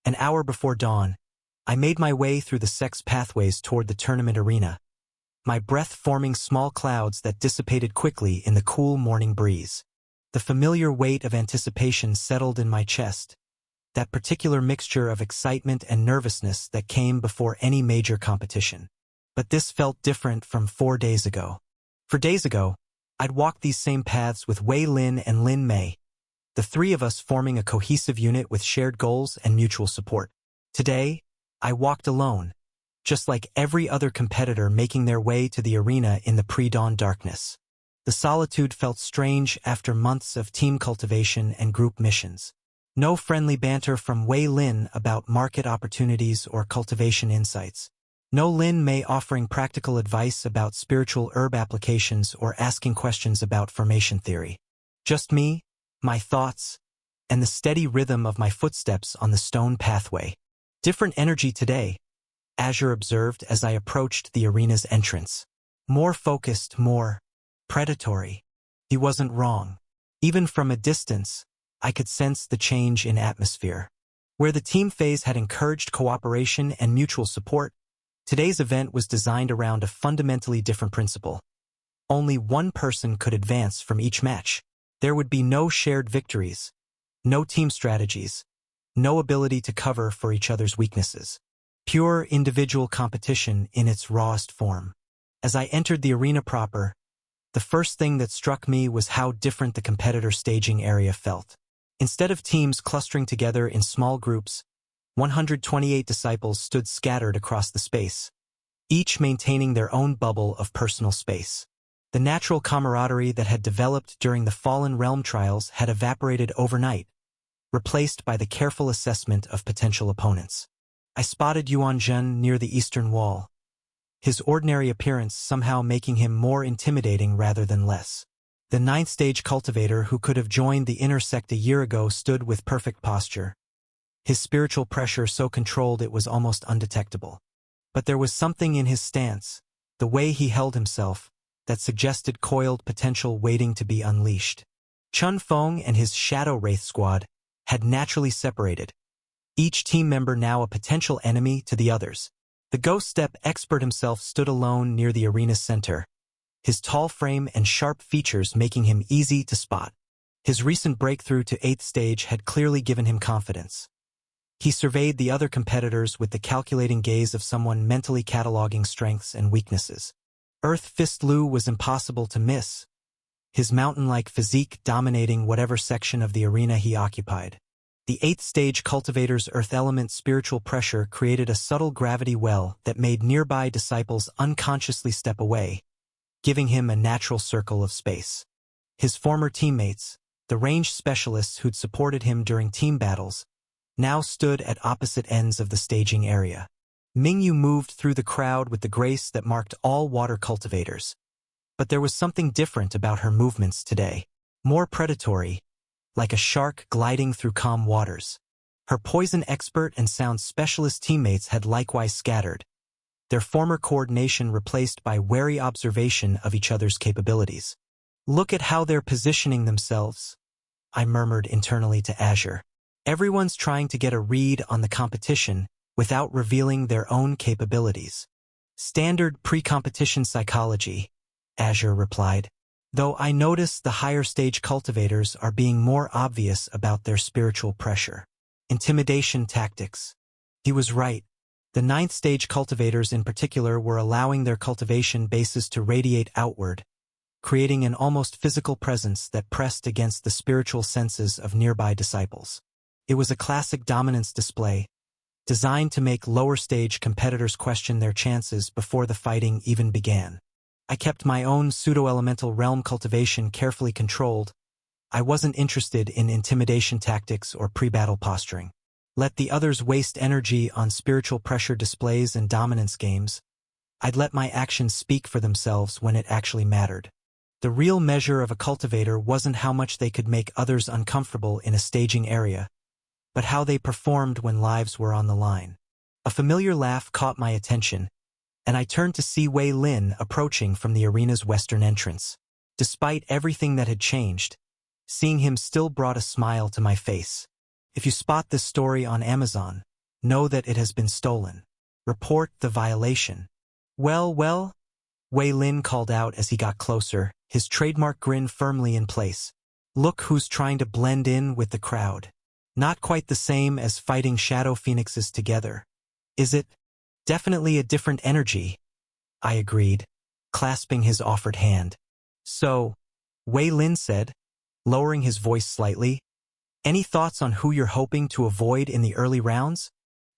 An hour before dawn, I made my way through the sex pathways toward the tournament arena, my breath forming small clouds that dissipated quickly in the cool morning breeze. The familiar weight of anticipation settled in my chest, that particular mixture of excitement and nervousness that came before any major competition. But this felt different from 4 days ago. For days ago, I'd walked these same paths with Wei Lin and Lin Mei, the three of us forming a cohesive unit with shared goals and mutual support. Today, I walked alone, just like every other competitor making their way to the arena in the pre-dawn darkness. The solitude felt strange after months of team cultivation and group missions. No friendly banter from Wei Lin about market opportunities or cultivation insights. No Lin Mei offering practical advice about spiritual herb applications or asking questions about formation theory. Just me, my thoughts, and the steady rhythm of my footsteps on the stone pathway. Different energy today, Azure observed as I approached the arena's entrance. More focused, more predatory. He wasn't wrong. Even from a distance, I could sense the change in atmosphere. Where the team phase had encouraged cooperation and mutual support, today's event was designed around a fundamentally different principle. Only one person could advance from each match. There would be no shared victories, no team strategies, no ability to cover for each other's weaknesses. Pure individual competition in its rawest form. As I entered the arena proper, the first thing that struck me was how different the competitor staging area felt. Instead of teams clustering together in small groups, 128 disciples stood scattered across the space, each maintaining their own bubble of personal space. The natural camaraderie that had developed during the Fallen Realm trials had evaporated overnight, replaced by the careful assessment of potential opponents. I spotted Yuan Zhen near the eastern wall, his ordinary appearance somehow making him more intimidating rather than less. The ninth stage cultivator who could have joined the inner sect a year ago stood with perfect posture, his spiritual pressure so controlled it was almost undetectable. But there was something in his stance, the way he held himself, that suggested coiled potential waiting to be unleashed. Chun Feng and his Shadow Wraith squad had naturally separated, each team member now a potential enemy to the others. The Ghost Step expert himself stood alone near the arena's center, his tall frame and sharp features making him easy to spot. His recent breakthrough to 8th stage had clearly given him confidence. He surveyed the other competitors with the calculating gaze of someone mentally cataloging strengths and weaknesses. Earth Fist Lu was impossible to miss, his mountain-like physique dominating whatever section of the arena he occupied. The 8th stage cultivator's earth element spiritual pressure created a subtle gravity well that made nearby disciples unconsciously step away, giving him a natural circle of space. His former teammates, the ranged specialists who'd supported him during team battles, now stood at opposite ends of the staging area. Mingyu moved through the crowd with the grace that marked all water cultivators. But there was something different about her movements today. More predatory, like a shark gliding through calm waters. Her poison expert and sound specialist teammates had likewise scattered, their former coordination replaced by wary observation of each other's capabilities. Look at how they're positioning themselves, I murmured internally to Azure. Everyone's trying to get a read on the competition without revealing their own capabilities. Standard pre-competition psychology, Azure replied. Though I notice the higher stage cultivators are being more obvious about their spiritual pressure. Intimidation tactics. He was right. The 9th stage cultivators in particular were allowing their cultivation bases to radiate outward, creating an almost physical presence that pressed against the spiritual senses of nearby disciples. It was a classic dominance display, designed to make lower stage competitors question their chances before the fighting even began. I kept my own pseudo-elemental realm cultivation carefully controlled. I wasn't interested in intimidation tactics or pre-battle posturing. Let the others waste energy on spiritual pressure displays and dominance games. I'd let my actions speak for themselves when it actually mattered. The real measure of a cultivator wasn't how much they could make others uncomfortable in a staging area, but how they performed when lives were on the line. A familiar laugh caught my attention, and I turned to see Wei Lin approaching from the arena's western entrance. Despite everything that had changed, seeing him still brought a smile to my face. If you spot this story on Amazon, know that it has been stolen. Report the violation. Well, well, Wei Lin called out as he got closer, his trademark grin firmly in place. Look who's trying to blend in with the crowd. Not quite the same as fighting shadow phoenixes together. Is it? Definitely a different energy, I agreed, clasping his offered hand. So, Wei Lin said, lowering his voice slightly, any thoughts on who you're hoping to avoid in the early rounds?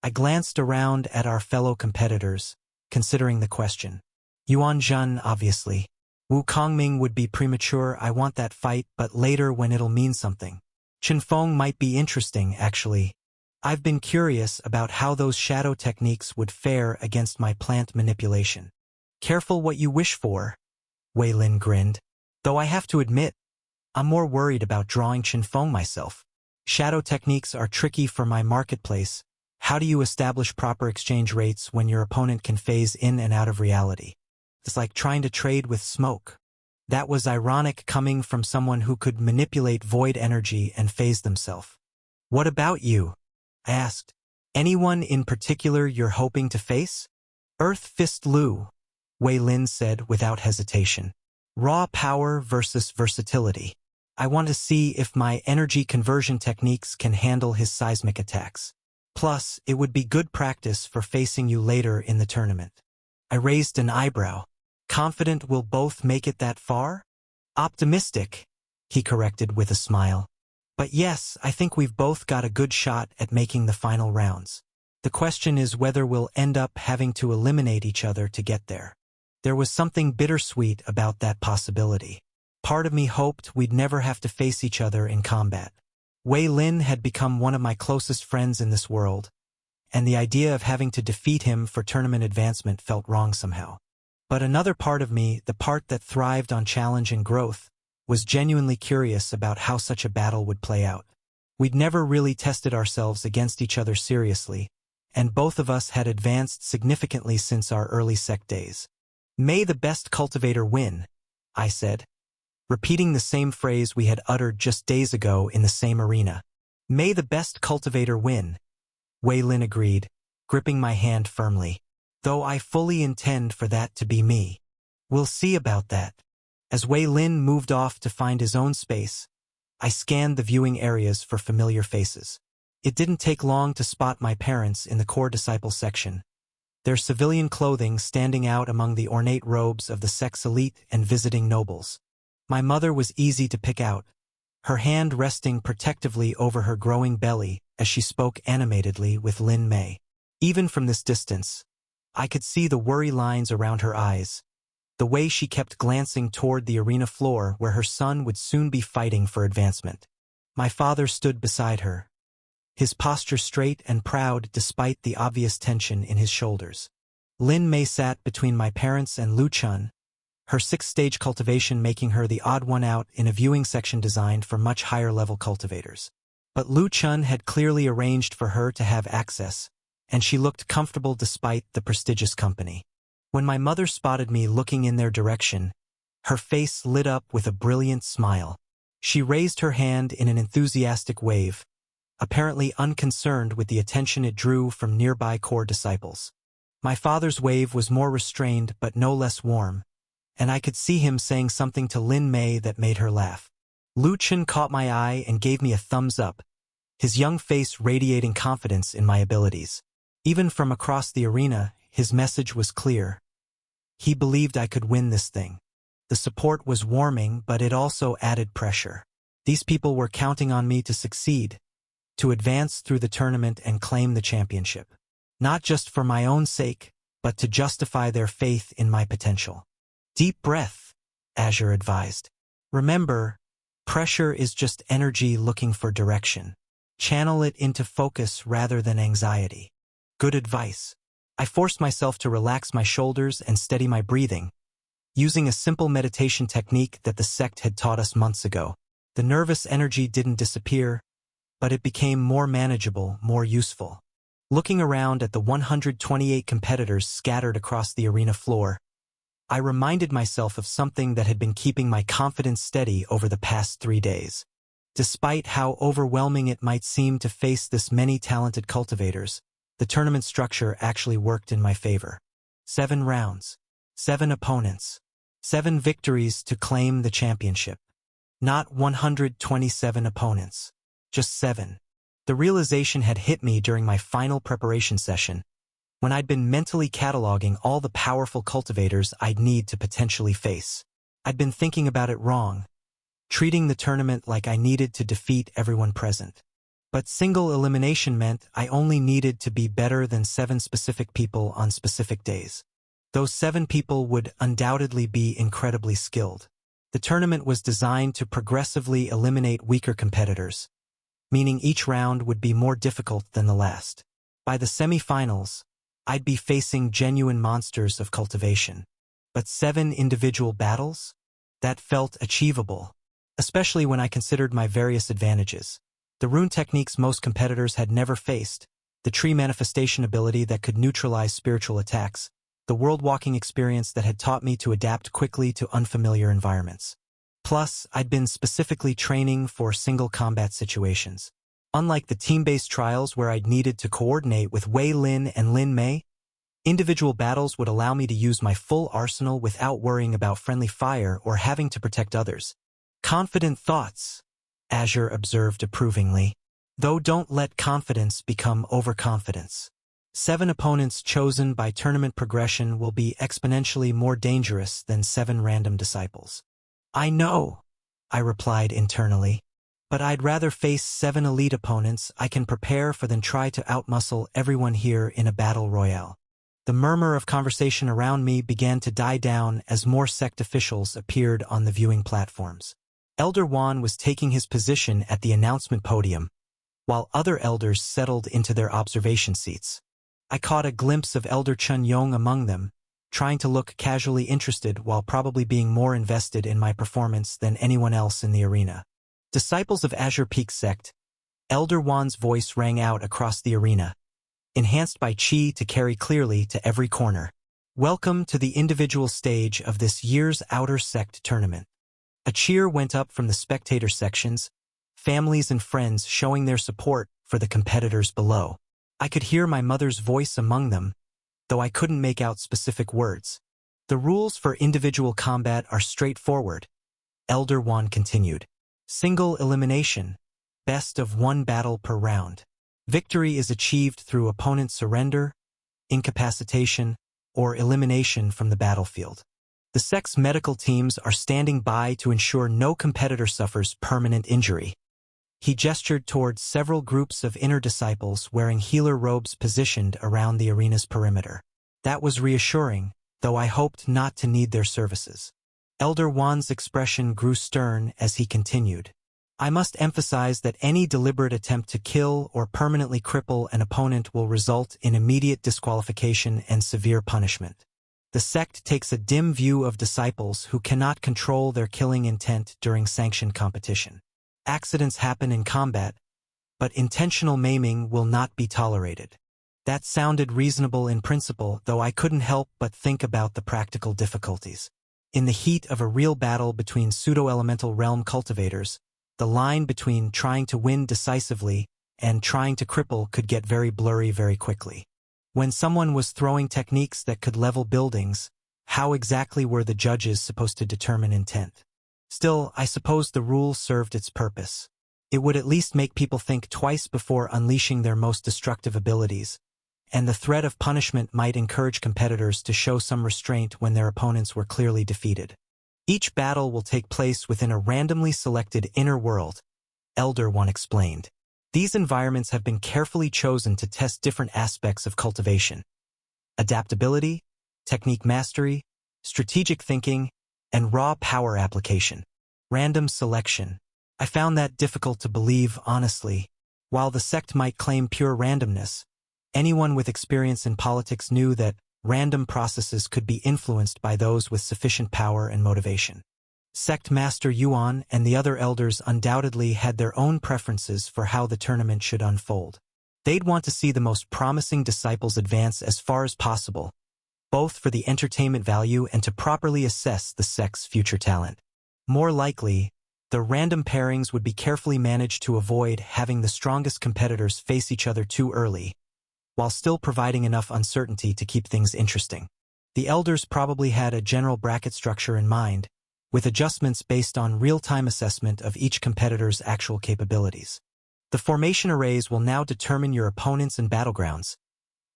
I glanced around at our fellow competitors, considering the question. Yuan Zhen, obviously. Wu Kongming would be premature, I want that fight, but later when it'll mean something. Chen Feng might be interesting, actually. I've been curious about how those shadow techniques would fare against my plant manipulation. Careful what you wish for, Wei Lin grinned. Though I have to admit, I'm more worried about drawing Chen Feng myself. Shadow techniques are tricky for my marketplace. How do you establish proper exchange rates when your opponent can phase in and out of reality? It's like trying to trade with smoke. That was ironic coming from someone who could manipulate void energy and phase themselves. What about you? I asked. Anyone in particular you're hoping to face? Earth Fist Lu, Wei Lin said without hesitation. Raw power versus versatility. I want to see if my energy conversion techniques can handle his seismic attacks. Plus, it would be good practice for facing you later in the tournament. I raised an eyebrow. Confident we'll both make it that far? Optimistic, he corrected with a smile. But yes, I think we've both got a good shot at making the final rounds. The question is whether we'll end up having to eliminate each other to get there. There was something bittersweet about that possibility. Part of me hoped we'd never have to face each other in combat. Wei Lin had become one of my closest friends in this world, and the idea of having to defeat him for tournament advancement felt wrong somehow. But another part of me, the part that thrived on challenge and growth, was genuinely curious about how such a battle would play out. We'd never really tested ourselves against each other seriously, and both of us had advanced significantly since our early sect days. May the best cultivator win, I said, repeating the same phrase we had uttered just days ago in the same arena. May the best cultivator win, Wei Lin agreed, gripping my hand firmly. Though I fully intend for that to be me. We'll see about that. As Wei Lin moved off to find his own space, I scanned the viewing areas for familiar faces. It didn't take long to spot my parents in the core disciple section, their civilian clothing standing out among the ornate robes of the sect's elite and visiting nobles. My mother was easy to pick out, her hand resting protectively over her growing belly as she spoke animatedly with Lin Mei. Even from this distance, I could see the worry lines around her eyes, the way she kept glancing toward the arena floor where her son would soon be fighting for advancement. My father stood beside her, his posture straight and proud despite the obvious tension in his shoulders. Lin Mei sat between my parents and Lu Chun, her 6th-stage cultivation making her the odd one out in a viewing section designed for much higher-level cultivators. But Lu Chun had clearly arranged for her to have access, and she looked comfortable despite the prestigious company. When my mother spotted me looking in their direction, her face lit up with a brilliant smile. She raised her hand in an enthusiastic wave, apparently unconcerned with the attention it drew from nearby core disciples. My father's wave was more restrained but no less warm, and I could see him saying something to Lin Mei that made her laugh. Lu Chun caught my eye and gave me a thumbs up, his young face radiating confidence in my abilities. Even from across the arena, his message was clear. He believed I could win this thing. The support was warming, but it also added pressure. These people were counting on me to succeed, to advance through the tournament and claim the championship. Not just for my own sake, but to justify their faith in my potential. Deep breath, Azure advised. Remember, pressure is just energy looking for direction. Channel it into focus rather than anxiety. Good advice. I forced myself to relax my shoulders and steady my breathing, using a simple meditation technique that the sect had taught us months ago. The nervous energy didn't disappear, but it became more manageable, more useful. Looking around at the 128 competitors scattered across the arena floor, I reminded myself of something that had been keeping my confidence steady over the past 3 days. Despite how overwhelming it might seem to face this many talented cultivators, the tournament structure actually worked in my favor. 7 rounds. 7 opponents. 7 victories to claim the championship. Not 127 opponents. Just 7. The realization had hit me during my final preparation session, when I'd been mentally cataloging all the powerful cultivators I'd need to potentially face. I'd been thinking about it wrong, treating the tournament like I needed to defeat everyone present. But single elimination meant I only needed to be better than 7 specific people on specific days. Those 7 people would undoubtedly be incredibly skilled. The tournament was designed to progressively eliminate weaker competitors, meaning each round would be more difficult than the last. By the semi-finals, I'd be facing genuine monsters of cultivation. But 7 individual battles? That felt achievable, especially when I considered my various advantages. The rune techniques most competitors had never faced, the tree manifestation ability that could neutralize spiritual attacks, the world-walking experience that had taught me to adapt quickly to unfamiliar environments. Plus, I'd been specifically training for single combat situations. Unlike the team-based trials where I'd needed to coordinate with Wei Lin and Lin Mei, individual battles would allow me to use my full arsenal without worrying about friendly fire or having to protect others. Confident thoughts, Azure observed approvingly. Though don't let confidence become overconfidence. 7 opponents chosen by tournament progression will be exponentially more dangerous than 7 random disciples. I know, I replied internally, but I'd rather face 7 elite opponents I can prepare for than try to outmuscle everyone here in a battle royale. The murmur of conversation around me began to die down as more sect officials appeared on the viewing platforms. Elder Wan was taking his position at the announcement podium, while other elders settled into their observation seats. I caught a glimpse of Elder Chun Yong among them, trying to look casually interested while probably being more invested in my performance than anyone else in the arena. Disciples of Azure Peak Sect, Elder Wan's voice rang out across the arena, enhanced by Qi to carry clearly to every corner. Welcome to the individual stage of this year's Outer Sect tournament. A cheer went up from the spectator sections, families and friends showing their support for the competitors below. I could hear my mother's voice among them, though I couldn't make out specific words. The rules for individual combat are straightforward, Elder Wan continued. Single elimination, best of 1 battle per round. Victory is achieved through opponent surrender, incapacitation, or elimination from the battlefield. The sect's medical teams are standing by to ensure no competitor suffers permanent injury. He gestured towards several groups of inner disciples wearing healer robes positioned around the arena's perimeter. That was reassuring, though I hoped not to need their services. Elder Wan's expression grew stern as he continued. I must emphasize that any deliberate attempt to kill or permanently cripple an opponent will result in immediate disqualification and severe punishment. The sect takes a dim view of disciples who cannot control their killing intent during sanctioned competition. Accidents happen in combat, but intentional maiming will not be tolerated. That sounded reasonable in principle, though I couldn't help but think about the practical difficulties. In the heat of a real battle between pseudo-elemental realm cultivators, the line between trying to win decisively and trying to cripple could get very blurry very quickly. When someone was throwing techniques that could level buildings, how exactly were the judges supposed to determine intent? Still, I suppose the rule served its purpose. It would at least make people think twice before unleashing their most destructive abilities, and the threat of punishment might encourage competitors to show some restraint when their opponents were clearly defeated. Each battle will take place within a randomly selected inner world, Elder One explained. These environments have been carefully chosen to test different aspects of cultivation: adaptability, technique mastery, strategic thinking, and raw power application. Random selection. I found that difficult to believe, honestly. While the sect might claim pure randomness, anyone with experience in politics knew that random processes could be influenced by those with sufficient power and motivation. Sect Master Yuan and the other elders undoubtedly had their own preferences for how the tournament should unfold. They'd want to see the most promising disciples advance as far as possible, both for the entertainment value and to properly assess the sect's future talent. More likely, the random pairings would be carefully managed to avoid having the strongest competitors face each other too early, while still providing enough uncertainty to keep things interesting. The elders probably had a general bracket structure in mind, with adjustments based on real-time assessment of each competitor's actual capabilities. The formation arrays will now determine your opponents and battlegrounds,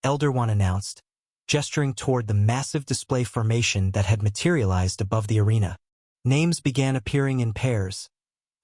Elder One announced, gesturing toward the massive display formation that had materialized above the arena. Names began appearing in pairs,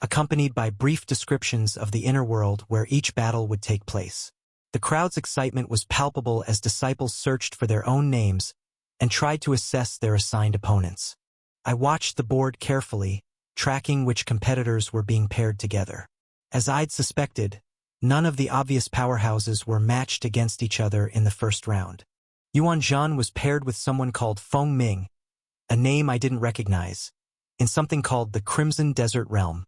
accompanied by brief descriptions of the inner world where each battle would take place. The crowd's excitement was palpable as disciples searched for their own names and tried to assess their assigned opponents. I watched the board carefully, tracking which competitors were being paired together. As I'd suspected, none of the obvious powerhouses were matched against each other in the first round. Yuan Zhan was paired with someone called Feng Ming, a name I didn't recognize, in something called the Crimson Desert Realm.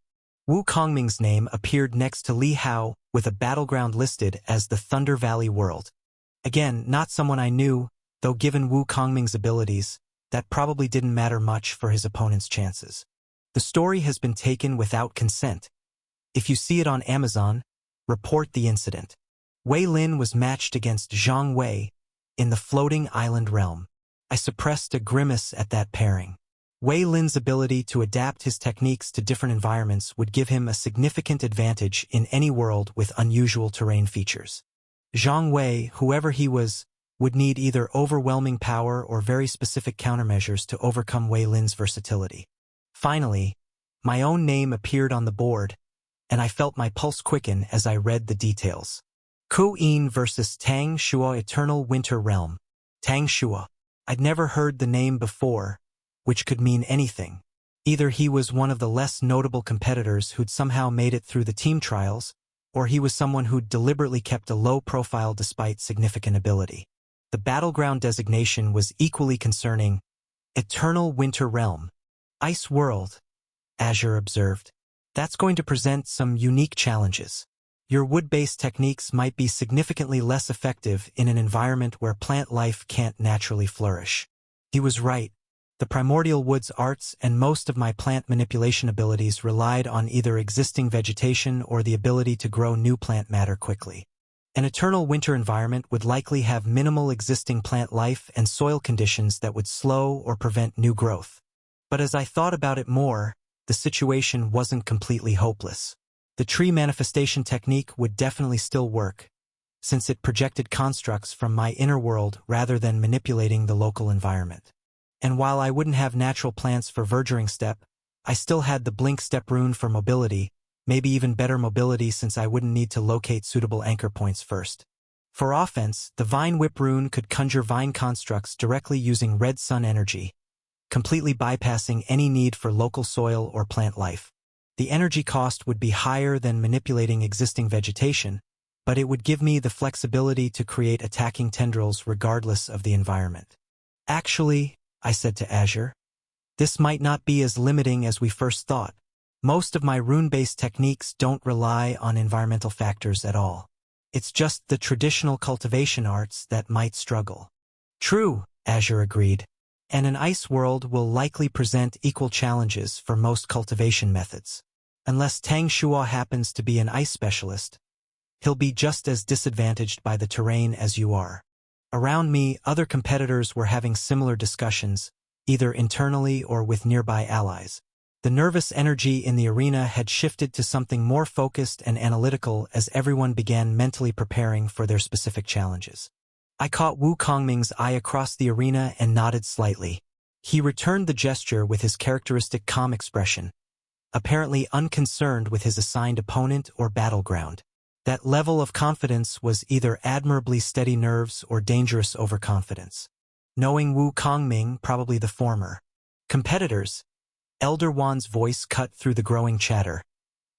Wu Kongming's name appeared next to Li Hao with a battleground listed as the Thunder Valley World. Again, not someone I knew, though given Wu Kongming's abilities, that probably didn't matter much for his opponent's chances. The story has been taken without consent. If you see it on Amazon, report the incident. Wei Lin was matched against Zhang Wei in the Floating Island Realm. I suppressed a grimace at that pairing. Wei Lin's ability to adapt his techniques to different environments would give him a significant advantage in any world with unusual terrain features. Zhang Wei, whoever he was, would need either overwhelming power or very specific countermeasures to overcome Wei Lin's versatility. Finally, my own name appeared on the board, and I felt my pulse quicken as I read the details. Ku Yin versus Tang Shua Eternal Winter Realm. Tang Shua. I'd never heard the name before, which could mean anything. Either he was one of the less notable competitors who'd somehow made it through the team trials, or he was someone who'd deliberately kept a low profile despite significant ability. The battleground designation was equally concerning. Eternal Winter Realm. Ice World, Azure observed. That's going to present some unique challenges. Your wood-based techniques might be significantly less effective in an environment where plant life can't naturally flourish. He was right. The primordial woods arts and most of my plant manipulation abilities relied on either existing vegetation or the ability to grow new plant matter quickly. An eternal winter environment would likely have minimal existing plant life and soil conditions that would slow or prevent new growth. But as I thought about it more, the situation wasn't completely hopeless. The tree manifestation technique would definitely still work, since it projected constructs from my inner world rather than manipulating the local environment. And while I wouldn't have natural plants for Verduring Step, I still had the Blink Step rune for mobility, maybe even better mobility since I wouldn't need to locate suitable anchor points first. For offense, the Vine Whip rune could conjure vine constructs directly using red sun energy, completely bypassing any need for local soil or plant life. The energy cost would be higher than manipulating existing vegetation, but it would give me the flexibility to create attacking tendrils regardless of the environment. Actually, I said to Azure, this might not be as limiting as we first thought. Most of my rune-based techniques don't rely on environmental factors at all. It's just the traditional cultivation arts that might struggle. True, Azure agreed. And an ice world will likely present equal challenges for most cultivation methods. Unless Tang Shua happens to be an ice specialist, he'll be just as disadvantaged by the terrain as you are. Around me, other competitors were having similar discussions, either internally or with nearby allies. The nervous energy in the arena had shifted to something more focused and analytical as everyone began mentally preparing for their specific challenges. I caught Wu Kongming's eye across the arena and nodded slightly. He returned the gesture with his characteristic calm expression, apparently unconcerned with his assigned opponent or battleground. That level of confidence was either admirably steady nerves or dangerous overconfidence. Knowing Wu Kongming, probably the former. Competitors, Elder Wan's voice cut through the growing chatter.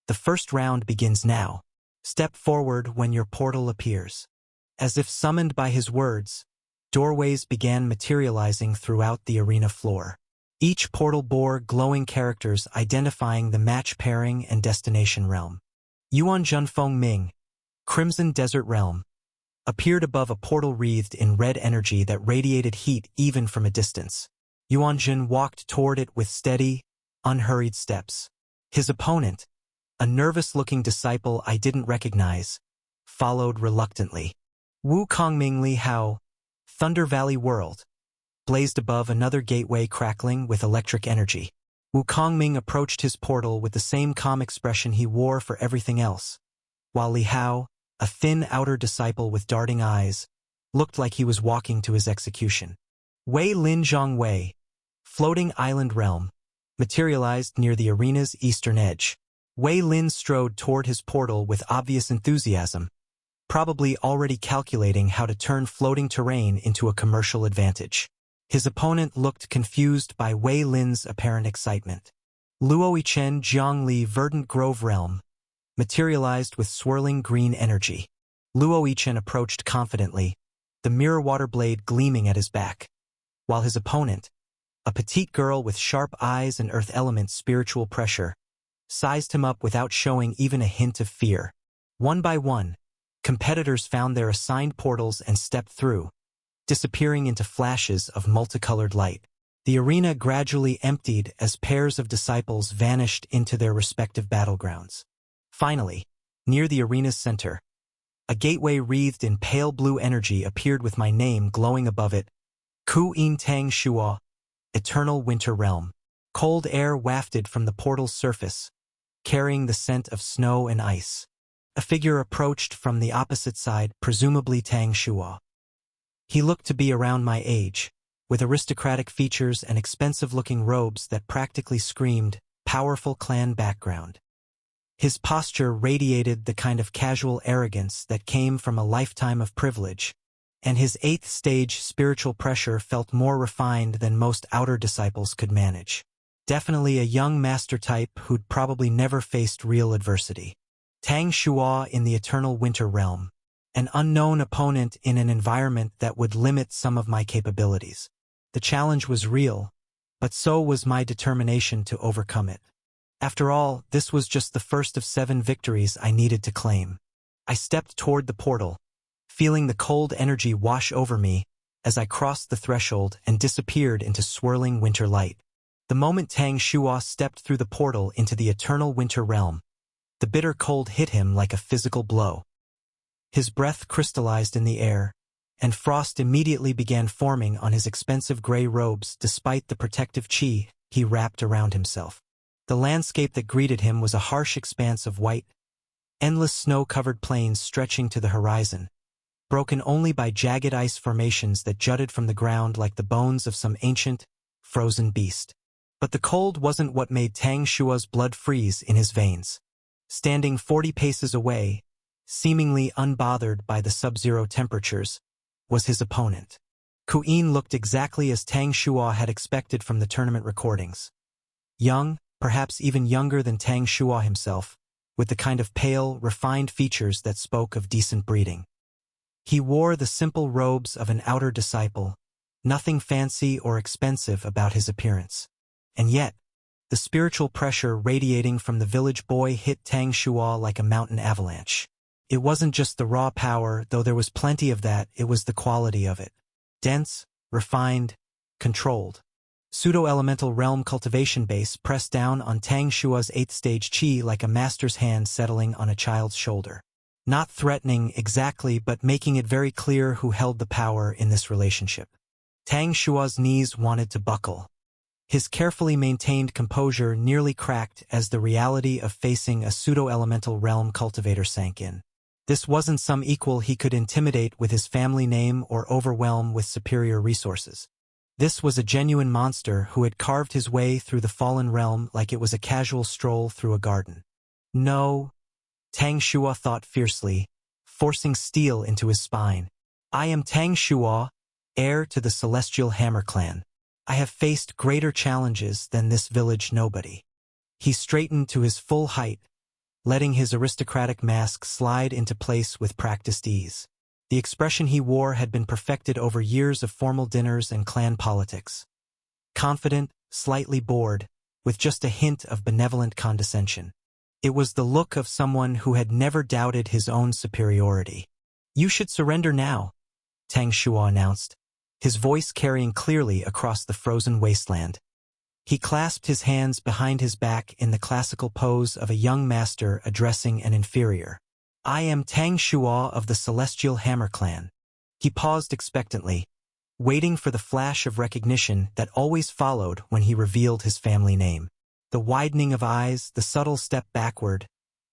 The first round begins now. Step forward when your portal appears. As if summoned by his words, doorways began materializing throughout the arena floor. Each portal bore glowing characters identifying the match pairing and destination realm. Yuan Zhan Feng Ming, Crimson Desert Realm, appeared above a portal wreathed in red energy that radiated heat even from a distance. Yuan Zhan walked toward it with steady, unhurried steps. His opponent, a nervous-looking disciple I didn't recognize, followed reluctantly. Wukongming Li Hao, Thunder Valley World, blazed above another gateway crackling with electric energy. Wukongming approached his portal with the same calm expression he wore for everything else, while Li Hao, a thin outer disciple with darting eyes, looked like he was walking to his execution. Wei Lin Zhongwei, Floating Island Realm, materialized near the arena's eastern edge. Wei Lin strode toward his portal with obvious enthusiasm, probably already calculating how to turn floating terrain into a commercial advantage. His opponent looked confused by Wei Lin's apparent excitement. Luo Yichen Jiangli Verdant Grove Realm, materialized with swirling green energy. Luo Yichen approached confidently, the mirror water blade gleaming at his back, while his opponent, a petite girl with sharp eyes and earth element spiritual pressure, sized him up without showing even a hint of fear. One by one, competitors found their assigned portals and stepped through, disappearing into flashes of multicolored light. The arena gradually emptied as pairs of disciples vanished into their respective battlegrounds. Finally, near the arena's center, a gateway wreathed in pale blue energy appeared with my name glowing above it, Ku Yin Tang Shuo, Eternal Winter Realm. Cold air wafted from the portal's surface, carrying the scent of snow and ice. A figure approached from the opposite side, presumably Tang Shuo. He looked to be around my age, with aristocratic features and expensive-looking robes that practically screamed, powerful clan background. His posture radiated the kind of casual arrogance that came from a lifetime of privilege, and his eighth-stage spiritual pressure felt more refined than most outer disciples could manage. Definitely a young master type who'd probably never faced real adversity. Tang Shuo in the Eternal Winter Realm, an unknown opponent in an environment that would limit some of my capabilities. The challenge was real, but so was my determination to overcome it. After all, this was just the first of 7 victories I needed to claim. I stepped toward the portal, feeling the cold energy wash over me as I crossed the threshold and disappeared into swirling winter light. The moment Tang Shuo stepped through the portal into the Eternal Winter Realm, the bitter cold hit him like a physical blow. His breath crystallized in the air, and frost immediately began forming on his expensive gray robes despite the protective chi he wrapped around himself. The landscape that greeted him was a harsh expanse of white, endless snow-covered plains stretching to the horizon, broken only by jagged ice formations that jutted from the ground like the bones of some ancient, frozen beast. But the cold wasn't what made Tang Shuo's blood freeze in his veins. Standing 40 paces away, seemingly unbothered by the sub-zero temperatures, was his opponent. Ku Yin looked exactly as Tang Shuo had expected from the tournament recordings. Young, perhaps even younger than Tang Shuo himself, with the kind of pale, refined features that spoke of decent breeding. He wore the simple robes of an outer disciple, nothing fancy or expensive about his appearance. And yet, the spiritual pressure radiating from the village boy hit Tang Shuo like a mountain avalanche. It wasn't just the raw power, though there was plenty of that, it was the quality of it. Dense, refined, controlled. Pseudo-elemental realm cultivation base pressed down on Tang Shuo's 8th-stage chi like a master's hand settling on a child's shoulder. Not threatening exactly, but making it very clear who held the power in this relationship. Tang Shuo's knees wanted to buckle. His carefully maintained composure nearly cracked as the reality of facing a pseudo-elemental realm cultivator sank in. This wasn't some equal he could intimidate with his family name or overwhelm with superior resources. This was a genuine monster who had carved his way through the fallen realm like it was a casual stroll through a garden. No, Tang Shuo thought fiercely, forcing steel into his spine. I am Tang Shuo, heir to the Celestial Hammer Clan. I have faced greater challenges than this village nobody. He straightened to his full height, letting his aristocratic mask slide into place with practiced ease. The expression he wore had been perfected over years of formal dinners and clan politics. Confident, slightly bored, with just a hint of benevolent condescension. It was the look of someone who had never doubted his own superiority. You should surrender now, Tang Shuo announced, his voice carrying clearly across the frozen wasteland. He clasped his hands behind his back in the classical pose of a young master addressing an inferior. I am Tang Shua of the Celestial Hammer Clan. He paused expectantly, waiting for the flash of recognition that always followed when he revealed his family name. The widening of eyes, the subtle step backward,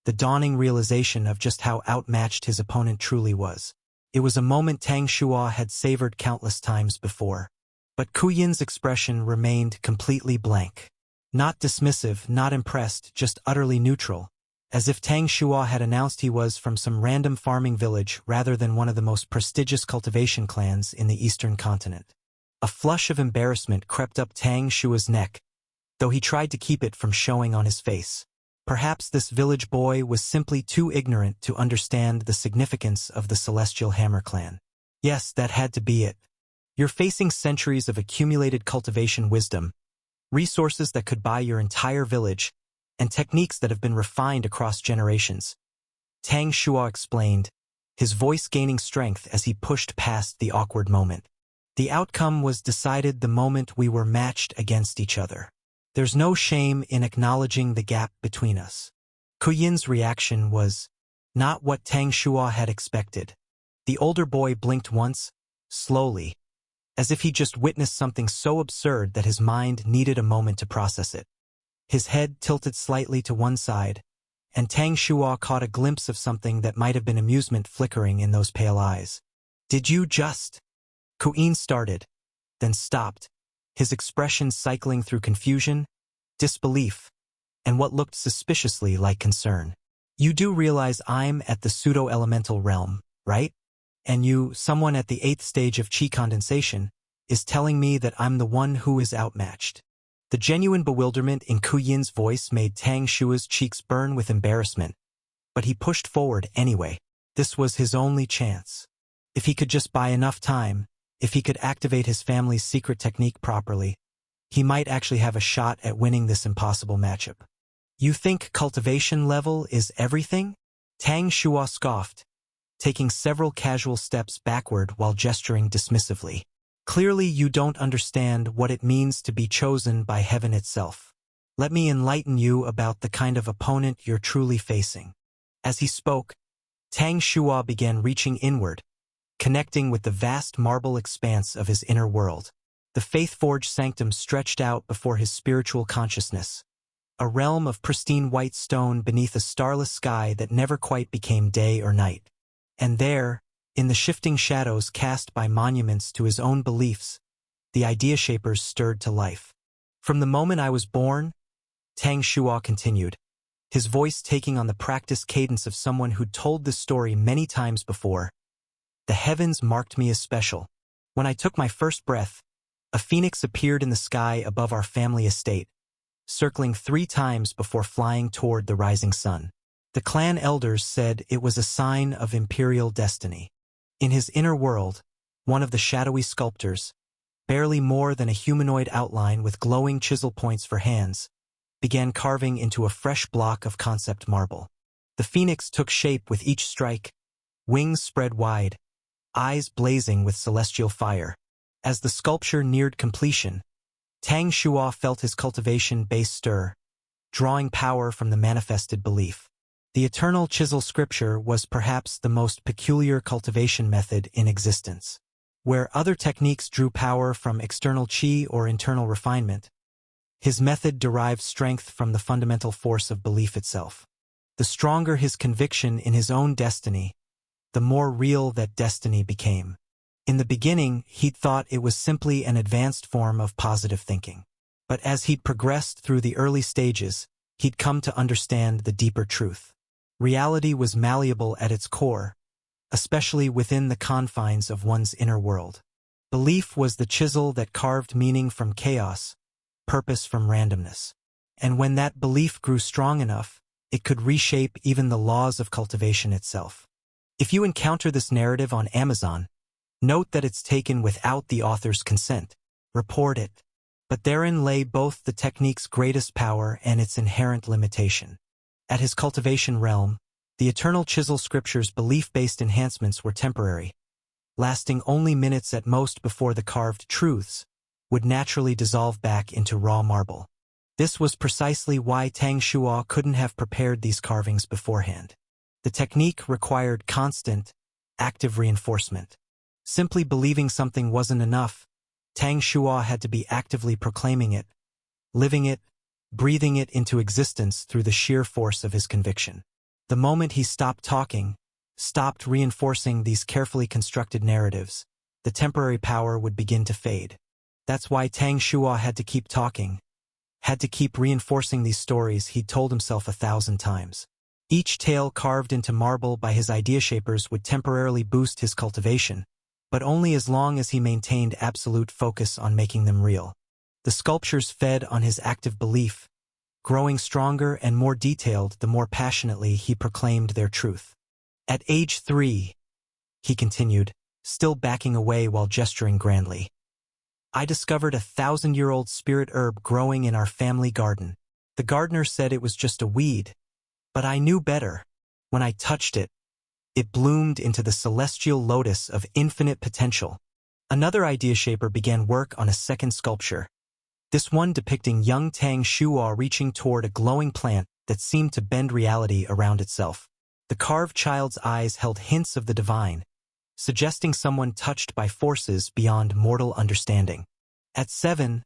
the dawning realization of just how outmatched his opponent truly was. It was a moment Tang Shua had savored countless times before. But Ku Yin's expression remained completely blank. Not dismissive, not impressed, just utterly neutral, as if Tang Shua had announced he was from some random farming village rather than one of the most prestigious cultivation clans in the eastern continent. A flush of embarrassment crept up Tang Shua's neck, though he tried to keep it from showing on his face. Perhaps this village boy was simply too ignorant to understand the significance of the Celestial Hammer Clan. Yes, that had to be it. You're facing centuries of accumulated cultivation wisdom, resources that could buy your entire village, and techniques that have been refined across generations. Tang Shua explained, his voice gaining strength as he pushed past the awkward moment. The outcome was decided the moment we were matched against each other. There's no shame in acknowledging the gap between us. Ku Yin's reaction was not what Tang Shua had expected. The older boy blinked once, slowly, as if he just witnessed something so absurd that his mind needed a moment to process it. His head tilted slightly to one side, and Tang Shua caught a glimpse of something that might have been amusement flickering in those pale eyes. Did you just? Ku Yin started, then stopped, his expression cycling through confusion, disbelief, and what looked suspiciously like concern. You do realize I'm at the pseudo-elemental realm, right? And you, someone at the 8th stage of Qi condensation, is telling me that I'm the one who is outmatched. The genuine bewilderment in Ku Yin's voice made Tang Shua's cheeks burn with embarrassment, but he pushed forward anyway. This was his only chance. If he could just buy enough time, if he could activate his family's secret technique properly, he might actually have a shot at winning this impossible matchup. You think cultivation level is everything? Tang Shua scoffed, taking several casual steps backward while gesturing dismissively. Clearly you don't understand what it means to be chosen by heaven itself. Let me enlighten you about the kind of opponent you're truly facing. As he spoke, Tang Shua began reaching inward, connecting with the vast marble expanse of his inner world. The faith-forged sanctum stretched out before his spiritual consciousness, a realm of pristine white stone beneath a starless sky that never quite became day or night. And there, in the shifting shadows cast by monuments to his own beliefs, the idea shapers stirred to life. From the moment I was born, Tang Shua continued, his voice taking on the practiced cadence of someone who'd told this story many times before, the heavens marked me as special. When I took my first breath, a phoenix appeared in the sky above our family estate, circling 3 times before flying toward the rising sun. The clan elders said it was a sign of imperial destiny. In his inner world, one of the shadowy sculptors, barely more than a humanoid outline with glowing chisel points for hands, began carving into a fresh block of concept marble. The phoenix took shape with each strike, wings spread wide, eyes blazing with celestial fire. As the sculpture neared completion, Tang Shua felt his cultivation base stir, drawing power from the manifested belief. The eternal chisel scripture was perhaps the most peculiar cultivation method in existence. Where other techniques drew power from external qi or internal refinement, his method derived strength from the fundamental force of belief itself. The stronger his conviction in his own destiny, the more real that destiny became. In the beginning, he'd thought it was simply an advanced form of positive thinking. But as he'd progressed through the early stages, he'd come to understand the deeper truth. Reality was malleable at its core, especially within the confines of one's inner world. Belief was the chisel that carved meaning from chaos, purpose from randomness. And when that belief grew strong enough, it could reshape even the laws of cultivation itself. If you encounter this narrative on Amazon, note that it's taken without the author's consent. Report it. But therein lay both the technique's greatest power and its inherent limitation. At his cultivation realm, the eternal chisel scripture's belief-based enhancements were temporary, lasting only minutes at most before the carved truths would naturally dissolve back into raw marble. This was precisely why Tang Shua couldn't have prepared these carvings beforehand. The technique required constant, active reinforcement. Simply believing something wasn't enough. Tang Shua had to be actively proclaiming it, living it, breathing it into existence through the sheer force of his conviction. The moment he stopped talking, stopped reinforcing these carefully constructed narratives, the temporary power would begin to fade. That's why Tang Shua had to keep talking, had to keep reinforcing these stories he'd told himself 1,000 times. Each tale carved into marble by his idea shapers would temporarily boost his cultivation, but only as long as he maintained absolute focus on making them real. The sculptures fed on his active belief, growing stronger and more detailed the more passionately he proclaimed their truth. At age 3, he continued, still backing away while gesturing grandly, I discovered a 1,000-year-old spirit herb growing in our family garden. The gardener said it was just a weed, but I knew better. When I touched it, it bloomed into the celestial lotus of infinite potential. Another idea shaper began work on a second sculpture, this one depicting young Tang Shua reaching toward a glowing plant that seemed to bend reality around itself. The carved child's eyes held hints of the divine, suggesting someone touched by forces beyond mortal understanding. At 7,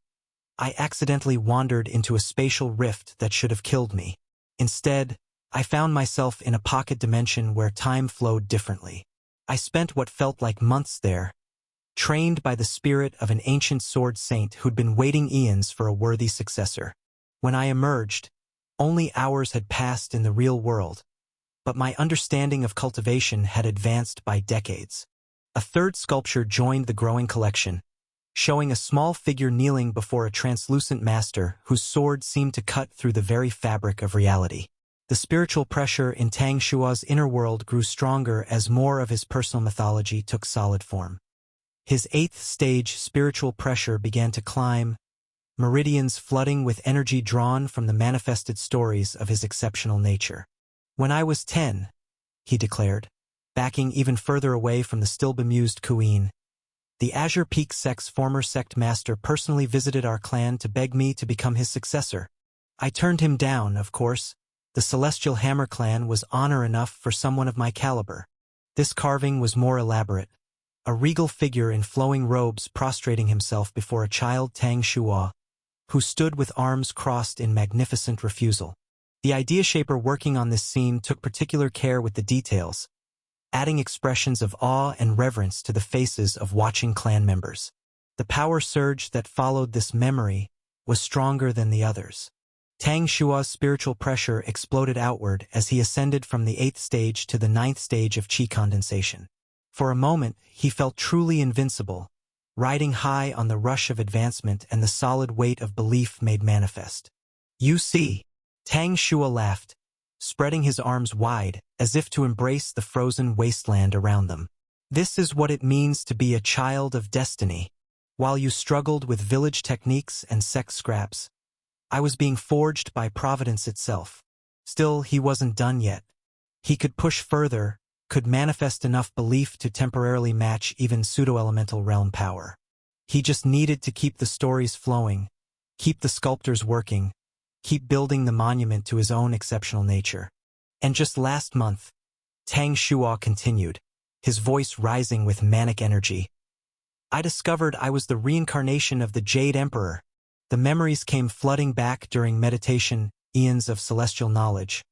I accidentally wandered into a spatial rift that should have killed me. Instead, I found myself in a pocket dimension where time flowed differently. I spent what felt like months there, trained by the spirit of an ancient sword saint who'd been waiting eons for a worthy successor. When I emerged, only hours had passed in the real world, but my understanding of cultivation had advanced by decades. A third sculpture joined the growing collection, showing a small figure kneeling before a translucent master whose sword seemed to cut through the very fabric of reality. The spiritual pressure in Tang Shua's inner world grew stronger as more of his personal mythology took solid form. His 8th stage spiritual pressure began to climb, meridians flooding with energy drawn from the manifested stories of his exceptional nature. When I was 10, he declared, backing even further away from the still bemused Queen, the Azure Peak sect's former sect master personally visited our clan to beg me to become his successor. I turned him down, of course. The Celestial Hammer clan was honor enough for someone of my caliber. This carving was more elaborate, a regal figure in flowing robes prostrating himself before a child Tang Shua, who stood with arms crossed in magnificent refusal. The idea shaper working on this scene took particular care with the details, adding expressions of awe and reverence to the faces of watching clan members. The power surge that followed this memory was stronger than the others. Tang Shua's spiritual pressure exploded outward as he ascended from the 8th stage to the 9th stage of qi condensation. For a moment, he felt truly invincible, riding high on the rush of advancement and the solid weight of belief made manifest. You see, Tang Shua laughed, spreading his arms wide as if to embrace the frozen wasteland around them. This is what it means to be a child of destiny. While you struggled with village techniques and sect scraps, I was being forged by Providence itself. Still, he wasn't done yet. He could push further, could manifest enough belief to temporarily match even pseudo-elemental realm power. He just needed to keep the stories flowing, keep the sculptors working, keep building the monument to his own exceptional nature. And just last month, Tang Shua continued, his voice rising with manic energy. I discovered I was the reincarnation of the Jade Emperor. The memories came flooding back during meditation, eons of celestial knowledge,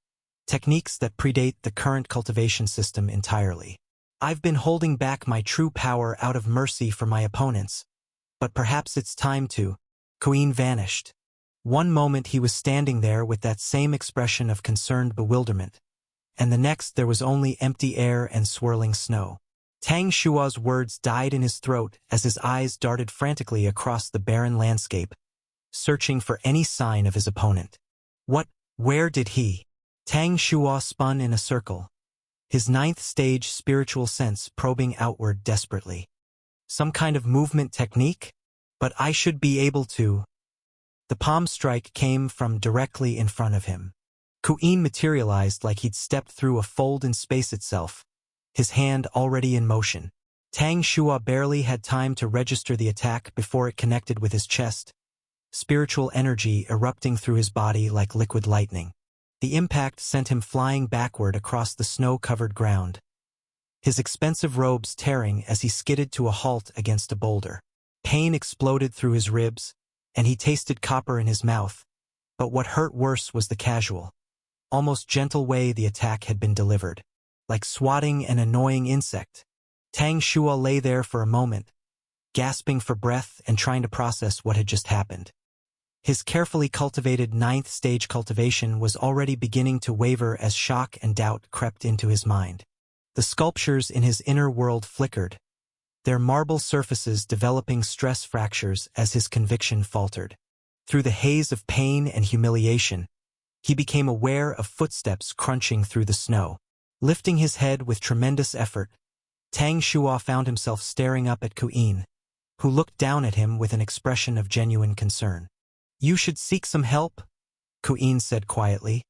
techniques that predate the current cultivation system entirely. I've been holding back my true power out of mercy for my opponents, but perhaps it's time to. Queen vanished. One moment he was standing there with that same expression of concerned bewilderment, and the next there was only empty air and swirling snow. Tang Shua's words died in his throat as his eyes darted frantically across the barren landscape, searching for any sign of his opponent. Where did he? Tang Shua spun in a circle, his 9th stage spiritual sense probing outward desperately. Some kind of movement technique? But I should be able to. The palm strike came from directly in front of him. Queen materialized like he'd stepped through a fold in space itself, his hand already in motion. Tang Shua barely had time to register the attack before it connected with his chest, spiritual energy erupting through his body like liquid lightning. The impact sent him flying backward across the snow-covered ground, his expensive robes tearing as he skidded to a halt against a boulder. Pain exploded through his ribs, and he tasted copper in his mouth, but what hurt worse was the casual, almost gentle way the attack had been delivered. Like swatting an annoying insect, Tang Shua lay there for a moment, gasping for breath and trying to process what had just happened. His carefully cultivated ninth-stage cultivation was already beginning to waver as shock and doubt crept into his mind. The sculptures in his inner world flickered, their marble surfaces developing stress fractures as his conviction faltered. Through the haze of pain and humiliation, he became aware of footsteps crunching through the snow. Lifting his head with tremendous effort, Tang Shua found himself staring up at Ku'in, who looked down at him with an expression of genuine concern. "You should seek some help," Ku'in said quietly,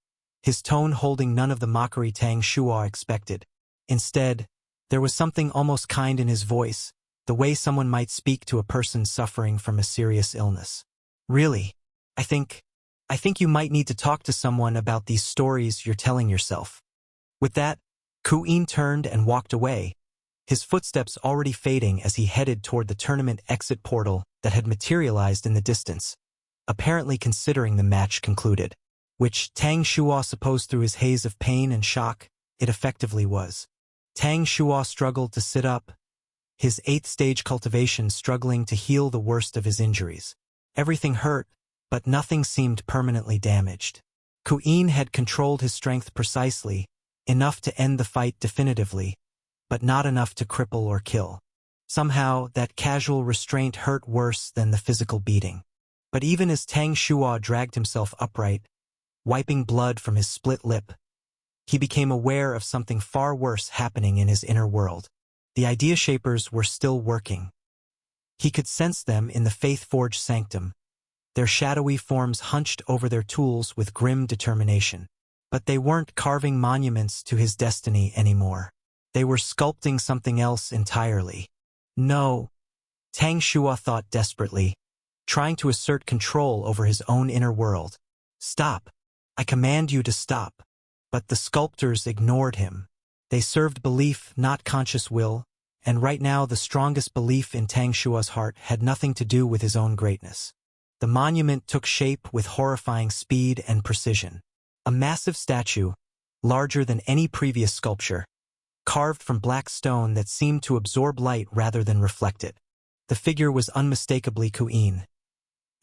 his tone holding none of the mockery Tang Shua expected. Instead, there was something almost kind in his voice, the way someone might speak to a person suffering from a serious illness. "Really, I think you might need to talk to someone about these stories you're telling yourself." With that, Ku'in turned and walked away, his footsteps already fading as he headed toward the tournament exit portal that had materialized in the distance, apparently considering the match concluded, which Tang Shua supposed through his haze of pain and shock, it effectively was. Tang Shua struggled to sit up, his eighth-stage cultivation struggling to heal the worst of his injuries. Everything hurt, but nothing seemed permanently damaged. Ku'in had controlled his strength precisely, enough to end the fight definitively, but not enough to cripple or kill. Somehow, that casual restraint hurt worse than the physical beating. But even as Tang Shua dragged himself upright, wiping blood from his split lip, he became aware of something far worse happening in his inner world. The idea shapers were still working. He could sense them in the faith-forged sanctum, their shadowy forms hunched over their tools with grim determination. But they weren't carving monuments to his destiny anymore. They were sculpting something else entirely. No, Tang Shua thought desperately, trying to assert control over his own inner world. "Stop. I command you to stop." But the sculptors ignored him. They served belief, not conscious will, and right now the strongest belief in Tang Shua's heart had nothing to do with his own greatness. The monument took shape with horrifying speed and precision. A massive statue, larger than any previous sculpture, carved from black stone that seemed to absorb light rather than reflect it. The figure was unmistakably Ku'in.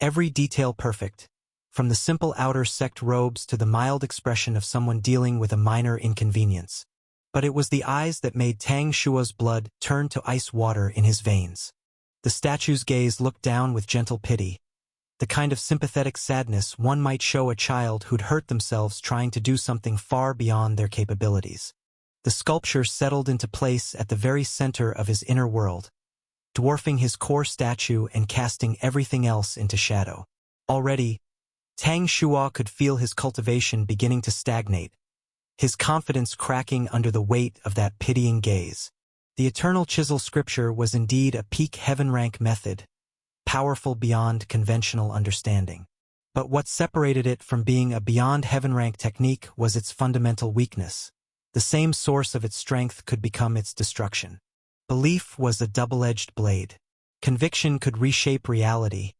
Every detail perfect, from the simple outer sect robes to the mild expression of someone dealing with a minor inconvenience. But it was the eyes that made Tang Shua's blood turn to ice water in his veins. The statue's gaze looked down with gentle pity, the kind of sympathetic sadness one might show a child who'd hurt themselves trying to do something far beyond their capabilities. The sculpture settled into place at the very center of his inner world, dwarfing his core statue and casting everything else into shadow. Already, Tang Shua could feel his cultivation beginning to stagnate, his confidence cracking under the weight of that pitying gaze. The eternal chisel scripture was indeed a peak heaven-rank method, powerful beyond conventional understanding. But what separated it from being a beyond heaven-rank technique was its fundamental weakness. The same source of its strength could become its destruction. Belief was a double-edged blade. Conviction could reshape reality,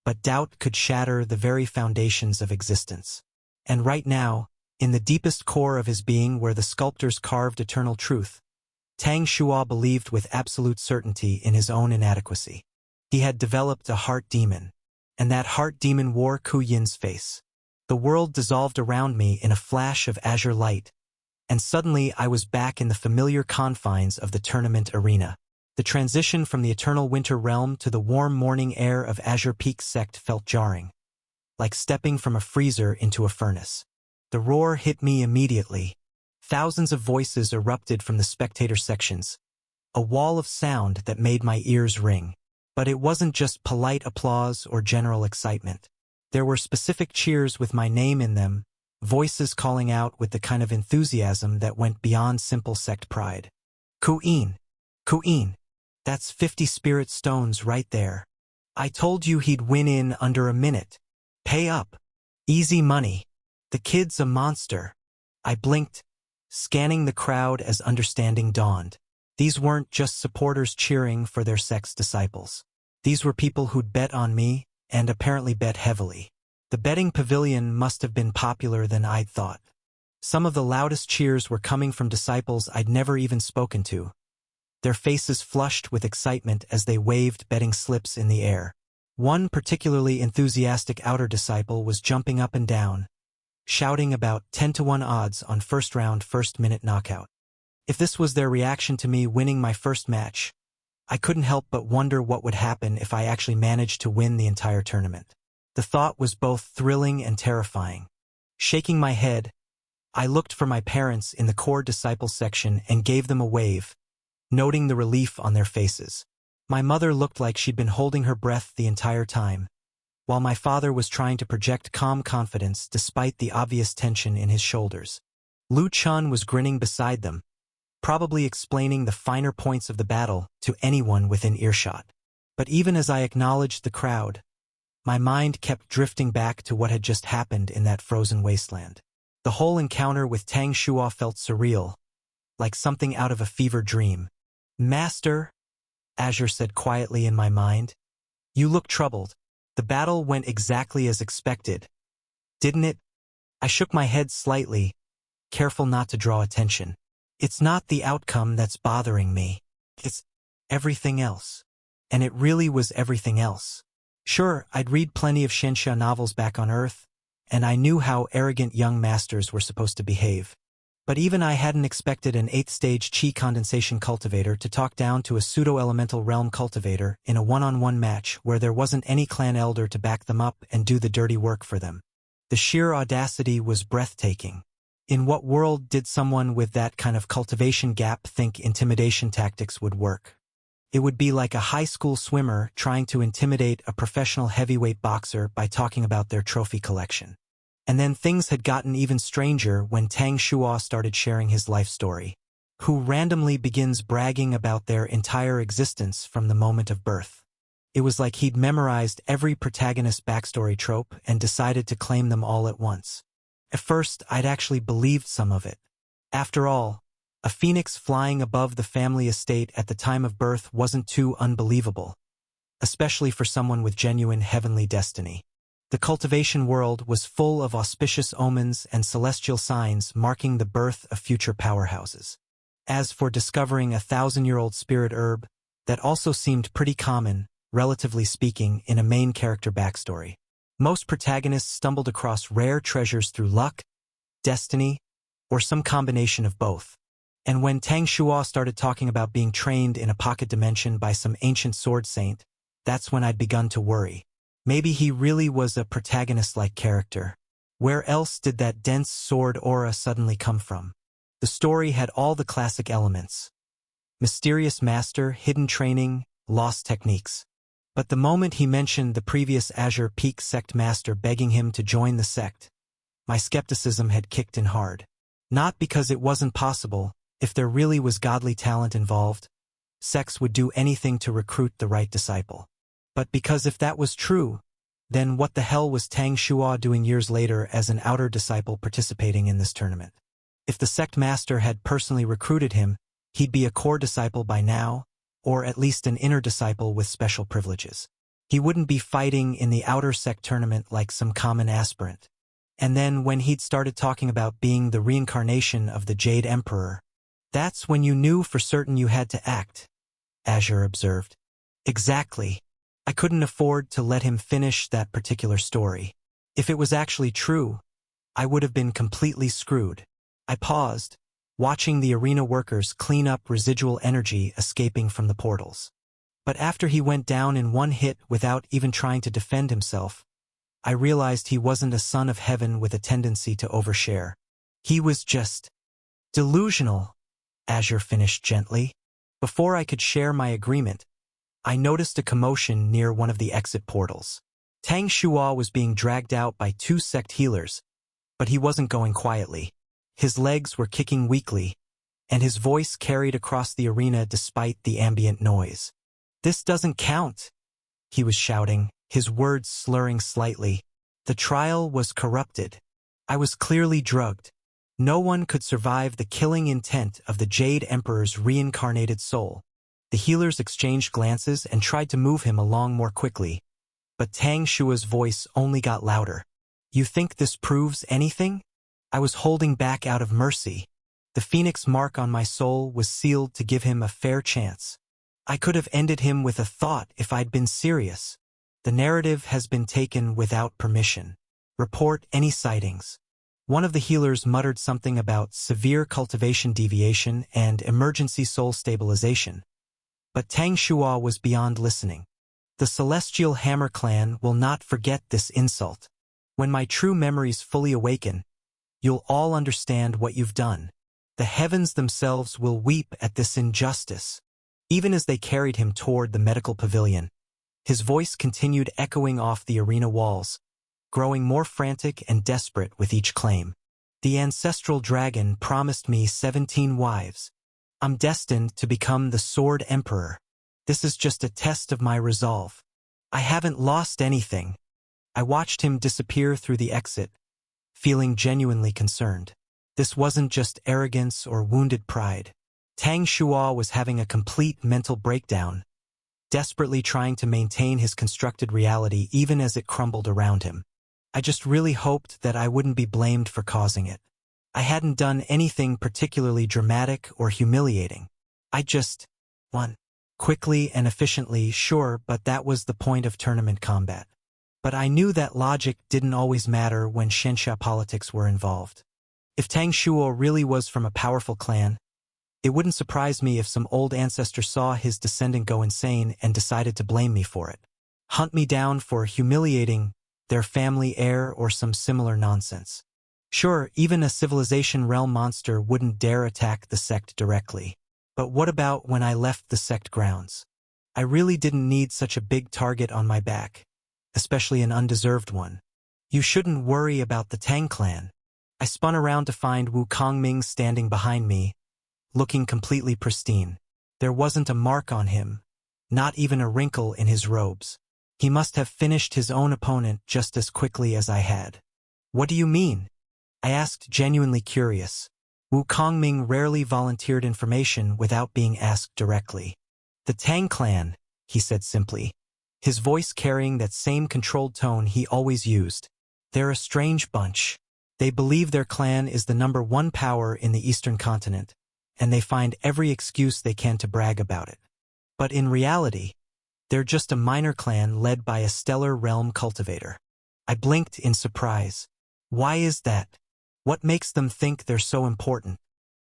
but doubt could shatter the very foundations of existence. And right now, in the deepest core of his being where the sculptors carved eternal truth, Tang Shua believed with absolute certainty in his own inadequacy. He had developed a heart demon, and that heart demon wore Ku Yin's face. The world dissolved around me in a flash of azure light, and suddenly I was back in the familiar confines of the tournament arena. The transition from the eternal winter realm to the warm morning air of Azure Peak Sect felt jarring, like stepping from a freezer into a furnace. The roar hit me immediately. Thousands of voices erupted from the spectator sections, a wall of sound that made my ears ring. But it wasn't just polite applause or general excitement. There were specific cheers with my name in them, voices calling out with the kind of enthusiasm that went beyond simple sect pride. "Ku'in! Ku'in! That's 50 spirit stones right there. I told you he'd win in under a minute. Pay up. Easy money." The kid's a monster. I blinked, scanning the crowd as understanding dawned. These weren't just supporters cheering for their sex disciples. These were people who'd bet on me, and apparently bet heavily. The betting pavilion must have been popular than I'd thought. Some of the loudest cheers were coming from disciples I'd never even spoken to, their faces flushed with excitement as they waved betting slips in the air. One particularly enthusiastic outer disciple was jumping up and down, shouting about 10-to-1 odds on first-round, first-minute knockout. If this was their reaction to me winning my first match, I couldn't help but wonder what would happen if I actually managed to win the entire tournament. The thought was both thrilling and terrifying. Shaking my head, I looked for my parents in the core disciple section and gave them a wave, noting the relief on their faces. My mother looked like she'd been holding her breath the entire time, while my father was trying to project calm confidence despite the obvious tension in his shoulders. Lu Chun was grinning beside them, probably explaining the finer points of the battle to anyone within earshot. But even as I acknowledged the crowd, my mind kept drifting back to what had just happened in that frozen wasteland. The whole encounter with Tang Shuo felt surreal, like something out of a fever dream. "Master," Azure said quietly in my mind, "you look troubled. The battle went exactly as expected, didn't it?" I shook my head slightly, careful not to draw attention. "It's not the outcome that's bothering me. It's everything else." And it really was everything else. Sure, I'd read plenty of Shenxia novels back on Earth, and I knew how arrogant young masters were supposed to behave. But even I hadn't expected an 8th-stage Qi condensation cultivator to talk down to a pseudo-elemental realm cultivator in a one-on-one match where there wasn't any clan elder to back them up and do the dirty work for them. The sheer audacity was breathtaking. In what world did someone with that kind of cultivation gap think intimidation tactics would work? It would be like a high school swimmer trying to intimidate a professional heavyweight boxer by talking about their trophy collection. And then things had gotten even stranger when Tang Shuo started sharing his life story, who randomly begins bragging about their entire existence from the moment of birth. It was like he'd memorized every protagonist's backstory trope and decided to claim them all at once. At first, I'd actually believed some of it. After all, a phoenix flying above the family estate at the time of birth wasn't too unbelievable, especially for someone with genuine heavenly destiny. The cultivation world was full of auspicious omens and celestial signs marking the birth of future powerhouses. As for discovering a 1,000-year-old spirit herb, that also seemed pretty common, relatively speaking, in a main character backstory. Most protagonists stumbled across rare treasures through luck, destiny, or some combination of both. And when Tang Shuo started talking about being trained in a pocket dimension by some ancient sword saint, that's when I'd begun to worry. Maybe he really was a protagonist-like character. Where else did that dense sword aura suddenly come from? The story had all the classic elements. Mysterious master, hidden training, lost techniques. But the moment he mentioned the previous Azure Peak sect master begging him to join the sect, my skepticism had kicked in hard. Not because it wasn't possible. If there really was godly talent involved, sects would do anything to recruit the right disciple. But because if that was true, then what the hell was Tang Shuo doing years later as an outer disciple participating in this tournament? If the sect master had personally recruited him, he'd be a core disciple by now, or at least an inner disciple with special privileges. He wouldn't be fighting in the outer sect tournament like some common aspirant. And then when he'd started talking about being the reincarnation of the Jade Emperor, that's when you knew for certain you had to act, Azure observed. Exactly. I couldn't afford to let him finish that particular story. If it was actually true, I would have been completely screwed. I paused, watching the arena workers clean up residual energy escaping from the portals. But after he went down in one hit without even trying to defend himself, I realized he wasn't a son of heaven with a tendency to overshare. He was just delusional, Azure finished gently. Before I could share my agreement, I noticed a commotion near one of the exit portals. Tang Shuo was being dragged out by 2 sect healers, but he wasn't going quietly. His legs were kicking weakly, and his voice carried across the arena despite the ambient noise. "This doesn't count," he was shouting, his words slurring slightly. "The trial was corrupted. I was clearly drugged. No one could survive the killing intent of the Jade Emperor's reincarnated soul. The healers exchanged glances and tried to move him along more quickly, but Tang Shua's voice only got louder. You think this proves anything? I was holding back out of mercy. The phoenix mark on my soul was sealed to give him a fair chance. I could have ended him with a thought if I'd been serious. The narrative has been taken without permission. Report any sightings. One of the healers muttered something about severe cultivation deviation and emergency soul stabilization. But Tang Shua was beyond listening. The Celestial Hammer Clan will not forget this insult. When my true memories fully awaken, you'll all understand what you've done. The heavens themselves will weep at this injustice. Even as they carried him toward the medical pavilion, his voice continued echoing off the arena walls, growing more frantic and desperate with each claim. The ancestral dragon promised me 17 wives. I'm destined to become the Sword Emperor. This is just a test of my resolve. I haven't lost anything. I watched him disappear through the exit, feeling genuinely concerned. This wasn't just arrogance or wounded pride. Tang Shua was having a complete mental breakdown, desperately trying to maintain his constructed reality even as it crumbled around him. I just really hoped that I wouldn't be blamed for causing it. I hadn't done anything particularly dramatic or humiliating. I just won. Quickly and efficiently, sure, but that was the point of tournament combat. But I knew that logic didn't always matter when Shensha politics were involved. If Tang Shuo really was from a powerful clan, it wouldn't surprise me if some old ancestor saw his descendant go insane and decided to blame me for it. Hunt me down for humiliating their family heir or some similar nonsense. Sure, even a civilization realm monster wouldn't dare attack the sect directly. But what about when I left the sect grounds? I really didn't need such a big target on my back, especially an undeserved one. You shouldn't worry about the Tang clan. I spun around to find Wu Kongming standing behind me, looking completely pristine. There wasn't a mark on him, not even a wrinkle in his robes. He must have finished his own opponent just as quickly as I had. What do you mean? I asked, genuinely curious. Wu Kongming rarely volunteered information without being asked directly. The Tang clan, he said simply, his voice carrying that same controlled tone he always used. They're a strange bunch. They believe their clan is the #1 power in the Eastern continent, and they find every excuse they can to brag about it. But in reality, they're just a minor clan led by a stellar realm cultivator. I blinked in surprise. Why is that? What makes them think they're so important?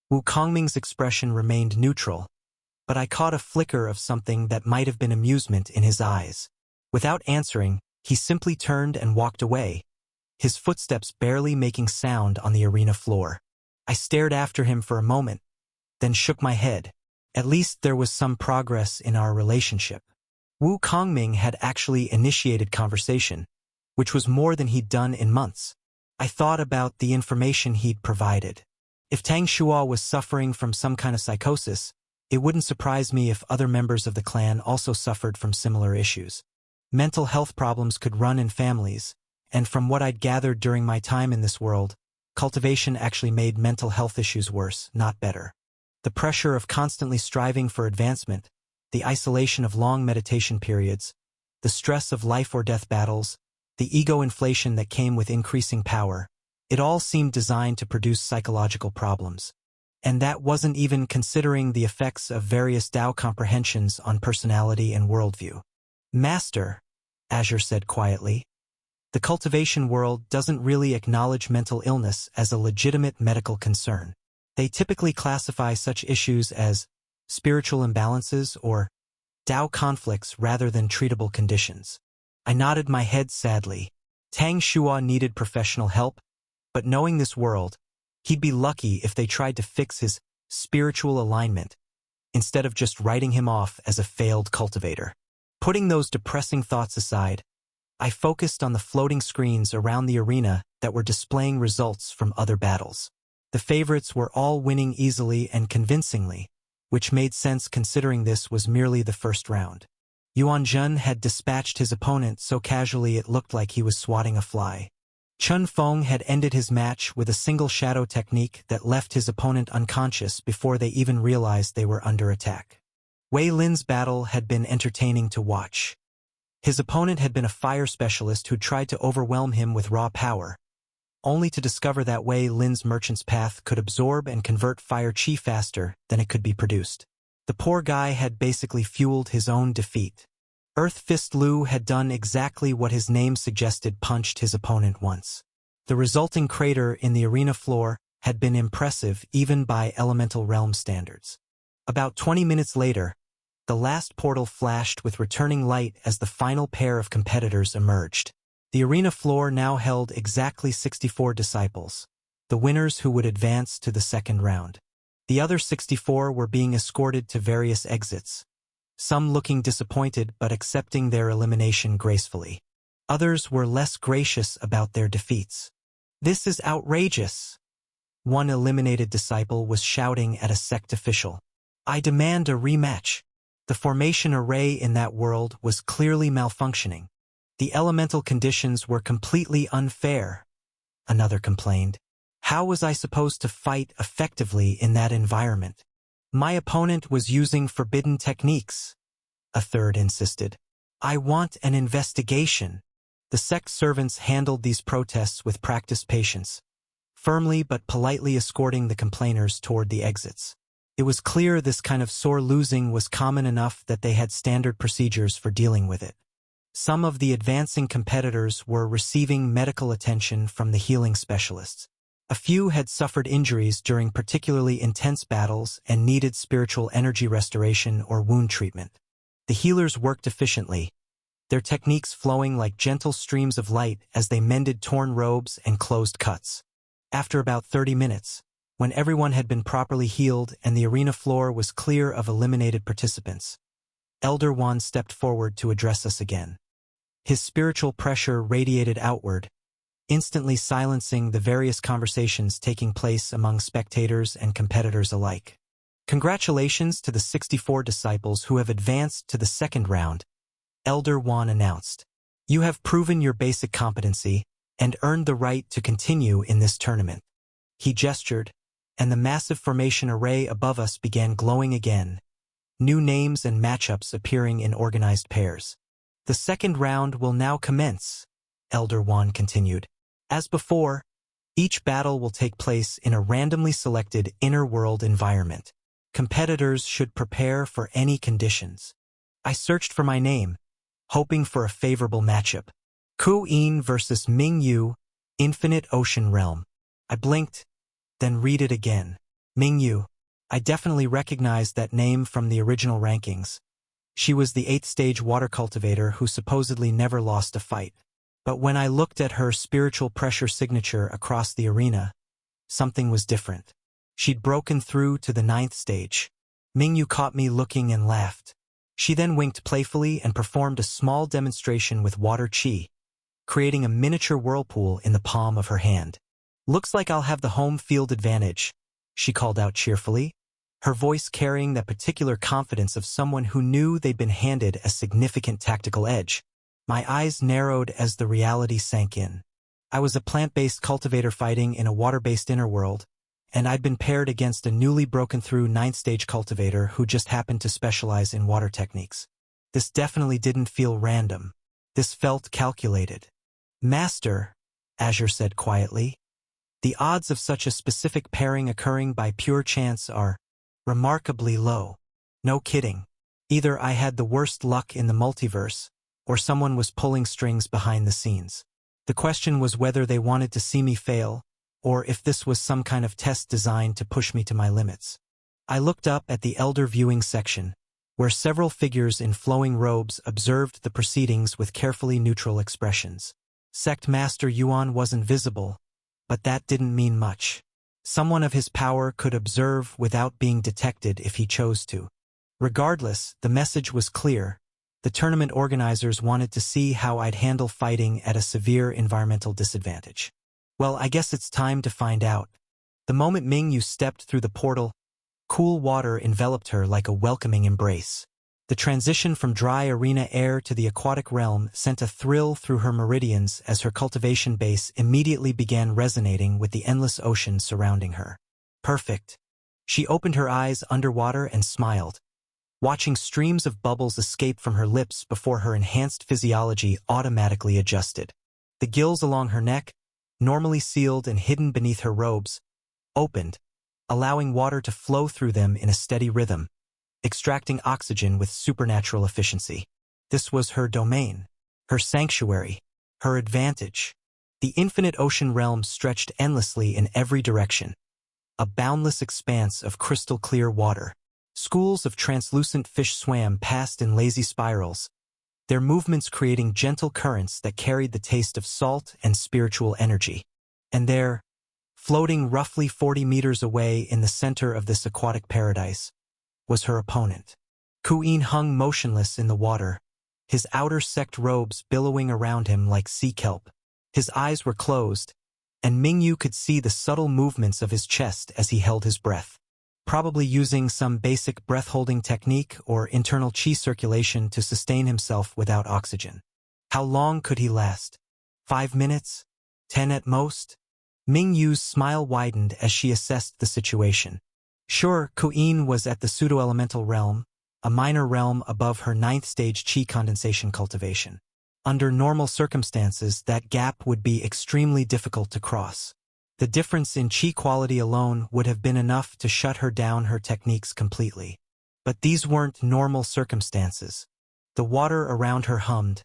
Wu Kongming's expression remained neutral, but I caught a flicker of something that might have been amusement in his eyes. Without answering, he simply turned and walked away, his footsteps barely making sound on the arena floor. I stared after him for a moment, then shook my head. At least there was some progress in our relationship. Wu Kongming had actually initiated conversation, which was more than he'd done in months. I thought about the information he'd provided. If Tang Shua was suffering from some kind of psychosis, it wouldn't surprise me if other members of the clan also suffered from similar issues. Mental health problems could run in families, and from what I'd gathered during my time in this world, cultivation actually made mental health issues worse, not better. The pressure of constantly striving for advancement, the isolation of long meditation periods, the stress of life or death battles, the ego inflation that came with increasing power, it all seemed designed to produce psychological problems. And that wasn't even considering the effects of various Tao comprehensions on personality and worldview. Master, Azure said quietly, the cultivation world doesn't really acknowledge mental illness as a legitimate medical concern. They typically classify such issues as spiritual imbalances or Tao conflicts rather than treatable conditions. I nodded my head sadly. Tang Shua needed professional help, but knowing this world, he'd be lucky if they tried to fix his spiritual alignment, instead of just writing him off as a failed cultivator. Putting those depressing thoughts aside, I focused on the floating screens around the arena that were displaying results from other battles. The favorites were all winning easily and convincingly, which made sense considering this was merely the first round. Yuan Jun had dispatched his opponent so casually it looked like he was swatting a fly. Chun Feng had ended his match with a single shadow technique that left his opponent unconscious before they even realized they were under attack. Wei Lin's battle had been entertaining to watch. His opponent had been a fire specialist who tried to overwhelm him with raw power, only to discover that Wei Lin's Merchant's Path could absorb and convert fire chi faster than it could be produced. The poor guy had basically fueled his own defeat. Earth Fist Lu had done exactly what his name suggested, punched his opponent once. The resulting crater in the arena floor had been impressive even by elemental realm standards. About 20 minutes later, the last portal flashed with returning light as the final pair of competitors emerged. The arena floor now held exactly 64 disciples, the winners who would advance to the second round. The other 64 were being escorted to various exits, some looking disappointed but accepting their elimination gracefully. Others were less gracious about their defeats. "This is outrageous," one eliminated disciple was shouting at a sect official. "I demand a rematch." The formation array in that world was clearly malfunctioning. The elemental conditions were completely unfair, another complained. How was I supposed to fight effectively in that environment? My opponent was using forbidden techniques, a third insisted. I want an investigation. The sect servants handled these protests with practiced patience, firmly but politely escorting the complainers toward the exits. It was clear this kind of sore losing was common enough that they had standard procedures for dealing with it. Some of the advancing competitors were receiving medical attention from the healing specialists. A few had suffered injuries during particularly intense battles and needed spiritual energy restoration or wound treatment. The healers worked efficiently, their techniques flowing like gentle streams of light as they mended torn robes and closed cuts. After about 30 minutes, when everyone had been properly healed and the arena floor was clear of eliminated participants, Elder Wan stepped forward to address us again. His spiritual pressure radiated outward, instantly silencing the various conversations taking place among spectators and competitors alike. Congratulations to the 64 disciples who have advanced to the second round, Elder Wan announced. You have proven your basic competency and earned the right to continue in this tournament. He gestured, and the massive formation array above us began glowing again, new names and matchups appearing in organized pairs. The second round will now commence, Elder Wan continued. As before, each battle will take place in a randomly selected inner world environment. Competitors should prepare for any conditions. I searched for my name, hoping for a favorable matchup. Ku Yin versus Ming Yu, Infinite Ocean Realm. I blinked, then read it again. Ming Yu. I definitely recognized that name from the original rankings. She was the 8th stage water cultivator who supposedly never lost a fight. But when I looked at her spiritual pressure signature across the arena, something was different. She'd broken through to the 9th stage. Mingyu caught me looking and laughed. She then winked playfully and performed a small demonstration with water chi, creating a miniature whirlpool in the palm of her hand. Looks like I'll have the home field advantage, she called out cheerfully, her voice carrying that particular confidence of someone who knew they'd been handed a significant tactical edge. My eyes narrowed as the reality sank in. I was a plant-based cultivator fighting in a water-based inner world, and I'd been paired against a newly broken-through 9th-stage cultivator who just happened to specialize in water techniques. This definitely didn't feel random. This felt calculated. Master, Azure said quietly, the odds of such a specific pairing occurring by pure chance are remarkably low. No kidding. Either I had the worst luck in the multiverse, or someone was pulling strings behind the scenes. The question was whether they wanted to see me fail, or if this was some kind of test designed to push me to my limits. I looked up at the elder viewing section, where several figures in flowing robes observed the proceedings with carefully neutral expressions. Sect Master Yuan wasn't visible, but that didn't mean much. Someone of his power could observe without being detected if he chose to. Regardless, the message was clear. The tournament organizers wanted to see how I'd handle fighting at a severe environmental disadvantage. Well, I guess it's time to find out. The moment Ming Yu stepped through the portal, cool water enveloped her like a welcoming embrace. The transition from dry arena air to the aquatic realm sent a thrill through her meridians as her cultivation base immediately began resonating with the endless ocean surrounding her. Perfect. She opened her eyes underwater and smiled, watching streams of bubbles escape from her lips before her enhanced physiology automatically adjusted. The gills along her neck, normally sealed and hidden beneath her robes, opened, allowing water to flow through them in a steady rhythm, extracting oxygen with supernatural efficiency. This was her domain, her sanctuary, her advantage. The infinite ocean realm stretched endlessly in every direction, a boundless expanse of crystal-clear water. Schools of translucent fish swam past in lazy spirals, their movements creating gentle currents that carried the taste of salt and spiritual energy. And there, floating roughly 40 meters away in the center of this aquatic paradise, was her opponent. Ku'in hung motionless in the water, his outer sect robes billowing around him like sea kelp. His eyes were closed, and Mingyu could see the subtle movements of his chest as he held his breath, probably using some basic breath-holding technique or internal qi circulation to sustain himself without oxygen. How long could he last? 5 minutes? 10 at most? Mingyu's smile widened as she assessed the situation. Sure, Ku'in was at the pseudo-elemental realm, a minor realm above her 9th stage qi condensation cultivation. Under normal circumstances, that gap would be extremely difficult to cross. The difference in qi quality alone would have been enough to shut her down her techniques completely. But these weren't normal circumstances. The water around her hummed,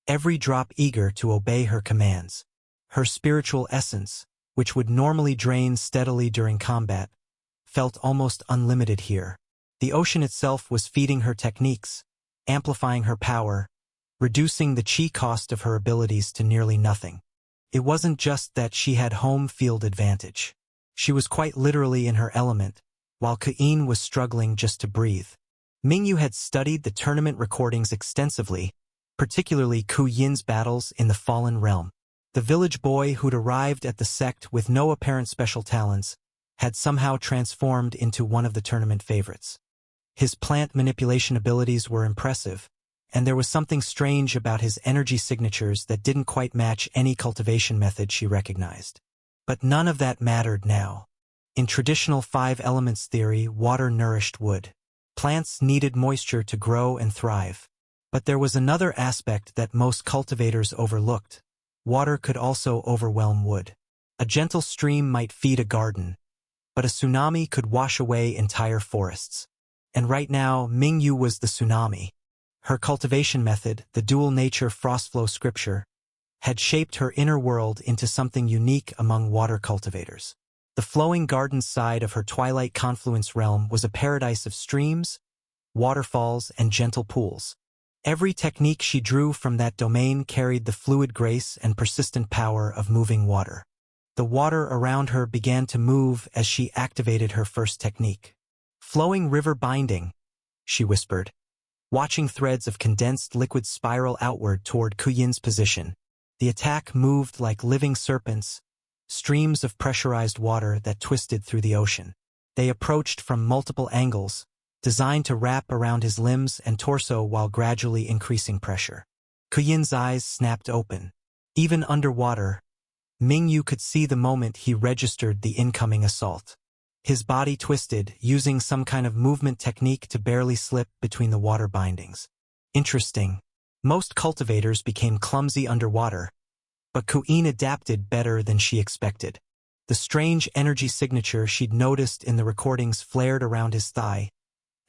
every drop eager to obey her commands. Her spiritual essence, which would normally drain steadily during combat, felt almost unlimited here. The ocean itself was feeding her techniques, amplifying her power, reducing the qi cost of her abilities to nearly nothing. It wasn't just that she had home field advantage. She was quite literally in her element, while Ku'in was struggling just to breathe. Mingyu had studied the tournament recordings extensively, particularly Ku Yin's battles in the Fallen Realm. The village boy who'd arrived at the sect with no apparent special talents had somehow transformed into one of the tournament favorites. His plant manipulation abilities were impressive, and there was something strange about his energy signatures that didn't quite match any cultivation method she recognized. But none of that mattered now. In traditional 5 elements theory, water nourished wood. Plants needed moisture to grow and thrive. But there was another aspect that most cultivators overlooked. Water could also overwhelm wood. A gentle stream might feed a garden, but a tsunami could wash away entire forests. And right now, Mingyu was the tsunami. Her cultivation method, the dual nature frostflow scripture, had shaped her inner world into something unique among water cultivators. The flowing garden side of her twilight confluence realm was a paradise of streams, waterfalls, and gentle pools. Every technique she drew from that domain carried the fluid grace and persistent power of moving water. The water around her began to move as she activated her first technique. Flowing river binding, she whispered, watching threads of condensed liquid spiral outward toward Kuyin's position. The attack moved like living serpents, streams of pressurized water that twisted through the ocean. They approached from multiple angles, designed to wrap around his limbs and torso while gradually increasing pressure. Kuyin's eyes snapped open. Even underwater, Mingyu could see the moment he registered the incoming assault. His body twisted, using some kind of movement technique to barely slip between the water bindings. Interesting. Most cultivators became clumsy underwater, but Ku'in adapted better than she expected. The strange energy signature she'd noticed in the recordings flared around his thigh,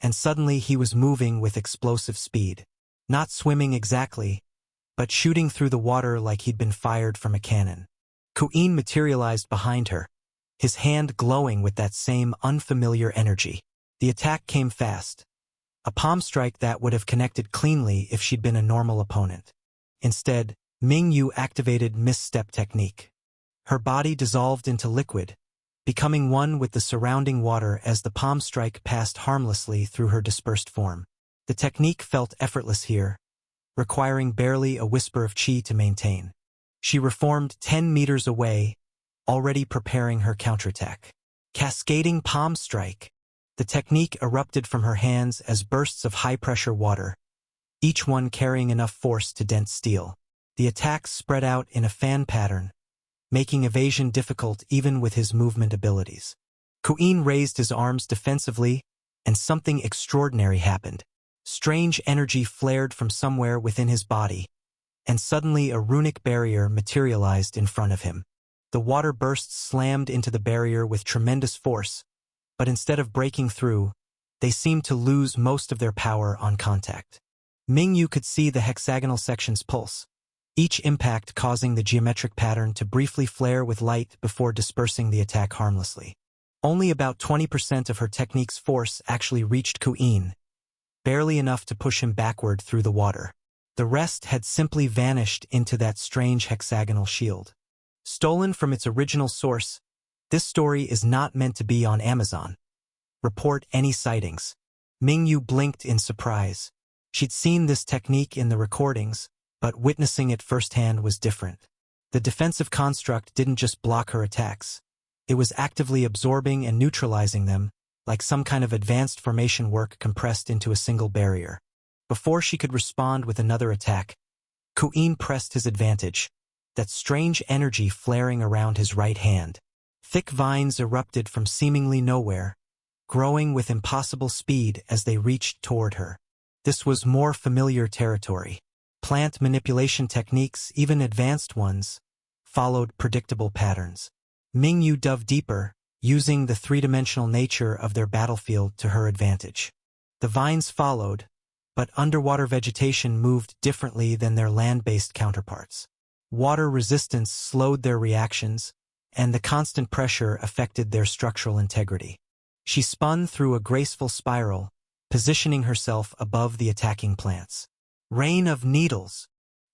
and suddenly he was moving with explosive speed. Not swimming exactly, but shooting through the water like he'd been fired from a cannon. Ku'in materialized behind her, his hand glowing with that same unfamiliar energy. The attack came fast, a palm strike that would have connected cleanly if she'd been a normal opponent. Instead, Mingyu activated misstep technique. Her body dissolved into liquid, becoming one with the surrounding water as the palm strike passed harmlessly through her dispersed form. The technique felt effortless here, requiring barely a whisper of qi to maintain. She reformed 10 meters away, already preparing her counterattack. Cascading palm strike. The technique erupted from her hands as bursts of high-pressure water, each one carrying enough force to dent steel. The attacks spread out in a fan pattern, making evasion difficult even with his movement abilities. Ku'in raised his arms defensively, and something extraordinary happened. Strange energy flared from somewhere within his body, and suddenly a runic barrier materialized in front of him. The water bursts slammed into the barrier with tremendous force, but instead of breaking through, they seemed to lose most of their power on contact. Mingyu could see the hexagonal sections pulse, each impact causing the geometric pattern to briefly flare with light before dispersing the attack harmlessly. Only about 20% of her technique's force actually reached Ku'in, barely enough to push him backward through the water. The rest had simply vanished into that strange hexagonal shield. Stolen from its original source, this story is not meant to be on Amazon. Report any sightings. Mingyu blinked in surprise. She'd seen this technique in the recordings, but witnessing it firsthand was different. The defensive construct didn't just block her attacks. It was actively absorbing and neutralizing them, like some kind of advanced formation work compressed into a single barrier. Before she could respond with another attack, Ku'in pressed his advantage, that strange energy flaring around his right hand. Thick vines erupted from seemingly nowhere, growing with impossible speed as they reached toward her. This was more familiar territory. Plant manipulation techniques, even advanced ones, followed predictable patterns. Mingyu dove deeper, using the three-dimensional nature of their battlefield to her advantage. The vines followed, but underwater vegetation moved differently than their land-based counterparts. Water resistance slowed their reactions, and the constant pressure affected their structural integrity. She spun through a graceful spiral, positioning herself above the attacking plants. Rain of needles.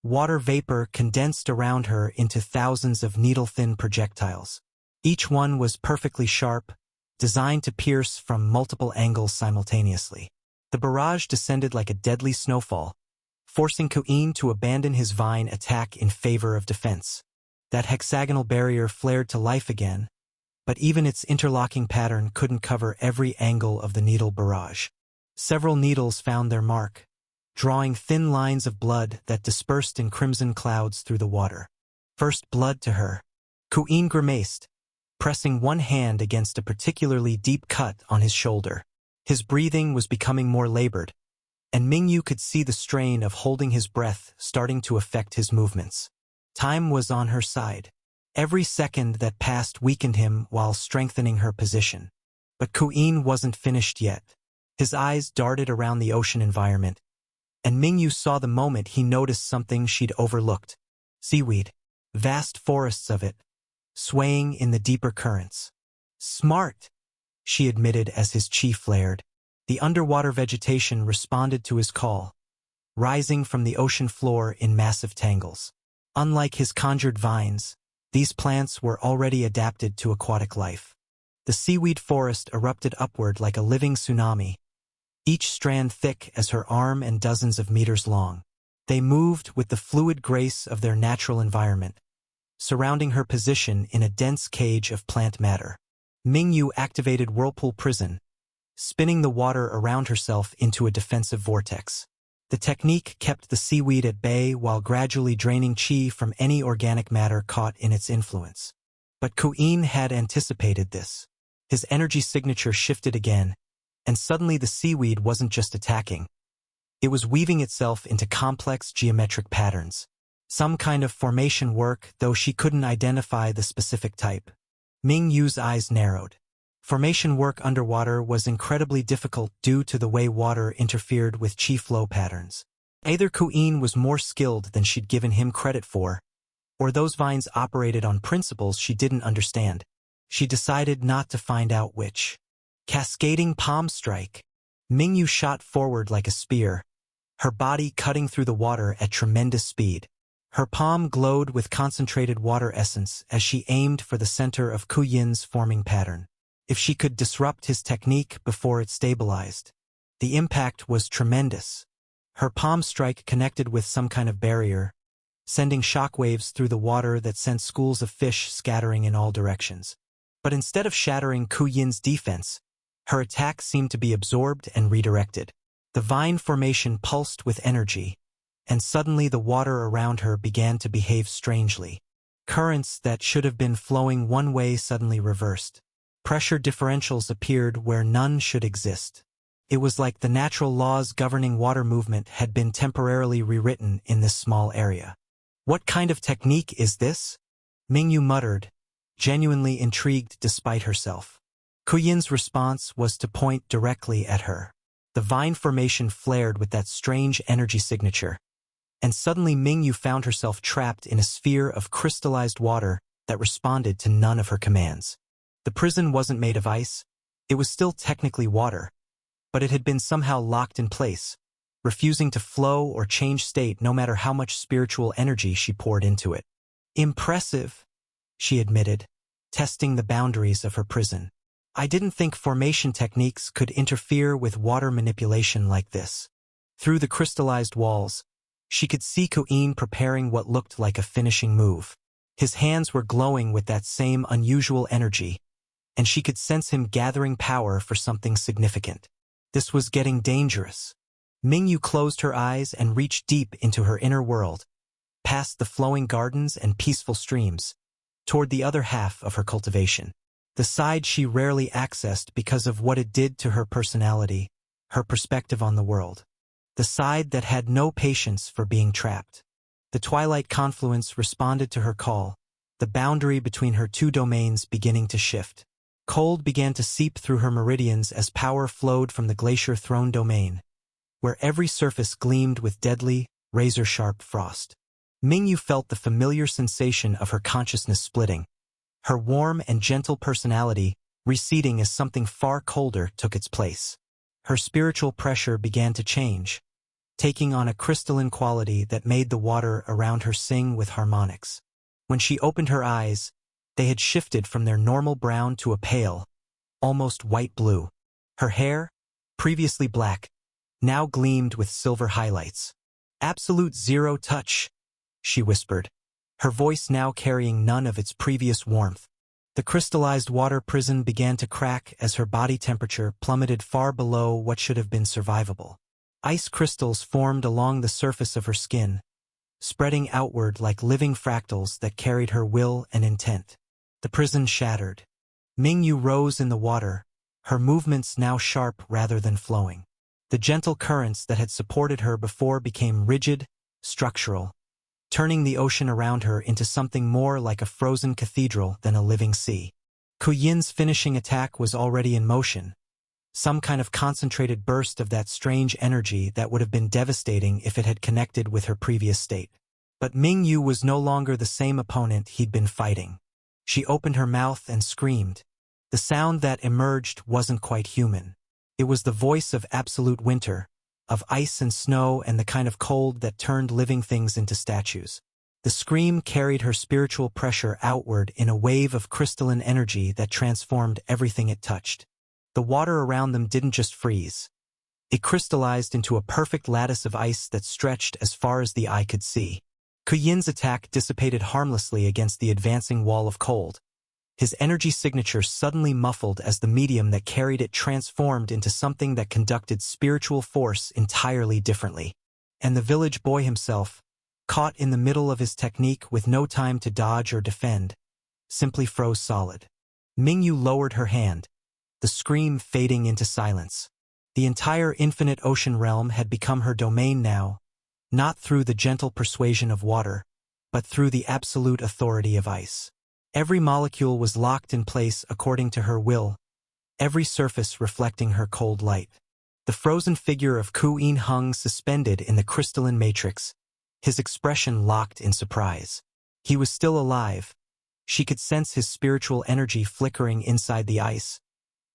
Water vapor condensed around her into thousands of needle-thin projectiles. Each one was perfectly sharp, designed to pierce from multiple angles simultaneously. The barrage descended like a deadly snowfall, forcing Ku'in to abandon his vine attack in favor of defense. That hexagonal barrier flared to life again, but even its interlocking pattern couldn't cover every angle of the needle barrage. Several needles found their mark, drawing thin lines of blood that dispersed in crimson clouds through the water. First blood to her. Ku'in grimaced, pressing one hand against a particularly deep cut on his shoulder. His breathing was becoming more labored, and Mingyu could see the strain of holding his breath starting to affect his movements. Time was on her side. Every second that passed weakened him while strengthening her position. But Ku'in wasn't finished yet. His eyes darted around the ocean environment, and Mingyu saw the moment he noticed something she'd overlooked. Seaweed. Vast forests of it, swaying in the deeper currents. Smart, she admitted as his chi flared. The underwater vegetation responded to his call, rising from the ocean floor in massive tangles. Unlike his conjured vines, these plants were already adapted to aquatic life. The seaweed forest erupted upward like a living tsunami, each strand thick as her arm and dozens of meters long. They moved with the fluid grace of their natural environment, surrounding her position in a dense cage of plant matter. Mingyu activated Whirlpool Prison, spinning the water around herself into a defensive vortex. The technique kept the seaweed at bay while gradually draining chi from any organic matter caught in its influence. But Ku'in had anticipated this. His energy signature shifted again, and suddenly the seaweed wasn't just attacking. It was weaving itself into complex geometric patterns. Some kind of formation work, though she couldn't identify the specific type. Mingyu's eyes narrowed. Formation work underwater was incredibly difficult due to the way water interfered with chi flow patterns. Either Ku'in was more skilled than she'd given him credit for, or those vines operated on principles she didn't understand. She decided not to find out which. Cascading palm strike. Mingyu shot forward like a spear, her body cutting through the water at tremendous speed. Her palm glowed with concentrated water essence as she aimed for the center of Ku'in's forming pattern. If she could disrupt his technique before it stabilized. The impact was tremendous. Her palm strike connected with some kind of barrier, sending shockwaves through the water that sent schools of fish scattering in all directions. But instead of shattering Ku'in's defense, Her attack seemed to be absorbed and redirected. The vine formation pulsed with energy, and suddenly the water around her began to behave strangely. Currents that should have been flowing one way suddenly reversed. Pressure differentials appeared where none should exist. It was like the natural laws governing water movement had been temporarily rewritten in this small area. What kind of technique is this? Mingyu muttered, genuinely intrigued despite herself. Kuyin's response was to point directly at her. The vine formation flared with that strange energy signature, and suddenly Mingyu found herself trapped in a sphere of crystallized water that responded to none of her commands. The prison wasn't made of ice. It was still technically water, but it had been somehow locked in place, refusing to flow or change state no matter how much spiritual energy she poured into it. Impressive, she admitted, testing the boundaries of her prison. I didn't think formation techniques could interfere with water manipulation like this. Through the crystallized walls, she could see Kuyin preparing what looked like a finishing move. His hands were glowing with that same unusual energy, and she could sense him gathering power for something significant. This was getting dangerous. Mingyu closed her eyes and reached deep into her inner world, past the flowing gardens and peaceful streams, toward the other half of her cultivation. The side she rarely accessed because of what it did to her personality, her perspective on the world. The side that had no patience for being trapped. The twilight confluence responded to her call, the boundary between her two domains beginning to shift. Cold began to seep through her meridians as power flowed from the Glacier Throne domain, where every surface gleamed with deadly, razor-sharp frost. Mingyu felt the familiar sensation of her consciousness splitting, her warm and gentle personality receding as something far colder took its place. Her spiritual pressure began to change, taking on a crystalline quality that made the water around her sing with harmonics. When she opened her eyes, they had shifted from their normal brown to a pale, almost white blue. Her hair, previously black, now gleamed with silver highlights. Absolute zero touch, she whispered, her voice now carrying none of its previous warmth. The crystallized water prison began to crack as her body temperature plummeted far below what should have been survivable. Ice crystals formed along the surface of her skin, spreading outward like living fractals that carried her will and intent. The prison shattered. Mingyu rose in the water, her movements now sharp rather than flowing. The gentle currents that had supported her before became rigid, structural, turning the ocean around her into something more like a frozen cathedral than a living sea. Kuyin's finishing attack was already in motion, some kind of concentrated burst of that strange energy that would have been devastating if it had connected with her previous state. But Mingyu was no longer the same opponent he'd been fighting. She opened her mouth and screamed. The sound that emerged wasn't quite human. It was the voice of absolute winter, of ice and snow and the kind of cold that turned living things into statues. The scream carried her spiritual pressure outward in a wave of crystalline energy that transformed everything it touched. The water around them didn't just freeze. It crystallized into a perfect lattice of ice that stretched as far as the eye could see. Kuyin's attack dissipated harmlessly against the advancing wall of cold. His energy signature suddenly muffled as the medium that carried it transformed into something that conducted spiritual force entirely differently. And the village boy himself, caught in the middle of his technique with no time to dodge or defend, simply froze solid. Mingyu lowered her hand, the scream fading into silence. The entire infinite ocean realm had become her domain now, not through the gentle persuasion of water, but through the absolute authority of ice. Every molecule was locked in place according to her will, every surface reflecting her cold light. The frozen figure of Kuyin hung suspended in the crystalline matrix, his expression locked in surprise. He was still alive. She could sense his spiritual energy flickering inside the ice,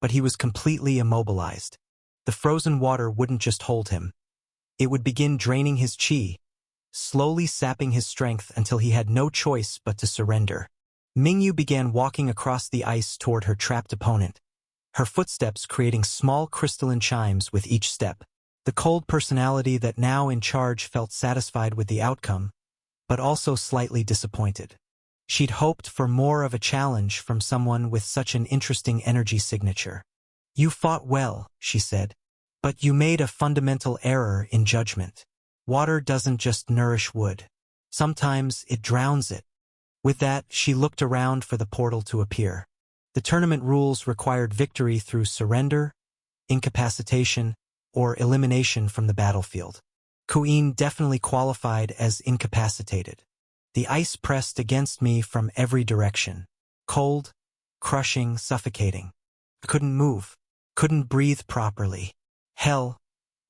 but he was completely immobilized. The frozen water wouldn't just hold him. It would begin draining his chi, slowly sapping his strength until he had no choice but to surrender. Mingyu began walking across the ice toward her trapped opponent, her footsteps creating small crystalline chimes with each step. The cold personality that now in charge felt satisfied with the outcome, but also slightly disappointed. She'd hoped for more of a challenge from someone with such an interesting energy signature. You fought well, she said. But you made a fundamental error in judgment. Water doesn't just nourish wood. Sometimes it drowns it. With that, she looked around for the portal to appear. The tournament rules required victory through surrender, incapacitation, or elimination from the battlefield. Queen definitely qualified as incapacitated. The ice pressed against me from every direction. Cold, crushing, suffocating. I couldn't move, couldn't breathe properly. Hell,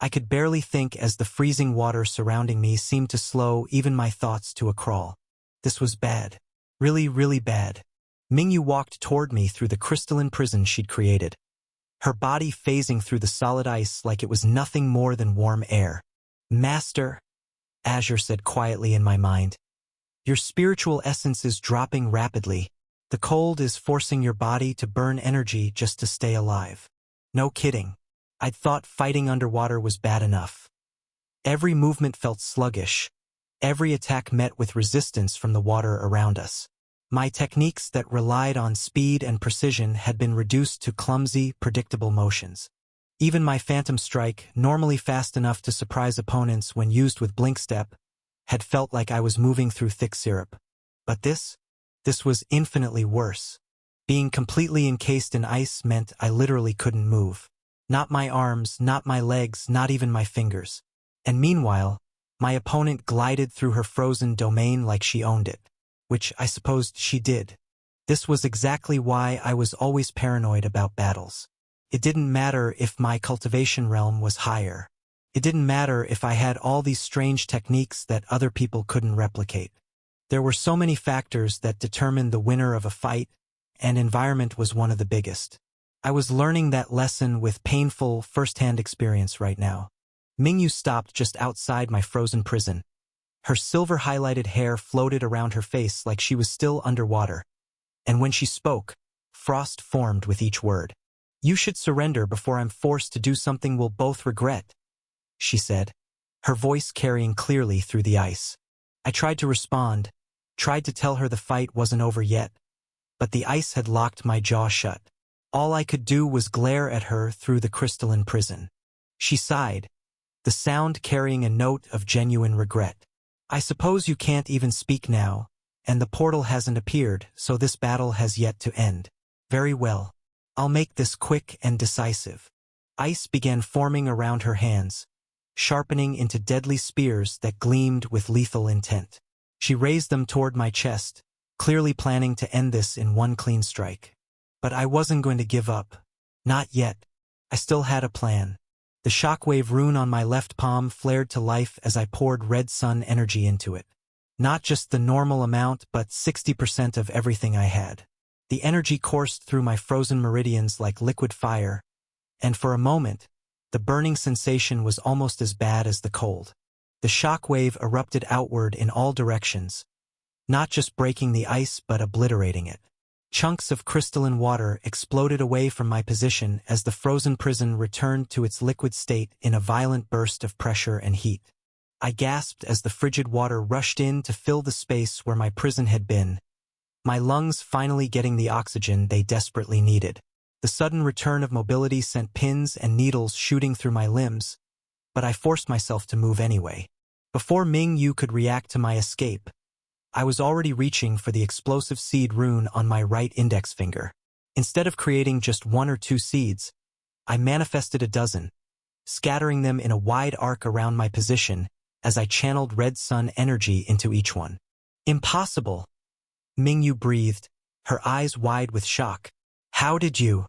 I could barely think as the freezing water surrounding me seemed to slow even my thoughts to a crawl. This was bad. Really, really bad. Mingyu walked toward me through the crystalline prison she'd created, her body phasing through the solid ice like it was nothing more than warm air. Master, Azure said quietly in my mind, your spiritual essence is dropping rapidly. The cold is forcing your body to burn energy just to stay alive. No kidding. I'd thought fighting underwater was bad enough. Every movement felt sluggish. Every attack met with resistance from the water around us. My techniques that relied on speed and precision had been reduced to clumsy, predictable motions. Even my Phantom Strike, normally fast enough to surprise opponents when used with Blink Step, had felt like I was moving through thick syrup. But this was infinitely worse. Being completely encased in ice meant I literally couldn't move. Not my arms, not my legs, not even my fingers. And meanwhile, my opponent glided through her frozen domain like she owned it, which I supposed she did. This was exactly why I was always paranoid about battles. It didn't matter if my cultivation realm was higher. It didn't matter if I had all these strange techniques that other people couldn't replicate. There were so many factors that determined the winner of a fight, and environment was one of the biggest. I was learning that lesson with painful, first-hand experience right now. Mingyu stopped just outside my frozen prison. Her silver-highlighted hair floated around her face like she was still underwater. And when she spoke, frost formed with each word. You should surrender before I'm forced to do something we'll both regret, she said, her voice carrying clearly through the ice. I tried to respond, tried to tell her the fight wasn't over yet, but the ice had locked my jaw shut. All I could do was glare at her through the crystalline prison. She sighed, the sound carrying a note of genuine regret. I suppose you can't even speak now, and the portal hasn't appeared, so this battle has yet to end. Very well. I'll make this quick and decisive. Ice began forming around her hands, sharpening into deadly spears that gleamed with lethal intent. She raised them toward my chest, clearly planning to end this in one clean strike. But I wasn't going to give up. Not yet. I still had a plan. The shockwave rune on my left palm flared to life as I poured red sun energy into it. Not just the normal amount, but 60% of everything I had. The energy coursed through my frozen meridians like liquid fire, and for a moment, the burning sensation was almost as bad as the cold. The shockwave erupted outward in all directions, not just breaking the ice but obliterating it. Chunks of crystalline water exploded away from my position as the frozen prison returned to its liquid state in a violent burst of pressure and heat. I gasped as the frigid water rushed in to fill the space where my prison had been, my lungs finally getting the oxygen they desperately needed. The sudden return of mobility sent pins and needles shooting through my limbs, but I forced myself to move anyway. Before Mingyu could react to my escape, I was already reaching for the explosive seed rune on my right index finger. Instead of creating just 1 or 2 seeds, I manifested a dozen, scattering them in a wide arc around my position as I channeled red sun energy into each one. Impossible! Mingyu breathed, her eyes wide with shock. How did you?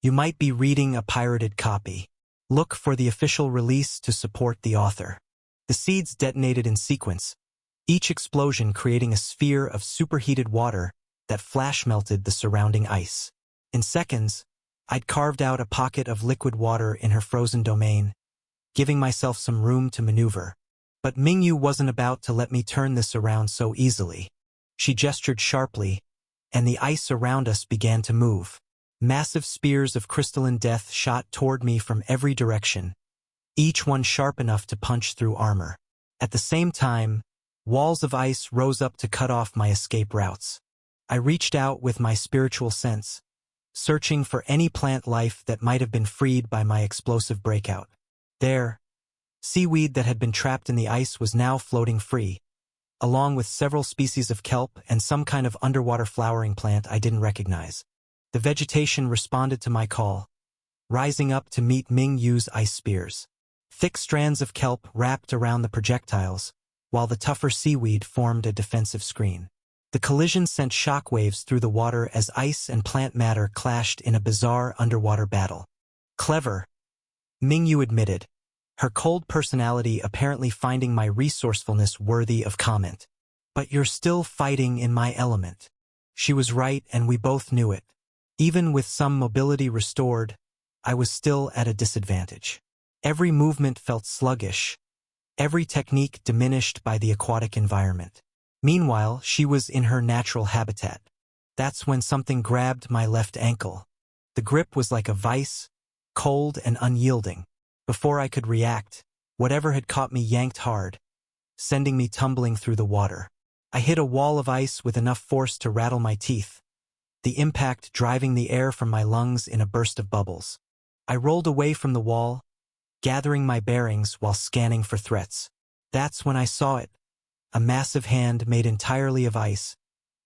You might be reading a pirated copy. Look for the official release to support the author. The seeds detonated in sequence, each explosion creating a sphere of superheated water that flash-melted the surrounding ice. In seconds, I'd carved out a pocket of liquid water in her frozen domain, giving myself some room to maneuver. But Mingyu wasn't about to let me turn this around so easily. She gestured sharply, and the ice around us began to move. Massive spears of crystalline death shot toward me from every direction, each one sharp enough to punch through armor. At the same time, walls of ice rose up to cut off my escape routes. I reached out with my spiritual sense, searching for any plant life that might have been freed by my explosive breakout. There, seaweed that had been trapped in the ice was now floating free, along with several species of kelp and some kind of underwater flowering plant I didn't recognize. The vegetation responded to my call, rising up to meet Mingyu's ice spears. Thick strands of kelp wrapped around the projectiles, while the tougher seaweed formed a defensive screen. The collision sent shockwaves through the water as ice and plant matter clashed in a bizarre underwater battle. Clever, Mingyu admitted, her cold personality apparently finding my resourcefulness worthy of comment. But you're still fighting in my element. She was right, and we both knew it. Even with some mobility restored, I was still at a disadvantage. Every movement felt sluggish, every technique diminished by the aquatic environment. Meanwhile, she was in her natural habitat. That's when something grabbed my left ankle. The grip was like a vice, cold and unyielding. Before I could react, whatever had caught me yanked hard, sending me tumbling through the water. I hit a wall of ice with enough force to rattle my teeth, the impact driving the air from my lungs in a burst of bubbles. I rolled away from the wall, gathering my bearings while scanning for threats. That's when I saw it, a massive hand made entirely of ice,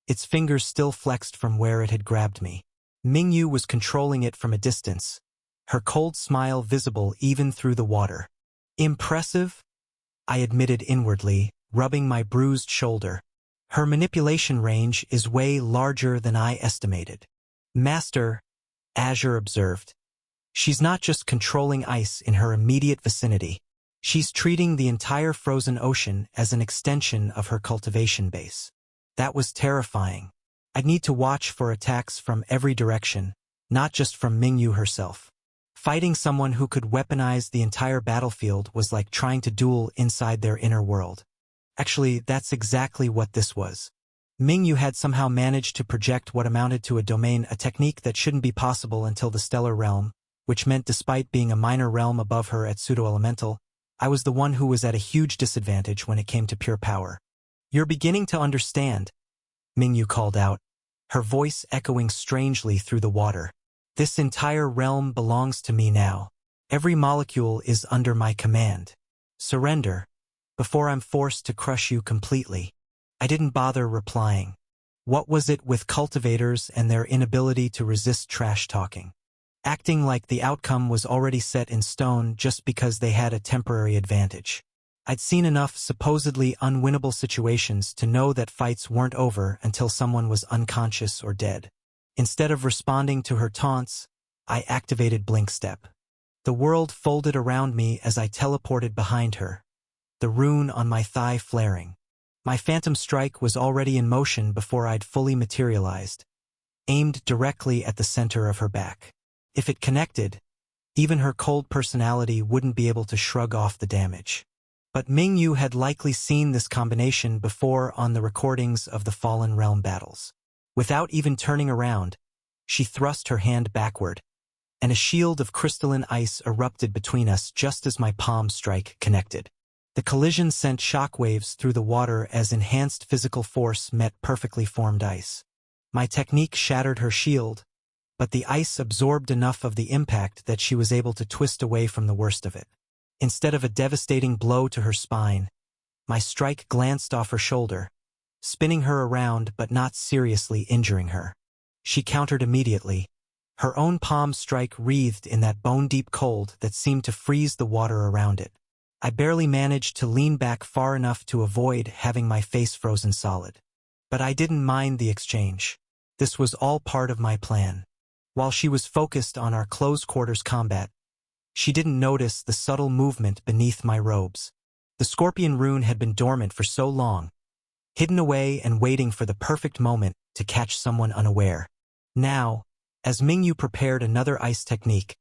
its fingers still flexed from where it had grabbed me. Mingyu was controlling it from a distance, her cold smile visible even through the water. Impressive, I admitted inwardly, rubbing my bruised shoulder. Her manipulation range is way larger than I estimated. Master, Azure observed. She's not just controlling ice in her immediate vicinity. She's treating the entire frozen ocean as an extension of her cultivation base. That was terrifying. I'd need to watch for attacks from every direction, not just from Mingyu herself. Fighting someone who could weaponize the entire battlefield was like trying to duel inside their inner world. Actually, that's exactly what this was. Mingyu had somehow managed to project what amounted to a domain, a technique that shouldn't be possible until the stellar realm, which meant despite being a minor realm above her at pseudo-elemental, I was the one who was at a huge disadvantage when it came to pure power. You're beginning to understand, Mingyu called out, her voice echoing strangely through the water. This entire realm belongs to me now. Every molecule is under my command. Surrender, before I'm forced to crush you completely. I didn't bother replying. What was it with cultivators and their inability to resist trash talking? Acting like the outcome was already set in stone just because they had a temporary advantage. I'd seen enough supposedly unwinnable situations to know that fights weren't over until someone was unconscious or dead. Instead of responding to her taunts, I activated Blink Step. The world folded around me as I teleported behind her, the rune on my thigh flaring. My Phantom Strike was already in motion before I'd fully materialized, aimed directly at the center of her back. If it connected, even her cold personality wouldn't be able to shrug off the damage. But Mingyu had likely seen this combination before on the recordings of the Fallen Realm battles. Without even turning around, she thrust her hand backward, and a shield of crystalline ice erupted between us just as my palm strike connected. The collision sent shockwaves through the water as enhanced physical force met perfectly formed ice. My technique shattered her shield, but the ice absorbed enough of the impact that she was able to twist away from the worst of it. Instead of a devastating blow to her spine, my strike glanced off her shoulder, spinning her around but not seriously injuring her. She countered immediately, her own palm strike wreathed in that bone-deep cold that seemed to freeze the water around it. I barely managed to lean back far enough to avoid having my face frozen solid. But I didn't mind the exchange. This was all part of my plan. While she was focused on our close-quarters combat, she didn't notice the subtle movement beneath my robes. The Scorpion rune had been dormant for so long, hidden away and waiting for the perfect moment to catch someone unaware. Now, as Mingyu prepared another ice technique,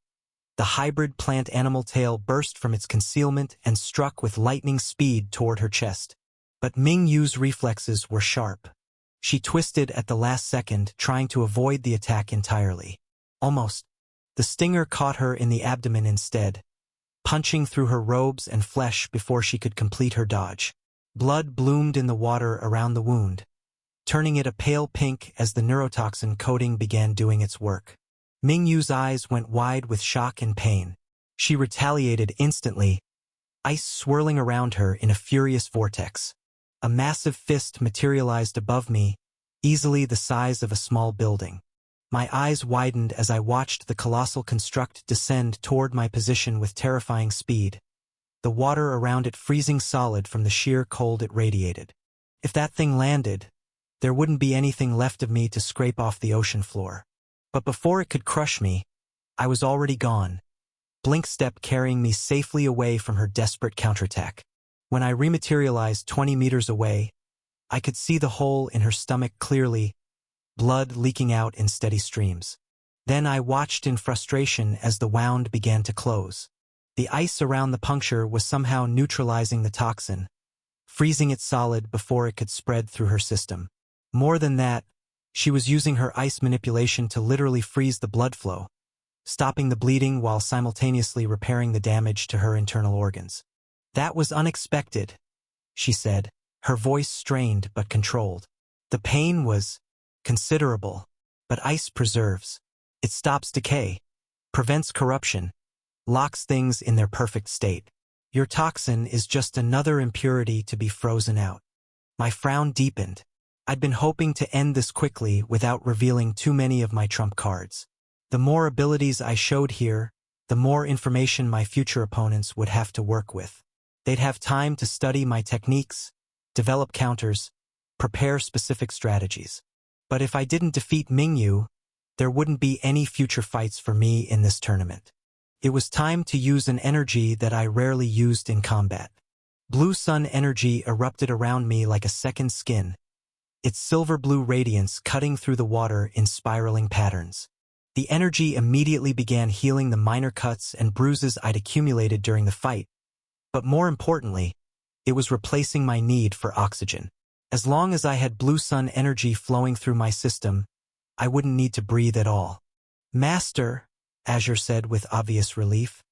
the hybrid plant-animal tail burst from its concealment and struck with lightning speed toward her chest. But Mingyu's reflexes were sharp. She twisted at the last second, trying to avoid the attack entirely. Almost. The stinger caught her in the abdomen instead, punching through her robes and flesh before she could complete her dodge. Blood bloomed in the water around the wound, turning it a pale pink as the neurotoxin coating began doing its work. Mingyu's eyes went wide with shock and pain. She retaliated instantly, ice swirling around her in a furious vortex. A massive fist materialized above me, easily the size of a small building. My eyes widened as I watched the colossal construct descend toward my position with terrifying speed, the water around it freezing solid from the sheer cold it radiated. If that thing landed, there wouldn't be anything left of me to scrape off the ocean floor. But before it could crush me, I was already gone, Blinkstep carrying me safely away from her desperate counterattack. When I rematerialized 20 meters away, I could see the hole in her stomach clearly, blood leaking out in steady streams. Then I watched in frustration as the wound began to close. The ice around the puncture was somehow neutralizing the toxin, freezing it solid before it could spread through her system. More than that, she was using her ice manipulation to literally freeze the blood flow, stopping the bleeding while simultaneously repairing the damage to her internal organs. "That was unexpected," she said, her voice strained but controlled. "The pain was considerable, but ice preserves. It stops decay, prevents corruption, locks things in their perfect state. Your toxin is just another impurity to be frozen out." My frown deepened. I'd been hoping to end this quickly without revealing too many of my trump cards. The more abilities I showed here, the more information my future opponents would have to work with. They'd have time to study my techniques, develop counters, prepare specific strategies. But if I didn't defeat Mingyu, there wouldn't be any future fights for me in this tournament. It was time to use an energy that I rarely used in combat. Blue sun energy erupted around me like a second skin, its silver-blue radiance cutting through the water in spiraling patterns. The energy immediately began healing the minor cuts and bruises I'd accumulated during the fight, but more importantly, it was replacing my need for oxygen. As long as I had blue sun energy flowing through my system, I wouldn't need to breathe at all. "Master," Azure said with obvious relief,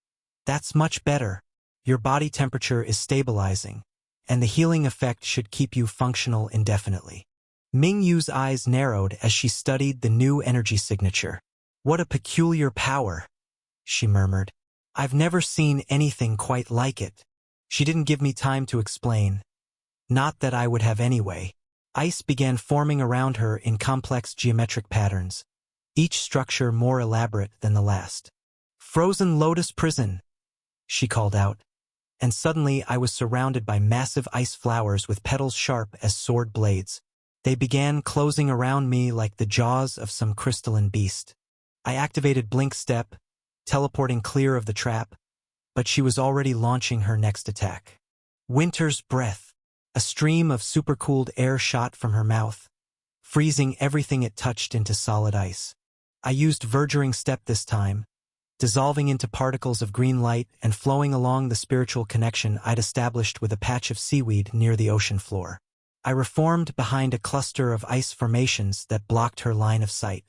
"that's much better. Your body temperature is stabilizing, and the healing effect should keep you functional indefinitely." Mingyu's eyes narrowed as she studied the new energy signature. "What a peculiar power," she murmured. "I've never seen anything quite like it." She didn't give me time to explain. Not that I would have anyway. Ice began forming around her in complex geometric patterns, each structure more elaborate than the last. "Frozen Lotus Prison," she called out, and suddenly I was surrounded by massive ice flowers with petals sharp as sword blades. They began closing around me like the jaws of some crystalline beast. I activated Blinkstep, teleporting clear of the trap, but she was already launching her next attack. Winter's Breath. A stream of supercooled air shot from her mouth, freezing everything it touched into solid ice. I used Verduring Step this time, dissolving into particles of green light and flowing along the spiritual connection I'd established with a patch of seaweed near the ocean floor. I reformed behind a cluster of ice formations that blocked her line of sight.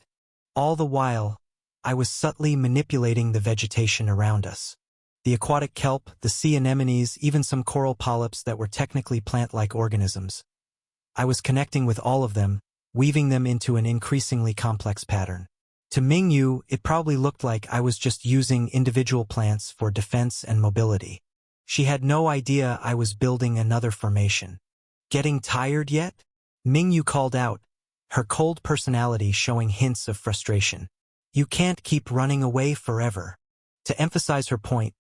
All the while, I was subtly manipulating the vegetation around us. The aquatic kelp, the sea anemones, even some coral polyps that were technically plant-like organisms. I was connecting with all of them, weaving them into an increasingly complex pattern. To Mingyu, it probably looked like I was just using individual plants for defense and mobility. She had no idea I was building another formation. "Getting tired yet?" Mingyu called out, her cold personality showing hints of frustration. "You can't keep running away forever." To emphasize her point,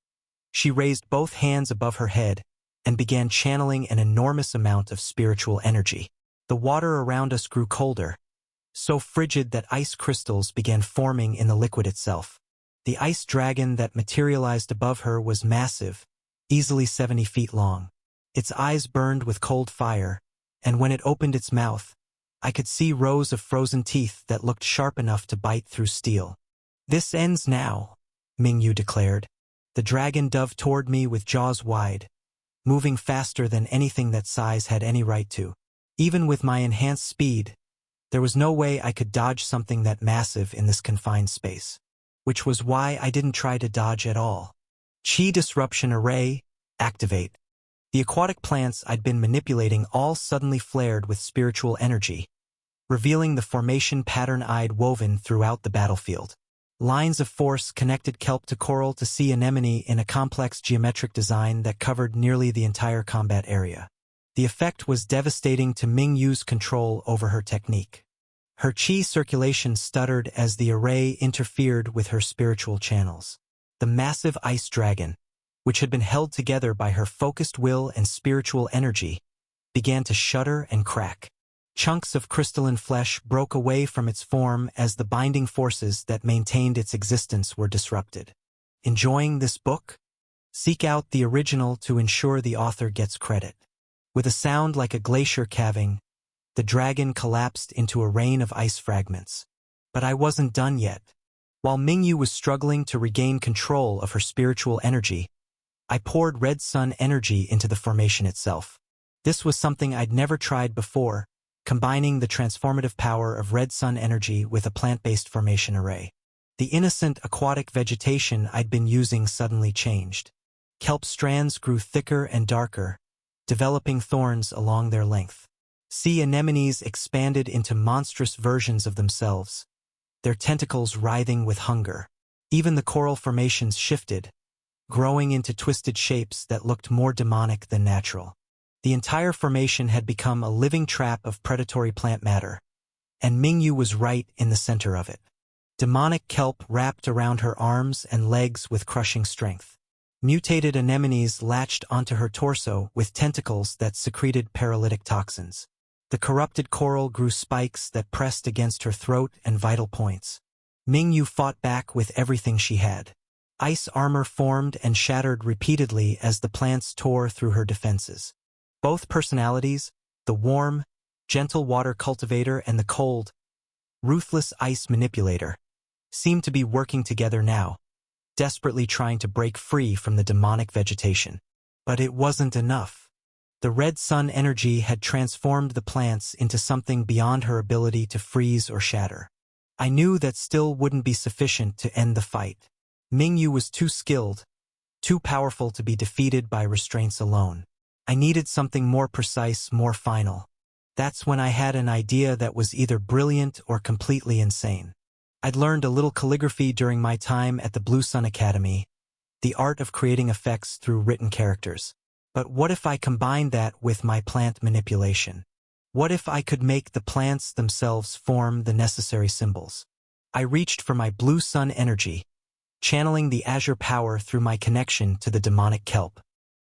she raised both hands above her head and began channeling an enormous amount of spiritual energy. The water around us grew colder, so frigid that ice crystals began forming in the liquid itself. The ice dragon that materialized above her was massive, easily 70 feet long. Its eyes burned with cold fire, and when it opened its mouth, I could see rows of frozen teeth that looked sharp enough to bite through steel. "This ends now," Mingyu declared. The dragon dove toward me with jaws wide, moving faster than anything that size had any right to. Even with my enhanced speed, there was no way I could dodge something that massive in this confined space. Which was why I didn't try to dodge at all. Chi Disruption Array, activate. The aquatic plants I'd been manipulating all suddenly flared with spiritual energy, revealing the formation pattern I'd woven throughout the battlefield. Lines of force connected kelp to coral to sea anemone in a complex geometric design that covered nearly the entire combat area. The effect was devastating to Mingyu's control over her technique. Her chi circulation stuttered as the array interfered with her spiritual channels. The massive ice dragon, which had been held together by her focused will and spiritual energy, began to shudder and crack. Chunks of crystalline flesh broke away from its form as the binding forces that maintained its existence were disrupted. Enjoying this book? Seek out the original to ensure the author gets credit. With a sound like a glacier calving, the dragon collapsed into a rain of ice fragments. But I wasn't done yet. While Mingyu was struggling to regain control of her spiritual energy, I poured red sun energy into the formation itself. This was something I'd never tried before, combining the transformative power of red sun energy with a plant-based formation array. The innocent aquatic vegetation I'd been using suddenly changed. Kelp strands grew thicker and darker, developing thorns along their length. Sea anemones expanded into monstrous versions of themselves, their tentacles writhing with hunger. Even the coral formations shifted, growing into twisted shapes that looked more demonic than natural. The entire formation had become a living trap of predatory plant matter, and Mingyu was right in the center of it. Demonic kelp wrapped around her arms and legs with crushing strength. Mutated anemones latched onto her torso with tentacles that secreted paralytic toxins. The corrupted coral grew spikes that pressed against her throat and vital points. Mingyu fought back with everything she had. Ice armor formed and shattered repeatedly as the plants tore through her defenses. Both personalities, the warm, gentle water cultivator and the cold, ruthless ice manipulator, seemed to be working together now, desperately trying to break free from the demonic vegetation. But it wasn't enough. The red sun energy had transformed the plants into something beyond her ability to freeze or shatter. I knew that still wouldn't be sufficient to end the fight. Mingyu was too skilled, too powerful to be defeated by restraints alone. I needed something more precise, more final. That's when I had an idea that was either brilliant or completely insane. I'd learned a little calligraphy during my time at the Blue Sun Academy, the art of creating effects through written characters. But what if I combined that with my plant manipulation? What if I could make the plants themselves form the necessary symbols? I reached for my blue sun energy, channeling the azure power through my connection to the demonic kelp.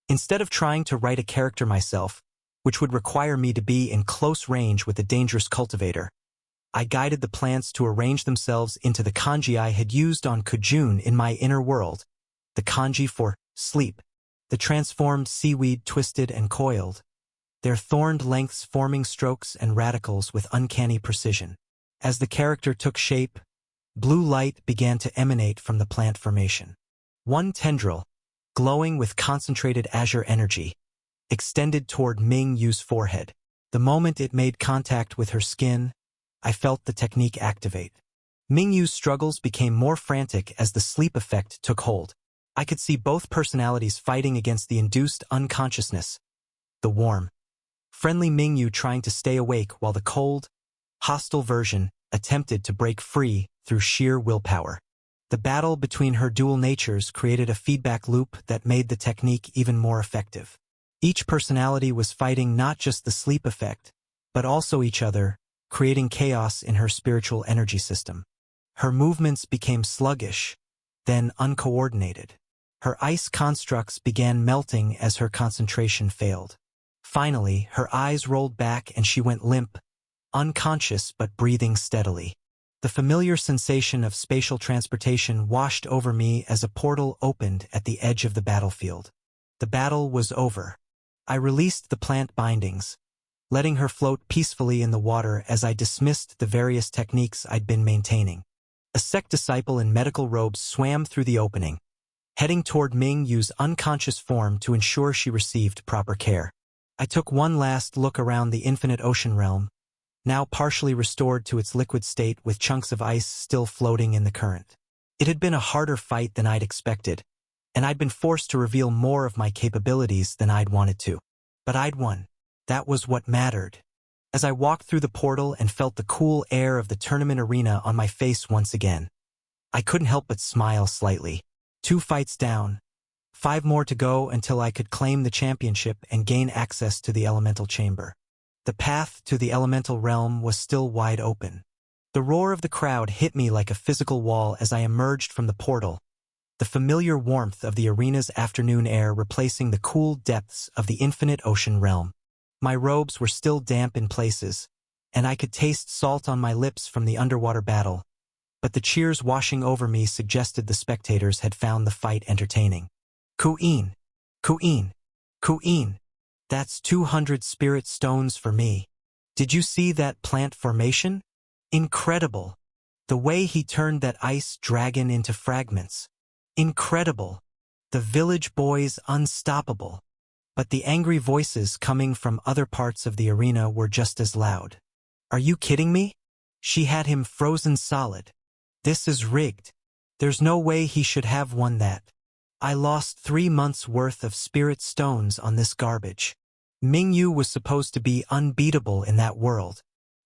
Instead of trying to write a character myself, which would require me to be in close range with a dangerous cultivator, I guided the plants to arrange themselves into the kanji I had used on Kujun in my inner world, the kanji for sleep. The transformed seaweed twisted and coiled, their thorned lengths forming strokes and radicals with uncanny precision. As the character took shape, blue light began to emanate from the plant formation. One tendril, glowing with concentrated azure energy, extended toward Mingyu's forehead. The moment it made contact with her skin, I felt the technique activate. Mingyu's struggles became more frantic as the sleep effect took hold. I could see both personalities fighting against the induced unconsciousness, the warm, friendly Mingyu trying to stay awake while the cold, hostile version attempted to break free through sheer willpower. The battle between her dual natures created a feedback loop that made the technique even more effective. Each personality was fighting not just the sleep effect, but also each other, creating chaos in her spiritual energy system. Her movements became sluggish, then uncoordinated. Her ice constructs began melting as her concentration failed. Finally, her eyes rolled back and she went limp, unconscious but breathing steadily. The familiar sensation of spatial transportation washed over me as a portal opened at the edge of the battlefield. The battle was over. I released the plant bindings, letting her float peacefully in the water as I dismissed the various techniques I'd been maintaining. A sect disciple in medical robes swam through the opening, heading toward Mingyu's unconscious form to ensure she received proper care. I took one last look around the infinite ocean realm, now partially restored to its liquid state with chunks of ice still floating in the current. It had been a harder fight than I'd expected, and I'd been forced to reveal more of my capabilities than I'd wanted to. But I'd won. That was what mattered. As I walked through the portal and felt the cool air of the tournament arena on my face once again, I couldn't help but smile slightly. 2 fights down. 5 more to go until I could claim the championship and gain access to the elemental chamber. The path to the elemental realm was still wide open. The roar of the crowd hit me like a physical wall as I emerged from the portal, the familiar warmth of the arena's afternoon air replacing the cool depths of the infinite ocean realm. My robes were still damp in places, and I could taste salt on my lips from the underwater battle, but the cheers washing over me suggested the spectators had found the fight entertaining. Queen! Queen! Queen! That's 200 spirit stones for me. Did you see that plant formation? Incredible. The way he turned that ice dragon into fragments. Incredible. The village boys unstoppable. But the angry voices coming from other parts of the arena were just as loud. Are you kidding me? She had him frozen solid. This is rigged. There's no way he should have won that. I lost 3 months' worth of spirit stones on this garbage. Mingyu was supposed to be unbeatable in that world.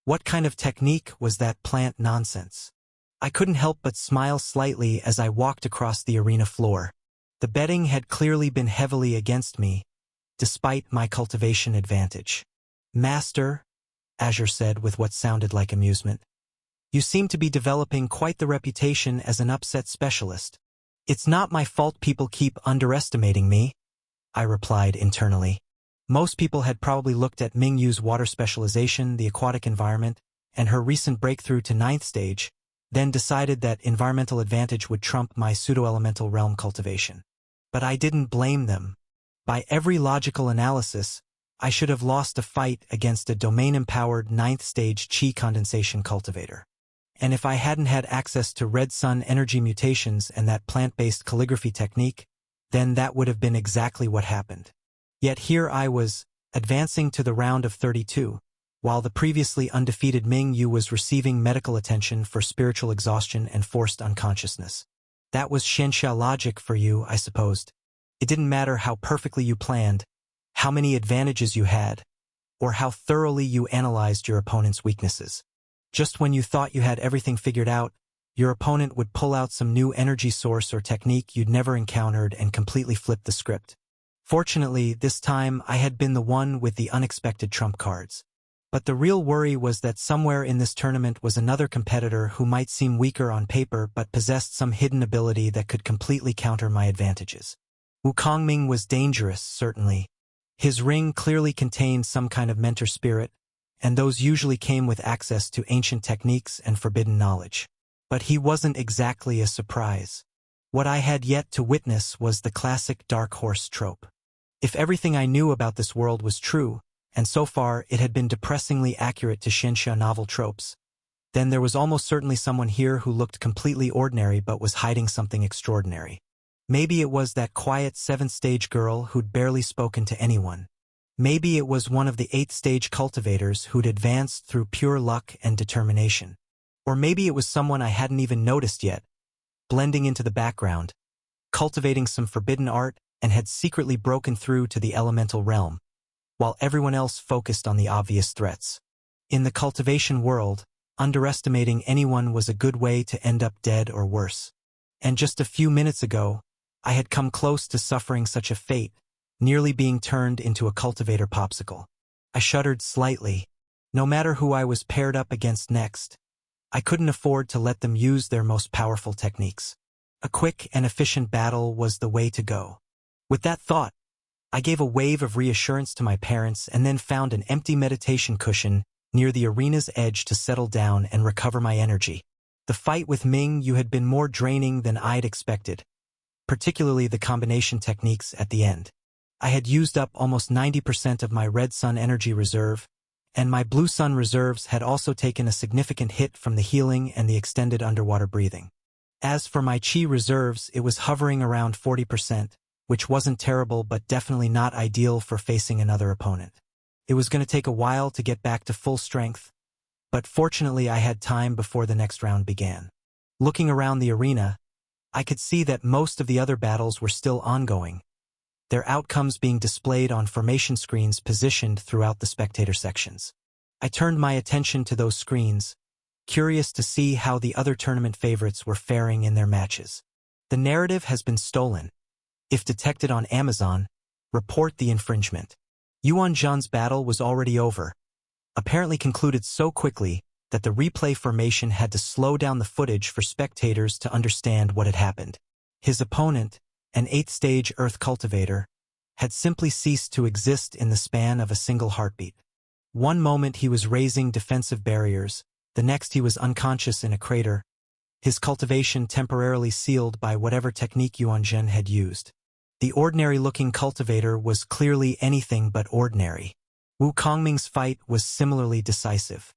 What kind of technique was that plant nonsense? I couldn't help but smile slightly as I walked across the arena floor. The betting had clearly been heavily against me, despite my cultivation advantage. Master, Azure said with what sounded like amusement, you seem to be developing quite the reputation as an upset specialist. It's not my fault people keep underestimating me, I replied internally. Most people had probably looked at Mingyu's water specialization, the aquatic environment, and her recent breakthrough to 9th stage, then decided that environmental advantage would trump my pseudo-elemental realm cultivation. But I didn't blame them. By every logical analysis, I should have lost a fight against a domain-empowered 9th stage chi condensation cultivator. And if I hadn't had access to red sun energy mutations and that plant-based calligraphy technique, then that would have been exactly what happened. Yet here I was, advancing to the round of 32, while the previously undefeated Mingyu was receiving medical attention for spiritual exhaustion and forced unconsciousness. That was Xianxia logic for you, I supposed. It didn't matter how perfectly you planned, how many advantages you had, or how thoroughly you analyzed your opponent's weaknesses. Just when you thought you had everything figured out, your opponent would pull out some new energy source or technique you'd never encountered and completely flip the script. Fortunately, this time I had been the one with the unexpected trump cards. But the real worry was that somewhere in this tournament was another competitor who might seem weaker on paper but possessed some hidden ability that could completely counter my advantages. Wu Kongming was dangerous, certainly. His ring clearly contained some kind of mentor spirit, and those usually came with access to ancient techniques and forbidden knowledge. But he wasn't exactly a surprise. What I had yet to witness was the classic dark horse trope. If everything I knew about this world was true, and so far it had been depressingly accurate to Xianxia novel tropes, then there was almost certainly someone here who looked completely ordinary but was hiding something extraordinary. Maybe it was that quiet 7th stage girl who'd barely spoken to anyone. Maybe it was one of the 8th stage cultivators who'd advanced through pure luck and determination. Or maybe it was someone I hadn't even noticed yet, blending into the background, cultivating some forbidden art, and had secretly broken through to the elemental realm, while everyone else focused on the obvious threats. In the cultivation world, underestimating anyone was a good way to end up dead or worse. And just a few minutes ago, I had come close to suffering such a fate, nearly being turned into a cultivator popsicle. I shuddered slightly. No matter who I was paired up against next, I couldn't afford to let them use their most powerful techniques. A quick and efficient battle was the way to go. With that thought, I gave a wave of reassurance to my parents and then found an empty meditation cushion near the arena's edge to settle down and recover my energy. The fight with Mingyu had been more draining than I'd expected, particularly the combination techniques at the end. I had used up almost 90% of my red sun energy reserve, and my blue sun reserves had also taken a significant hit from the healing and the extended underwater breathing. As for my chi reserves, it was hovering around 40%, which wasn't terrible but definitely not ideal for facing another opponent. It was going to take a while to get back to full strength, but fortunately I had time before the next round began. Looking around the arena, I could see that most of the other battles were still ongoing, their outcomes being displayed on formation screens positioned throughout the spectator sections. I turned my attention to those screens, curious to see how the other tournament favorites were faring in their matches. The narrative has been stolen. If detected on Amazon, report the infringement. Yuan Zhan's battle was already over, apparently concluded so quickly that the replay formation had to slow down the footage for spectators to understand what had happened. His opponent, an 8th-stage Earth cultivator, had simply ceased to exist in the span of a single heartbeat. One moment he was raising defensive barriers, the next he was unconscious in a crater, his cultivation temporarily sealed by whatever technique Yuan Zhan had used. The ordinary-looking cultivator was clearly anything but ordinary. Wu Kongming's fight was similarly decisive.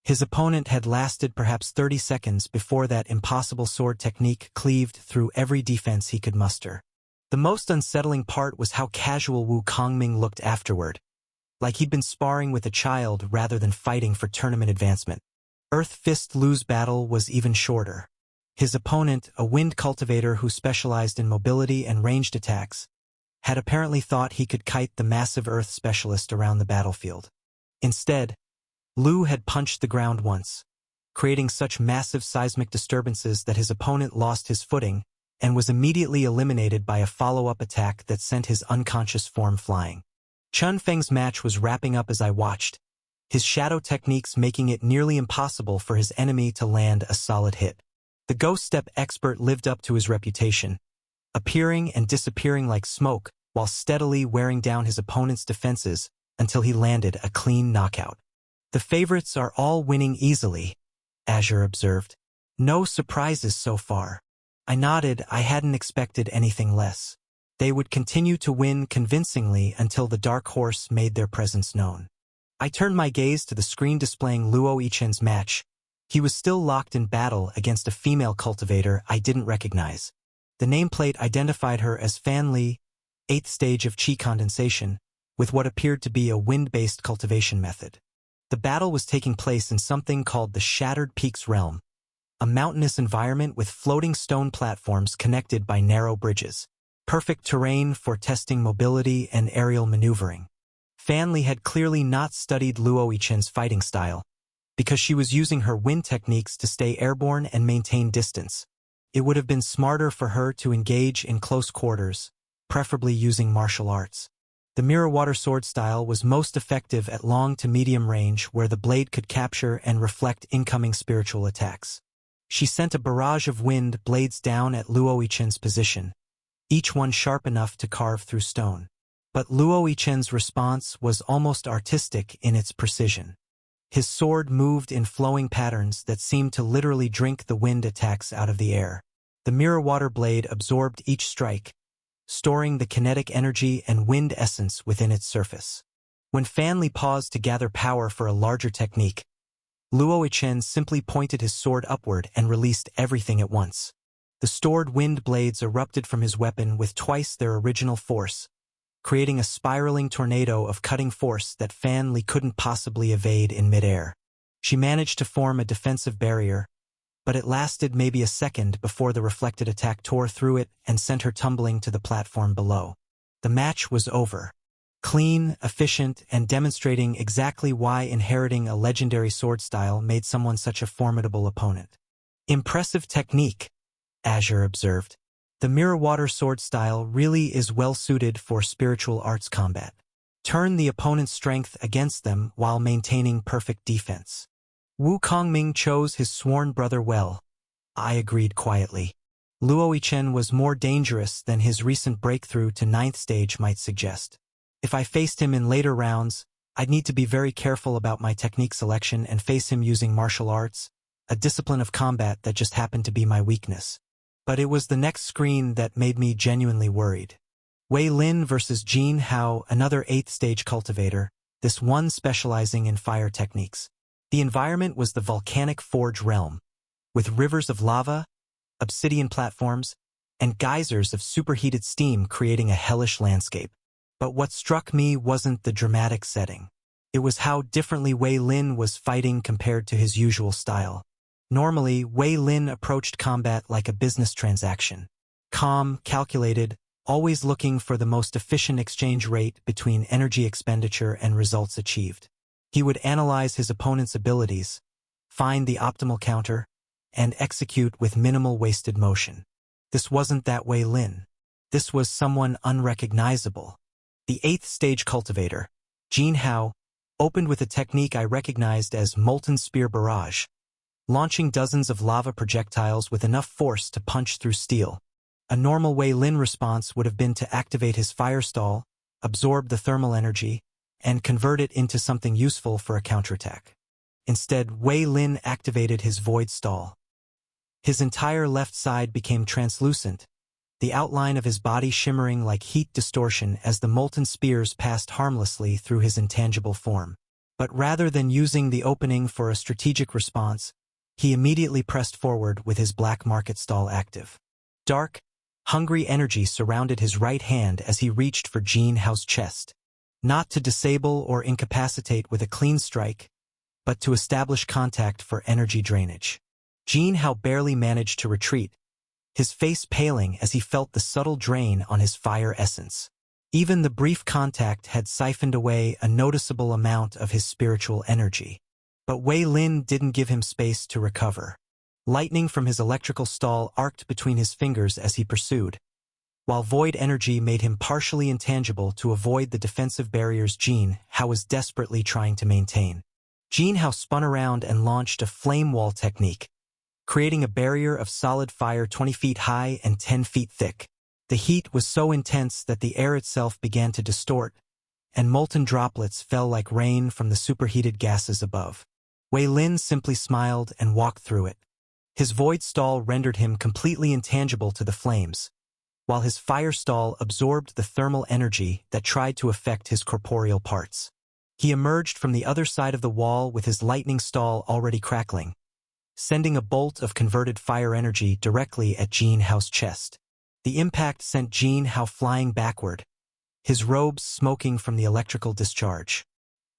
His opponent had lasted perhaps 30 seconds before that impossible sword technique cleaved through every defense he could muster. The most unsettling part was how casual Wu Kongming looked afterward, like he'd been sparring with a child rather than fighting for tournament advancement. Earth Fist Lu's battle was even shorter. His opponent, a wind cultivator who specialized in mobility and ranged attacks, had apparently thought he could kite the massive Earth specialist around the battlefield. Instead, Lu had punched the ground once, creating such massive seismic disturbances that his opponent lost his footing and was immediately eliminated by a follow-up attack that sent his unconscious form flying. Chun Feng's match was wrapping up as I watched, his shadow techniques making it nearly impossible for his enemy to land a solid hit. The Ghost Step expert lived up to his reputation, appearing and disappearing like smoke while steadily wearing down his opponent's defenses until he landed a clean knockout. The favorites are all winning easily, Azure observed. No surprises so far. I nodded. I hadn't expected anything less. They would continue to win convincingly until the Dark Horse made their presence known. I turned my gaze to the screen displaying Luo Yichen's match. He was still locked in battle against a female cultivator I didn't recognize. The nameplate identified her as Fan Li, 8th stage of Qi condensation, with what appeared to be a wind-based cultivation method. The battle was taking place in something called the Shattered Peaks Realm, a mountainous environment with floating stone platforms connected by narrow bridges. Perfect terrain for testing mobility and aerial maneuvering. Fan Li had clearly not studied Luo Yichen's fighting style, because she was using her wind techniques to stay airborne and maintain distance. It would have been smarter for her to engage in close quarters, preferably using martial arts. The Mirror Water Sword style was most effective at long to medium range where the blade could capture and reflect incoming spiritual attacks. She sent a barrage of wind blades down at Luo Yichen's position, each one sharp enough to carve through stone. But Luo Yichen's response was almost artistic in its precision. His sword moved in flowing patterns that seemed to literally drink the wind attacks out of the air. The Mirror Water blade absorbed each strike, storing the kinetic energy and wind essence within its surface. When Fan Li paused to gather power for a larger technique, Luo Yichen simply pointed his sword upward and released everything at once. The stored wind blades erupted from his weapon with twice their original force, creating a spiraling tornado of cutting force that Fan Li couldn't possibly evade in midair. She managed to form a defensive barrier, but it lasted maybe a second before the reflected attack tore through it and sent her tumbling to the platform below. The match was over. Clean, efficient, and demonstrating exactly why inheriting a legendary sword style made someone such a formidable opponent. Impressive technique, Azure observed. The Mirror Water sword style really is well suited for spiritual arts combat. Turn the opponent's strength against them while maintaining perfect defense. Wu Kongming chose his sworn brother well. I agreed quietly. Luo Yichen was more dangerous than his recent breakthrough to 9th stage might suggest. If I faced him in later rounds, I'd need to be very careful about my technique selection and face him using martial arts, a discipline of combat that just happened to be my weakness. But it was the next screen that made me genuinely worried. Wei Lin versus Jin Hao, another 8th stage cultivator, this one specializing in fire techniques. The environment was the volcanic forge realm, with rivers of lava, obsidian platforms, and geysers of superheated steam creating a hellish landscape. But what struck me wasn't the dramatic setting. It was how differently Wei Lin was fighting compared to his usual style. Normally, Wei Lin approached combat like a business transaction. Calm, calculated, always looking for the most efficient exchange rate between energy expenditure and results achieved. He would analyze his opponent's abilities, find the optimal counter, and execute with minimal wasted motion. This wasn't that Wei Lin. This was someone unrecognizable. The 8th stage cultivator, Jin Hao, opened with a technique I recognized as Molten Spear Barrage, launching dozens of lava projectiles with enough force to punch through steel. A normal Wei Lin response would have been to activate his firestall, absorb the thermal energy, and convert it into something useful for a counterattack. Instead, Wei Lin activated his void stall. His entire left side became translucent, the outline of his body shimmering like heat distortion as the molten spears passed harmlessly through his intangible form. But rather than using the opening for a strategic response, he immediately pressed forward with his black market stall active. Dark, hungry energy surrounded his right hand as he reached for Jin Hao's chest, not to disable or incapacitate with a clean strike, but to establish contact for energy drainage. Jin Hao barely managed to retreat, his face paling as he felt the subtle drain on his fire essence. Even the brief contact had siphoned away a noticeable amount of his spiritual energy. But Wei Lin didn't give him space to recover. Lightning from his electrical stall arced between his fingers as he pursued, while void energy made him partially intangible to avoid the defensive barriers Jin Hao was desperately trying to maintain. Jin Hao spun around and launched a flame wall technique, creating a barrier of solid fire 20 feet high and 10 feet thick. The heat was so intense that the air itself began to distort, and molten droplets fell like rain from the superheated gases above. Wei Lin simply smiled and walked through it. His void stall rendered him completely intangible to the flames, while his fire stall absorbed the thermal energy that tried to affect his corporeal parts. He emerged from the other side of the wall with his lightning stall already crackling, sending a bolt of converted fire energy directly at Jin Hao's chest. The impact sent Jin Hao flying backward, his robes smoking from the electrical discharge.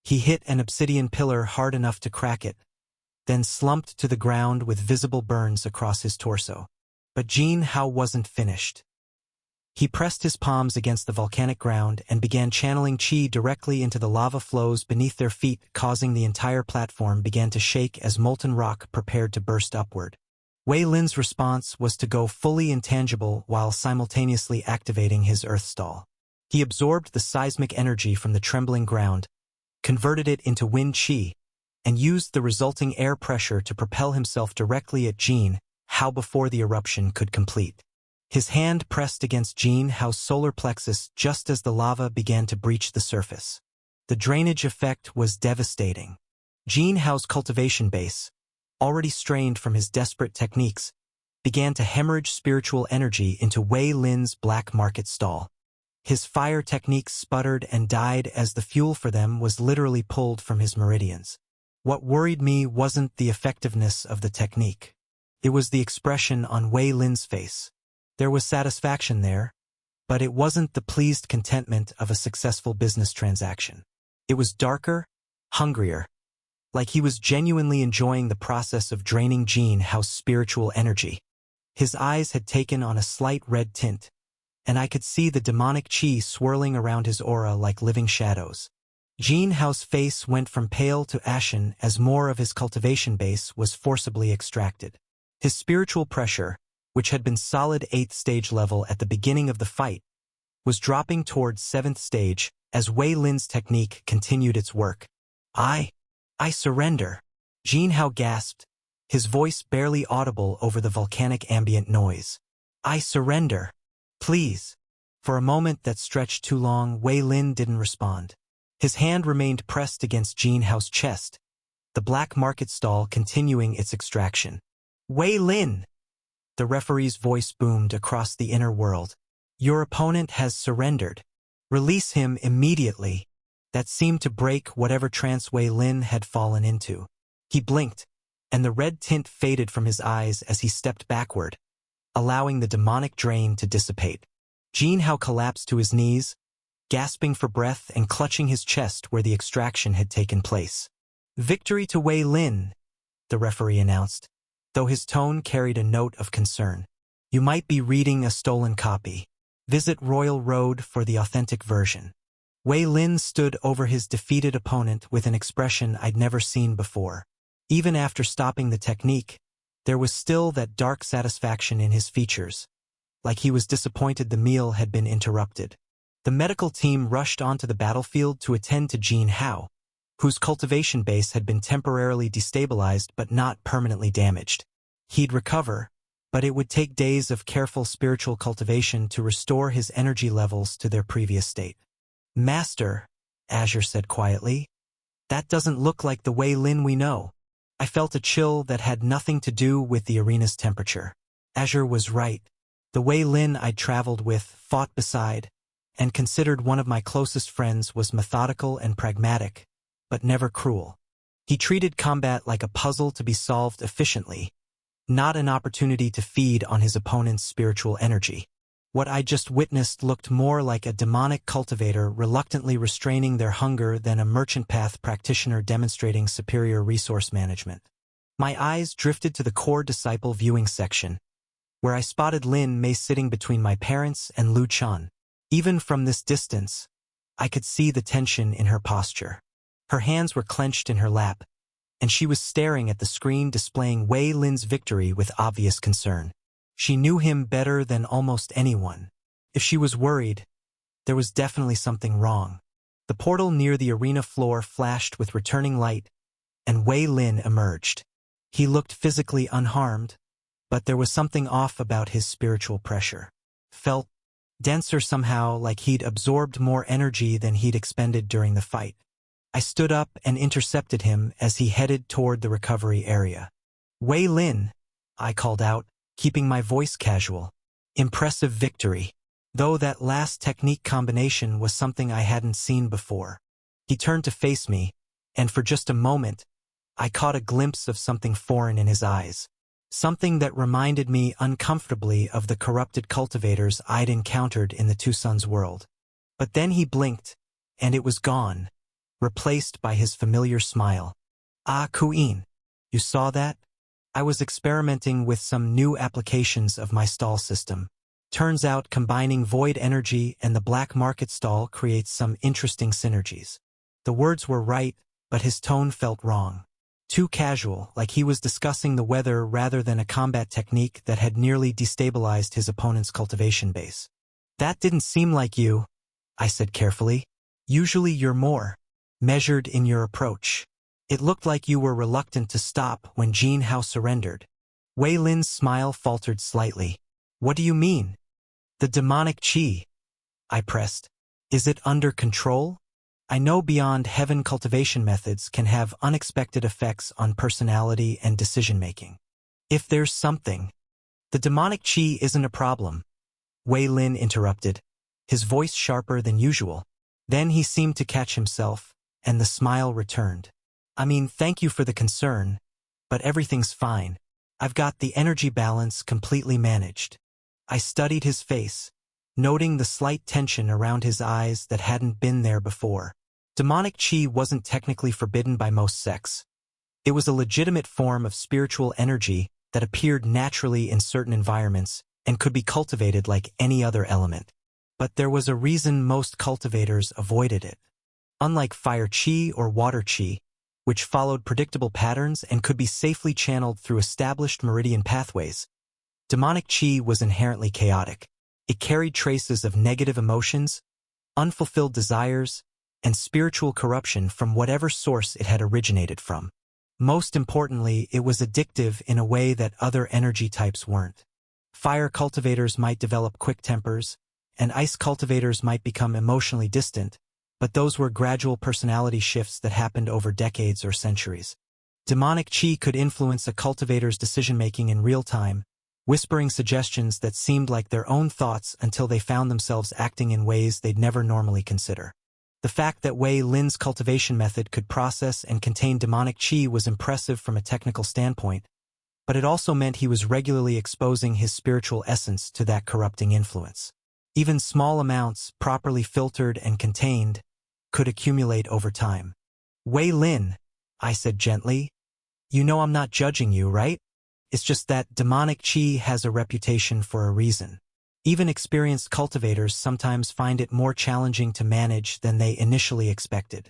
He hit an obsidian pillar hard enough to crack it, then slumped to the ground with visible burns across his torso. But Jin Hao wasn't finished. He pressed his palms against the volcanic ground and began channeling qi directly into the lava flows beneath their feet, causing the entire platform began to shake as molten rock prepared to burst upward. Wei Lin's response was to go fully intangible while simultaneously activating his earth stall. He absorbed the seismic energy from the trembling ground, converted it into wind qi, and used the resulting air pressure to propel himself directly at Jin Hao before the eruption could complete. His hand pressed against Jin Hao's solar plexus just as the lava began to breach the surface. The drainage effect was devastating. Jin Hao's cultivation base, already strained from his desperate techniques, began to hemorrhage spiritual energy into Wei Lin's black market stall. His fire techniques sputtered and died as the fuel for them was literally pulled from his meridians. What worried me wasn't the effectiveness of the technique. It was the expression on Wei Lin's face. There was satisfaction there, but it wasn't the pleased contentment of a successful business transaction. It was darker, hungrier, like he was genuinely enjoying the process of draining Jin Hao's spiritual energy. His eyes had taken on a slight red tint, and I could see the demonic qi swirling around his aura like living shadows. Jin Hao's face went from pale to ashen as more of his cultivation base was forcibly extracted. His spiritual pressure, which had been solid 8th stage level at the beginning of the fight, was dropping towards 7th stage as Wei Lin's technique continued its work. I surrender, Jin Hao gasped, his voice barely audible over the volcanic ambient noise. I surrender. Please. For a moment that stretched too long, Wei Lin didn't respond. His hand remained pressed against Jin Hao's chest, the black market stall continuing its extraction. Wei Lin! The referee's voice boomed across the inner world. Your opponent has surrendered. Release him immediately. That seemed to break whatever trance Wei Lin had fallen into. He blinked, and the red tint faded from his eyes as he stepped backward, allowing the demonic drain to dissipate. Jin Hao collapsed to his knees, gasping for breath and clutching his chest where the extraction had taken place. Victory to Wei Lin, the referee announced, though his tone carried a note of concern. You might be reading a stolen copy. Visit Royal Road for the authentic version. Wei Lin stood over his defeated opponent with an expression I'd never seen before. Even after stopping the technique, there was still that dark satisfaction in his features, like he was disappointed the meal had been interrupted. The medical team rushed onto the battlefield to attend to Jin Hao, whose cultivation base had been temporarily destabilized but not permanently damaged. He'd recover, but it would take days of careful spiritual cultivation to restore his energy levels to their previous state. "Master," Azure said quietly, "that doesn't look like the Wei Lin we know." I felt a chill that had nothing to do with the arena's temperature. Azure was right. The Wei Lin I'd traveled with, fought beside, and considered one of my closest friends was methodical and pragmatic, but never cruel. He treated combat like a puzzle to be solved efficiently, not an opportunity to feed on his opponent's spiritual energy. What I just witnessed looked more like a demonic cultivator reluctantly restraining their hunger than a merchant path practitioner demonstrating superior resource management. My eyes drifted to the core disciple viewing section, where I spotted Lin Mei sitting between my parents and Lu Chun. Even from this distance, I could see the tension in her posture. Her hands were clenched in her lap, and she was staring at the screen displaying Wei Lin's victory with obvious concern. She knew him better than almost anyone. If she was worried, there was definitely something wrong. The portal near the arena floor flashed with returning light, and Wei Lin emerged. He looked physically unharmed, but there was something off about his spiritual pressure. Felt denser somehow, like he'd absorbed more energy than he'd expended during the fight. I stood up and intercepted him as he headed toward the recovery area. "Wei Lin," I called out, keeping my voice casual. "Impressive victory." Though that last technique combination was something I hadn't seen before. He turned to face me, and for just a moment, I caught a glimpse of something foreign in his eyes. Something that reminded me uncomfortably of the corrupted cultivators I'd encountered in the Two Suns world. But then he blinked, and it was gone, replaced by his familiar smile. "Ah, Kuin, you saw that? I was experimenting with some new applications of my stall system. Turns out combining void energy and the black market stall creates some interesting synergies." The words were right, but his tone felt wrong. Too casual, like he was discussing the weather rather than a combat technique that had nearly destabilized his opponent's cultivation base. "That didn't seem like you," I said carefully. "Usually you're more measured in your approach. It looked like you were reluctant to stop when Jin Hao surrendered." Wei Lin's smile faltered slightly. "What do you mean?" "The demonic qi," I pressed. "Is it under control? I know beyond heaven cultivation methods can have unexpected effects on personality and decision-making. If there's something, the demonic qi isn't a problem," Wei Lin interrupted, his voice sharper than usual. Then he seemed to catch himself, and the smile returned. "I mean, thank you for the concern, but everything's fine. I've got the energy balance completely managed." I studied his face, noting the slight tension around his eyes that hadn't been there before. Demonic qi wasn't technically forbidden by most sects. It was a legitimate form of spiritual energy that appeared naturally in certain environments and could be cultivated like any other element. But there was a reason most cultivators avoided it. Unlike fire qi or water qi, which followed predictable patterns and could be safely channeled through established meridian pathways, demonic qi was inherently chaotic. It carried traces of negative emotions, unfulfilled desires, and spiritual corruption from whatever source it had originated from. Most importantly, it was addictive in a way that other energy types weren't. Fire cultivators might develop quick tempers, and ice cultivators might become emotionally distant, but those were gradual personality shifts that happened over decades or centuries. Demonic qi could influence a cultivator's decision-making in real time, whispering suggestions that seemed like their own thoughts until they found themselves acting in ways they'd never normally consider. The fact that Wei Lin's cultivation method could process and contain demonic qi was impressive from a technical standpoint, but it also meant he was regularly exposing his spiritual essence to that corrupting influence. Even small amounts, properly filtered and contained, could accumulate over time. "Wei Lin," I said gently, "you know I'm not judging you, right? It's just that demonic qi has a reputation for a reason. Even experienced cultivators sometimes find it more challenging to manage than they initially expected."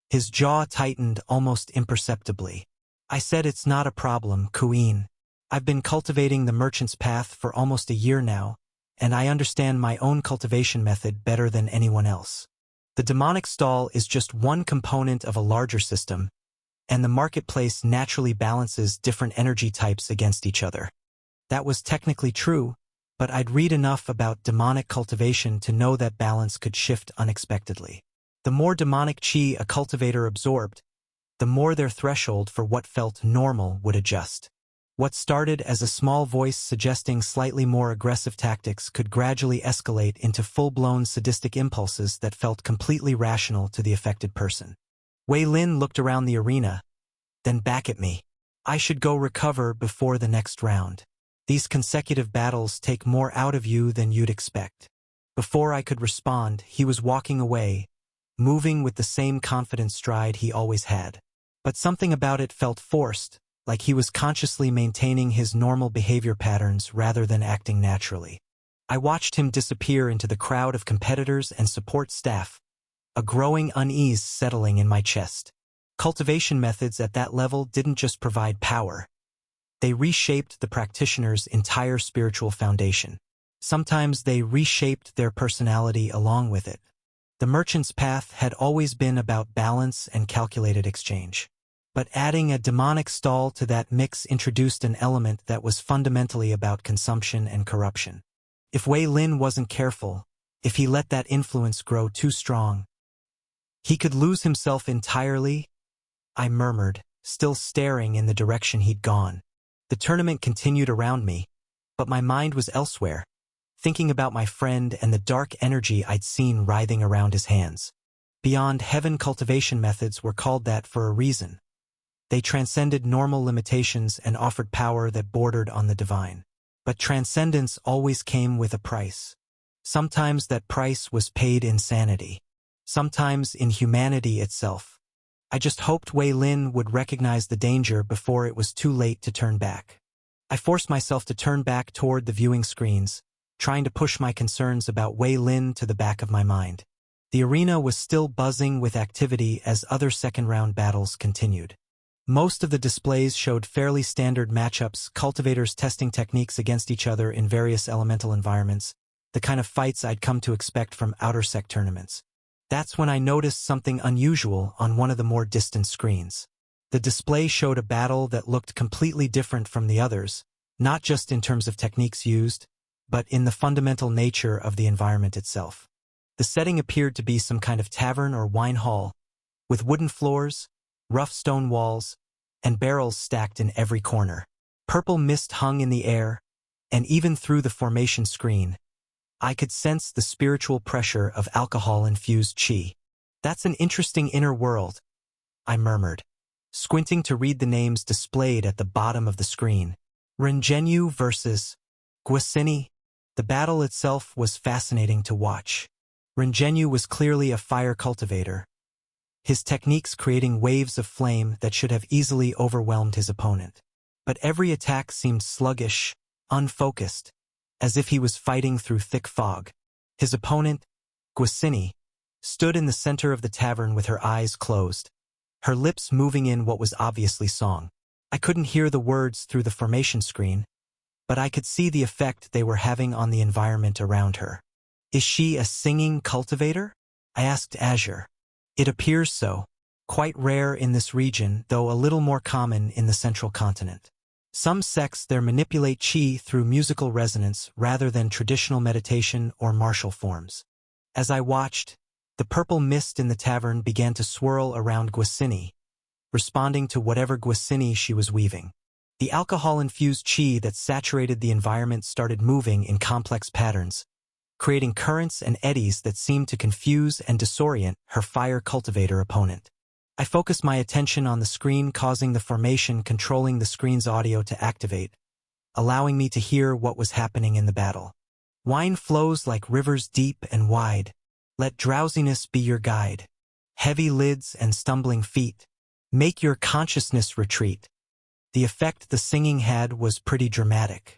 His jaw tightened almost imperceptibly. I said it's not a problem, Queen. I've been cultivating the merchant's path for almost a year now, and I understand my own cultivation method better than anyone else. The demonic stall is just one component of a larger system, and the marketplace naturally balances different energy types against each other. That was technically true, but I'd read enough about demonic cultivation to know that balance could shift unexpectedly. The more demonic chi a cultivator absorbed, the more their threshold for what felt normal would adjust. What started as a small voice suggesting slightly more aggressive tactics could gradually escalate into full-blown sadistic impulses that felt completely rational to the affected person. Wei Lin looked around the arena, then back at me. I should go recover before the next round. These consecutive battles take more out of you than you'd expect. Before I could respond, he was walking away, moving with the same confident stride he always had. But something about it felt forced, like he was consciously maintaining his normal behavior patterns rather than acting naturally. I watched him disappear into the crowd of competitors and support staff, a growing unease settling in my chest. Cultivation methods at that level didn't just provide power. They reshaped the practitioner's entire spiritual foundation. Sometimes they reshaped their personality along with it. The merchant's path had always been about balance and calculated exchange. But adding a demonic stall to that mix introduced an element that was fundamentally about consumption and corruption. If Wei Lin wasn't careful, if he let that influence grow too strong, he could lose himself entirely, I murmured, still staring in the direction he'd gone. The tournament continued around me, but my mind was elsewhere, thinking about my friend and the dark energy I'd seen writhing around his hands. Beyond heaven cultivation methods were called that for a reason. They transcended normal limitations and offered power that bordered on the divine. But transcendence always came with a price. Sometimes that price was paid in sanity. Sometimes in humanity itself. I just hoped Wei Lin would recognize the danger before it was too late to turn back. I forced myself to turn back toward the viewing screens, trying to push my concerns about Wei Lin to the back of my mind. The arena was still buzzing with activity as other second-round battles continued. Most of the displays showed fairly standard matchups, cultivators testing techniques against each other in various elemental environments, the kind of fights I'd come to expect from outer sect tournaments. That's when I noticed something unusual on one of the more distant screens. The display showed a battle that looked completely different from the others, not just in terms of techniques used, but in the fundamental nature of the environment itself. The setting appeared to be some kind of tavern or wine hall, with wooden floors, rough stone walls, and barrels stacked in every corner. Purple mist hung in the air, and even through the formation screen, I could sense the spiritual pressure of alcohol-infused qi. That's an interesting inner world, I murmured, squinting to read the names displayed at the bottom of the screen. Rengenyu versus Guasini. The battle itself was fascinating to watch. Rengenyu was clearly a fire cultivator, his techniques creating waves of flame that should have easily overwhelmed his opponent. But every attack seemed sluggish, unfocused, as if he was fighting through thick fog. His opponent, Guasini, stood in the center of the tavern with her eyes closed, her lips moving in what was obviously song. I couldn't hear the words through the formation screen, but I could see the effect they were having on the environment around her. Is she a singing cultivator? I asked Azure. It appears so, quite rare in this region, though a little more common in the central continent. Some sects there manipulate qi through musical resonance rather than traditional meditation or martial forms. As I watched, the purple mist in the tavern began to swirl around Guasini, responding to whatever Guasini she was weaving. The alcohol-infused qi that saturated the environment started moving in complex patterns, creating currents and eddies that seemed to confuse and disorient her fire cultivator opponent. I focused my attention on the screen, causing the formation controlling the screen's audio to activate, allowing me to hear what was happening in the battle. Wine flows like rivers deep and wide. Let drowsiness be your guide. Heavy lids and stumbling feet. Make your consciousness retreat. The effect the singing had was pretty dramatic.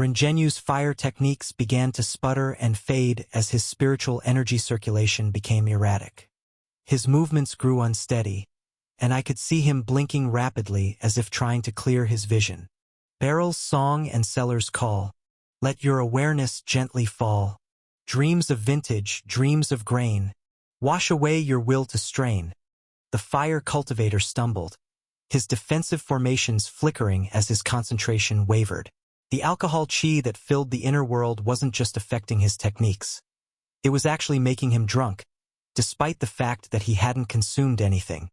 Rengenyu's fire techniques began to sputter and fade as his spiritual energy circulation became erratic. His movements grew unsteady, and I could see him blinking rapidly as if trying to clear his vision. Beryl's song and Seller's call. Let your awareness gently fall. Dreams of vintage, dreams of grain. Wash away your will to strain. The fire cultivator stumbled, his defensive formations flickering as his concentration wavered. The alcohol chi that filled the inner world wasn't just affecting his techniques. It was actually making him drunk, despite the fact that he hadn't consumed anything.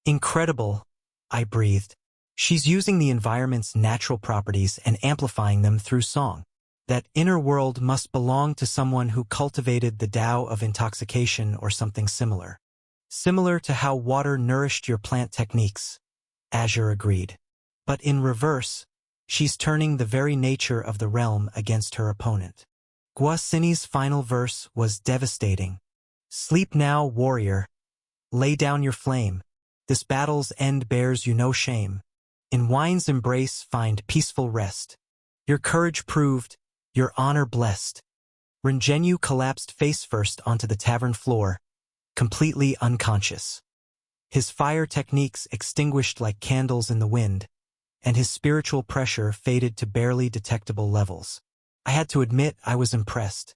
Incredible, I breathed. She's using the environment's natural properties and amplifying them through song. That inner world must belong to someone who cultivated the Tao of intoxication or something similar. Similar to how water nourished your plant techniques, Azure agreed. But in reverse, she's turning the very nature of the realm against her opponent. Guasini's final verse was devastating. Sleep now, warrior. Lay down your flame. This battle's end bears you no shame. In wine's embrace find peaceful rest. Your courage proved, your honor blessed. Rengenyu collapsed face first onto the tavern floor, completely unconscious. His fire techniques extinguished like candles in the wind, and his spiritual pressure faded to barely detectable levels. I had to admit I was impressed.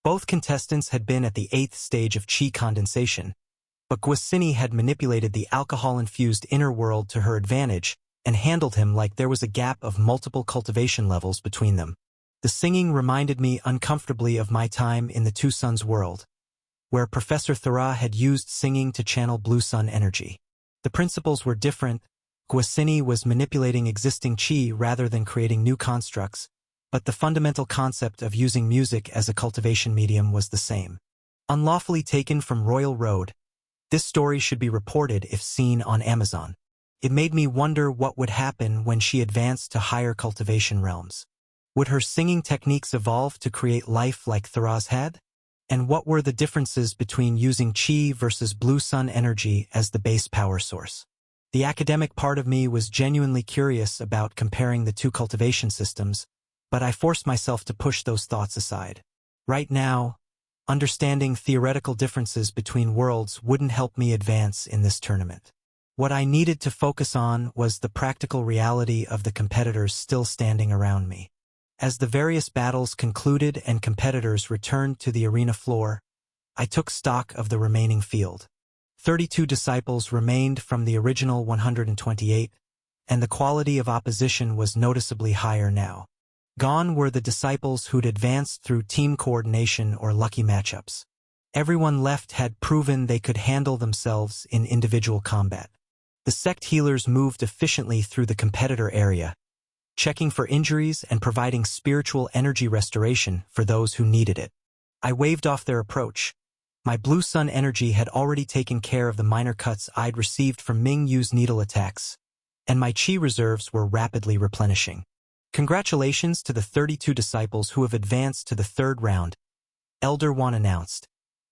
Both contestants had been at the 8th stage of chi condensation, but Guasini had manipulated the alcohol-infused inner world to her advantage and handled him like there was a gap of multiple cultivation levels between them. The singing reminded me uncomfortably of my time in the Two Suns world, where Professor Thera had used singing to channel Blue Sun energy. The principles were different. Guasini was manipulating existing chi rather than creating new constructs, but the fundamental concept of using music as a cultivation medium was the same. Unlawfully taken from Royal Road, this story should be reported if seen on Amazon. It made me wonder what would happen when she advanced to higher cultivation realms. Would her singing techniques evolve to create life like Thera's had? And what were the differences between using chi versus Blue Sun energy as the base power source? The academic part of me was genuinely curious about comparing the two cultivation systems, but I forced myself to push those thoughts aside. Right now, understanding theoretical differences between worlds wouldn't help me advance in this tournament. What I needed to focus on was the practical reality of the competitors still standing around me. As the various battles concluded and competitors returned to the arena floor, I took stock of the remaining field. 32 disciples remained from the original 128, and the quality of opposition was noticeably higher now. Gone were the disciples who'd advanced through team coordination or lucky matchups. Everyone left had proven they could handle themselves in individual combat. The sect healers moved efficiently through the competitor area, checking for injuries and providing spiritual energy restoration for those who needed it. I waved off their approach. My Blue Sun energy had already taken care of the minor cuts I'd received from Ming Yu's needle attacks, and my chi reserves were rapidly replenishing. Congratulations to the 32 disciples who have advanced to the third round, Elder Wan announced,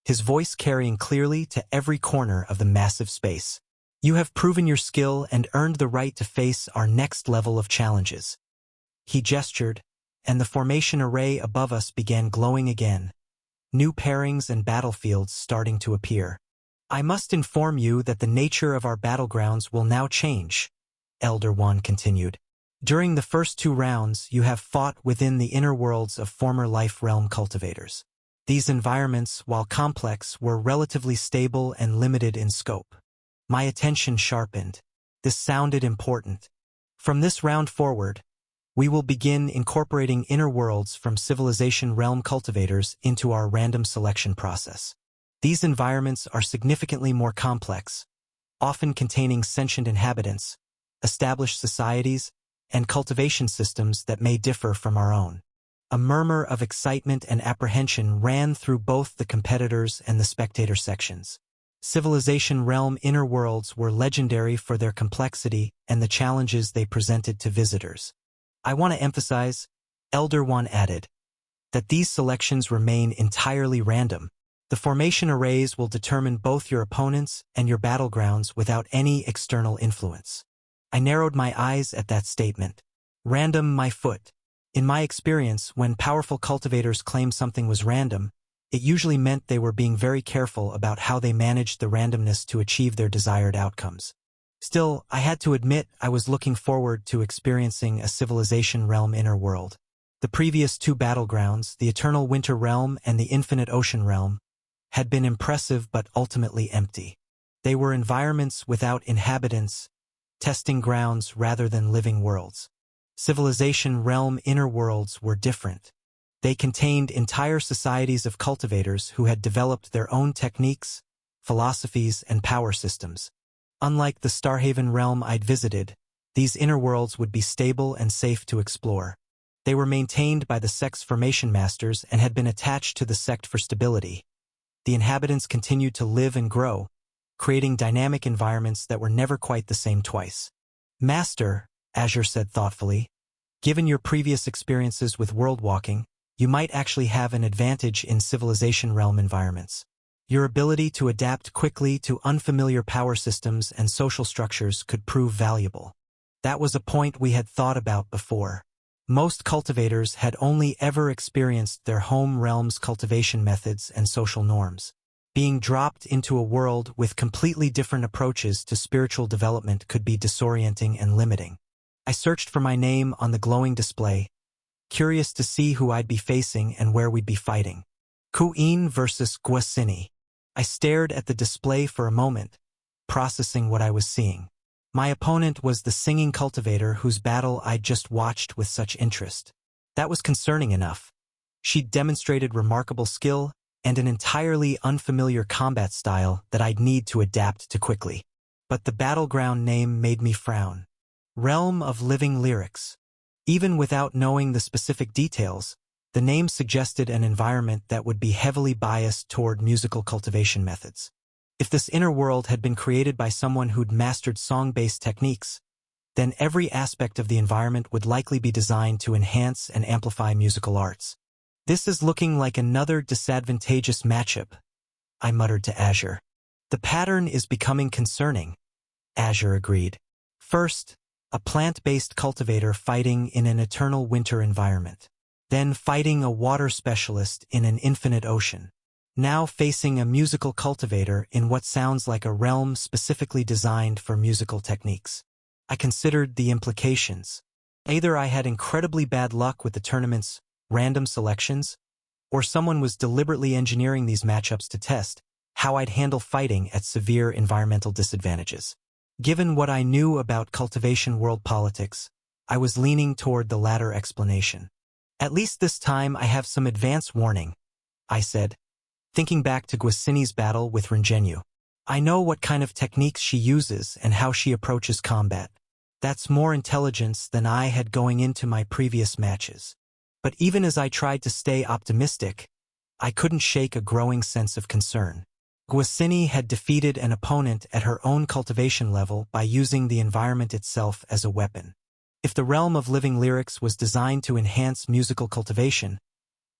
his voice carrying clearly to every corner of the massive space. You have proven your skill and earned the right to face our next level of challenges. He gestured, and the formation array above us began glowing again, new pairings and battlefields starting to appear. I must inform you that the nature of our battlegrounds will now change, Elder Wan continued. During the first 2 rounds, you have fought within the inner worlds of former life realm cultivators. These environments, while complex, were relatively stable and limited in scope. My attention sharpened. This sounded important. From this round forward, we will begin incorporating inner worlds from civilization realm cultivators into our random selection process. These environments are significantly more complex, often containing sentient inhabitants, established societies, and cultivation systems that may differ from our own. A murmur of excitement and apprehension ran through both the competitors and the spectator sections. Civilization realm inner worlds were legendary for their complexity and the challenges they presented to visitors. I want to emphasize, Elder Wan added, that these selections remain entirely random. The formation arrays will determine both your opponents and your battlegrounds without any external influence. I narrowed my eyes at that statement. Random my foot. In my experience, when powerful cultivators claim something was random, it usually meant they were being very careful about how they managed the randomness to achieve their desired outcomes. Still, I had to admit I was looking forward to experiencing a Civilization Realm inner world. The previous two battlegrounds, the Eternal Winter Realm and the Infinite Ocean Realm, had been impressive but ultimately empty. They were environments without inhabitants, testing grounds rather than living worlds. Civilization Realm inner worlds were different. They contained entire societies of cultivators who had developed their own techniques, philosophies, and power systems. Unlike the Starhaven realm I'd visited, these inner worlds would be stable and safe to explore. They were maintained by the sect's formation masters and had been attached to the sect for stability. The inhabitants continued to live and grow, creating dynamic environments that were never quite the same twice. Master, Azure said thoughtfully, given your previous experiences with world walking, you might actually have an advantage in Civilization Realm environments. Your ability to adapt quickly to unfamiliar power systems and social structures could prove valuable. That was a point we had thought about before. Most cultivators had only ever experienced their home realm's cultivation methods and social norms. Being dropped into a world with completely different approaches to spiritual development could be disorienting and limiting. I searched for my name on the glowing display, curious to see who I'd be facing and where we'd be fighting. Ku'in versus Gwasini. I stared at the display for a moment, processing what I was seeing. My opponent was the singing cultivator whose battle I'd just watched with such interest. That was concerning enough. She'd demonstrated remarkable skill and an entirely unfamiliar combat style that I'd need to adapt to quickly. But the battleground name made me frown. Realm of Living Lyrics. Even without knowing the specific details, the name suggested an environment that would be heavily biased toward musical cultivation methods. If this inner world had been created by someone who'd mastered song-based techniques, then every aspect of the environment would likely be designed to enhance and amplify musical arts. This is looking like another disadvantageous matchup, I muttered to Azure. The pattern is becoming concerning, Azure agreed. First, a plant-based cultivator fighting in an eternal winter environment. Then fighting a water specialist in an infinite ocean. Now facing a musical cultivator in what sounds like a realm specifically designed for musical techniques. I considered the implications. Either I had incredibly bad luck with the tournament's random selections, or someone was deliberately engineering these matchups to test how I'd handle fighting at severe environmental disadvantages. Given what I knew about cultivation world politics, I was leaning toward the latter explanation. At least this time I have some advance warning, I said, thinking back to Gwasini's battle with Rengenyu. I know what kind of techniques she uses and how she approaches combat. That's more intelligence than I had going into my previous matches. But even as I tried to stay optimistic, I couldn't shake a growing sense of concern. Gwasini had defeated an opponent at her own cultivation level by using the environment itself as a weapon. If the realm of living lyrics was designed to enhance musical cultivation,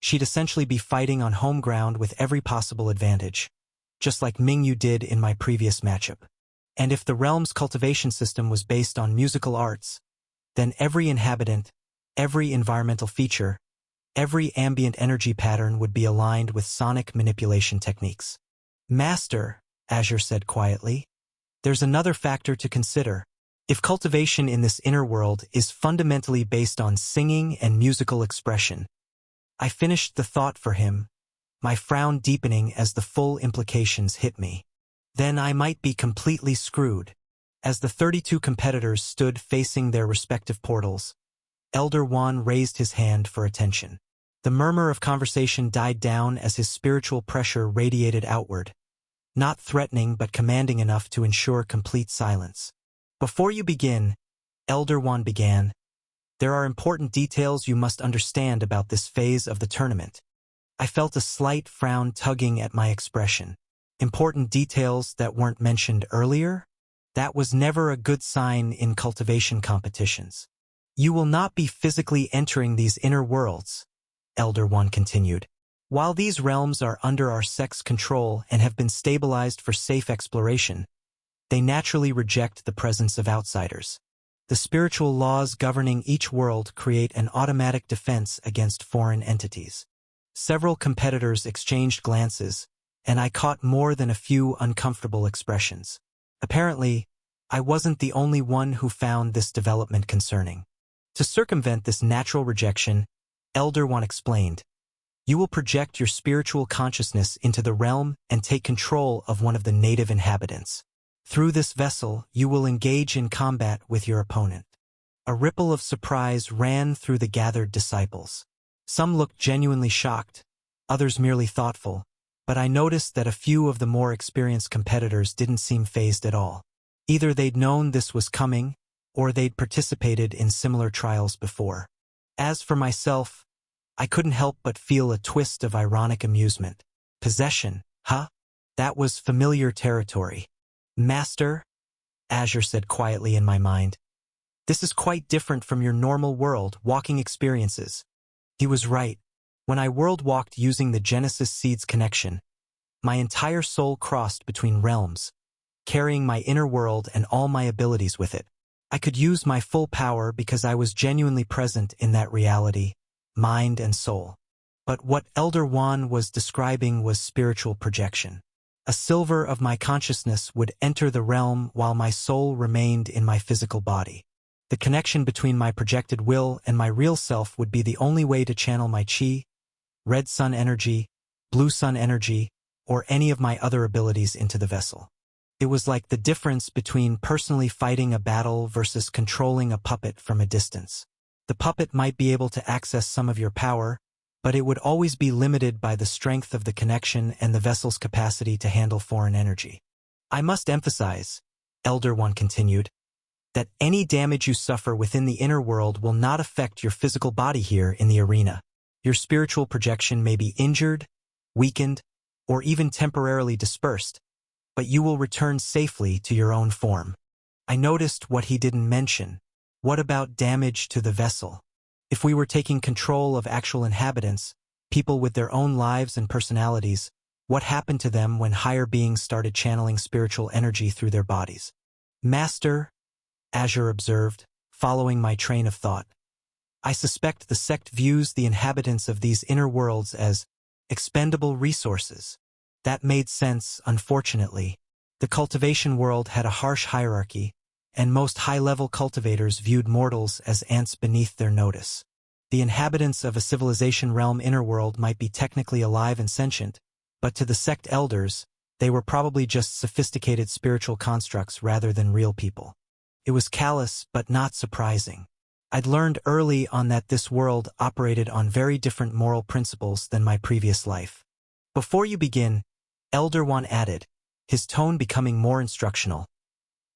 she'd essentially be fighting on home ground with every possible advantage, just like Mingyu did in my previous matchup. And if the realm's cultivation system was based on musical arts, then every inhabitant, every environmental feature, every ambient energy pattern would be aligned with sonic manipulation techniques. Master, Azure said quietly, there's another factor to consider. If cultivation in this inner world is fundamentally based on singing and musical expression, I finished the thought for him, my frown deepening as the full implications hit me. Then I might be completely screwed. As the 32 competitors stood facing their respective portals, Elder Juan raised his hand for attention. The murmur of conversation died down as his spiritual pressure radiated outward, not threatening but commanding enough to ensure complete silence. Before you begin, Elder Juan began, there are important details you must understand about this phase of the tournament. I felt a slight frown tugging at my expression. Important details that weren't mentioned earlier? That was never a good sign in cultivation competitions. You will not be physically entering these inner worlds, Elder One continued. While these realms are under our sect's control and have been stabilized for safe exploration, they naturally reject the presence of outsiders. The spiritual laws governing each world create an automatic defense against foreign entities. Several competitors exchanged glances, and I caught more than a few uncomfortable expressions. Apparently, I wasn't the only one who found this development concerning. To circumvent this natural rejection, Elder One explained, you will project your spiritual consciousness into the realm and take control of one of the native inhabitants. Through this vessel, you will engage in combat with your opponent. A ripple of surprise ran through the gathered disciples. Some looked genuinely shocked, others merely thoughtful, but I noticed that a few of the more experienced competitors didn't seem fazed at all. Either they'd known this was coming, or they'd participated in similar trials before. As for myself, I couldn't help but feel a twist of ironic amusement. Possession, huh? That was familiar territory. Master, Azure said quietly in my mind, this is quite different from your normal world walking experiences. He was right. When I world walked using the Genesis Seeds connection, my entire soul crossed between realms, carrying my inner world and all my abilities with it. I could use my full power because I was genuinely present in that reality, mind and soul. But what Elder Juan was describing was spiritual projection. A silver of my consciousness would enter the realm while my soul remained in my physical body. The connection between my projected will and my real self would be the only way to channel my chi, red sun energy, blue sun energy, or any of my other abilities into the vessel. It was like the difference between personally fighting a battle versus controlling a puppet from a distance. The puppet might be able to access some of your power, but it would always be limited by the strength of the connection and the vessel's capacity to handle foreign energy. I must emphasize, Elder One continued, that any damage you suffer within the inner world will not affect your physical body here in the arena. Your spiritual projection may be injured, weakened, or even temporarily dispersed, but you will return safely to your own form. I noticed what he didn't mention. What about damage to the vessel? If we were taking control of actual inhabitants, people with their own lives and personalities, what happened to them when higher beings started channeling spiritual energy through their bodies? Master, Azure observed, following my train of thought, I suspect the sect views the inhabitants of these inner worlds as expendable resources. That made sense, unfortunately. The cultivation world had a harsh hierarchy, and most high-level cultivators viewed mortals as ants beneath their notice. The inhabitants of a civilization realm inner world might be technically alive and sentient, but to the sect elders, they were probably just sophisticated spiritual constructs rather than real people. It was callous, but not surprising. I'd learned early on that this world operated on very different moral principles than my previous life. Before you begin, Elder One added, his tone becoming more instructional.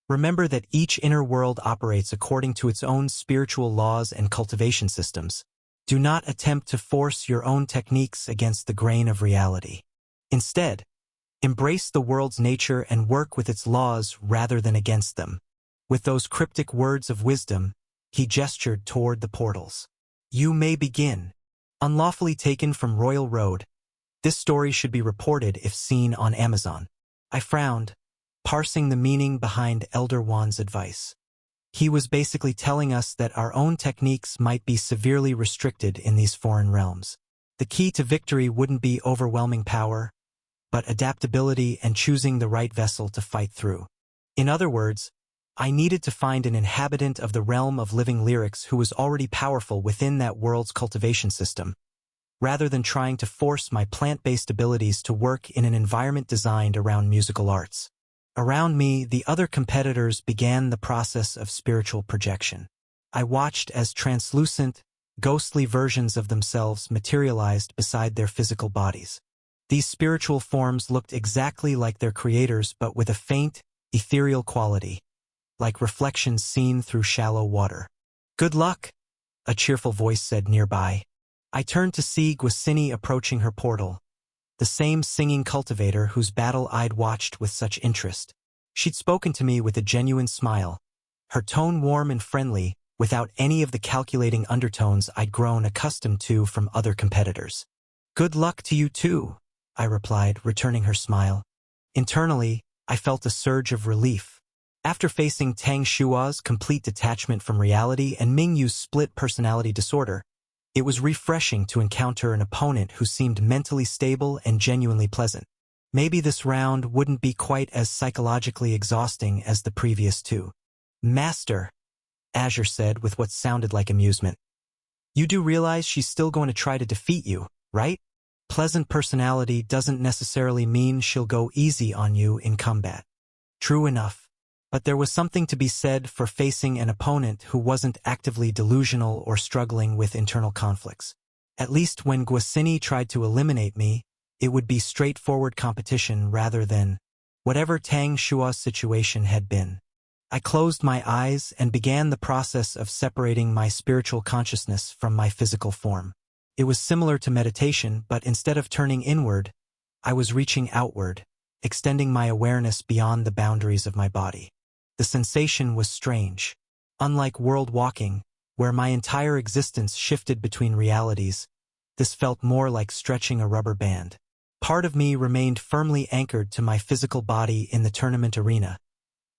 Remember that each inner world operates according to its own spiritual laws and cultivation systems. Do not attempt to force your own techniques against the grain of reality. Instead, embrace the world's nature and work with its laws rather than against them. With those cryptic words of wisdom, he gestured toward the portals. You may begin. Unlawfully taken from Royal Road. This story should be reported if seen on Amazon. I frowned, parsing the meaning behind Elder Juan's advice. He was basically telling us that our own techniques might be severely restricted in these foreign realms. The key to victory wouldn't be overwhelming power, but adaptability and choosing the right vessel to fight through. In other words, I needed to find an inhabitant of the realm of living lyrics who was already powerful within that world's cultivation system, rather than trying to force my plant-based abilities to work in an environment designed around musical arts. Around me, the other competitors began the process of spiritual projection. I watched as translucent, ghostly versions of themselves materialized beside their physical bodies. These spiritual forms looked exactly like their creators but with a faint, ethereal quality, like reflections seen through shallow water. Good luck, a cheerful voice said nearby. I turned to see Guasini approaching her portal, the same singing cultivator whose battle I'd watched with such interest. She'd spoken to me with a genuine smile, her tone warm and friendly, without any of the calculating undertones I'd grown accustomed to from other competitors. Good luck to you too, I replied, returning her smile. Internally, I felt a surge of relief. After facing Tang Shua's complete detachment from reality and Ming Yu's split personality disorder, it was refreshing to encounter an opponent who seemed mentally stable and genuinely pleasant. Maybe this round wouldn't be quite as psychologically exhausting as the previous two. Master, Azure said with what sounded like amusement. You do realize she's still going to try to defeat you, right? Pleasant personality doesn't necessarily mean she'll go easy on you in combat. True enough. But there was something to be said for facing an opponent who wasn't actively delusional or struggling with internal conflicts. At least when Guasini tried to eliminate me, it would be straightforward competition rather than whatever Tang Shua's situation had been. I closed my eyes and began the process of separating my spiritual consciousness from my physical form. It was similar to meditation, but instead of turning inward, I was reaching outward, extending my awareness beyond the boundaries of my body. The sensation was strange. Unlike world walking, where my entire existence shifted between realities, this felt more like stretching a rubber band. Part of me remained firmly anchored to my physical body in the tournament arena,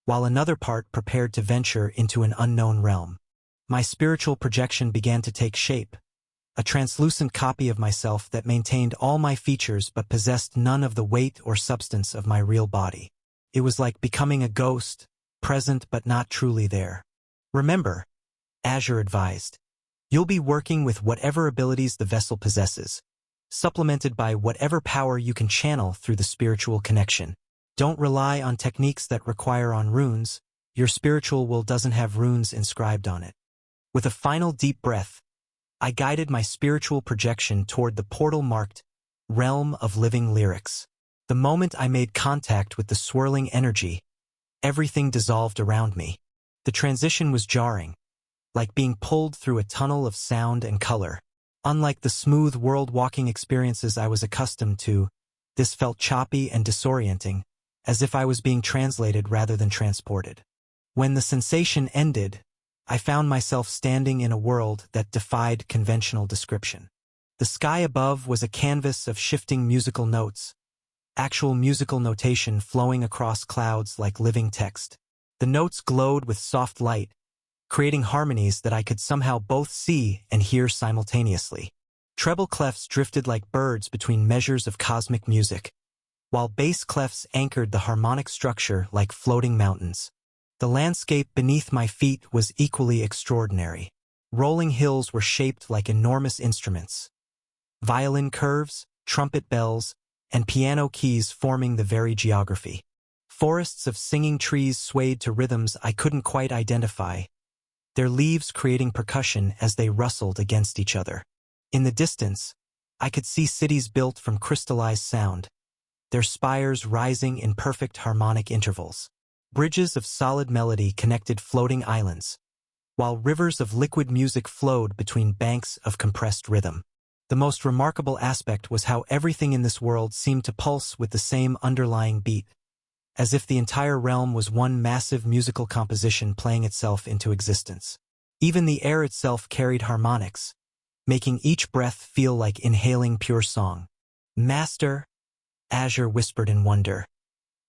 while another part prepared to venture into an unknown realm. My spiritual projection began to take shape, a translucent copy of myself that maintained all my features but possessed none of the weight or substance of my real body. It was like becoming a ghost, present but not truly there. Remember, Azure advised, you'll be working with whatever abilities the vessel possesses, supplemented by whatever power you can channel through the spiritual connection. Don't rely on techniques that require on runes. Your spiritual will doesn't have runes inscribed on it. With a final deep breath, I guided my spiritual projection toward the portal marked Realm of Living Lyrics. The moment I made contact with the swirling energy, everything dissolved around me. The transition was jarring, like being pulled through a tunnel of sound and color. Unlike the smooth world-walking experiences I was accustomed to, this felt choppy and disorienting, as if I was being translated rather than transported. When the sensation ended, I found myself standing in a world that defied conventional description. The sky above was a canvas of shifting musical notes, actual musical notation flowing across clouds like living text. The notes glowed with soft light, creating harmonies that I could somehow both see and hear simultaneously. Treble clefs drifted like birds between measures of cosmic music, while bass clefs anchored the harmonic structure like floating mountains. The landscape beneath my feet was equally extraordinary. Rolling hills were shaped like enormous instruments. Violin curves, trumpet bells, and piano keys forming the very geography. Forests of singing trees swayed to rhythms I couldn't quite identify, their leaves creating percussion as they rustled against each other. In the distance, I could see cities built from crystallized sound, their spires rising in perfect harmonic intervals. Bridges of solid melody connected floating islands, while rivers of liquid music flowed between banks of compressed rhythm. The most remarkable aspect was how everything in this world seemed to pulse with the same underlying beat, as if the entire realm was one massive musical composition playing itself into existence. Even the air itself carried harmonics, making each breath feel like inhaling pure song. Master, Azure whispered in wonder.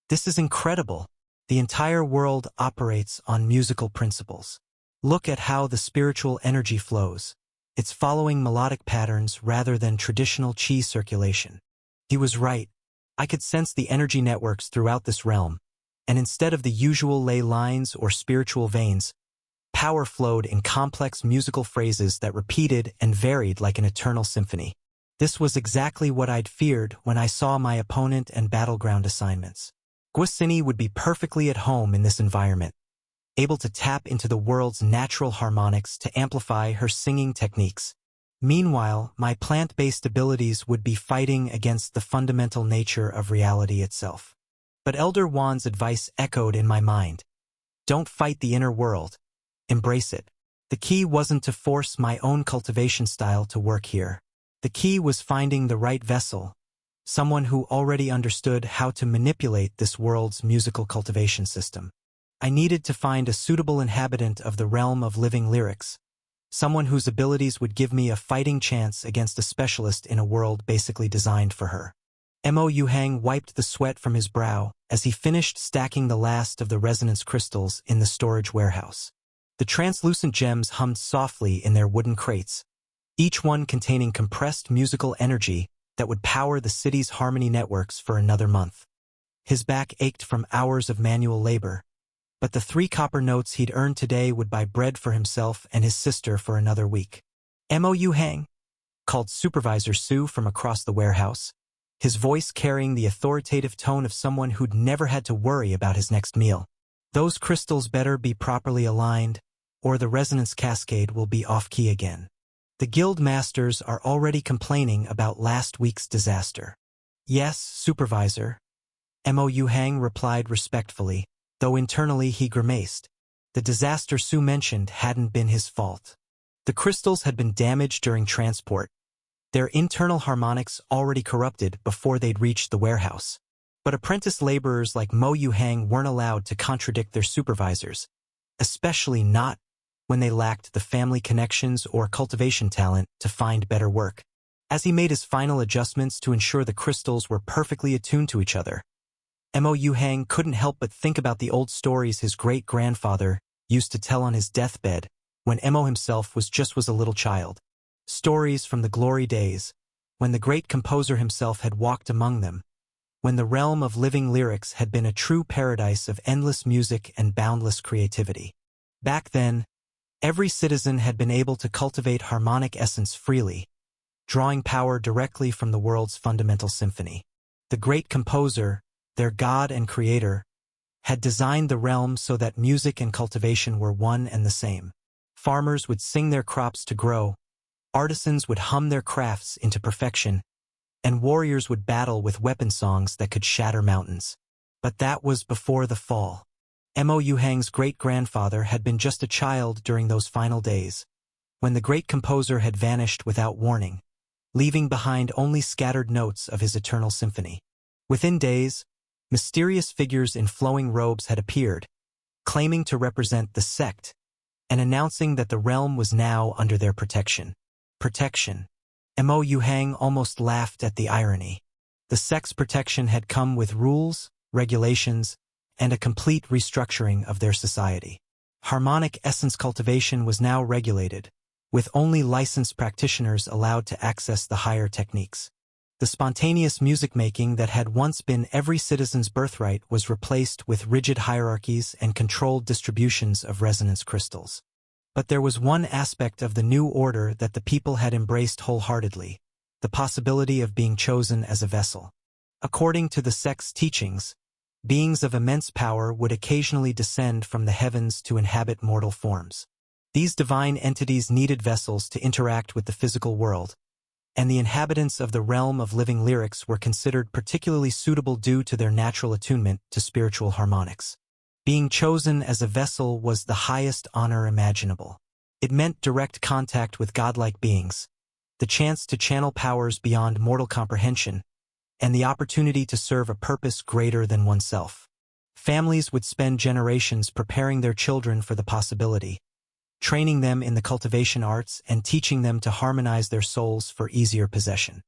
This is incredible. The entire world operates on musical principles. Look at how the spiritual energy flows. It's following melodic patterns rather than traditional chi circulation. He was right. I could sense the energy networks throughout this realm, and instead of the usual ley lines or spiritual veins, power flowed in complex musical phrases that repeated and varied like an eternal symphony. This was exactly what I'd feared when I saw my opponent and battleground assignments. Guasini would be perfectly at home in this environment, able to tap into the world's natural harmonics to amplify her singing techniques. Meanwhile, my plant-based abilities would be fighting against the fundamental nature of reality itself. But Elder Wan's advice echoed in my mind. Don't fight the inner world. Embrace it. The key wasn't to force my own cultivation style to work here. The key was finding the right vessel, someone who already understood how to manipulate this world's musical cultivation system. I needed to find a suitable inhabitant of the realm of living lyrics, someone whose abilities would give me a fighting chance against a specialist in a world basically designed for her. Mo Yuhang wiped the sweat from his brow as he finished stacking the last of the resonance crystals in the storage warehouse. The translucent gems hummed softly in their wooden crates, each one containing compressed musical energy that would power the city's harmony networks for another month. His back ached from hours of manual labor, but the 3 copper notes he'd earned today would buy bread for himself and his sister for another week. "Mo Hang," called Supervisor Sue from across the warehouse, his voice carrying the authoritative tone of someone who'd never had to worry about his next meal. "Those crystals better be properly aligned, or the resonance cascade will be off-key again. The guild masters are already complaining about last week's disaster." "Yes, Supervisor," Mo Hang replied respectfully, though internally he grimaced. The disaster Sue mentioned hadn't been his fault. The crystals had been damaged during transport, their internal harmonics already corrupted before they'd reached the warehouse. But apprentice laborers like Mo Hang weren't allowed to contradict their supervisors, especially not when they lacked the family connections or cultivation talent to find better work. As he made his final adjustments to ensure the crystals were perfectly attuned to each other, Mo Hang couldn't help but think about the old stories his great-grandfather used to tell on his deathbed when Mo himself was a little child. Stories from the glory days, when the great composer himself had walked among them, when the realm of living lyrics had been a true paradise of endless music and boundless creativity. Back then, every citizen had been able to cultivate harmonic essence freely, drawing power directly from the world's fundamental symphony. The great composer, their god and creator, had designed the realm so that music and cultivation were one and the same. Farmers would sing their crops to grow, artisans would hum their crafts into perfection, and warriors would battle with weapon songs that could shatter mountains. But that was before the fall. Mo Hang's great-grandfather had been just a child during those final days, when the great composer had vanished without warning, leaving behind only scattered notes of his eternal symphony. Within days, mysterious figures in flowing robes had appeared, claiming to represent the sect, and announcing that the realm was now under their protection. Protection. Mo Hang almost laughed at the irony. The sect's protection had come with rules, regulations, and a complete restructuring of their society. Harmonic essence cultivation was now regulated, with only licensed practitioners allowed to access the higher techniques. The spontaneous music-making that had once been every citizen's birthright was replaced with rigid hierarchies and controlled distributions of resonance crystals. But there was one aspect of the new order that the people had embraced wholeheartedly: the possibility of being chosen as a vessel. According to the sect's teachings, beings of immense power would occasionally descend from the heavens to inhabit mortal forms. These divine entities needed vessels to interact with the physical world, and the inhabitants of the realm of living lyrics were considered particularly suitable due to their natural attunement to spiritual harmonics. Being chosen as a vessel was the highest honor imaginable. It meant direct contact with godlike beings, the chance to channel powers beyond mortal comprehension, and the opportunity to serve a purpose greater than oneself. Families would spend generations preparing their children for the possibility, training them in the cultivation arts and teaching them to harmonize their souls for easier possession.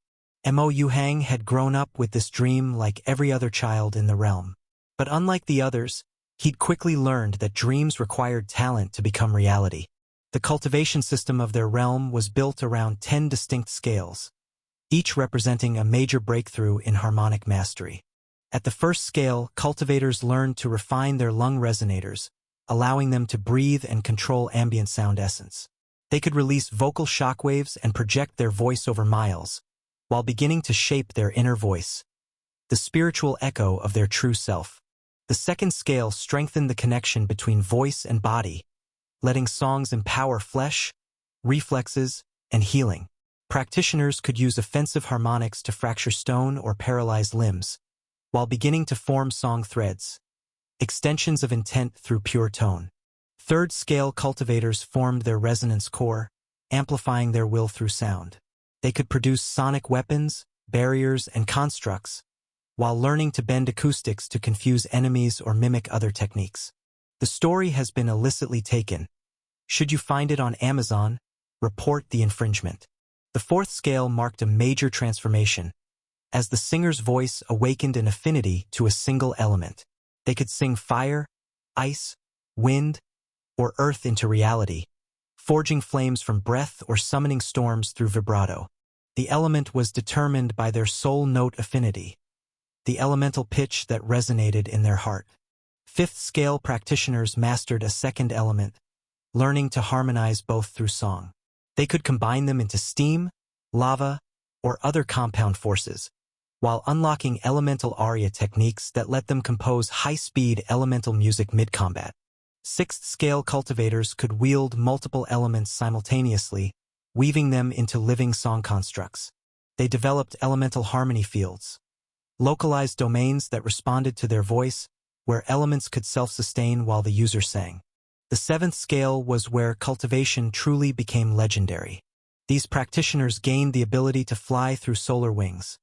Mo Hang had grown up with this dream like every other child in the realm. But unlike the others, he'd quickly learned that dreams required talent to become reality. The cultivation system of their realm was built around 10 distinct scales, each representing a major breakthrough in harmonic mastery. At the first scale, cultivators learned to refine their lung resonators, allowing them to breathe and control ambient sound essence. They could release vocal shockwaves and project their voice over miles, while beginning to shape their inner voice, the spiritual echo of their true self. The second scale strengthened the connection between voice and body, letting songs empower flesh, reflexes, and healing. Practitioners could use offensive harmonics to fracture stone or paralyze limbs, while beginning to form song threads, extensions of intent through pure tone. Third scale cultivators formed their resonance core, amplifying their will through sound. They could produce sonic weapons, barriers, and constructs, while learning to bend acoustics to confuse enemies or mimic other techniques. The story has been illicitly taken. Should you find it on Amazon, report the infringement. The fourth scale marked a major transformation, as the singer's voice awakened an affinity to a single element. They could sing fire, ice, wind, or earth into reality, forging flames from breath or summoning storms through vibrato. The element was determined by their soul note affinity, the elemental pitch that resonated in their heart. Fifth scale practitioners mastered a second element, learning to harmonize both through song. They could combine them into steam, lava, or other compound forces, while unlocking elemental aria techniques that let them compose high-speed elemental music mid-combat. Sixth scale cultivators could wield multiple elements simultaneously, weaving them into living song constructs. They developed elemental harmony fields, localized domains that responded to their voice, where elements could self-sustain while the user sang. The seventh scale was where cultivation truly became legendary. These practitioners gained the ability to fly through solar wings,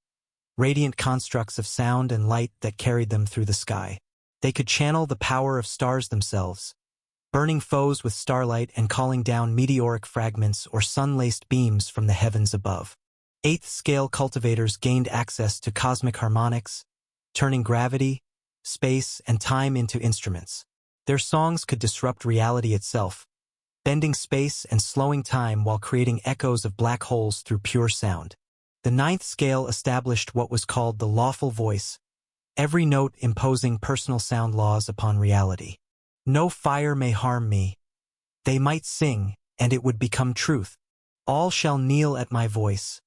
radiant constructs of sound and light that carried them through the sky. They could channel the power of stars themselves, burning foes with starlight and calling down meteoric fragments or sun-laced beams from the heavens above. Eighth scale cultivators gained access to cosmic harmonics, turning gravity, space, and time into instruments. Their songs could disrupt reality itself, bending space and slowing time while creating echoes of black holes through pure sound. The ninth scale established what was called the lawful voice, every note imposing personal sound laws upon reality. No fire may harm me. They might sing, and it would become truth. All shall kneel at my voice,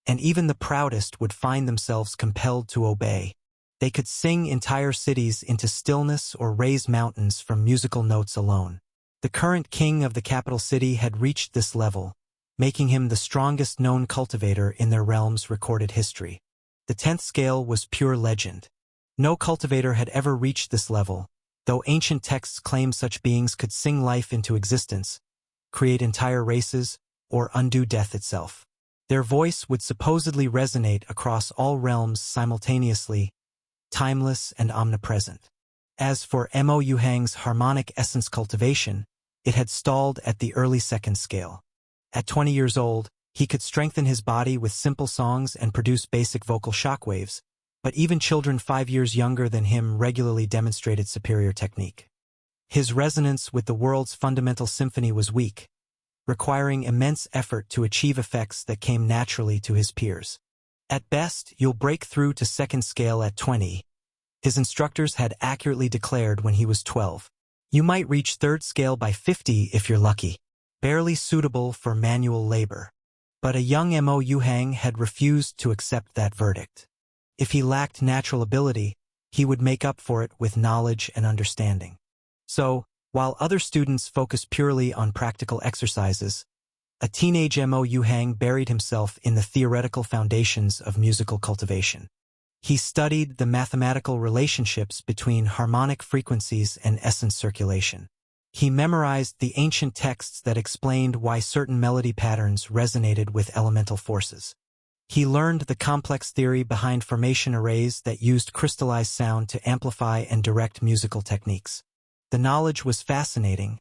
and even the proudest would find themselves compelled to obey. They could sing entire cities into stillness or raise mountains from musical notes alone. The current king of the capital city had reached this level, making him the strongest known cultivator in their realm's recorded history. The 10th scale was pure legend. No cultivator had ever reached this level, though ancient texts claim such beings could sing life into existence, create entire races, or undo death itself. Their voice would supposedly resonate across all realms simultaneously, timeless and omnipresent. As for Mo Yuhang's harmonic essence cultivation, it had stalled at the early 2nd scale. At 20 years old, he could strengthen his body with simple songs and produce basic vocal shockwaves, but even children 5 years younger than him regularly demonstrated superior technique. His resonance with the world's fundamental symphony was weak, requiring immense effort to achieve effects that came naturally to his peers. At best, you'll break through to 2nd scale at 20. His instructors had accurately declared when he was 12. You might reach 3rd scale by 50 if you're lucky, barely suitable for manual labor. But a young Mo Yuhang had refused to accept that verdict. If he lacked natural ability, he would make up for it with knowledge and understanding. So, while other students focused purely on practical exercises, a teenage Mo Yuhang buried himself in the theoretical foundations of musical cultivation. He studied the mathematical relationships between harmonic frequencies and essence circulation. He memorized the ancient texts that explained why certain melody patterns resonated with elemental forces. He learned the complex theory behind formation arrays that used crystallized sound to amplify and direct musical techniques. The knowledge was fascinating,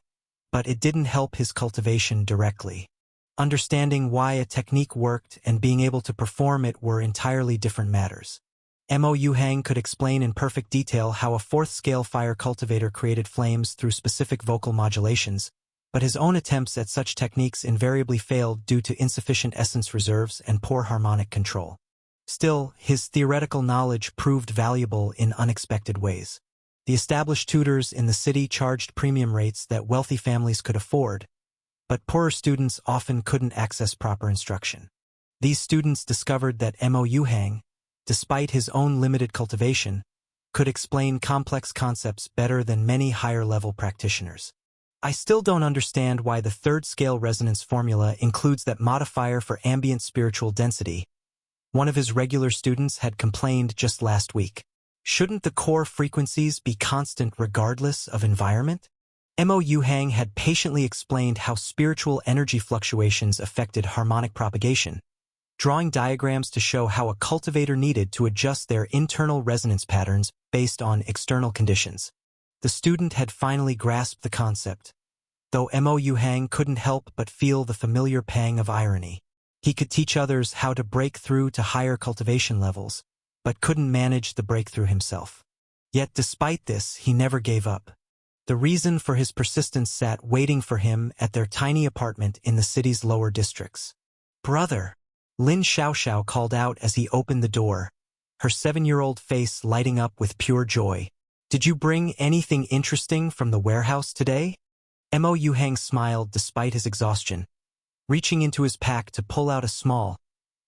but it didn't help his cultivation directly. Understanding why a technique worked and being able to perform it were entirely different matters. Mo Yuhang could explain in perfect detail how a 4th scale fire cultivator created flames through specific vocal modulations, but his own attempts at such techniques invariably failed due to insufficient essence reserves and poor harmonic control. Still, his theoretical knowledge proved valuable in unexpected ways. The established tutors in the city charged premium rates that wealthy families could afford, but poorer students often couldn't access proper instruction. These students discovered that Mo Yuhang, despite his own limited cultivation, could explain complex concepts better than many higher-level practitioners. I still don't understand why the 3rd scale resonance formula includes that modifier for ambient spiritual density. One of his regular students had complained just last week. Shouldn't the core frequencies be constant regardless of environment? Mo Yuhang had patiently explained how spiritual energy fluctuations affected harmonic propagation, drawing diagrams to show how a cultivator needed to adjust their internal resonance patterns based on external conditions. The student had finally grasped the concept, though Mo Yuhang couldn't help but feel the familiar pang of irony. He could teach others how to break through to higher cultivation levels, but couldn't manage the breakthrough himself. Yet despite this, he never gave up. The reason for his persistence sat waiting for him at their tiny apartment in the city's lower districts. Brother, Lin Xiaoxiao called out as he opened the door, her 7-year-old face lighting up with pure joy. Did you bring anything interesting from the warehouse today? Mo Yuhang smiled despite his exhaustion, reaching into his pack to pull out a small,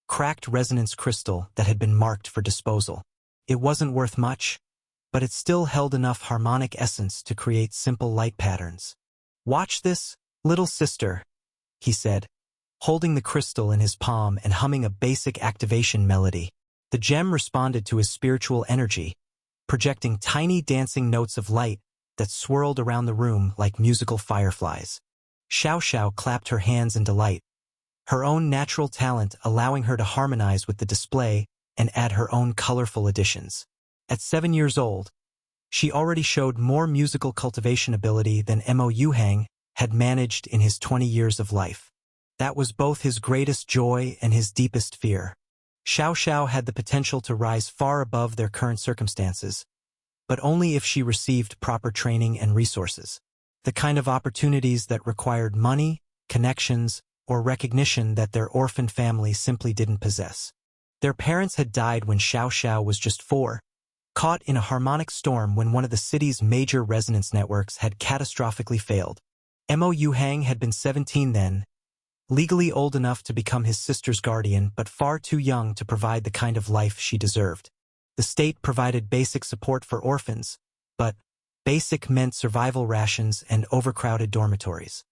cracked resonance crystal that had been marked for disposal. It wasn't worth much, but it still held enough harmonic essence to create simple light patterns. Watch this, little sister, he said, holding the crystal in his palm and humming a basic activation melody. The gem responded to his spiritual energy, projecting tiny dancing notes of light that swirled around the room like musical fireflies. Xiaoxiao clapped her hands in delight, her own natural talent allowing her to harmonize with the display and add her own colorful additions. At 7 years old, she already showed more musical cultivation ability than Mo Yuhang had managed in his 20 years of life. That was both his greatest joy and his deepest fear. Xiaoxiao had the potential to rise far above their current circumstances, but only if she received proper training and resources. The kind of opportunities that required money, connections, or recognition that their orphan family simply didn't possess. Their parents had died when Xiaoxiao was just 4, caught in a harmonic storm when one of the city's major resonance networks had catastrophically failed. Mo Yuhang had been 17 then, legally old enough to become his sister's guardian but far too young to provide the kind of life she deserved. The state provided basic support for orphans, but basic meant survival rations and overcrowded dormitories.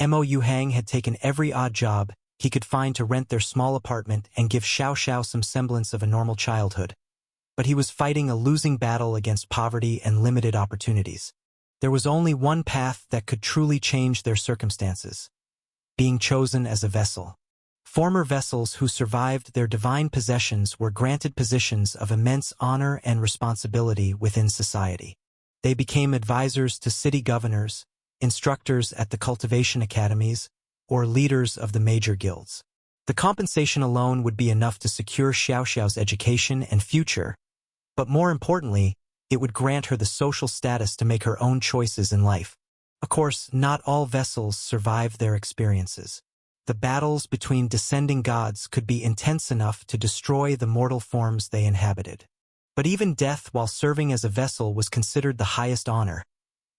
Mo Yuhang had taken every odd job he could find to rent their small apartment and give Xiaoxiao some semblance of a normal childhood. But he was fighting a losing battle against poverty and limited opportunities. There was only one path that could truly change their circumstances: being chosen as a vessel. Former vessels who survived their divine possessions were granted positions of immense honor and responsibility within society. They became advisors to city governors, instructors at the cultivation academies, or leaders of the major guilds. The compensation alone would be enough to secure Xiaoxiao's education and future, but more importantly, it would grant her the social status to make her own choices in life. Of course, not all vessels survived their experiences. The battles between descending gods could be intense enough to destroy the mortal forms they inhabited. But even death while serving as a vessel was considered the highest honor,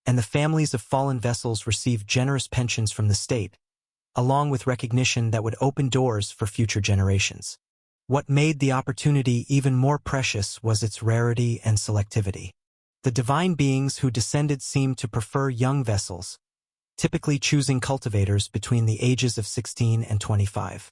and the families of fallen vessels received generous pensions from the state, along with recognition that would open doors for future generations. What made the opportunity even more precious was its rarity and selectivity. The divine beings who descended seemed to prefer young vessels, typically choosing cultivators between the ages of 16 and 25.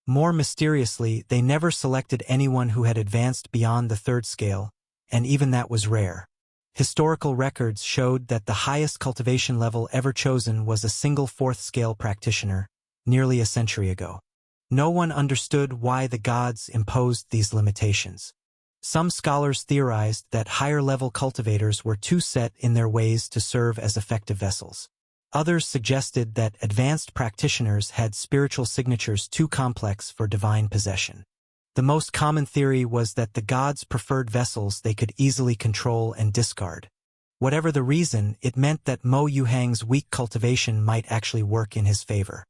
More mysteriously, they never selected anyone who had advanced beyond the 3rd scale, and even that was rare. Historical records showed that the highest cultivation level ever chosen was a single 4th scale practitioner, nearly a century ago. No one understood why the gods imposed these limitations. Some scholars theorized that higher-level cultivators were too set in their ways to serve as effective vessels. Others suggested that advanced practitioners had spiritual signatures too complex for divine possession. The most common theory was that the gods preferred vessels they could easily control and discard. Whatever the reason, it meant that Mo Yuhang's weak cultivation might actually work in his favor.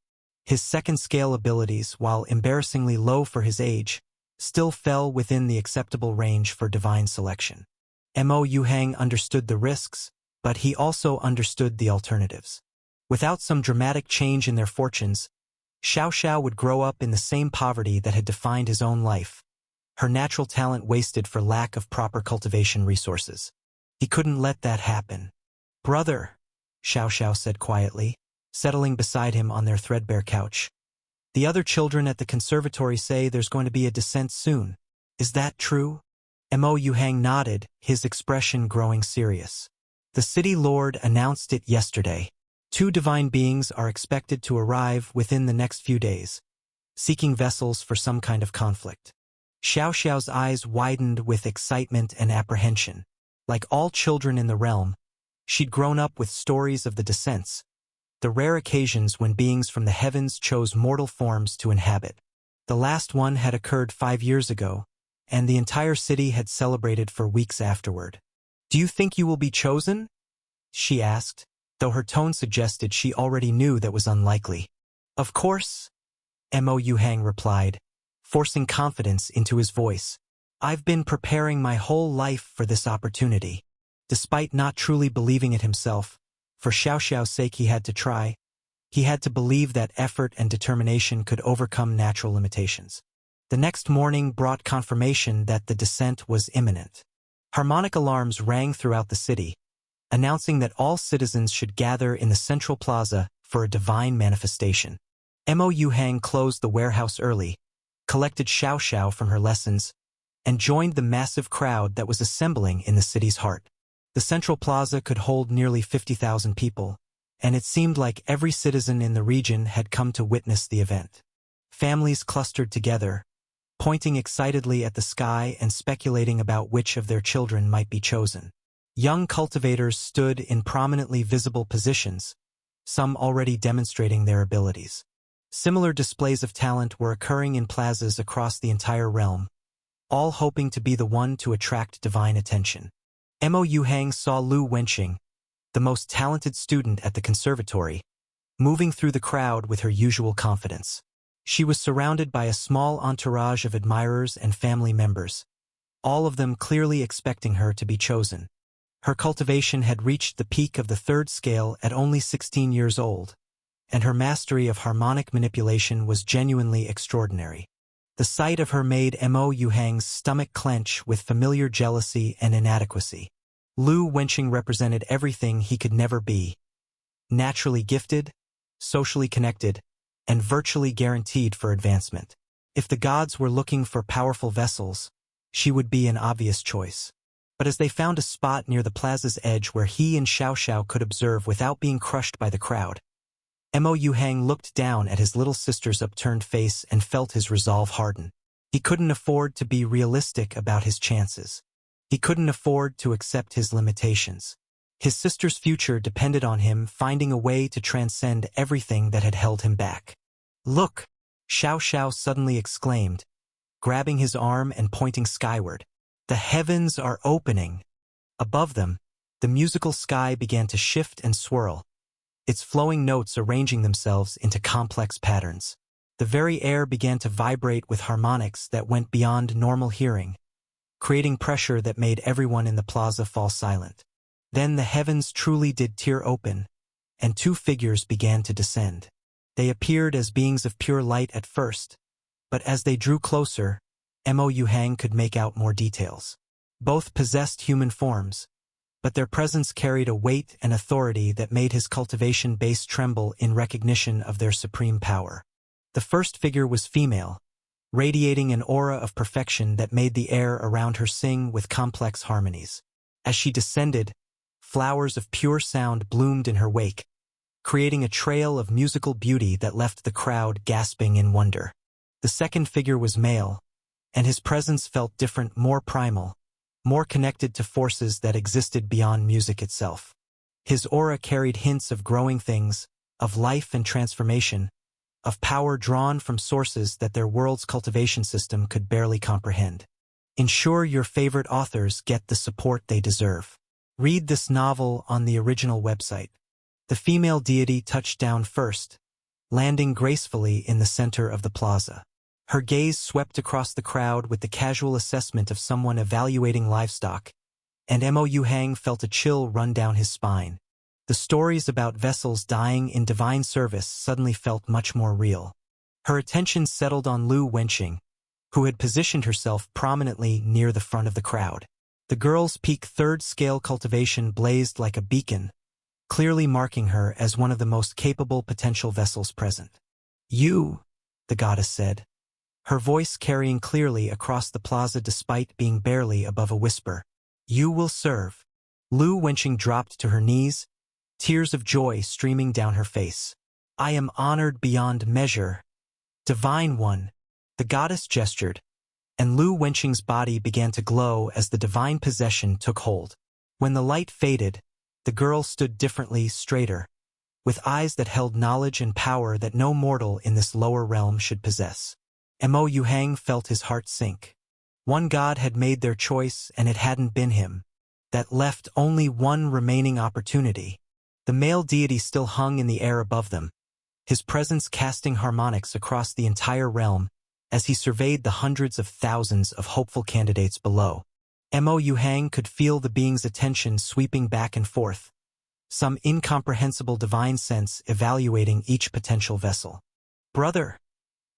His 2nd scale abilities, while embarrassingly low for his age, still fell within the acceptable range for divine selection. Mo Yuhang understood the risks, but he also understood the alternatives. Without some dramatic change in their fortunes, Xiaoxiao would grow up in the same poverty that had defined his own life, her natural talent wasted for lack of proper cultivation resources. He couldn't let that happen. "Brother," Xiaoxiao said quietly, settling beside him on their threadbare couch. "The other children at the conservatory say there's going to be a descent soon. Is that true?" Mo Yuhang nodded, his expression growing serious. "The city lord announced it yesterday. 2 divine beings are expected to arrive within the next few days, seeking vessels for some kind of conflict." Xiaoxiao's eyes widened with excitement and apprehension. Like all children in the realm, she'd grown up with stories of the descents, the rare occasions when beings from the heavens chose mortal forms to inhabit. The last one had occurred 5 years ago, and the entire city had celebrated for weeks afterward. "Do you think you will be chosen?" she asked, though her tone suggested she already knew that was unlikely. "Of course," Mo Yuhang replied, forcing confidence into his voice. I've been preparing my whole life for this opportunity. Despite not truly believing it himself, for Xiao Xiao's sake he had to try. He had to believe that effort and determination could overcome natural limitations. The next morning brought confirmation that the descent was imminent. Harmonic alarms rang throughout the city, announcing that all citizens should gather in the central plaza for a divine manifestation. Mo Yuhang closed the warehouse early, collected Xiao Xiao from her lessons, and joined the massive crowd that was assembling in the city's heart. The central plaza could hold nearly 50,000 people, and it seemed like every citizen in the region had come to witness the event. Families clustered together, pointing excitedly at the sky and speculating about which of their children might be chosen. Young cultivators stood in prominently visible positions, some already demonstrating their abilities. Similar displays of talent were occurring in plazas across the entire realm, all hoping to be the one to attract divine attention. Mo Yuhang saw Lu Wenqing, the most talented student at the conservatory, moving through the crowd with her usual confidence. She was surrounded by a small entourage of admirers and family members, all of them clearly expecting her to be chosen. Her cultivation had reached the peak of the third scale at only 16 years old, and her mastery of harmonic manipulation was genuinely extraordinary. The sight of her made Mo Yuhang's stomach clench with familiar jealousy and inadequacy. Lu Wenqing represented everything he could never be: naturally gifted, socially connected, and virtually guaranteed for advancement. If the gods were looking for powerful vessels, she would be an obvious choice. But as they found a spot near the plaza's edge where he and Xiao Xiao could observe without being crushed by the crowd, Mo Yuhang looked down at his little sister's upturned face and felt his resolve harden. He couldn't afford to be realistic about his chances. He couldn't afford to accept his limitations. His sister's future depended on him finding a way to transcend everything that had held him back. "Look!" Xiao Xiao suddenly exclaimed, grabbing his arm and pointing skyward. "The heavens are opening!" Above them, the musical sky began to shift and swirl, its flowing notes arranging themselves into complex patterns. The very air began to vibrate with harmonics that went beyond normal hearing, creating pressure that made everyone in the plaza fall silent. Then the heavens truly did tear open, and two figures began to descend. They appeared as beings of pure light at first, but as they drew closer, Mo Yuhang could make out more details. Both possessed human forms, but their presence carried a weight and authority that made his cultivation base tremble in recognition of their supreme power. The first figure was female, radiating an aura of perfection that made the air around her sing with complex harmonies. As she descended, flowers of pure sound bloomed in her wake, creating a trail of musical beauty that left the crowd gasping in wonder. The second figure was male, and his presence felt different, more primal, more connected to forces that existed beyond music itself. His aura carried hints of growing things, of life and transformation, of power drawn from sources that their world's cultivation system could barely comprehend. Ensure your favorite authors get the support they deserve. Read this novel on the original website. The female deity touched down first, landing gracefully in the center of the plaza. Her gaze swept across the crowd with the casual assessment of someone evaluating livestock, and Mo Yuhang felt a chill run down his spine. The stories about vessels dying in divine service suddenly felt much more real. Her attention settled on Lu Wenqing, who had positioned herself prominently near the front of the crowd. The girl's peak third-scale cultivation blazed like a beacon, clearly marking her as one of the most capable potential vessels present. "You," the goddess said, her voice carrying clearly across the plaza despite being barely above a whisper. "You will serve." Lu Wenqing dropped to her knees, tears of joy streaming down her face. "I am honored beyond measure." "Divine One," the goddess gestured, and Lu Wenqing's body began to glow as the divine possession took hold. When the light faded, the girl stood differently, straighter, with eyes that held knowledge and power that no mortal in this lower realm should possess. Mo Yuhang felt his heart sink. One god had made their choice, and it hadn't been him. That left only one remaining opportunity. The male deity still hung in the air above them, his presence casting harmonics across the entire realm as he surveyed the hundreds of thousands of hopeful candidates below. Mo Yuhang could feel the being's attention sweeping back and forth, some incomprehensible divine sense evaluating each potential vessel. "Brother,"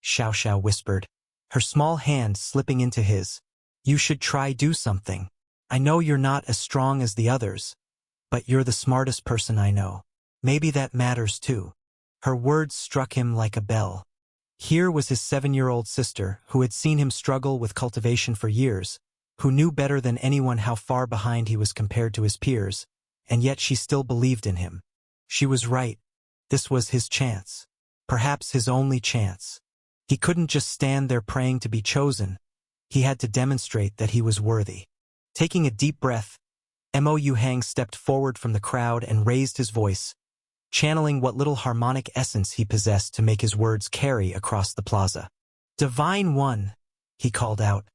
Xiao Xiao whispered, her small hand slipping into his. "You should try do something. I know you're not as strong as the others, but you're the smartest person I know. Maybe that matters too." Her words struck him like a bell. Here was his 7-year-old sister, who had seen him struggle with cultivation for years, who knew better than anyone how far behind he was compared to his peers, and yet she still believed in him. She was right. This was his chance. Perhaps his only chance. He couldn't just stand there praying to be chosen. He had to demonstrate that he was worthy. Taking a deep breath, Mo Yuhang stepped forward from the crowd and raised his voice, channeling what little harmonic essence he possessed to make his words carry across the plaza. "Divine One," he called out,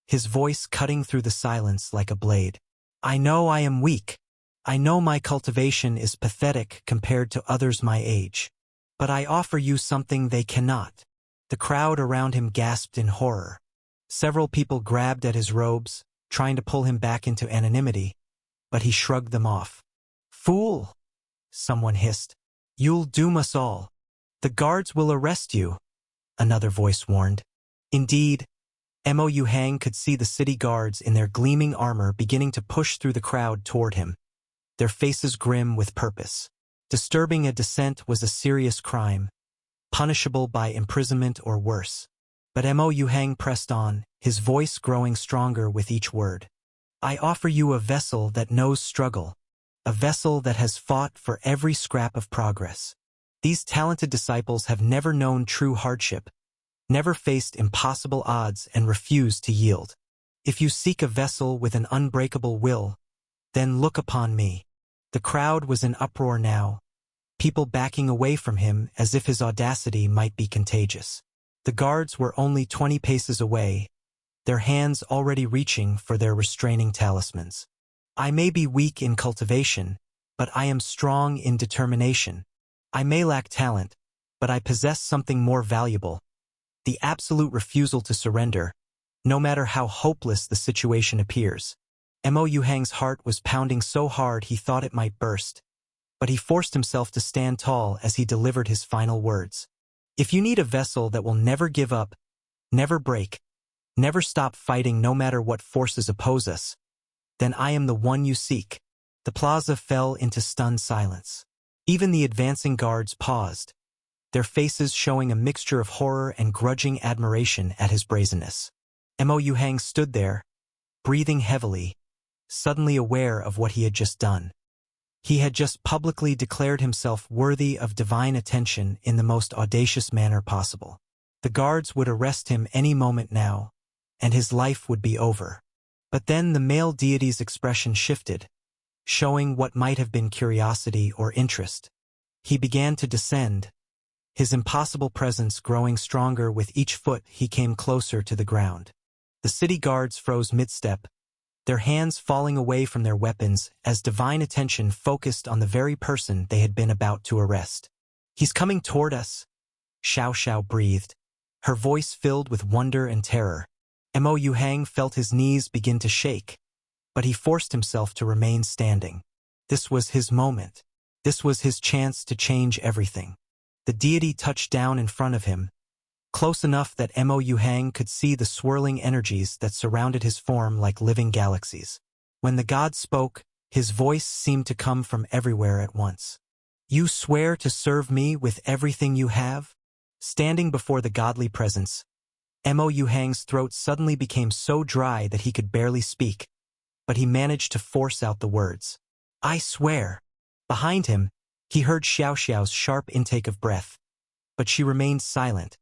his voice cutting through the silence like a blade. "I know I am weak. I know my cultivation is pathetic compared to others my age. But I offer you something they cannot." The crowd around him gasped in horror. Several people grabbed at his robes, trying to pull him back into anonymity, but he shrugged them off. "Fool!" someone hissed. "You'll doom us all. The guards will arrest you," another voice warned. Indeed, Mo Yuhang could see the city guards in their gleaming armor beginning to push through the crowd toward him, their faces grim with purpose. Disturbing a dissent was a serious crime, punishable by imprisonment or worse. But Mo Yuhang pressed on, his voice growing stronger with each word. "I offer you a vessel that knows struggle, a vessel that has fought for every scrap of progress. These talented disciples have never known true hardship, never faced impossible odds and refused to yield. If you seek a vessel with an unbreakable will, then look upon me." The crowd was in uproar now, people backing away from him as if his audacity might be contagious. The guards were only 20 paces away, their hands already reaching for their restraining talismans. "I may be weak in cultivation, but I am strong in determination. I may lack talent, but I possess something more valuable: the absolute refusal to surrender, no matter how hopeless the situation appears." Mo Yuhang's heart was pounding so hard he thought it might burst, but he forced himself to stand tall as he delivered his final words. "If you need a vessel that will never give up, never break, never stop fighting no matter what forces oppose us, then I am the one you seek." The plaza fell into stunned silence. Even the advancing guards paused, their faces showing a mixture of horror and grudging admiration at his brazenness. Mo Yuhang stood there, breathing heavily, suddenly aware of what he had just done. He had just publicly declared himself worthy of divine attention in the most audacious manner possible. The guards would arrest him any moment now, and his life would be over. But then the male deity's expression shifted, showing what might have been curiosity or interest. He began to descend, his impossible presence growing stronger with each foot he came closer to the ground. The city guards froze mid-step, their hands falling away from their weapons as divine attention focused on the very person they had been about to arrest. "He's coming toward us," Xiao Xiao breathed, her voice filled with wonder and terror. Mo Yuhang felt his knees begin to shake, but he forced himself to remain standing. This was his moment. This was his chance to change everything. The deity touched down in front of him, close enough that Mo Yuhang could see the swirling energies that surrounded his form like living galaxies. When the god spoke, his voice seemed to come from everywhere at once. "You swear to serve me with everything you have?" Standing before the godly presence, Mo Yuhang's throat suddenly became so dry that he could barely speak, but he managed to force out the words. "I swear." Behind him, he heard Xiao Xiao's sharp intake of breath, but she remained silent,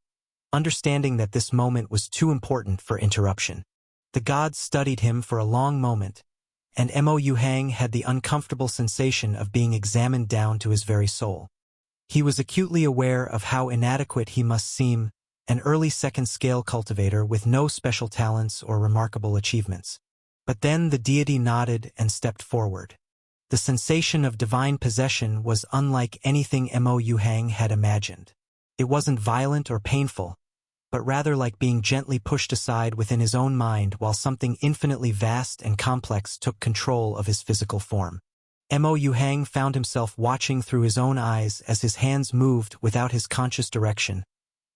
understanding that this moment was too important for interruption. The god studied him for a long moment, and Mo Yuhang had the uncomfortable sensation of being examined down to his very soul. He was acutely aware of how inadequate he must seem, an early second-scale cultivator with no special talents or remarkable achievements. But then the deity nodded and stepped forward. The sensation of divine possession was unlike anything Mo Yuhang had imagined. It wasn't violent or painful. but rather like being gently pushed aside within his own mind while something infinitely vast and complex took control of his physical form. Mo Yuhang found himself watching through his own eyes as his hands moved without his conscious direction,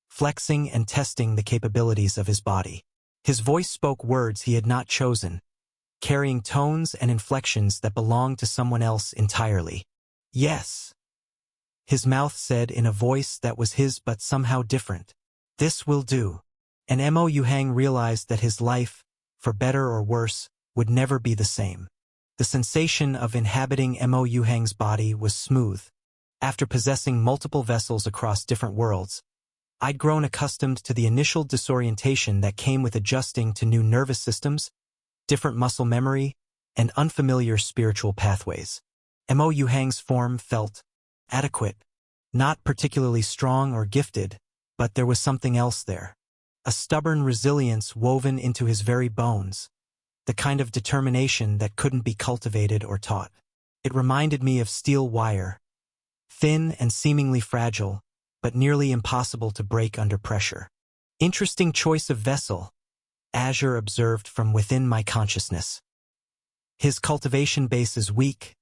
flexing and testing the capabilities of his body. His voice spoke words he had not chosen, carrying tones and inflections that belonged to someone else entirely. Yes, his mouth said in a voice that was his but somehow different. This will do. And Mo Yuhang realized that his life, for better or worse, would never be the same. The sensation of inhabiting Mo Yuhang's body was smooth. After possessing multiple vessels across different worlds, I'd grown accustomed to the initial disorientation that came with adjusting to new nervous systems, different muscle memory, and unfamiliar spiritual pathways. Mo Yuhang's form felt adequate, not particularly strong or gifted, but there was something else there. A stubborn resilience woven into his very bones, the kind of determination that couldn't be cultivated or taught. It reminded me of steel wire, thin and seemingly fragile, but nearly impossible to break under pressure. Interesting choice of vessel, Azure observed from within my consciousness. His cultivation base is weak,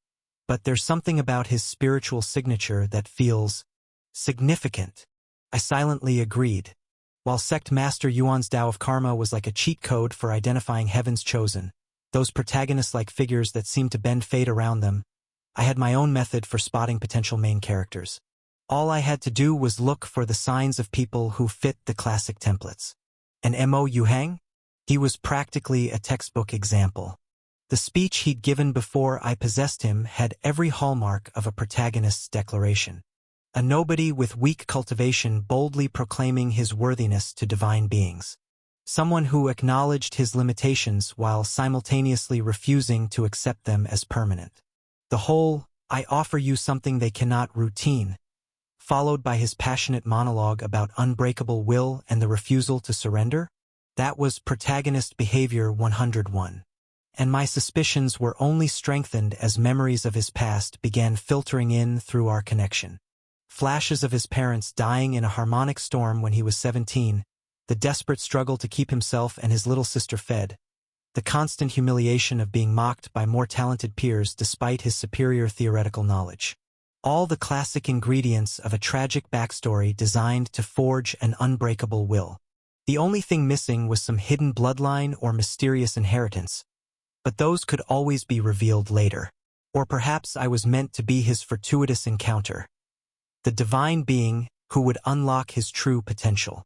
but there's something about his spiritual signature that feels significant. I silently agreed. While Sect Master Yuan's Tao of Karma was like a cheat code for identifying heaven's chosen, those protagonist-like figures that seemed to bend fate around them, I had my own method for spotting potential main characters. All I had to do was look for the signs of people who fit the classic templates. And Mo Yuhang? He was practically a textbook example. The speech he'd given before I possessed him had every hallmark of a protagonist's declaration. A nobody with weak cultivation boldly proclaiming his worthiness to divine beings. Someone who acknowledged his limitations while simultaneously refusing to accept them as permanent. The whole, "I offer you something they cannot" routine, followed by his passionate monologue about unbreakable will and the refusal to surrender, that was protagonist behavior 101. And my suspicions were only strengthened as memories of his past began filtering in through our connection. Flashes of his parents dying in a harmonic storm when he was 17, the desperate struggle to keep himself and his little sister fed, the constant humiliation of being mocked by more talented peers despite his superior theoretical knowledge. All the classic ingredients of a tragic backstory designed to forge an unbreakable will. The only thing missing was some hidden bloodline or mysterious inheritance, but those could always be revealed later. Or perhaps I was meant to be his fortuitous encounter, the divine being who would unlock his true potential.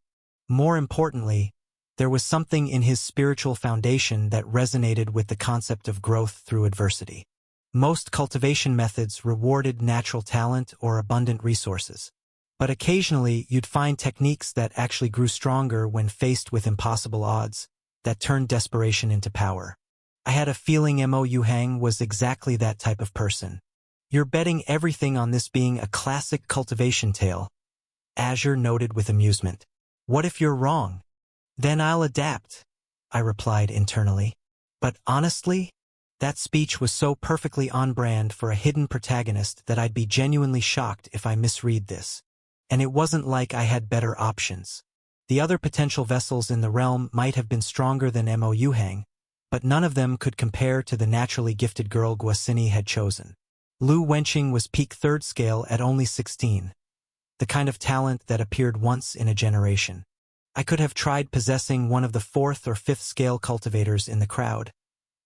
More importantly, there was something in his spiritual foundation that resonated with the concept of growth through adversity. Most cultivation methods rewarded natural talent or abundant resources, but occasionally you'd find techniques that actually grew stronger when faced with impossible odds, that turned desperation into power. I had a feeling Mo Yuhang was exactly that type of person. You're betting everything on this being a classic cultivation tale, Azure noted with amusement. What if you're wrong? Then I'll adapt, I replied internally. But honestly, that speech was so perfectly on brand for a hidden protagonist that I'd be genuinely shocked if I misread this. And it wasn't like I had better options. The other potential vessels in the realm might have been stronger than Mo Yuhang, but none of them could compare to the naturally gifted girl Guosini had chosen. Lu Wenqing was peak third scale at only 16, the kind of talent that appeared once in a generation. I could have tried possessing one of the fourth or fifth scale cultivators in the crowd,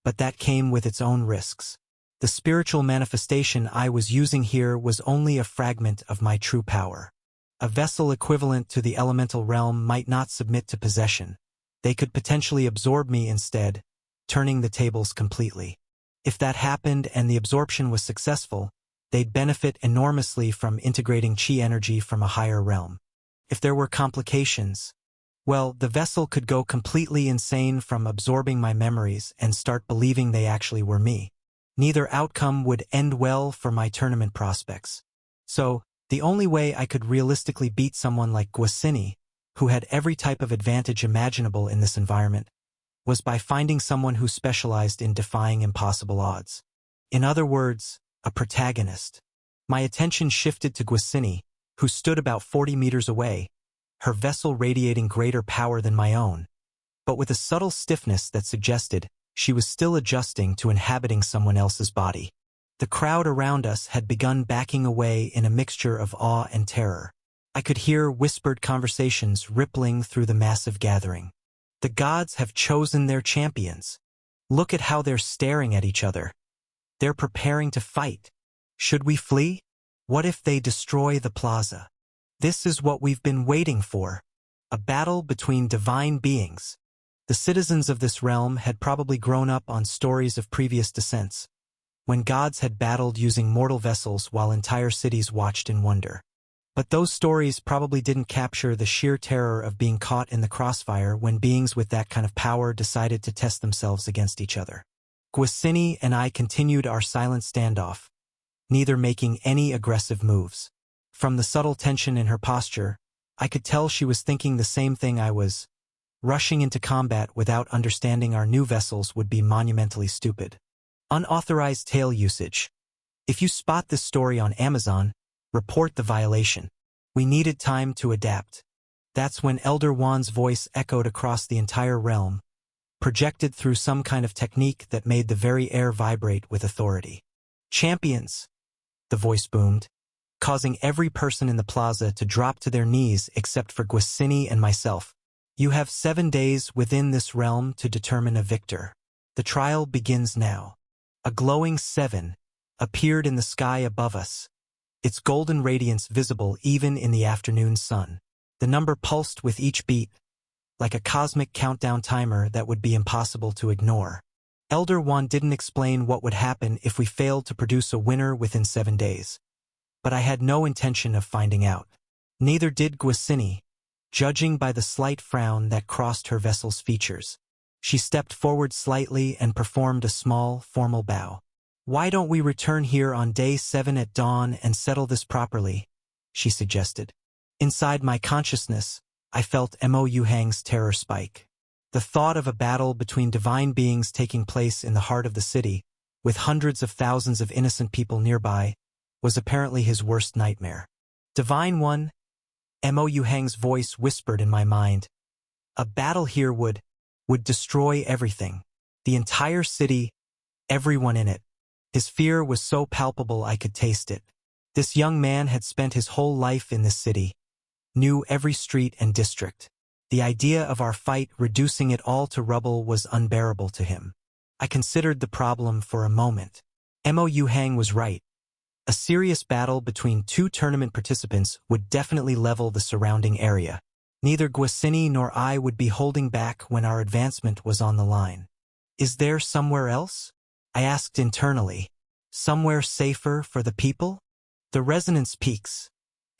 but that came with its own risks. The spiritual manifestation I was using here was only a fragment of my true power. A vessel equivalent to the elemental realm might not submit to possession. They could potentially absorb me instead, turning the tables completely. If that happened and the absorption was successful, they'd benefit enormously from integrating chi energy from a higher realm. If there were complications, well, the vessel could go completely insane from absorbing my memories and start believing they actually were me. Neither outcome would end well for my tournament prospects. So, the only way I could realistically beat someone like Guosini, who had every type of advantage imaginable in this environment, was by finding someone who specialized in defying impossible odds. In other words, a protagonist. My attention shifted to Guosini, who stood about 40 meters away, her vessel radiating greater power than my own, but with a subtle stiffness that suggested she was still adjusting to inhabiting someone else's body. The crowd around us had begun backing away in a mixture of awe and terror. I could hear whispered conversations rippling through the massive gathering. The gods have chosen their champions. Look at how they're staring at each other. They're preparing to fight. Should we flee? What if they destroy the plaza? This is what we've been waiting for. A battle between divine beings. The citizens of this realm had probably grown up on stories of previous descents, when gods had battled using mortal vessels while entire cities watched in wonder. But those stories probably didn't capture the sheer terror of being caught in the crossfire when beings with that kind of power decided to test themselves against each other. Gwisini and I continued our silent standoff, neither making any aggressive moves. From the subtle tension in her posture, I could tell she was thinking the same thing I was. Rushing into combat without understanding our new vessels would be monumentally stupid. Unauthorized tail usage. If you spot this story on Amazon, report the violation. We needed time to adapt. That's when Elder Wan's voice echoed across the entire realm, projected through some kind of technique that made the very air vibrate with authority. Champions, the voice boomed, causing every person in the plaza to drop to their knees except for Gwisini and myself. You have 7 days within this realm to determine a victor. The trial begins now. A glowing 7 appeared in the sky above us, its golden radiance visible even in the afternoon sun. The number pulsed with each beat, like a cosmic countdown timer that would be impossible to ignore. Elder Wan didn't explain what would happen if we failed to produce a winner within 7 days. But I had no intention of finding out. Neither did Gwisini, judging by the slight frown that crossed her vessel's features. She stepped forward slightly and performed a small, formal bow. "Why don't we return here on day 7 at dawn and settle this properly?" she suggested. Inside my consciousness, I felt Mo Yuhang's terror spike. The thought of a battle between divine beings taking place in the heart of the city, with hundreds of thousands of innocent people nearby, was apparently his worst nightmare. "Divine One," Mo Yuhang's voice whispered in my mind. "A battle here would destroy everything. The entire city, everyone in it." His fear was so palpable I could taste it. This young man had spent his whole life in this city, knew every street and district. The idea of our fight reducing it all to rubble was unbearable to him. I considered the problem for a moment. Mo Yuhang was right. A serious battle between 2 tournament participants would definitely level the surrounding area. Neither Gwisini nor I would be holding back when our advancement was on the line. "Is there somewhere else?" I asked internally. "Somewhere safer for the people?" "The Resonance Peaks,"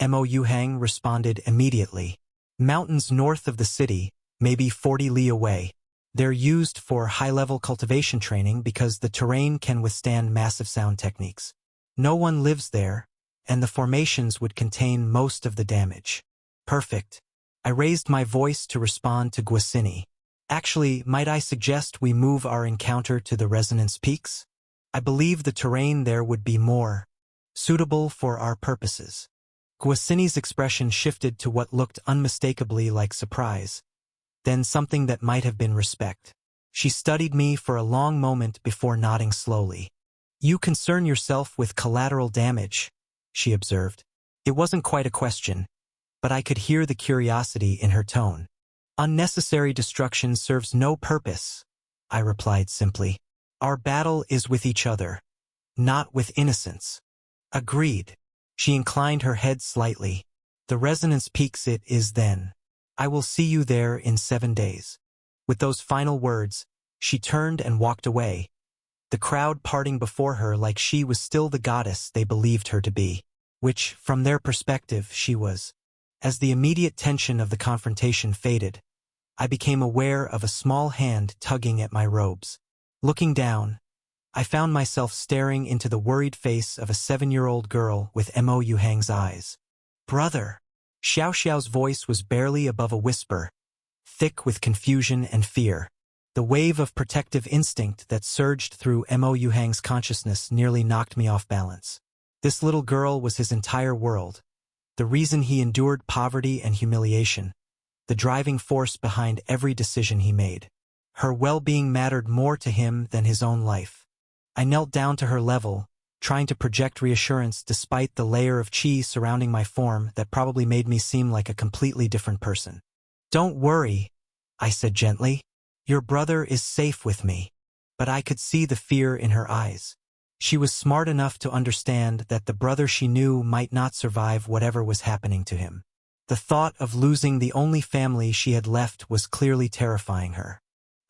Mo Yuhang responded immediately. "Mountains north of the city, maybe 40 li away. They're used for high-level cultivation training because the terrain can withstand massive sound techniques. No one lives there, and the formations would contain most of the damage." "Perfect." I raised my voice to respond to Gwisini. "Actually, might I suggest we move our encounter to the Resonance Peaks? I believe the terrain there would be more suitable for our purposes." Gwisini's expression shifted to what looked unmistakably like surprise, then something that might have been respect. She studied me for a long moment before nodding slowly. "You concern yourself with collateral damage," she observed. It wasn't quite a question, but I could hear the curiosity in her tone. "Unnecessary destruction serves no purpose," I replied simply. "Our battle is with each other, not with innocence." "Agreed." She inclined her head slightly. "The Resonance Peaks it is then. I will see you there in 7 days." With those final words, she turned and walked away, the crowd parting before her like she was still the goddess they believed her to be, which, from their perspective, she was. As the immediate tension of the confrontation faded, I became aware of a small hand tugging at my robes. Looking down, I found myself staring into the worried face of a 7-year-old girl with Mo Yuhang's eyes. "Brother!" Xiao Xiao's voice was barely above a whisper, thick with confusion and fear. The wave of protective instinct that surged through Mo Yuhang's consciousness nearly knocked me off balance. This little girl was his entire world, the reason he endured poverty and humiliation, the driving force behind every decision he made. Her well-being mattered more to him than his own life. I knelt down to her level, trying to project reassurance despite the layer of chi surrounding my form that probably made me seem like a completely different person. "Don't worry," I said gently. "Your brother is safe with me." But I could see the fear in her eyes. She was smart enough to understand that the brother she knew might not survive whatever was happening to him. The thought of losing the only family she had left was clearly terrifying her.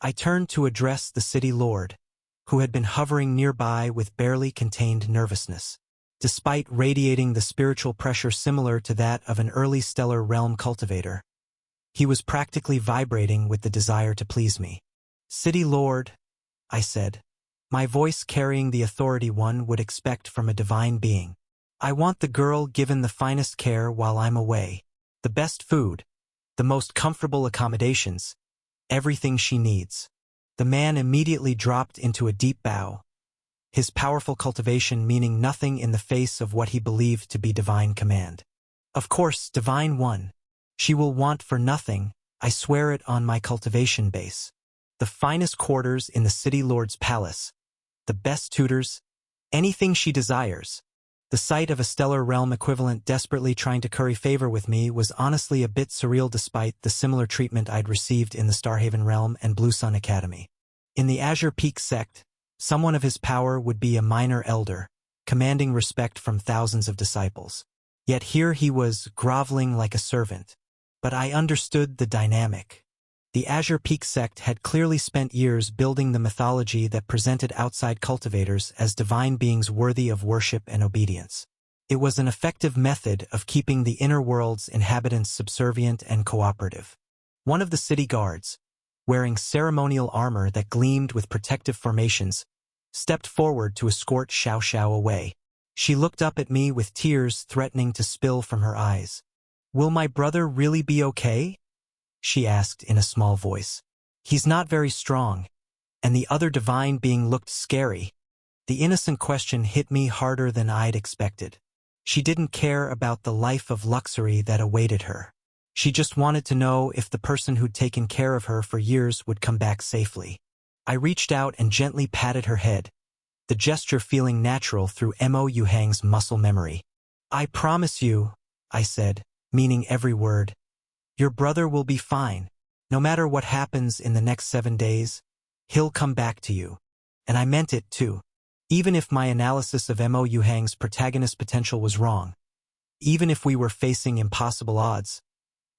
I turned to address the city lord, who had been hovering nearby with barely contained nervousness, despite radiating the spiritual pressure similar to that of an early stellar realm cultivator. He was practically vibrating with the desire to please me. "City lord," I said, my voice carrying the authority one would expect from a divine being. "I want the girl given the finest care while I'm away, the best food, the most comfortable accommodations, everything she needs." The man immediately dropped into a deep bow, his powerful cultivation meaning nothing in the face of what he believed to be divine command. "Of course, divine one. She will want for nothing, I swear it on my cultivation base. The finest quarters in the city lord's palace, the best tutors, anything she desires." The sight of a stellar realm equivalent desperately trying to curry favor with me was honestly a bit surreal despite the similar treatment I'd received in the Starhaven realm and Blue Sun Academy. In the Azure Peak sect, someone of his power would be a minor elder, commanding respect from thousands of disciples. Yet here he was, groveling like a servant. But I understood the dynamic. The Azure Peak sect had clearly spent years building the mythology that presented outside cultivators as divine beings worthy of worship and obedience. It was an effective method of keeping the inner world's inhabitants subservient and cooperative. One of the city guards, wearing ceremonial armor that gleamed with protective formations, stepped forward to escort Xiao Xiao away. She looked up at me with tears threatening to spill from her eyes. "Will my brother really be okay?" she asked in a small voice. "He's not very strong." And the other divine being looked scary. The innocent question hit me harder than I'd expected. She didn't care about the life of luxury that awaited her. She just wanted to know if the person who'd taken care of her for years would come back safely. I reached out and gently patted her head, the gesture feeling natural through Mo Yuhang's muscle memory. "I promise you," I said, meaning every word, "your brother will be fine. No matter what happens in the next 7 days, he'll come back to you." And I meant it too. Even if my analysis of Mo Yuhang's protagonist potential was wrong, even if we were facing impossible odds,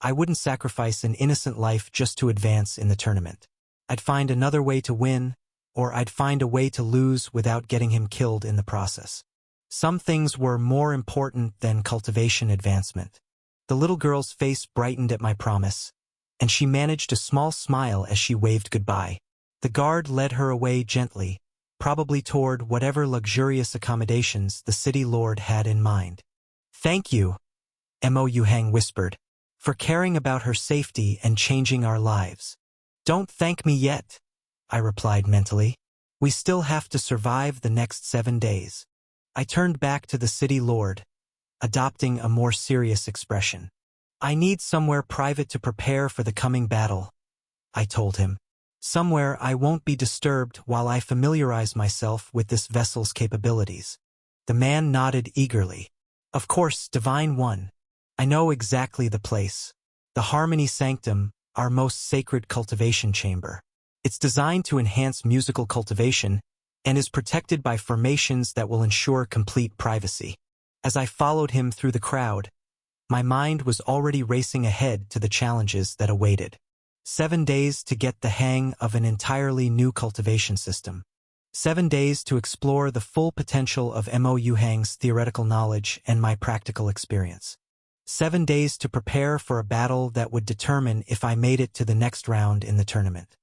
I wouldn't sacrifice an innocent life just to advance in the tournament. I'd find another way to win, or I'd find a way to lose without getting him killed in the process. Some things were more important than cultivation advancement. The little girl's face brightened at my promise, and she managed a small smile as she waved goodbye. The guard led her away gently, probably toward whatever luxurious accommodations the city lord had in mind. "Thank you," Mo Yuhang whispered, "for caring about her safety and changing our lives." "Don't thank me yet," I replied mentally. "We still have to survive the next 7 days." I turned back to the city lord, adopting a more serious expression. "I need somewhere private to prepare for the coming battle," I told him. "Somewhere I won't be disturbed while I familiarize myself with this vessel's capabilities." The man nodded eagerly. "Of course, Divine One. I know exactly the place. The Harmony Sanctum, our most sacred cultivation chamber. It's designed to enhance musical cultivation and is protected by formations that will ensure complete privacy." As I followed him through the crowd, my mind was already racing ahead to the challenges that awaited. 7 days to get the hang of an entirely new cultivation system. 7 days to explore the full potential of Mo Yuhang's theoretical knowledge and my practical experience. 7 days to prepare for a battle that would determine if I made it to the next round in the tournament.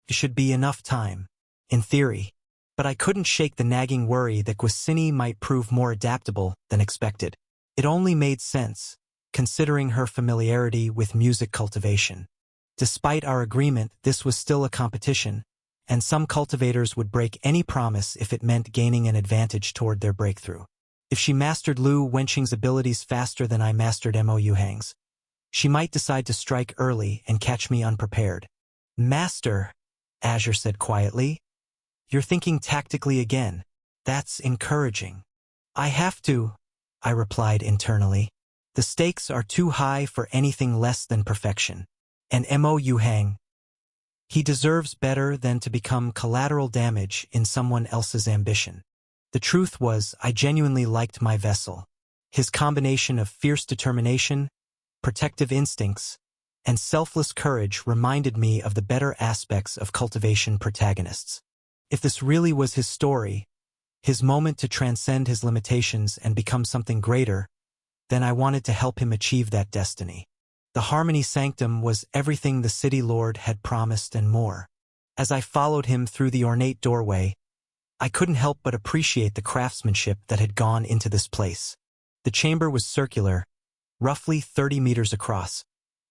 It should be enough time, in theory. But I couldn't shake the nagging worry that Guisini might prove more adaptable than expected. It only made sense, considering her familiarity with music cultivation. Despite our agreement, this was still a competition, and some cultivators would break any promise if it meant gaining an advantage toward their breakthrough. If she mastered Lu Wenqing's abilities faster than I mastered Mo Yuhang's, she might decide to strike early and catch me unprepared. Master, Azure said quietly. You're thinking tactically again. That's encouraging. I have to, I replied internally. The stakes are too high for anything less than perfection. And Mo Yuhang, he deserves better than to become collateral damage in someone else's ambition. The truth was, I genuinely liked my vessel. His combination of fierce determination, protective instincts, and selfless courage reminded me of the better aspects of cultivation protagonists. If this really was his story, his moment to transcend his limitations and become something greater, then I wanted to help him achieve that destiny. The Harmony Sanctum was everything the City Lord had promised and more. As I followed him through the ornate doorway, I couldn't help but appreciate the craftsmanship that had gone into this place. The chamber was circular, roughly 30 meters across,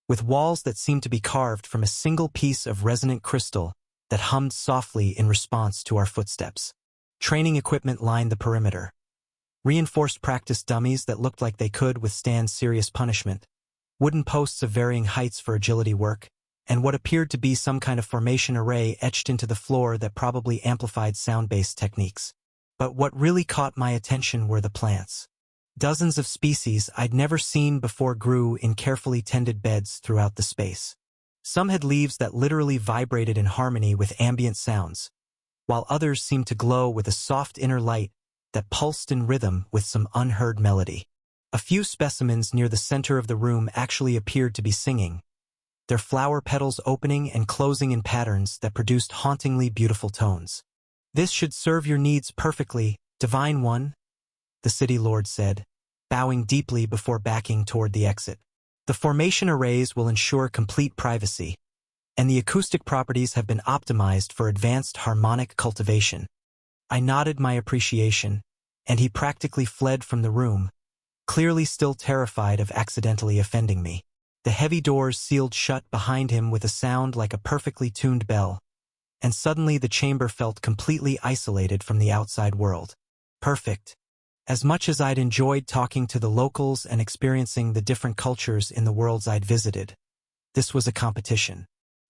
with walls that seemed to be carved from a single piece of resonant crystal that hummed softly in response to our footsteps. Training equipment lined the perimeter. Reinforced practice dummies that looked like they could withstand serious punishment, wooden posts of varying heights for agility work, and what appeared to be some kind of formation array etched into the floor that probably amplified sound-based techniques. But what really caught my attention were the plants. Dozens of species I'd never seen before grew in carefully tended beds throughout the space. Some had leaves that literally vibrated in harmony with ambient sounds, while others seemed to glow with a soft inner light that pulsed in rhythm with some unheard melody. A few specimens near the center of the room actually appeared to be singing, their flower petals opening and closing in patterns that produced hauntingly beautiful tones. This should serve your needs perfectly, Divine One, the City Lord said, bowing deeply before backing toward the exit. The formation arrays will ensure complete privacy, and the acoustic properties have been optimized for advanced harmonic cultivation. I nodded my appreciation, and he practically fled from the room, clearly still terrified of accidentally offending me. The heavy doors sealed shut behind him with a sound like a perfectly tuned bell, and suddenly the chamber felt completely isolated from the outside world. Perfect. As much as I'd enjoyed talking to the locals and experiencing the different cultures in the worlds I'd visited, this was a competition.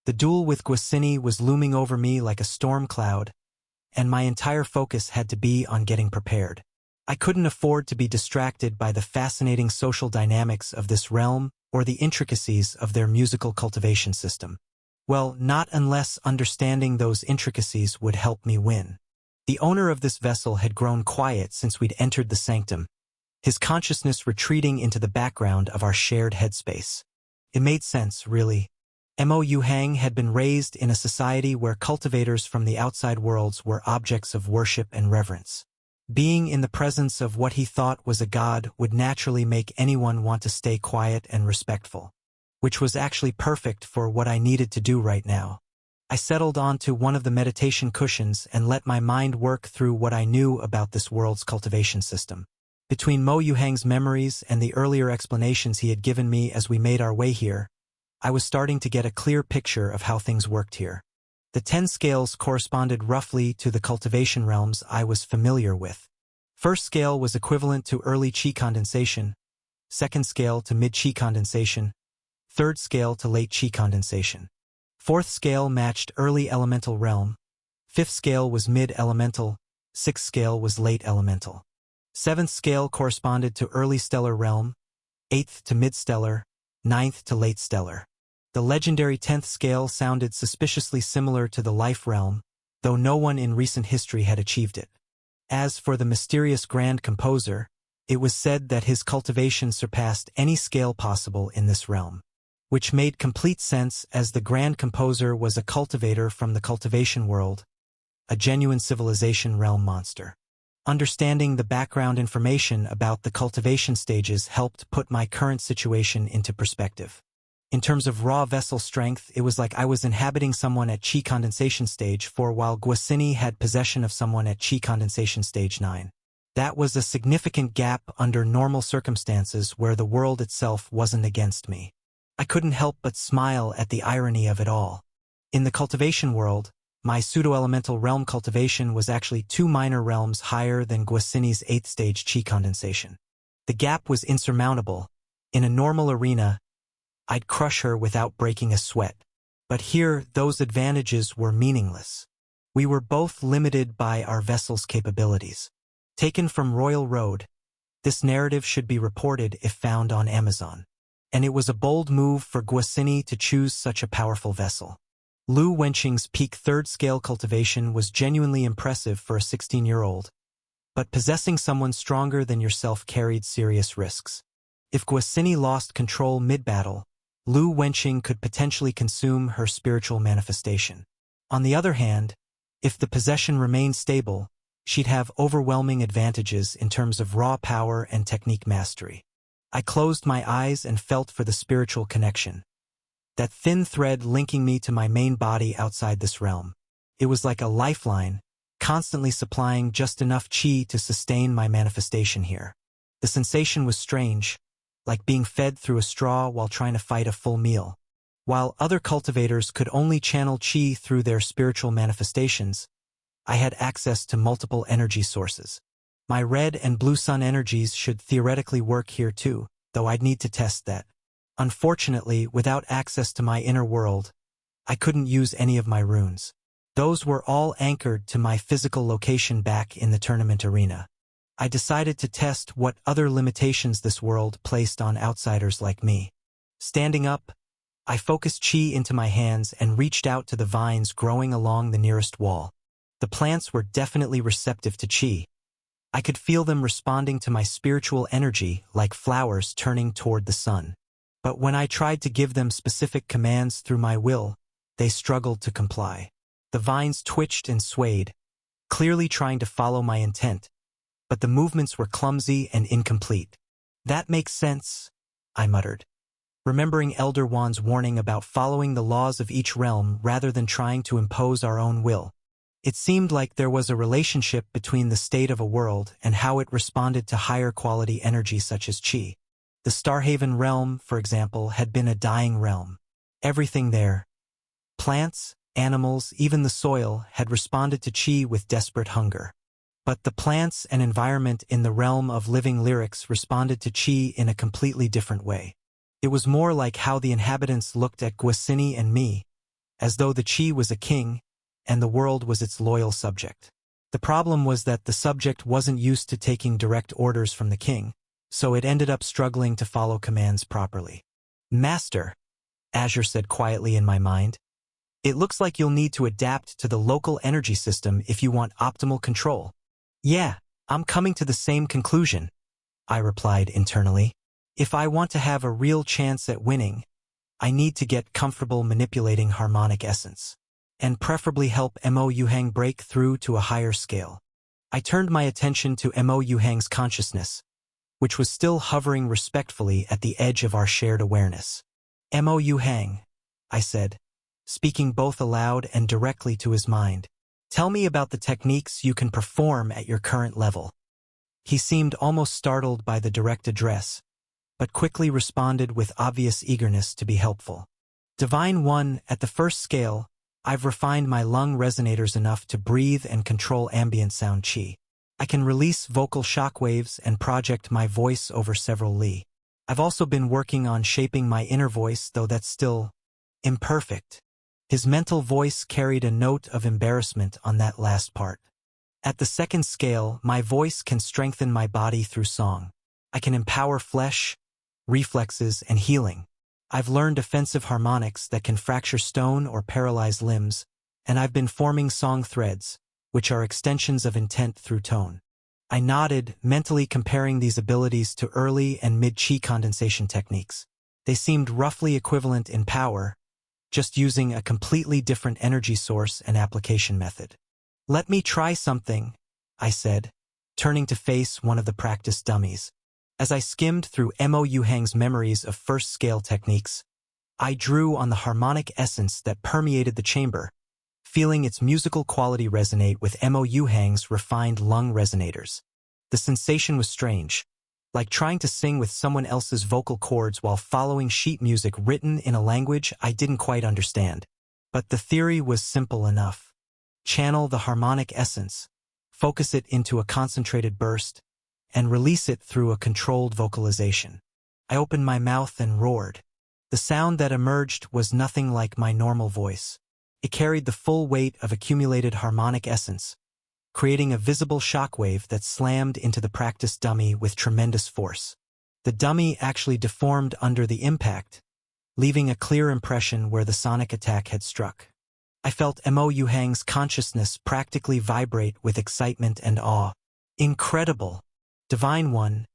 The duel with Guisini was looming over me like a storm cloud, and my entire focus had to be on getting prepared. I couldn't afford to be distracted by the fascinating social dynamics of this realm or the intricacies of their musical cultivation system. Well, not unless understanding those intricacies would help me win. The owner of this vessel had grown quiet since we'd entered the sanctum, his consciousness retreating into the background of our shared headspace. It made sense, really. Mo Yuhang had been raised in a society where cultivators from the outside worlds were objects of worship and reverence. Being in the presence of what he thought was a god would naturally make anyone want to stay quiet and respectful, which was actually perfect for what I needed to do right now. I settled onto one of the meditation cushions and let my mind work through what I knew about this world's cultivation system. Between Mo Yuhang's memories and the earlier explanations he had given me as we made our way here, I was starting to get a clear picture of how things worked here. The 10 scales corresponded roughly to the cultivation realms I was familiar with. First scale was equivalent to early qi condensation, second scale to mid-qi condensation, third scale to late qi condensation. Fourth scale matched early elemental realm, fifth scale was mid-elemental, sixth scale was late elemental. Seventh scale corresponded to early stellar realm, eighth to mid-stellar, ninth to late stellar. The legendary 10th scale sounded suspiciously similar to the life realm, though no one in recent history had achieved it. As for the mysterious Grand Composer, it was said that his cultivation surpassed any scale possible in this realm, which made complete sense as the Grand Composer was a cultivator from the cultivation world, a genuine civilization realm monster. Understanding the background information about the cultivation stages helped put my current situation into perspective. In terms of raw vessel strength, it was like I was inhabiting someone at Qi condensation stage 4 while Guisini had possession of someone at Qi condensation stage 9. That was a significant gap under normal circumstances where the world itself wasn't against me. I couldn't help but smile at the irony of it all. In the cultivation world, My pseudo-elemental realm cultivation was actually 2 minor realms higher than Guasini's 8th stage chi condensation. The gap was insurmountable. In a normal arena, I'd crush her without breaking a sweat. But here, those advantages were meaningless. We were both limited by our vessel's capabilities. Taken from Royal Road, this narrative should be reported if found on Amazon. And it was a bold move for Guasini to choose such a powerful vessel. Lu Wenqing's peak 3rd scale cultivation was genuinely impressive for a 16-year-old. But possessing someone stronger than yourself carried serious risks. If Guasini lost control mid-battle, Lu Wenqing could potentially consume her spiritual manifestation. On the other hand, if the possession remained stable, she'd have overwhelming advantages in terms of raw power and technique mastery. I closed my eyes and felt for the spiritual connection. That thin thread linking me to my main body outside this realm. It was like a lifeline, constantly supplying just enough chi to sustain my manifestation here. The sensation was strange, like being fed through a straw while trying to fight a full meal. While other cultivators could only channel chi through their spiritual manifestations, I had access to multiple energy sources. My red and blue sun energies should theoretically work here too, though I'd need to test that. Unfortunately, without access to my inner world, I couldn't use any of my runes. Those were all anchored to my physical location back in the tournament arena. I decided to test what other limitations this world placed on outsiders like me. Standing up, I focused chi into my hands and reached out to the vines growing along the nearest wall. The plants were definitely receptive to chi. I could feel them responding to my spiritual energy like flowers turning toward the sun. But when I tried to give them specific commands through my will, they struggled to comply. The vines twitched and swayed, clearly trying to follow my intent, but the movements were clumsy and incomplete. That makes sense, I muttered, remembering Elder Wan's warning about following the laws of each realm rather than trying to impose our own will. It seemed like there was a relationship between the state of a world and how it responded to higher quality energy such as chi. The Starhaven realm, for example, had been a dying realm. Everything there, plants, animals, even the soil, had responded to chi with desperate hunger. But the plants and environment in the realm of living lyrics responded to chi in a completely different way. It was more like how the inhabitants looked at Guasini and me, as though the chi was a king and the world was its loyal subject. The problem was that the subject wasn't used to taking direct orders from the king, so it ended up struggling to follow commands properly. Master, Azure said quietly in my mind, it looks like you'll need to adapt to the local energy system if you want optimal control. Yeah, I'm coming to the same conclusion, I replied internally. If I want to have a real chance at winning, I need to get comfortable manipulating harmonic essence, and preferably help Mo Yuhang break through to a higher scale. I turned my attention to Mo Yuhang's consciousness, which was still hovering respectfully at the edge of our shared awareness. Mo Yuhang, I said, speaking both aloud and directly to his mind. Tell me about the techniques you can perform at your current level. He seemed almost startled by the direct address, but quickly responded with obvious eagerness to be helpful. Divine One, at the first scale, I've refined my lung resonators enough to breathe and control ambient sound chi. I can release vocal shockwaves and project my voice over several li. I've also been working on shaping my inner voice, though that's still imperfect. His mental voice carried a note of embarrassment on that last part. At the second scale, my voice can strengthen my body through song. I can empower flesh, reflexes, and healing. I've learned offensive harmonics that can fracture stone or paralyze limbs, and I've been forming song threads, which are extensions of intent through tone. I nodded, mentally comparing these abilities to early and mid-chi condensation techniques. They seemed roughly equivalent in power, just using a completely different energy source and application method. Let me try something, I said, turning to face one of the practice dummies. As I skimmed through Mo Yuhang's memories of first-scale techniques, I drew on the harmonic essence that permeated the chamber, feeling its musical quality resonate with Mo Yuhang's refined lung resonators. The sensation was strange, like trying to sing with someone else's vocal cords while following sheet music written in a language I didn't quite understand. But the theory was simple enough. channel the harmonic essence, focus it into a concentrated burst, and release it through a controlled vocalization. I opened my mouth and roared. The sound that emerged was nothing like my normal voice. It carried the full weight of accumulated harmonic essence, creating a visible shockwave that slammed into the practice dummy with tremendous force. The dummy actually deformed under the impact, leaving a clear impression where the sonic attack had struck. I felt Mo Yuhang's consciousness practically vibrate with excitement and awe. Incredible! Divine One.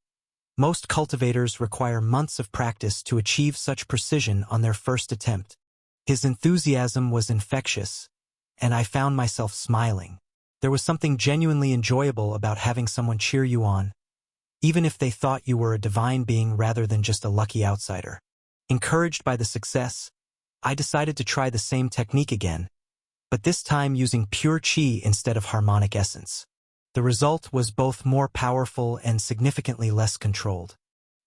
Most cultivators require months of practice to achieve such precision on their first attempt. His enthusiasm was infectious, and I found myself smiling. There was something genuinely enjoyable about having someone cheer you on, even if they thought you were a divine being rather than just a lucky outsider. Encouraged by the success, I decided to try the same technique again, but this time using pure qi instead of harmonic essence. The result was both more powerful and significantly less controlled.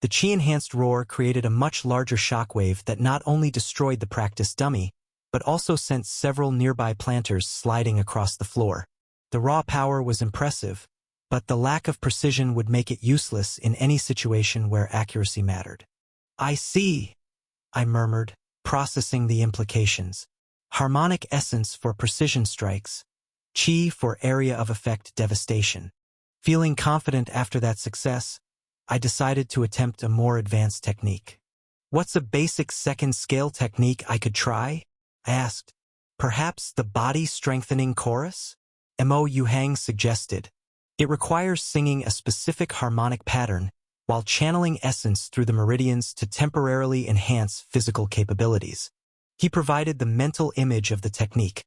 The qi-enhanced roar created a much larger shockwave that not only destroyed the practice dummy, but also sent several nearby planters sliding across the floor. The raw power was impressive, but the lack of precision would make it useless in any situation where accuracy mattered. "I see," I murmured, processing the implications. Harmonic essence for precision strikes, qi for area of effect devastation. Feeling confident after that success, I decided to attempt a more advanced technique. "What's a basic second scale technique I could try?" I asked. "Perhaps the body strengthening chorus?" Mo Yuhang suggested. "It requires singing a specific harmonic pattern while channeling essence through the meridians to temporarily enhance physical capabilities." He provided the mental image of the technique,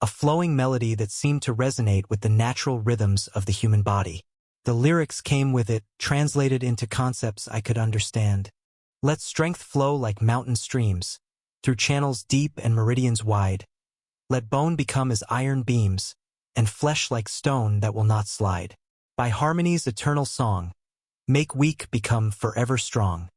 a flowing melody that seemed to resonate with the natural rhythms of the human body. The lyrics came with it, translated into concepts I could understand. "Let strength flow like mountain streams, through channels deep and meridians wide. Let bone become as iron beams, and flesh like stone that will not slide. By harmony's eternal song, make weak become forever strong."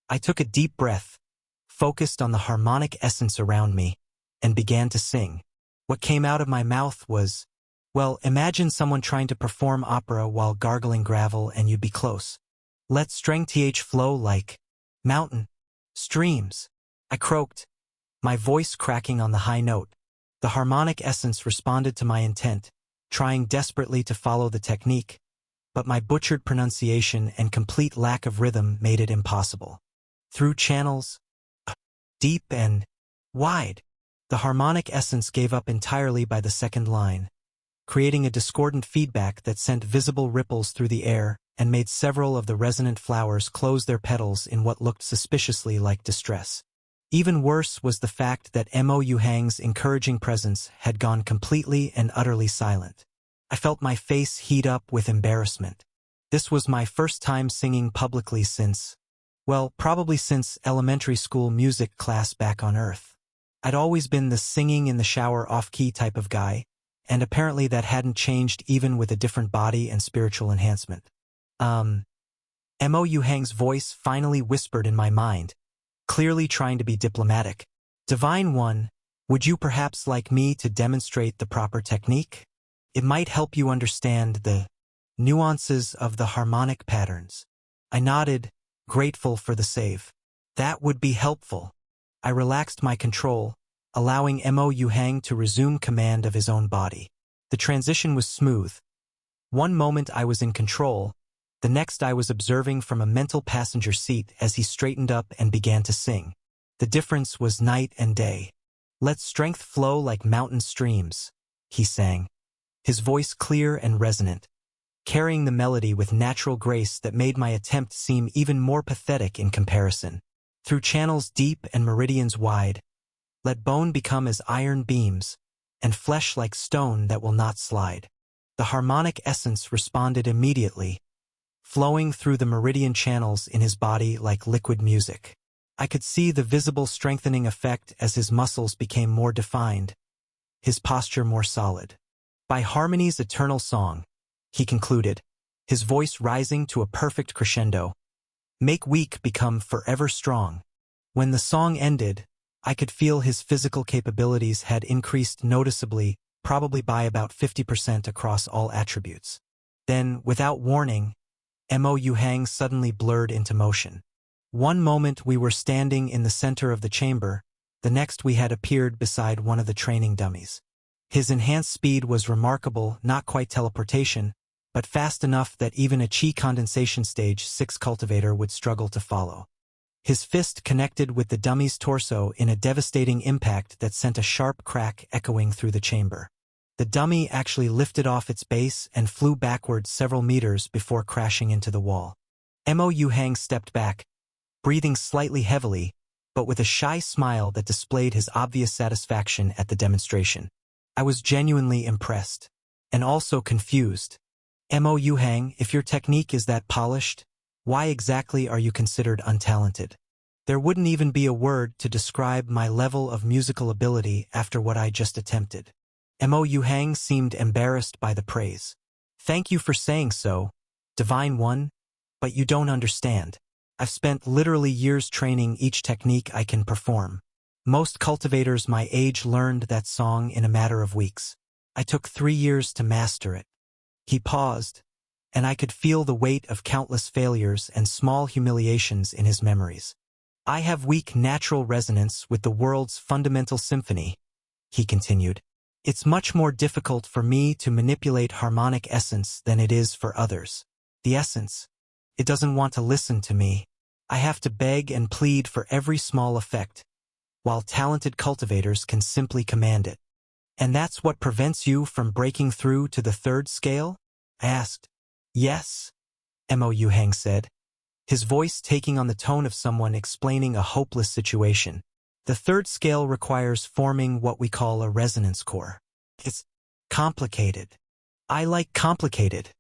I took a deep breath, focused on the harmonic essence around me, and began to sing. What came out of my mouth was, well, imagine someone trying to perform opera while gargling gravel and you'd be close. "Let strength flow like mountain streams," I croaked, my voice cracking on the high note. The harmonic essence responded to my intent, trying desperately to follow the technique, but my butchered pronunciation and complete lack of rhythm made it impossible. Through channels deep and wide, the harmonic essence gave up entirely by the second line, creating a discordant feedback that sent visible ripples through the air and made several of the resonant flowers close their petals in what looked suspiciously like distress. Even worse was the fact that Mo Yuhang's encouraging presence had gone completely and utterly silent. I felt my face heat up with embarrassment. This was my first time singing publicly since, well, probably since elementary school music class back on Earth. I'd always been the singing in the shower off-key type of guy, and apparently that hadn't changed even with a different body and spiritual enhancement. Mo Yuhang's voice finally whispered in my mind, clearly trying to be diplomatic. "Divine One, would you perhaps like me to demonstrate the proper technique? It might help you understand the nuances of the harmonic patterns." I nodded, grateful for the save. "That would be helpful." I relaxed my control, allowing Mo Yuhang to resume command of his own body. The transition was smooth. One moment I was in control, the next I was observing from a mental passenger seat as he straightened up and began to sing. The difference was night and day. "Let strength flow like mountain streams," he sang, his voice clear and resonant, carrying the melody with natural grace that made my attempt seem even more pathetic in comparison. "Through channels deep and meridians wide, let bone become as iron beams, and flesh like stone that will not slide." The harmonic essence responded immediately, flowing through the meridian channels in his body like liquid music. I could see the visible strengthening effect as his muscles became more defined, his posture more solid. "By harmony's eternal song," he concluded, his voice rising to a perfect crescendo, "make weak become forever strong." When the song ended, I could feel his physical capabilities had increased noticeably, probably by about 50% across all attributes. Then, without warning, Mo Yu Hang suddenly blurred into motion. One moment we were standing in the center of the chamber, the next we had appeared beside one of the training dummies. His enhanced speed was remarkable, not quite teleportation, but fast enough that even a Qi condensation stage 6 cultivator would struggle to follow. His fist connected with the dummy's torso in a devastating impact that sent a sharp crack echoing through the chamber. The dummy actually lifted off its base and flew backwards several meters before crashing into the wall. Mo Yu Hang stepped back, breathing slightly heavily, but with a shy smile that displayed his obvious satisfaction at the demonstration. I was genuinely impressed, and also confused. Mo Yu Hang, if your technique is that polished, why exactly are you considered untalented? There wouldn't even be a word to describe my level of musical ability after what I just attempted. Mo Yu Hang seemed embarrassed by the praise. Thank you for saying so, Divine One, but you don't understand. I've spent literally years training each technique I can perform. Most cultivators my age learned that song in a matter of weeks. I took 3 years to master it. He paused, and I could feel the weight of countless failures and small humiliations in his memories. I have weak natural resonance with the world's fundamental symphony, he continued. It's much more difficult for me to manipulate harmonic essence than it is for others. The essence, it doesn't want to listen to me. I have to beg and plead for every small effect, while talented cultivators can simply command it. And that's what prevents you from breaking through to the 3rd scale? I asked. Yes, Mo Yu Hang said, his voice taking on the tone of someone explaining a hopeless situation. The 3rd scale requires forming what we call a resonance core. It's complicated. I like complicated,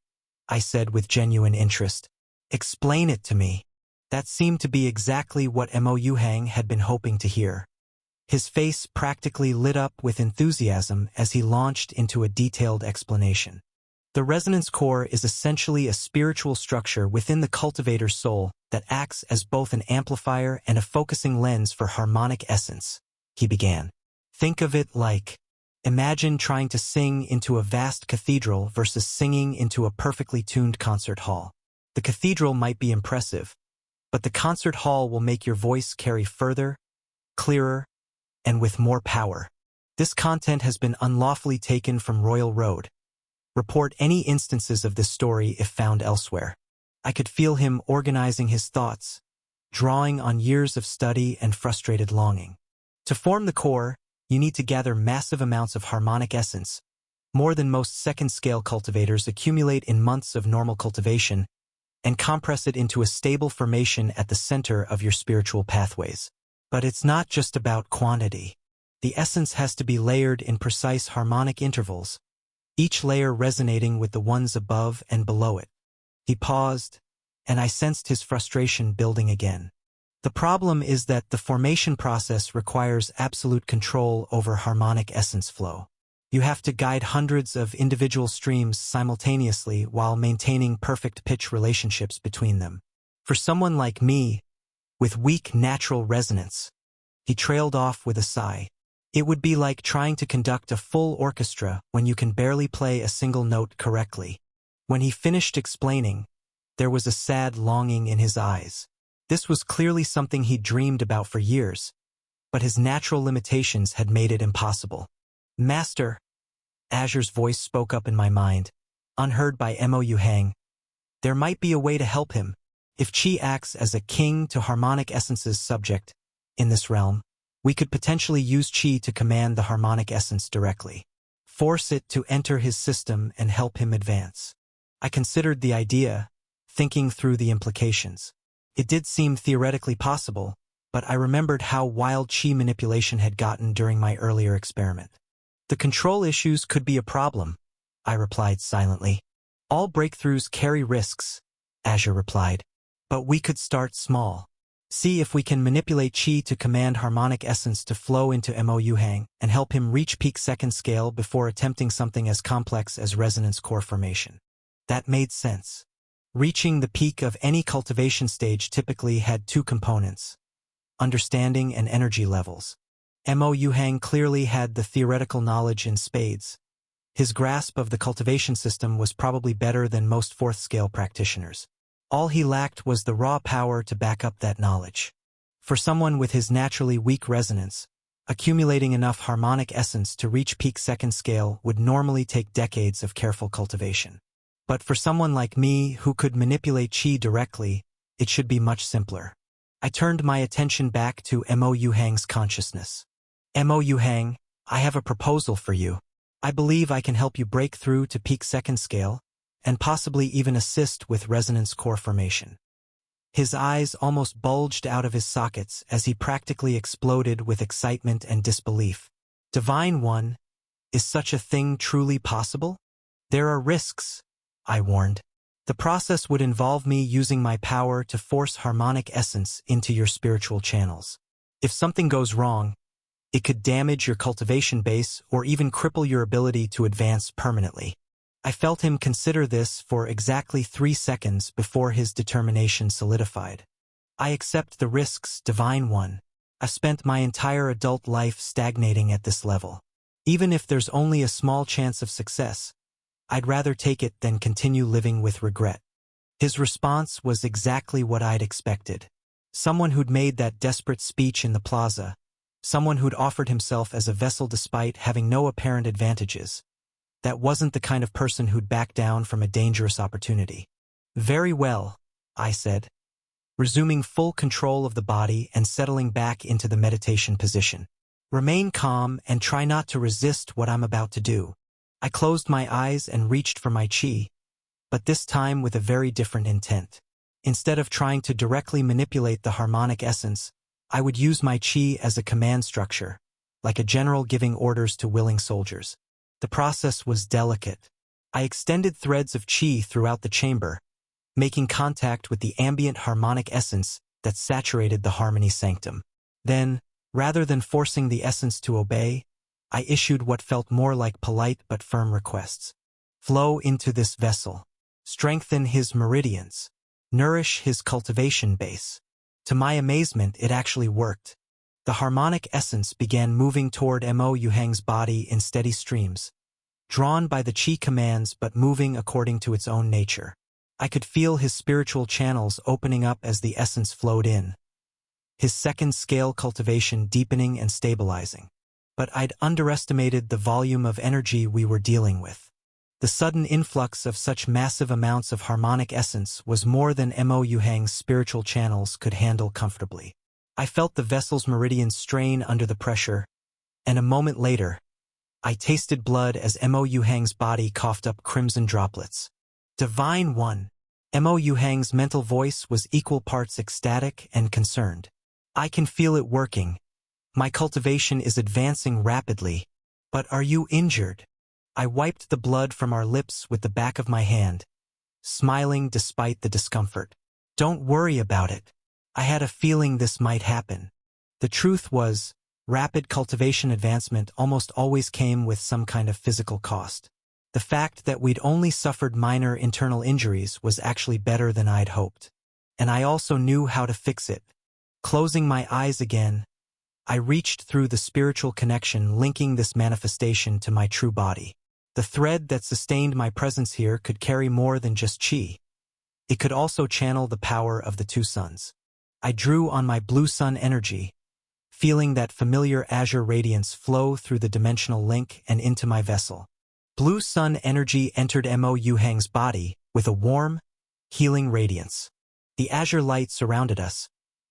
I said with genuine interest. Explain it to me. That seemed to be exactly what Mo Yu Hang had been hoping to hear. His face practically lit up with enthusiasm as he launched into a detailed explanation. The resonance core is essentially a spiritual structure within the cultivator's soul that acts as both an amplifier and a focusing lens for harmonic essence, he began. Think of it like, imagine trying to sing into a vast cathedral versus singing into a perfectly tuned concert hall. The cathedral might be impressive, but the concert hall will make your voice carry further, clearer, and with more power. This content has been unlawfully taken from Royal Road. Report any instances of this story if found elsewhere. I could feel him organizing his thoughts, drawing on years of study and frustrated longing. To form the core, you need to gather massive amounts of harmonic essence, more than most 2nd-scale cultivators accumulate in months of normal cultivation, and compress it into a stable formation at the center of your spiritual pathways. But it's not just about quantity. The essence has to be layered in precise harmonic intervals, each layer resonating with the ones above and below it. He paused, and I sensed his frustration building again. The problem is that the formation process requires absolute control over harmonic essence flow. You have to guide hundreds of individual streams simultaneously while maintaining perfect pitch relationships between them. For someone like me, with weak natural resonance, he trailed off with a sigh. It would be like trying to conduct a full orchestra when you can barely play a single note correctly. When he finished explaining, there was a sad longing in his eyes. This was clearly something he'd dreamed about for years, but his natural limitations had made it impossible. Master, Azure's voice spoke up in my mind, unheard by Mo Yu Hang. There might be a way to help him, if Qi acts as a king to harmonic essence's subject. In this realm, we could potentially use Qi to command the harmonic essence directly. Force it to enter his system and help him advance. I considered the idea, thinking through the implications. It did seem theoretically possible, but I remembered how wild Qi manipulation had gotten during my earlier experiment. The control issues could be a problem, I replied silently. All breakthroughs carry risks, Azure replied. But we could start small. See if we can manipulate Qi to command harmonic essence to flow into Mo Yu Hang and help him reach peak 2nd scale before attempting something as complex as resonance core formation. That made sense. Reaching the peak of any cultivation stage typically had 2 components: understanding and energy levels. Mo Yu Hang clearly had the theoretical knowledge in spades, His grasp of the cultivation system was probably better than most fourth-scale practitioners. All he lacked was the raw power to back up that knowledge. For someone with his naturally weak resonance, accumulating enough harmonic essence to reach peak second scale would normally take decades of careful cultivation. But for someone like me who could manipulate qi directly, it should be much simpler. I turned my attention back to Mo Yuhang's consciousness. Mo Yuhang, I have a proposal for you. I believe I can help you break through to peak second scale, and possibly even assist with resonance core formation. His eyes almost bulged out of his sockets as he practically exploded with excitement and disbelief. Divine One, is such a thing truly possible? There are risks, I warned. The process would involve me using my power to force harmonic essence into your spiritual channels. If something goes wrong, it could damage your cultivation base or even cripple your ability to advance permanently. I felt him consider this for exactly 3 seconds before his determination solidified. I accept the risks, Divine One. I've spent my entire adult life stagnating at this level. Even if there's only a small chance of success, I'd rather take it than continue living with regret. His response was exactly what I'd expected. Someone who'd made that desperate speech in the plaza, someone who'd offered himself as a vessel despite having no apparent advantages. That wasn't the kind of person who'd back down from a dangerous opportunity. Very well, I said, resuming full control of the body and settling back into the meditation position. Remain calm and try not to resist what I'm about to do. I closed my eyes and reached for my qi, but this time with a very different intent. Instead of trying to directly manipulate the harmonic essence, I would use my qi as a command structure, like a general giving orders to willing soldiers. The process was delicate. I extended threads of qi throughout the chamber, making contact with the ambient harmonic essence that saturated the harmony sanctum. Then, rather than forcing the essence to obey, I issued what felt more like polite but firm requests. Flow into this vessel. Strengthen his meridians. Nourish his cultivation base. To my amazement, it actually worked. The harmonic essence began moving toward Mo Yuhang's body in steady streams, drawn by the qi commands but moving according to its own nature. I could feel his spiritual channels opening up as the essence flowed in, his second scale cultivation deepening and stabilizing. But I'd underestimated the volume of energy we were dealing with. The sudden influx of such massive amounts of harmonic essence was more than Mo Yuhang's spiritual channels could handle comfortably. I felt the vessel's meridians strain under the pressure, and a moment later, I tasted blood as Mo Yuhang's body coughed up crimson droplets. Divine One. Mo Yuhang's mental voice was equal parts ecstatic and concerned. I can feel it working. My cultivation is advancing rapidly. But are you injured? I wiped the blood from our lips with the back of my hand, smiling despite the discomfort. Don't worry about it. I had a feeling this might happen. The truth was, rapid cultivation advancement almost always came with some kind of physical cost. The fact that we'd only suffered minor internal injuries was actually better than I'd hoped. And I also knew how to fix it. Closing my eyes again, I reached through the spiritual connection linking this manifestation to my true body. The thread that sustained my presence here could carry more than just qi. It could also channel the power of the two suns. I drew on my blue sun energy, feeling that familiar azure radiance flow through the dimensional link and into my vessel. Blue sun energy entered Mo Yuhang's body with a warm, healing radiance. The azure light surrounded us,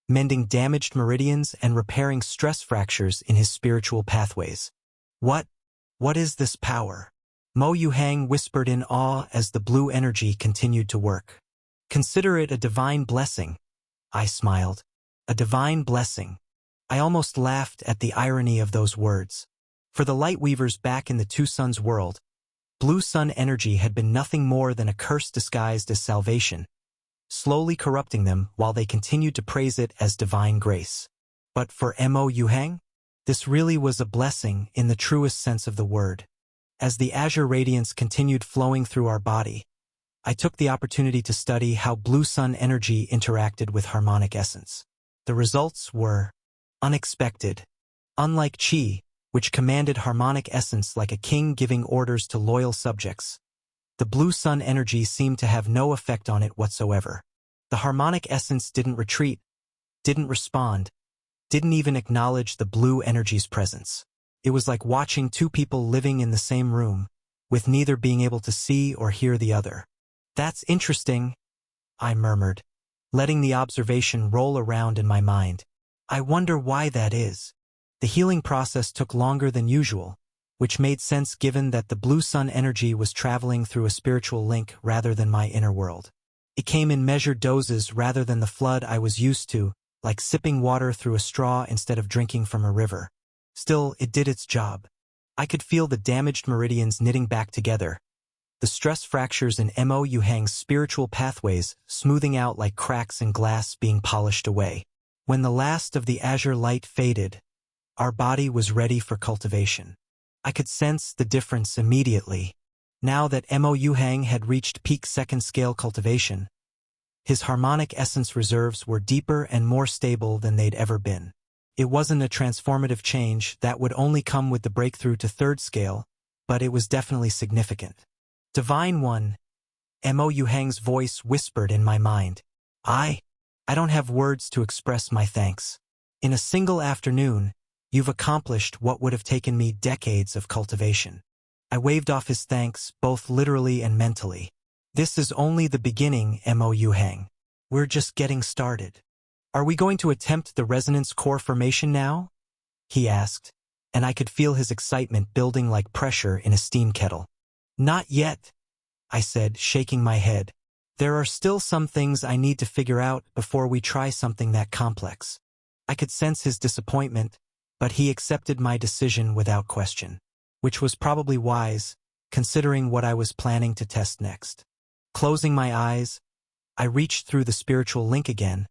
mending damaged meridians and repairing stress fractures in his spiritual pathways. What is this power? Mo Yuhang whispered in awe as the blue energy continued to work. Consider it a divine blessing. I smiled. A divine blessing. I almost laughed at the irony of those words. For the Lightweavers back in the Two Suns world, blue sun energy had been nothing more than a curse disguised as salvation, slowly corrupting them while they continued to praise it as divine grace. But for Mo Yuhang, this really was a blessing in the truest sense of the word. As the azure radiance continued flowing through our body, I took the opportunity to study how blue sun energy interacted with harmonic essence. The results were unexpected. Unlike qi, which commanded harmonic essence like a king giving orders to loyal subjects. The blue sun energy seemed to have no effect on it whatsoever. The harmonic essence didn't retreat, didn't respond, didn't even acknowledge the blue energy's presence. It was like watching two people living in the same room, with neither being able to see or hear the other. "That's interesting," I murmured, letting the observation roll around in my mind. "I wonder why that is." The healing process took longer than usual, which made sense given that the blue sun energy was traveling through a spiritual link rather than my inner world. It came in measured doses rather than the flood I was used to, like sipping water through a straw instead of drinking from a river. Still, it did its job. I could feel the damaged meridians knitting back together, the stress fractures in Mo Yuhang's spiritual pathways smoothing out like cracks in glass being polished away. When the last of the azure light faded, our body was ready for cultivation. I could sense the difference immediately. Now that Mo Yuhang had reached peak second-scale cultivation, his harmonic essence reserves were deeper and more stable than they'd ever been. It wasn't a transformative change that would only come with the breakthrough to third scale, but it was definitely significant. "Divine One," Mo Yuhang's voice whispered in my mind. I don't have words to express my thanks. In a single afternoon, you've accomplished what would have taken me decades of cultivation." I waved off his thanks, both literally and mentally. "This is only the beginning, Mo Yuhang. We're just getting started." "Are we going to attempt the resonance core formation now?" he asked, and I could feel his excitement building like pressure in a steam kettle. "Not yet," I said, shaking my head. "There are still some things I need to figure out before we try something that complex." I could sense his disappointment, but he accepted my decision without question, which was probably wise, considering what I was planning to test next. Closing my eyes, I reached through the spiritual link again,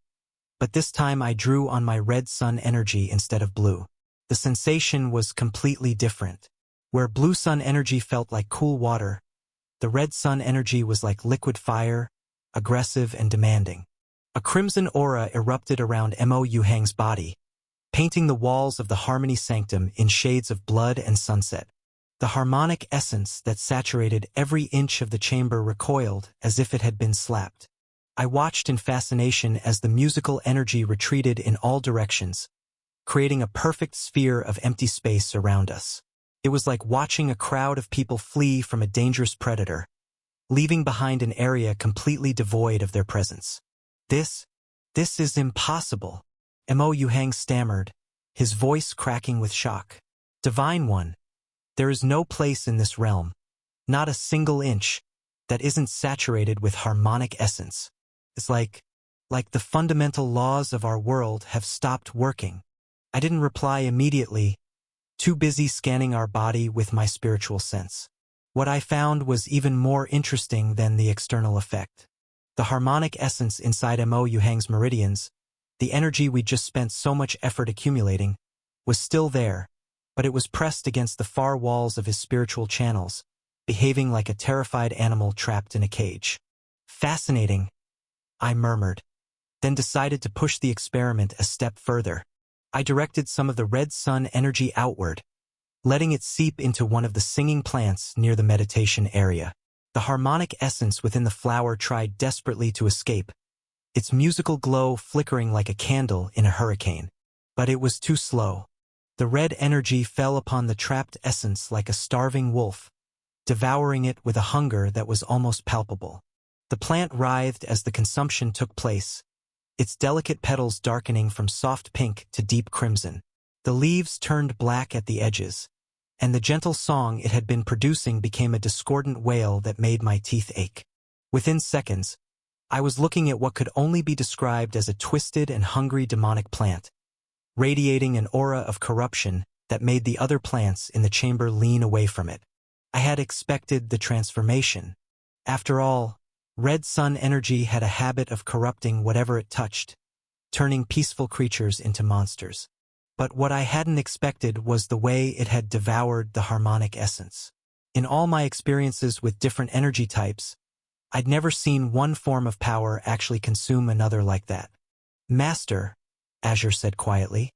but this time I drew on my red sun energy instead of blue. The sensation was completely different. Where blue sun energy felt like cool water, the red sun energy was like liquid fire, aggressive and demanding. A crimson aura erupted around Mo Yuhang's body, painting the walls of the Harmony Sanctum in shades of blood and sunset. The harmonic essence that saturated every inch of the chamber recoiled as if it had been slapped. I watched in fascination as the musical energy retreated in all directions, creating a perfect sphere of empty space around us. It was like watching a crowd of people flee from a dangerous predator, leaving behind an area completely devoid of their presence. This is impossible," Mo Yuhang stammered, his voice cracking with shock. "Divine One, there is no place in this realm, not a single inch, that isn't saturated with harmonic essence. It's like the fundamental laws of our world have stopped working." I didn't reply immediately, too busy scanning our body with my spiritual sense. What I found was even more interesting than the external effect. The harmonic essence inside Mo Yuhang's meridians, the energy we just spent so much effort accumulating, was still there, but it was pressed against the far walls of his spiritual channels, behaving like a terrified animal trapped in a cage. "Fascinating," I murmured, then decided to push the experiment a step further. I directed some of the red sun energy outward, letting it seep into one of the singing plants near the meditation area. The harmonic essence within the flower tried desperately to escape, its musical glow flickering like a candle in a hurricane. But it was too slow. The red energy fell upon the trapped essence like a starving wolf, devouring it with a hunger that was almost palpable. The plant writhed as the consumption took place, its delicate petals darkening from soft pink to deep crimson. The leaves turned black at the edges, and the gentle song it had been producing became a discordant wail that made my teeth ache. Within seconds, I was looking at what could only be described as a twisted and hungry demonic plant, radiating an aura of corruption that made the other plants in the chamber lean away from it. I had expected the transformation. After all, red sun energy had a habit of corrupting whatever it touched, turning peaceful creatures into monsters. But what I hadn't expected was the way it had devoured the harmonic essence. In all my experiences with different energy types, I'd never seen one form of power actually consume another like that. "Master," Azure said quietly,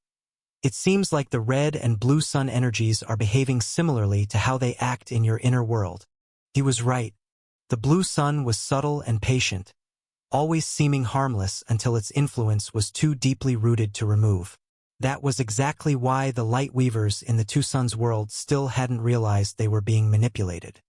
It seems like the red and blue sun energies are behaving similarly to how they act in your inner world. He was right. The blue sun was subtle and patient, always seeming harmless until its influence was too deeply rooted to remove. That was exactly why the light weavers in the two suns world still hadn't realized they were being manipulated.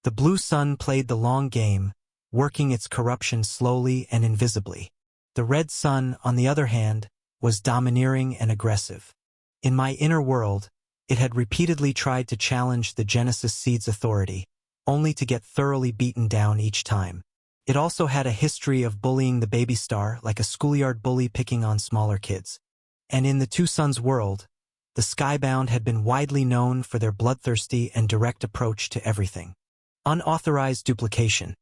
The blue sun played the long game, working its corruption slowly and invisibly. The red sun, on the other hand, was domineering and aggressive. In my inner world, it had repeatedly tried to challenge the Genesis Seed's authority, only to get thoroughly beaten down each time. It also had a history of bullying the baby star like a schoolyard bully picking on smaller kids. And in the Two Suns world, the Skybound had been widely known for their bloodthirsty and direct approach to everything. Unauthorized duplication.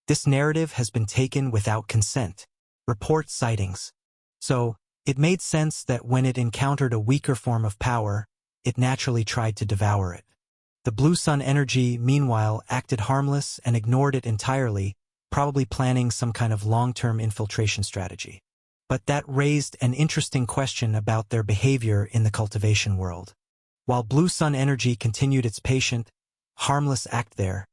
This narrative has been taken without consent. Report sightings. So, it made sense that when it encountered a weaker form of power, it naturally tried to devour it. The Blue Sun energy, meanwhile, acted harmless and ignored it entirely, probably planning some kind of long-term infiltration strategy. But that raised an interesting question about their behavior in the cultivation world. While Blue Sun energy continued its patient, harmless act there,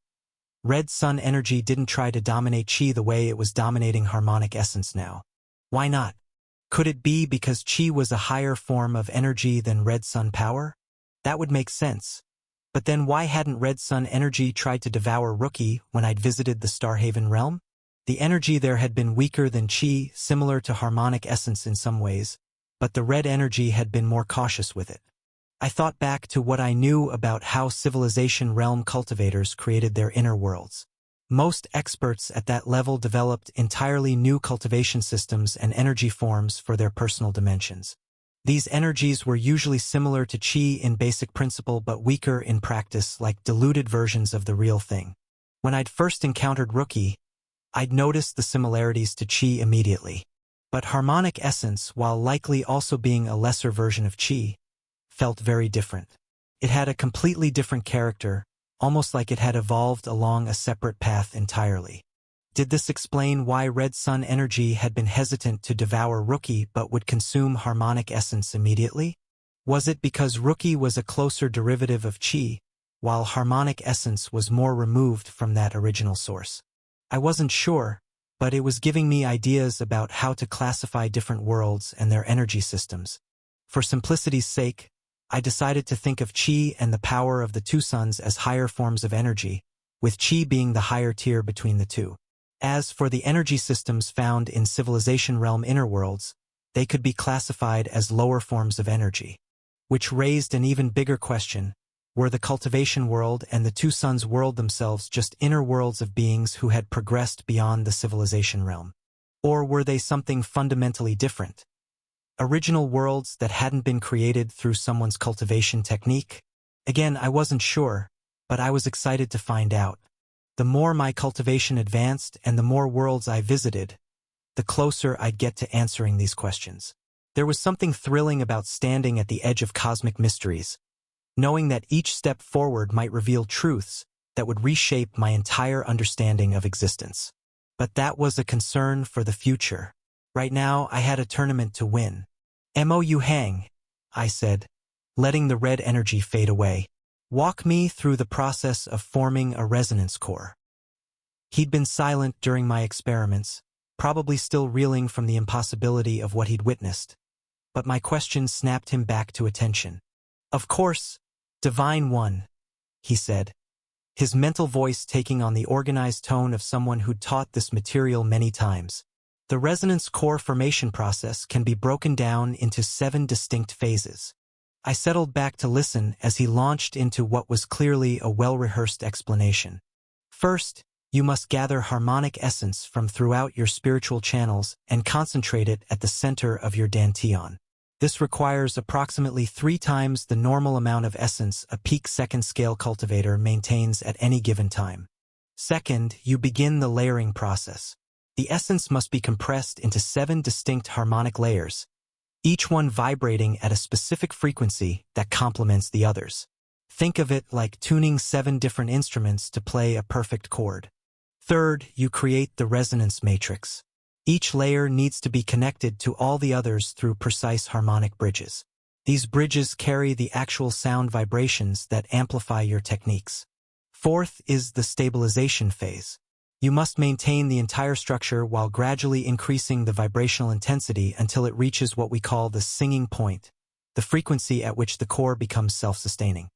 Red Sun energy didn't try to dominate Qi the way it was dominating Harmonic Essence now. Why not? Could it be because Qi was a higher form of energy than Red Sun power? That would make sense. But then why hadn't Red Sun energy tried to devour Rookie when I'd visited the Starhaven realm? The energy there had been weaker than Qi, similar to Harmonic Essence in some ways, but the red energy had been more cautious with it. I thought back to what I knew about how Civilization realm cultivators created their inner worlds. Most experts at that level developed entirely new cultivation systems and energy forms for their personal dimensions. These energies were usually similar to Qi in basic principle but weaker in practice, like diluted versions of the real thing. When I'd first encountered Rookie, I'd noticed the similarities to Qi immediately. But Harmonic Essence, while likely also being a lesser version of Qi, felt very different. It had a completely different character, almost like it had evolved along a separate path entirely. Did this explain why Red Sun energy had been hesitant to devour Rookie but would consume Harmonic Essence immediately? Was it because Rookie was a closer derivative of Qi, while Harmonic Essence was more removed from that original source? I wasn't sure, but it was giving me ideas about how to classify different worlds and their energy systems. For simplicity's sake, I decided to think of Qi and the power of the two suns as higher forms of energy, with Qi being the higher tier between the two. As for the energy systems found in Civilization realm inner worlds, they could be classified as lower forms of energy. Which raised an even bigger question: were the cultivation world and the two suns world themselves just inner worlds of beings who had progressed beyond the Civilization realm? Or were they something fundamentally different? Original worlds that hadn't been created through someone's cultivation technique? Again, I wasn't sure, but I was excited to find out. The more my cultivation advanced and the more worlds I visited, the closer I'd get to answering these questions. There was something thrilling about standing at the edge of cosmic mysteries, knowing that each step forward might reveal truths that would reshape my entire understanding of existence. But that was a concern for the future. Right now, I had a tournament to win. "Mou Hang," I said, letting the red energy fade away. "Walk me through the process of forming a resonance core." He'd been silent during my experiments, probably still reeling from the impossibility of what he'd witnessed. But my question snapped him back to attention. "Of course, Divine One," he said, his mental voice taking on the organized tone of someone who'd taught this material many times. "The resonance core formation process can be broken down into 7 distinct phases." I settled back to listen as he launched into what was clearly a well-rehearsed explanation. "First, you must gather harmonic essence from throughout your spiritual channels and concentrate it at the center of your dantian. This requires approximately 3 times the normal amount of essence a peak second-scale cultivator maintains at any given time. Second, you begin the layering process. The essence must be compressed into 7 distinct harmonic layers, each one vibrating at a specific frequency that complements the others. Think of it like tuning 7 different instruments to play a perfect chord. Third, you create the resonance matrix. Each layer needs to be connected to all the others through precise harmonic bridges. These bridges carry the actual sound vibrations that amplify your techniques. Fourth is the stabilization phase. You must maintain the entire structure while gradually increasing the vibrational intensity until it reaches what we call the singing point, the frequency at which the core becomes self-sustaining.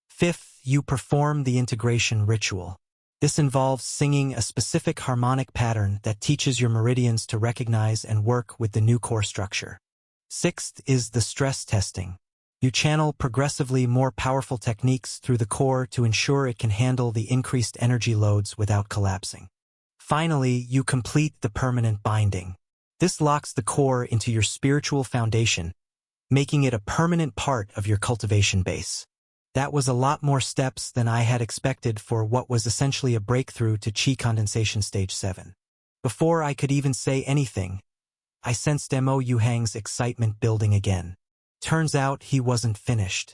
Fifth, you perform the integration ritual. This involves singing a specific harmonic pattern that teaches your meridians to recognize and work with the new core structure. Sixth is the stress testing. You channel progressively more powerful techniques through the core to ensure it can handle the increased energy loads without collapsing. Finally, you complete the permanent binding. This locks the core into your spiritual foundation, making it a permanent part of your cultivation base. That was a lot more steps than I had expected for what was essentially a breakthrough to Qi condensation stage 7. Before I could even say anything, I sensed Mo Yuhang's excitement building again. Turns out he wasn't finished.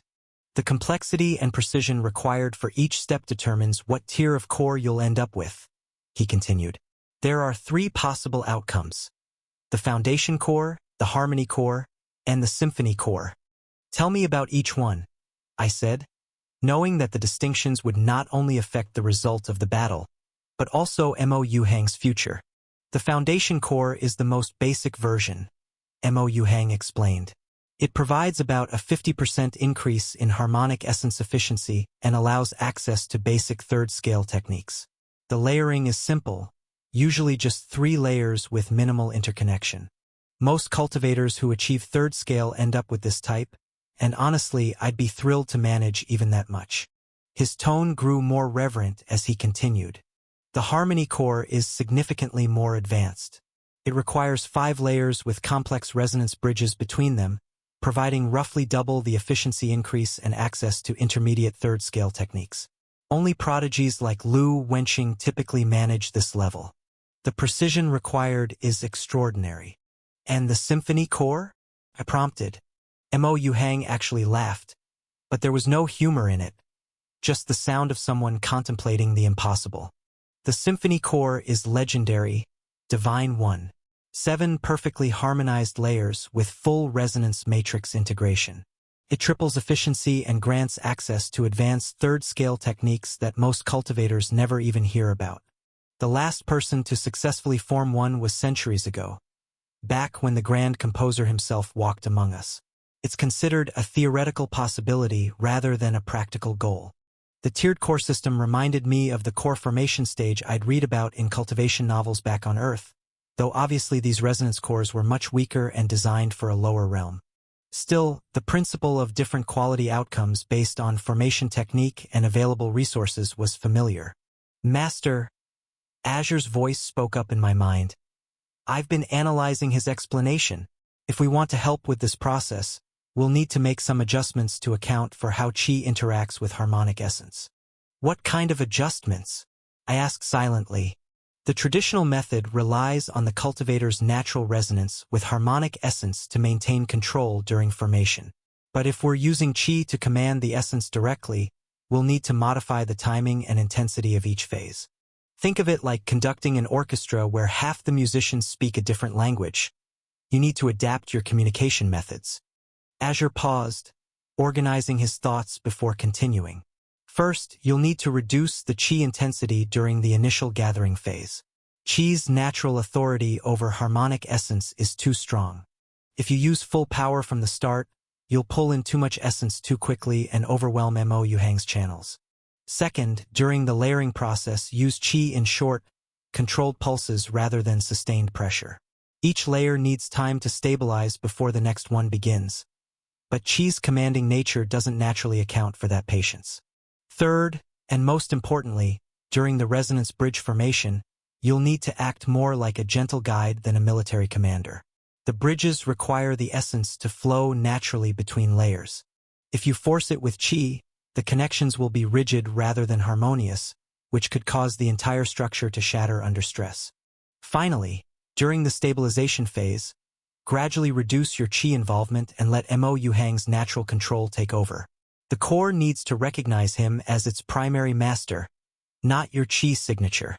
The complexity and precision required for each step determines what tier of core you'll end up with, he continued. There are 3 possible outcomes: the foundation core, the harmony core, and the symphony core. Tell me about each one, I said, knowing that the distinctions would not only affect the result of the battle, but also Mo Yuhang's future. The foundation core is the most basic version, Mo Yuhang explained. It provides about a 50% increase in harmonic essence efficiency and allows access to basic third-scale techniques. The layering is simple, usually just 3 layers with minimal interconnection. Most cultivators who achieve third scale end up with this type, and honestly, I'd be thrilled to manage even that much. His tone grew more reverent as he continued. The harmony core is significantly more advanced. It requires 5 layers with complex resonance bridges between them, providing roughly double the efficiency increase and access to intermediate third-scale techniques. Only prodigies like Lu Wenqing typically manage this level. The precision required is extraordinary. And the symphony core? I prompted. Mo Yuhang actually laughed, but there was no humor in it, just the sound of someone contemplating the impossible. The symphony core is legendary, Divine One. 7 perfectly harmonized layers with full resonance matrix integration. It triples efficiency and grants access to advanced third-scale techniques that most cultivators never even hear about. The last person to successfully form one was centuries ago, back when the grand composer himself walked among us. It's considered a theoretical possibility rather than a practical goal. The tiered core system reminded me of the core formation stage I'd read about in cultivation novels back on Earth, though obviously these resonance cores were much weaker and designed for a lower realm. Still, the principle of different quality outcomes based on formation technique and available resources was familiar. Master, Azure's voice spoke up in my mind. I've been analyzing his explanation. If we want to help with this process, we'll need to make some adjustments to account for how Qi interacts with harmonic essence. What kind of adjustments? I asked silently. The traditional method relies on the cultivator's natural resonance with harmonic essence to maintain control during formation. But if we're using Qi to command the essence directly, we'll need to modify the timing and intensity of each phase. Think of it like conducting an orchestra where half the musicians speak a different language. You need to adapt your communication methods. Azure paused, organizing his thoughts before continuing. First, you'll need to reduce the Qi intensity during the initial gathering phase. Qi's natural authority over harmonic essence is too strong. If you use full power from the start, you'll pull in too much essence too quickly and overwhelm Mo Yuhang's channels. Second, during the layering process, use Qi in short, controlled pulses rather than sustained pressure. Each layer needs time to stabilize before the next one begins. But Qi's commanding nature doesn't naturally account for that patience. Third, and most importantly, during the resonance bridge formation, you'll need to act more like a gentle guide than a military commander. The bridges require the essence to flow naturally between layers. If you force it with Qi, the connections will be rigid rather than harmonious, which could cause the entire structure to shatter under stress. Finally, during the stabilization phase, gradually reduce your Qi involvement and let Mo Yuhang's natural control take over. The core needs to recognize him as its primary master, not your Qi signature.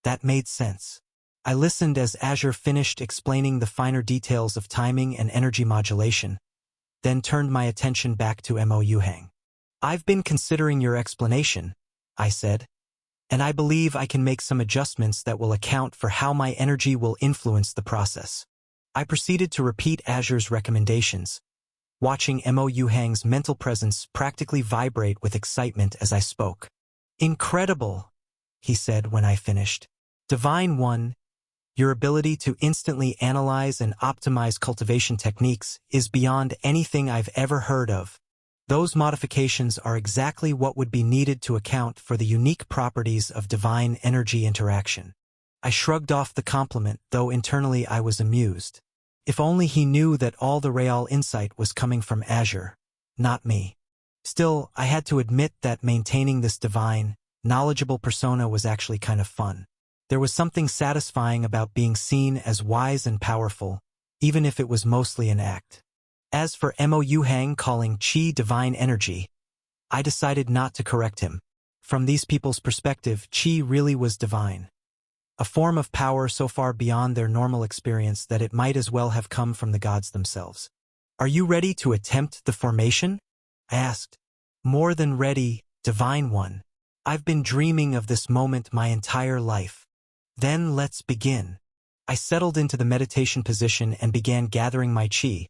That made sense. I listened as Azure finished explaining the finer details of timing and energy modulation, then turned my attention back to Mo Yuhang. "I've been considering your explanation," I said, "and I believe I can make some adjustments that will account for how my energy will influence the process." I proceeded to repeat Azure's recommendations, watching Mo Yuhang's mental presence practically vibrate with excitement as I spoke. "Incredible," he said when I finished. "Divine One, your ability to instantly analyze and optimize cultivation techniques is beyond anything I've ever heard of. Those modifications are exactly what would be needed to account for the unique properties of divine energy interaction." I shrugged off the compliment, though internally I was amused. If only he knew that all the real insight was coming from Azure, not me. Still, I had to admit that maintaining this divine, knowledgeable persona was actually kind of fun. There was something satisfying about being seen as wise and powerful, even if it was mostly an act. As for Mo Yuhang calling Qi divine energy, I decided not to correct him. From these people's perspective, Qi really was divine. A form of power so far beyond their normal experience that it might as well have come from the gods themselves. "Are you ready to attempt the formation?" I asked. "More than ready, Divine One. I've been dreaming of this moment my entire life." "Then let's begin." I settled into the meditation position and began gathering my qi,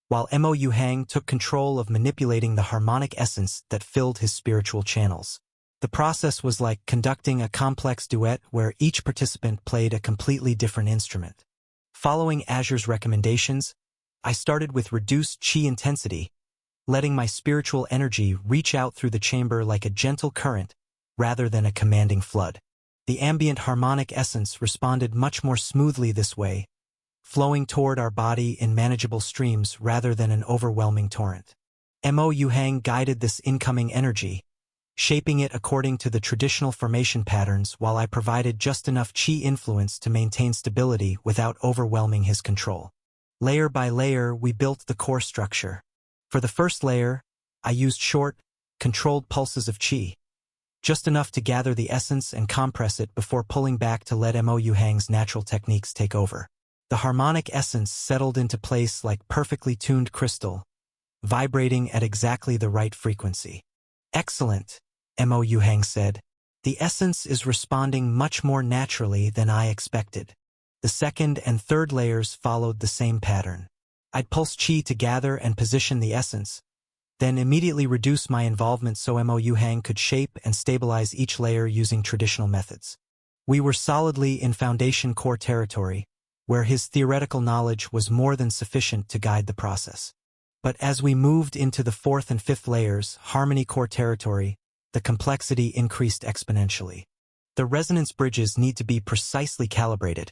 while Mo Yuhang took control of manipulating the harmonic essence that filled his spiritual channels. The process was like conducting a complex duet where each participant played a completely different instrument. Following Azure's recommendations, I started with reduced qi intensity, letting my spiritual energy reach out through the chamber like a gentle current rather than a commanding flood. The ambient harmonic essence responded much more smoothly this way, flowing toward our body in manageable streams rather than an overwhelming torrent. Mo Yuhang guided this incoming energy, shaping it according to the traditional formation patterns while I provided just enough qi influence to maintain stability without overwhelming his control. Layer by layer, we built the core structure. For the first layer, I used short, controlled pulses of qi, just enough to gather the essence and compress it before pulling back to let Mo Yuhang's natural techniques take over. The harmonic essence settled into place like perfectly tuned crystal, vibrating at exactly the right frequency. "Excellent," Mo Yuhang said. "The essence is responding much more naturally than I expected." The second and third layers followed the same pattern. I'd pulse qi to gather and position the essence, then immediately reduce my involvement so Mo Yuhang could shape and stabilize each layer using traditional methods. We were solidly in foundation core territory, where his theoretical knowledge was more than sufficient to guide the process. But as we moved into the fourth and fifth layers, harmony core territory, the complexity increased exponentially. The resonance bridges need to be precisely calibrated.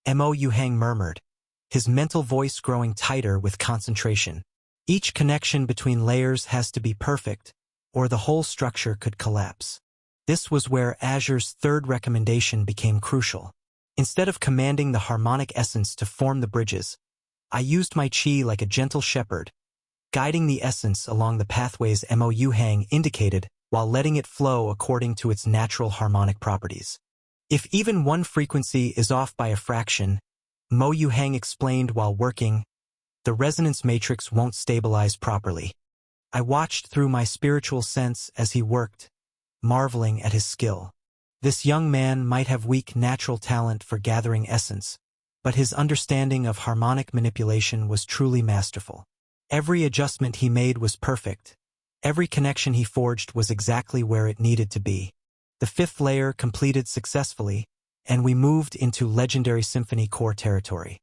Mo Yuhang murmured, his mental voice growing tighter with concentration. Each connection between layers has to be perfect, or the whole structure could collapse. This was where Azure's third recommendation became crucial. Instead of commanding the harmonic essence to form the bridges, I used my qi like a gentle shepherd, guiding the essence along the pathways Mo Yuhang indicated while letting it flow according to its natural harmonic properties. If even one frequency is off by a fraction, Mo Yuhang explained while working, the resonance matrix won't stabilize properly. I watched through my spiritual sense as he worked, marveling at his skill. This young man might have weak natural talent for gathering essence, but his understanding of harmonic manipulation was truly masterful. Every adjustment he made was perfect. Every connection he forged was exactly where it needed to be. The fifth layer completed successfully, and we moved into legendary symphony core territory.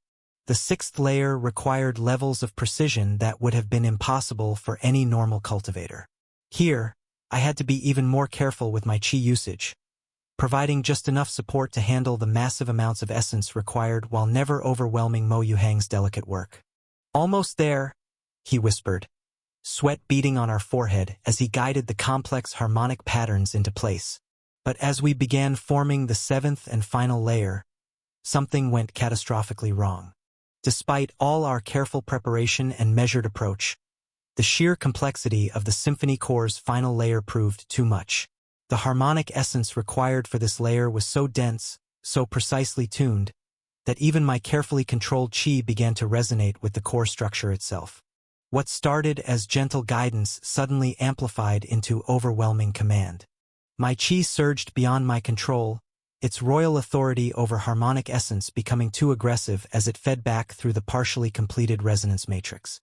The sixth layer required levels of precision that would have been impossible for any normal cultivator. Here, I had to be even more careful with my qi usage, providing just enough support to handle the massive amounts of essence required while never overwhelming Mo Yuhang's delicate work. "Almost there," he whispered, sweat beading on our forehead as he guided the complex harmonic patterns into place. But as we began forming the seventh and final layer, something went catastrophically wrong. Despite all our careful preparation and measured approach, the sheer complexity of the symphony core's final layer proved too much. The harmonic essence required for this layer was so dense, so precisely tuned, that even my carefully controlled qi began to resonate with the core structure itself. What started as gentle guidance suddenly amplified into overwhelming command. My chi surged beyond my control, its royal authority over harmonic essence becoming too aggressive as it fed back through the partially completed resonance matrix.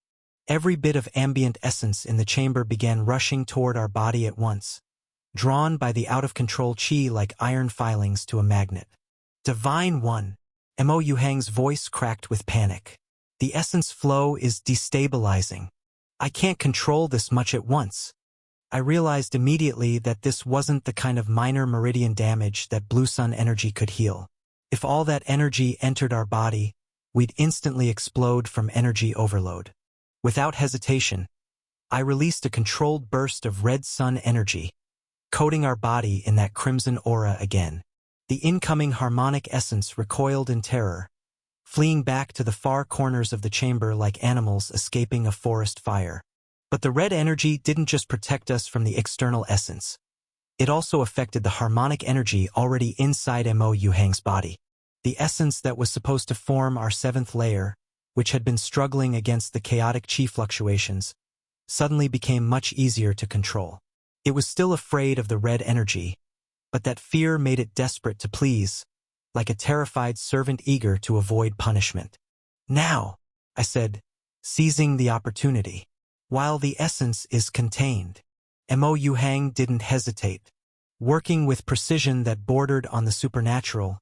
Every bit of ambient essence in the chamber began rushing toward our body at once, drawn by the out-of-control chi like iron filings to a magnet. Divine One, Mo Yuhang's voice cracked with panic. The essence flow is destabilizing. I can't control this much at once. I realized immediately that this wasn't the kind of minor meridian damage that Blue Sun energy could heal. If all that energy entered our body, we'd instantly explode from energy overload. Without hesitation, I released a controlled burst of red sun energy, coating our body in that crimson aura again. The incoming harmonic essence recoiled in terror, fleeing back to the far corners of the chamber like animals escaping a forest fire. But the red energy didn't just protect us from the external essence. It also affected the harmonic energy already inside Mo Yuhang's body. The essence that was supposed to form our seventh layer, which had been struggling against the chaotic chi fluctuations, suddenly became much easier to control. It was still afraid of the red energy, but that fear made it desperate to please, like a terrified servant eager to avoid punishment. Now, I said, seizing the opportunity. While the essence is contained, Mo Yuhang didn't hesitate. Working with precision that bordered on the supernatural,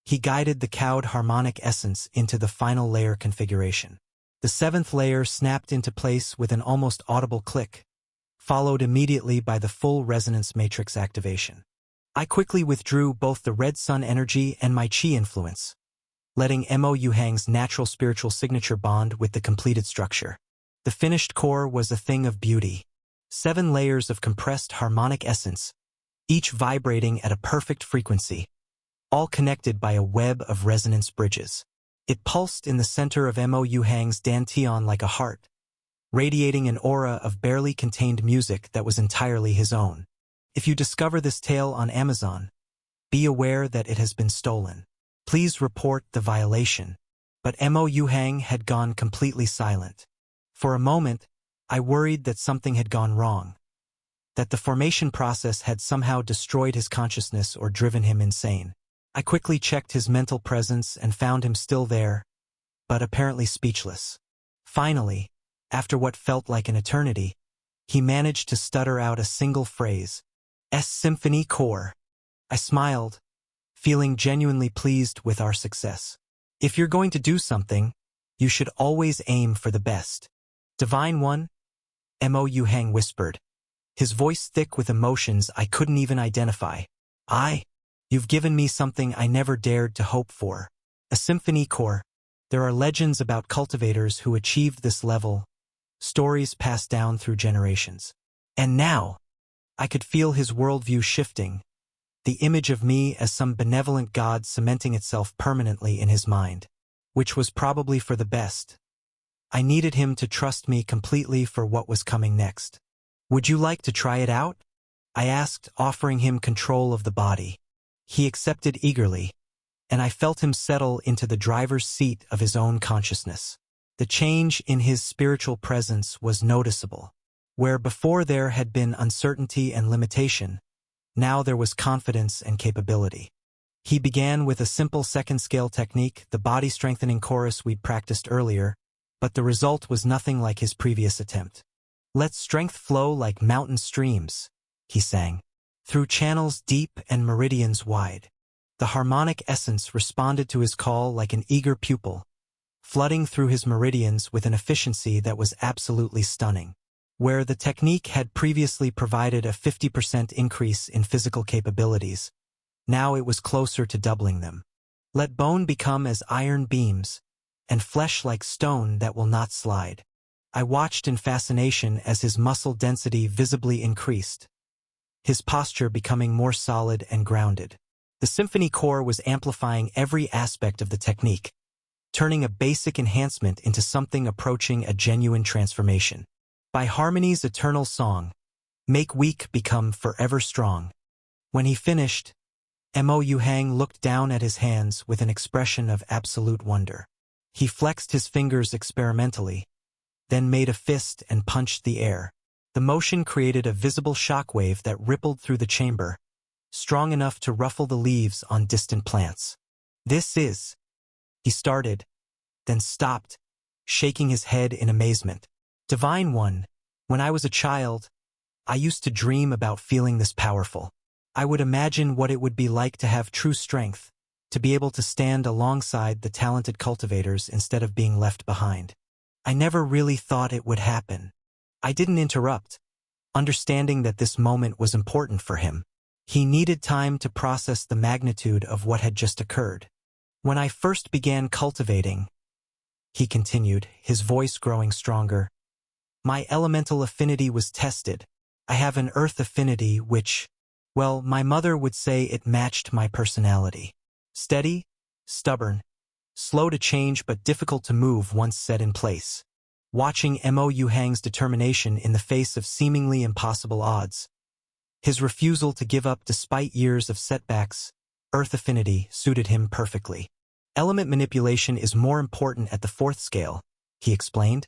he guided the cowed harmonic essence into the final layer configuration. The seventh layer snapped into place with an almost audible click, followed immediately by the full resonance matrix activation. I quickly withdrew both the red sun energy and my chi influence, letting Mo Yuhang's natural spiritual signature bond with the completed structure. The finished core was a thing of beauty. 7 layers of compressed harmonic essence, each vibrating at a perfect frequency, all connected by a web of resonance bridges. It pulsed in the center of Mo Yuhang's dantian like a heart, radiating an aura of barely contained music that was entirely his own. If you discover this tale on Amazon, be aware that it has been stolen. Please report the violation. But Mo Yuhang had gone completely silent. For a moment, I worried that something had gone wrong, that the formation process had somehow destroyed his consciousness or driven him insane. I quickly checked his mental presence and found him still there, but apparently speechless. Finally, after what felt like an eternity, he managed to stutter out a single phrase, "S Symphony Core." I smiled, feeling genuinely pleased with our success. If you're going to do something, you should always aim for the best. Divine One, Mo Yuhang whispered, his voice thick with emotions I couldn't even identify. You've given me something I never dared to hope for. A symphony core. There are legends about cultivators who achieved this level, stories passed down through generations. And now, I could feel his worldview shifting, the image of me as some benevolent god cementing itself permanently in his mind, which was probably for the best. I needed him to trust me completely for what was coming next. Would you like to try it out? I asked, offering him control of the body. He accepted eagerly, and I felt him settle into the driver's seat of his own consciousness. The change in his spiritual presence was noticeable. Where before there had been uncertainty and limitation, now there was confidence and capability. He began with a simple second-scale technique, the body-strengthening chorus we'd practiced earlier, but the result was nothing like his previous attempt. Let strength flow like mountain streams, he sang, through channels deep and meridians wide. The harmonic essence responded to his call like an eager pupil, flooding through his meridians with an efficiency that was absolutely stunning. Where the technique had previously provided a 50% increase in physical capabilities, now it was closer to doubling them. Let bone become as iron beams, and flesh like stone that will not slide. I watched in fascination as his muscle density visibly increased, his posture becoming more solid and grounded. The symphony core was amplifying every aspect of the technique, turning a basic enhancement into something approaching a genuine transformation. By harmony's eternal song, make weak become forever strong. When he finished, Mo Yuhang looked down at his hands with an expression of absolute wonder. He flexed his fingers experimentally, then made a fist and punched the air. The motion created a visible shockwave that rippled through the chamber, strong enough to ruffle the leaves on distant plants. "This is," he started, then stopped, shaking his head in amazement. "Divine One, when I was a child, I used to dream about feeling this powerful. I would imagine what it would be like to have true strength, to be able to stand alongside the talented cultivators instead of being left behind. I never really thought it would happen." I didn't interrupt, understanding that this moment was important for him. He needed time to process the magnitude of what had just occurred. "When I first began cultivating," he continued, his voice growing stronger, "my elemental affinity was tested. I have an earth affinity which, well, my mother would say it matched my personality. Steady, stubborn, slow to change but difficult to move once set in place." Watching Mo Yuhang's determination in the face of seemingly impossible odds, his refusal to give up despite years of setbacks, earth affinity suited him perfectly. "Element manipulation is more important at the 4th scale," he explained,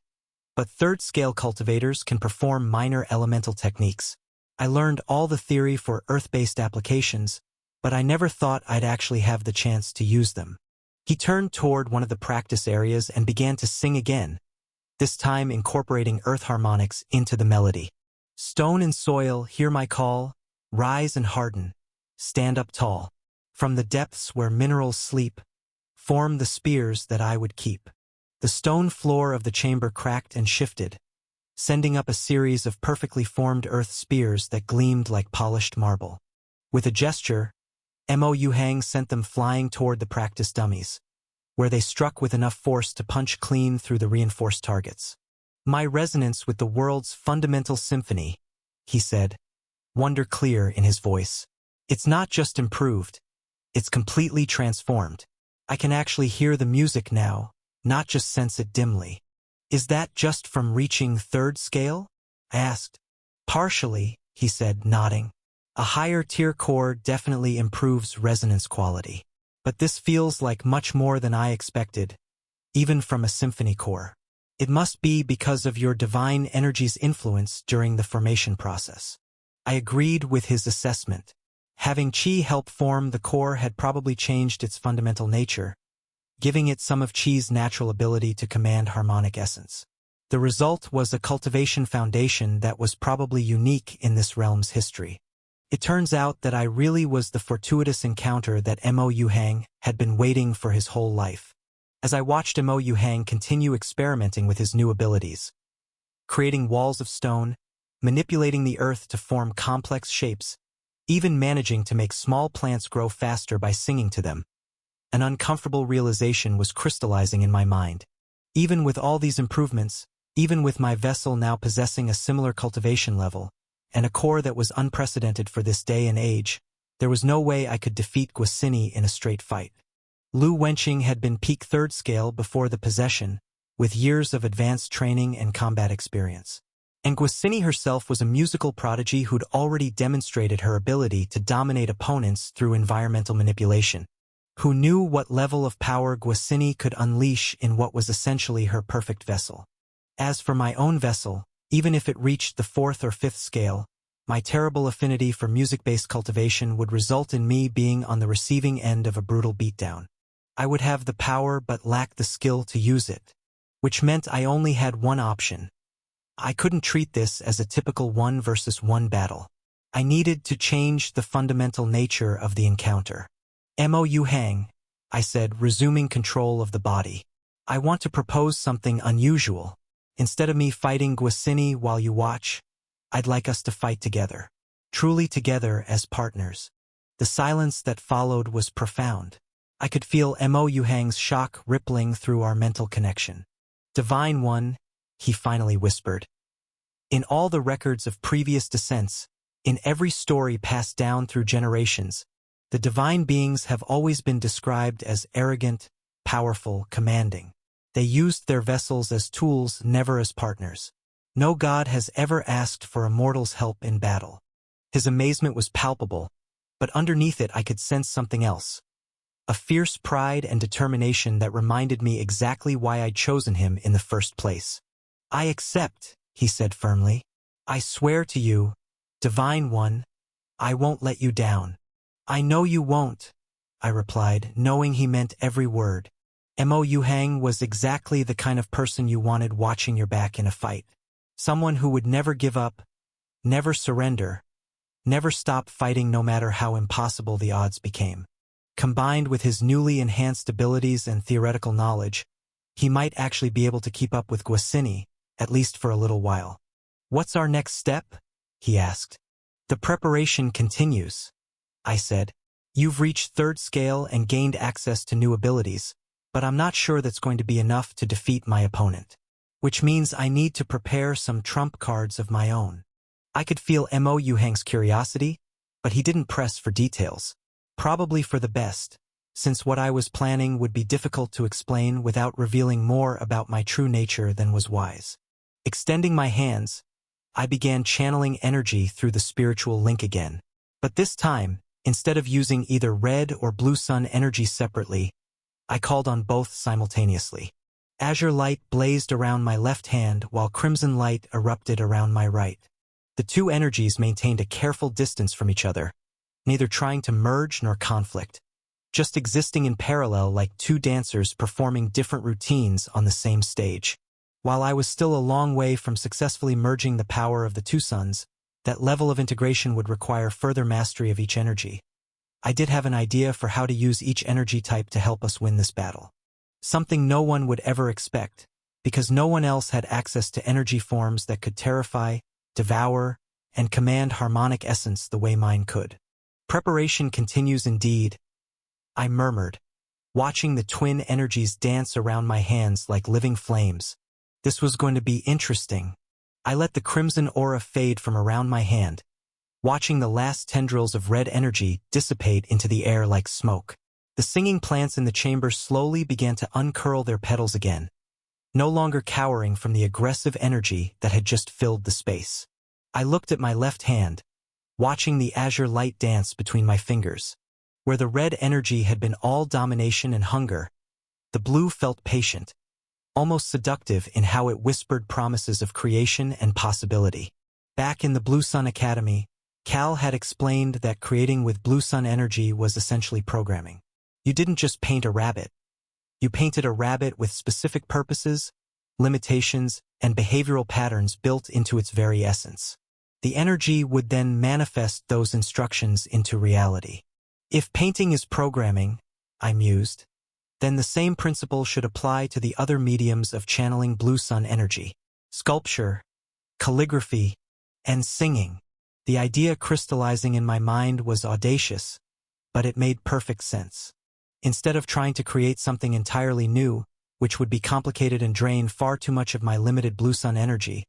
"but 3rd scale cultivators can perform minor elemental techniques. I learned all the theory for earth-based applications, but I never thought I'd actually have the chance to use them." He turned toward one of the practice areas and began to sing again, this time incorporating earth harmonics into the melody. "Stone and soil, hear my call, rise and harden, stand up tall. From the depths where minerals sleep, form the spears that I would keep." The stone floor of the chamber cracked and shifted, sending up a series of perfectly formed earth spears that gleamed like polished marble. With a gesture, Mo Yuhang sent them flying toward the practice dummies, where they struck with enough force to punch clean through the reinforced targets. "My resonance with the world's fundamental symphony," he said, wonder clear in his voice. "It's not just improved, it's completely transformed. I can actually hear the music now, not just sense it dimly." "Is that just from reaching 3rd scale?" I asked. "Partially," he said, nodding. "A higher tier core definitely improves resonance quality. But this feels like much more than I expected, even from a symphony core. It must be because of your divine energy's influence during the formation process." I agreed with his assessment. Having Qi help form the core had probably changed its fundamental nature, giving it some of Qi's natural ability to command harmonic essence. The result was a cultivation foundation that was probably unique in this realm's history. It turns out that I really was the fortuitous encounter that Mo Yuhang had been waiting for his whole life. As I watched Mo Yuhang continue experimenting with his new abilities, creating walls of stone, manipulating the earth to form complex shapes, even managing to make small plants grow faster by singing to them, an uncomfortable realization was crystallizing in my mind. Even with all these improvements, even with my vessel now possessing a similar cultivation level, and a core that was unprecedented for this day and age, there was no way I could defeat Guacini in a straight fight. Lu Wenqing had been peak 3rd scale before the possession, with years of advanced training and combat experience. And Guacini herself was a musical prodigy who'd already demonstrated her ability to dominate opponents through environmental manipulation. Who knew what level of power Guacini could unleash in what was essentially her perfect vessel? As for my own vessel, even if it reached the 4th or 5th scale, my terrible affinity for music-based cultivation would result in me being on the receiving end of a brutal beatdown. I would have the power but lack the skill to use it, which meant I only had one option. I couldn't treat this as a typical 1-versus-1 battle. I needed to change the fundamental nature of the encounter. "Mo Yuhang," I said, resuming control of the body. "I want to propose something unusual. Instead of me fighting Guacini while you watch, I'd like us to fight together. Truly together as partners." The silence that followed was profound. I could feel Mo Yuhang's shock rippling through our mental connection. "Divine One," he finally whispered. "In all the records of previous descents, in every story passed down through generations, the divine beings have always been described as arrogant, powerful, commanding. They used their vessels as tools, never as partners. No god has ever asked for a mortal's help in battle." His amazement was palpable, but underneath it I could sense something else. A fierce pride and determination that reminded me exactly why I'd chosen him in the first place. I accept, he said firmly. I swear to you, Divine One, I won't let you down. I know you won't, I replied, knowing he meant every word. Mo Yuhang was exactly the kind of person you wanted watching your back in a fight. Someone who would never give up, never surrender, never stop fighting no matter how impossible the odds became. Combined with his newly enhanced abilities and theoretical knowledge, he might actually be able to keep up with Guacini, at least for a little while. What's our next step? He asked. The preparation continues, I said. You've reached third scale and gained access to new abilities, but I'm not sure that's going to be enough to defeat my opponent. Which means I need to prepare some trump cards of my own. I could feel Mo Yuhang's curiosity, but he didn't press for details. Probably for the best, since what I was planning would be difficult to explain without revealing more about my true nature than was wise. Extending my hands, I began channeling energy through the spiritual link again. But this time, instead of using either red or blue sun energy separately, I called on both simultaneously. Azure light blazed around my left hand while crimson light erupted around my right. The two energies maintained a careful distance from each other, neither trying to merge nor conflict, just existing in parallel like two dancers performing different routines on the same stage. While I was still a long way from successfully merging the power of the two suns, that level of integration would require further mastery of each energy. I did have an idea for how to use each energy type to help us win this battle. Something no one would ever expect, because no one else had access to energy forms that could terrify, devour, and command harmonic essence the way mine could. Preparation continues indeed, I murmured, watching the twin energies dance around my hands like living flames. This was going to be interesting. I let the crimson aura fade from around my hand, watching the last tendrils of red energy dissipate into the air like smoke. The singing plants in the chamber slowly began to uncurl their petals again, no longer cowering from the aggressive energy that had just filled the space. I looked at my left hand, watching the azure light dance between my fingers. Where the red energy had been all domination and hunger, the blue felt patient, almost seductive in how it whispered promises of creation and possibility. Back in the Blue Sun Academy, Cal had explained that creating with Blue Sun energy was essentially programming. You didn't just paint a rabbit. You painted a rabbit with specific purposes, limitations, and behavioral patterns built into its very essence. The energy would then manifest those instructions into reality. If painting is programming, I mused, then the same principle should apply to the other mediums of channeling Blue Sun energy: sculpture, calligraphy, and singing. The idea crystallizing in my mind was audacious, but it made perfect sense. Instead of trying to create something entirely new, which would be complicated and drain far too much of my limited Blue Sun energy,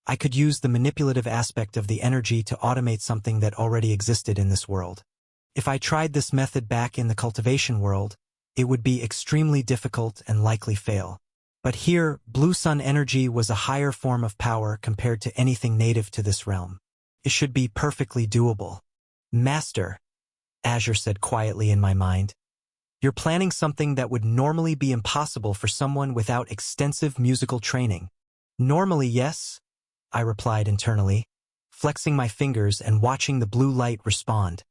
I could use the manipulative aspect of the energy to automate something that already existed in this world. If I tried this method back in the cultivation world, it would be extremely difficult and likely fail. But here, Blue Sun energy was a higher form of power compared to anything native to this realm. It should be perfectly doable. Master, Azure said quietly in my mind, you're planning something that would normally be impossible for someone without extensive musical training. Normally, yes, I replied internally, flexing my fingers and watching the blue light respond.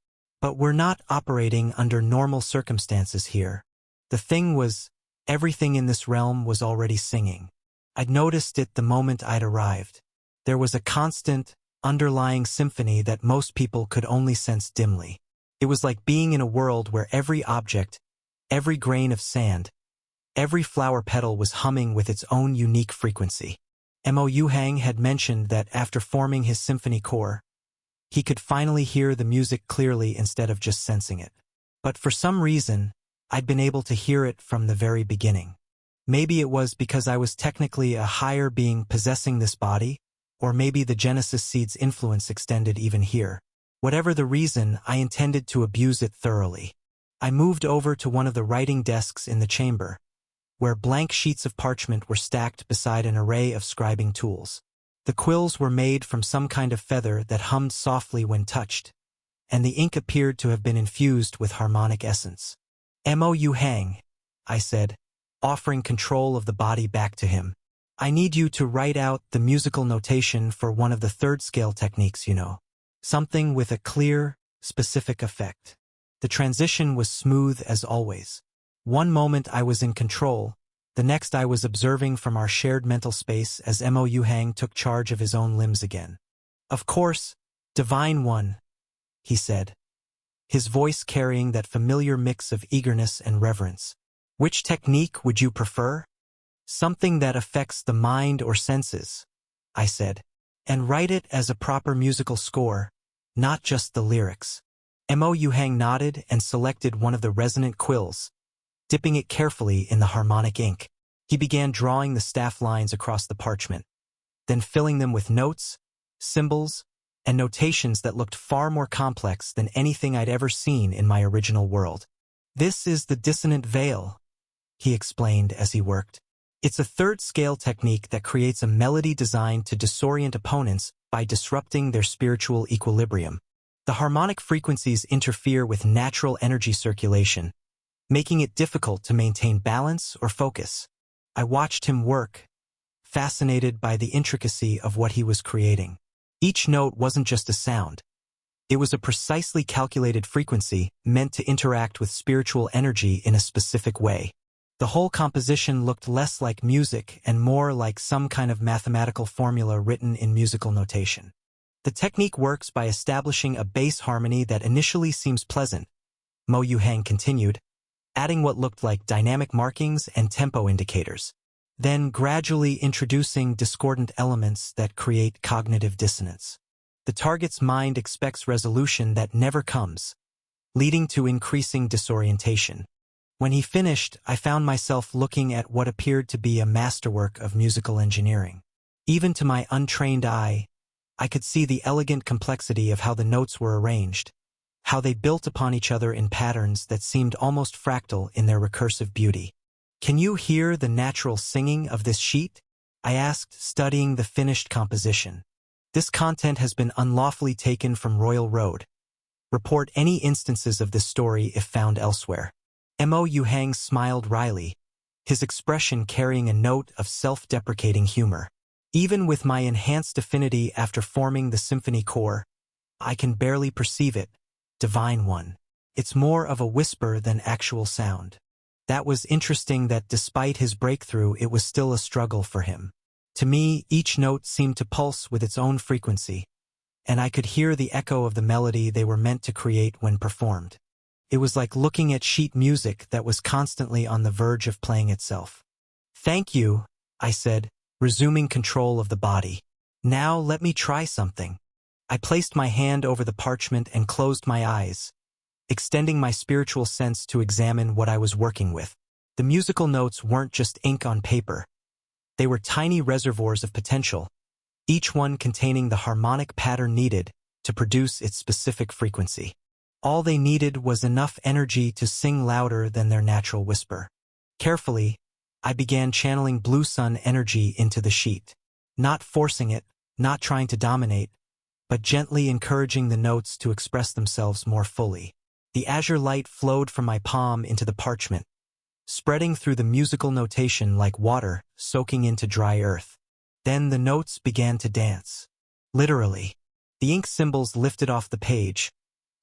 But we're not operating under normal circumstances here. The thing was, everything in this realm was already singing. I'd noticed it the moment I'd arrived. There was a constant, underlying symphony that most people could only sense dimly. It was like being in a world where every object, every grain of sand, every flower petal was humming with its own unique frequency. Mo Yuhang had mentioned that after forming his symphony core, he could finally hear the music clearly instead of just sensing it. But for some reason, I'd been able to hear it from the very beginning. Maybe it was because I was technically a higher being possessing this body, or maybe the Genesis Seed's influence extended even here. Whatever the reason, I intended to abuse it thoroughly. I moved over to one of the writing desks in the chamber, where blank sheets of parchment were stacked beside an array of scribing tools. The quills were made from some kind of feather that hummed softly when touched, and the ink appeared to have been infused with harmonic essence. Mo Yuhang, I said, offering control of the body back to him. I need you to write out the musical notation for one of the third scale techniques, you know. Something with a clear, specific effect. The transition was smooth as always. One moment I was in control, the next I was observing from our shared mental space as Mo Yuhang took charge of his own limbs again. Of course, Divine One, he said, his voice carrying that familiar mix of eagerness and reverence. Which technique would you prefer? Something that affects the mind or senses, I said, and write it as a proper musical score, not just the lyrics. Mo Yuhang nodded and selected one of the resonant quills, dipping it carefully in the harmonic ink. He began drawing the staff lines across the parchment, then filling them with notes, symbols, and notations that looked far more complex than anything I'd ever seen in my original world. This is the dissonant veil, he explained as he worked. It's a third-scale technique that creates a melody designed to disorient opponents by disrupting their spiritual equilibrium. The harmonic frequencies interfere with natural energy circulation, making it difficult to maintain balance or focus. I watched him work, fascinated by the intricacy of what he was creating. Each note wasn't just a sound. It was a precisely calculated frequency meant to interact with spiritual energy in a specific way. The whole composition looked less like music and more like some kind of mathematical formula written in musical notation. The technique works by establishing a bass harmony that initially seems pleasant, Mo Yuhang continued, adding what looked like dynamic markings and tempo indicators, then gradually introducing discordant elements that create cognitive dissonance. The target's mind expects resolution that never comes, leading to increasing disorientation. When he finished, I found myself looking at what appeared to be a masterwork of musical engineering. Even to my untrained eye, I could see the elegant complexity of how the notes were arranged, how they built upon each other in patterns that seemed almost fractal in their recursive beauty. Can you hear the natural singing of this sheet? I asked, studying the finished composition. This content has been unlawfully taken from Royal Road. Report any instances of this story if found elsewhere. Mo Yuhang smiled wryly, his expression carrying a note of self-deprecating humor. Even with my enhanced affinity after forming the symphony core, I can barely perceive it, Divine One. It's more of a whisper than actual sound. That was interesting that despite his breakthrough, it was still a struggle for him. To me, each note seemed to pulse with its own frequency, and I could hear the echo of the melody they were meant to create when performed. It was like looking at sheet music that was constantly on the verge of playing itself. Thank you, I said, resuming control of the body. Now let me try something. I placed my hand over the parchment and closed my eyes, extending my spiritual sense to examine what I was working with. The musical notes weren't just ink on paper. They were tiny reservoirs of potential, each one containing the harmonic pattern needed to produce its specific frequency. All they needed was enough energy to sing louder than their natural whisper. Carefully, I began channeling Blue Sun energy into the sheet, not forcing it, not trying to dominate, but gently encouraging the notes to express themselves more fully. The azure light flowed from my palm into the parchment, spreading through the musical notation like water soaking into dry earth. Then the notes began to dance. Literally, the ink symbols lifted off the page,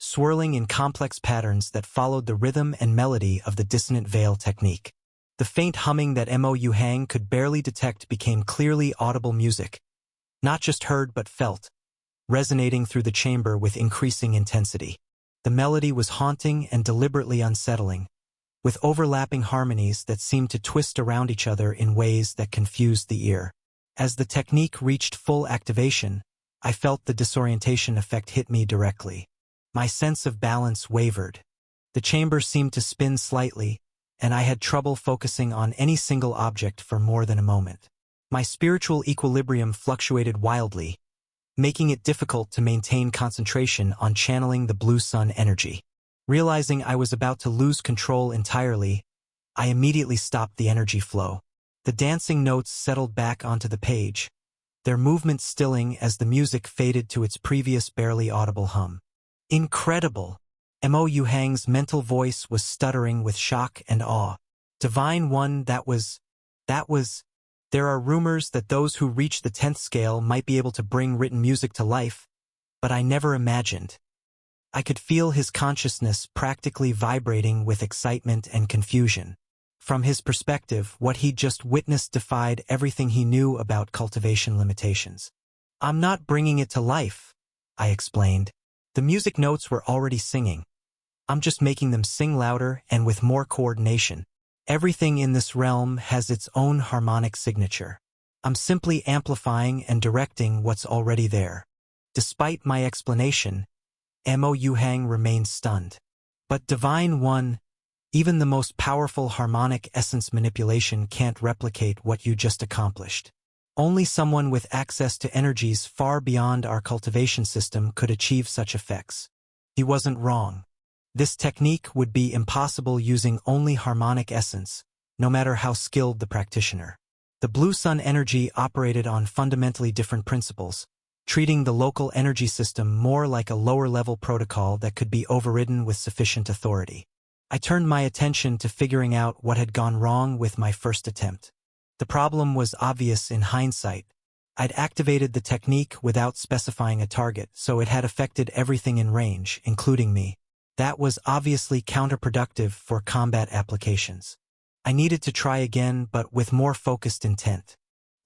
swirling in complex patterns that followed the rhythm and melody of the dissonant veil technique. The faint humming that Mo Yuhang could barely detect became clearly audible music, not just heard but felt, resonating through the chamber with increasing intensity. The melody was haunting and deliberately unsettling, with overlapping harmonies that seemed to twist around each other in ways that confused the ear. As the technique reached full activation, I felt the disorientation effect hit me directly. My sense of balance wavered. The chamber seemed to spin slightly, and I had trouble focusing on any single object for more than a moment. My spiritual equilibrium fluctuated wildly, making it difficult to maintain concentration on channeling the Blue Sun energy. Realizing I was about to lose control entirely, I immediately stopped the energy flow. The dancing notes settled back onto the page, their movement stilling as the music faded to its previous barely audible hum. Incredible! Mo Yuhang's mental voice was stuttering with shock and awe. Divine One, that was... There are rumors that those who reach the 10th scale might be able to bring written music to life, but I never imagined. I could feel his consciousness practically vibrating with excitement and confusion. From his perspective, what he'd just witnessed defied everything he knew about cultivation limitations. "I'm not bringing it to life," I explained. "The music notes were already singing. I'm just making them sing louder and with more coordination. Everything in this realm has its own harmonic signature. I'm simply amplifying and directing what's already there." Despite my explanation, Mo Yuhang remained stunned. "But Divine One, even the most powerful harmonic essence manipulation can't replicate what you just accomplished. Only someone with access to energies far beyond our cultivation system could achieve such effects." He wasn't wrong. This technique would be impossible using only harmonic essence, no matter how skilled the practitioner. The Blue Sun energy operated on fundamentally different principles, treating the local energy system more like a lower-level protocol that could be overridden with sufficient authority. I turned my attention to figuring out what had gone wrong with my first attempt. The problem was obvious in hindsight. I'd activated the technique without specifying a target, so it had affected everything in range, including me. That was obviously counterproductive for combat applications. I needed to try again, but with more focused intent.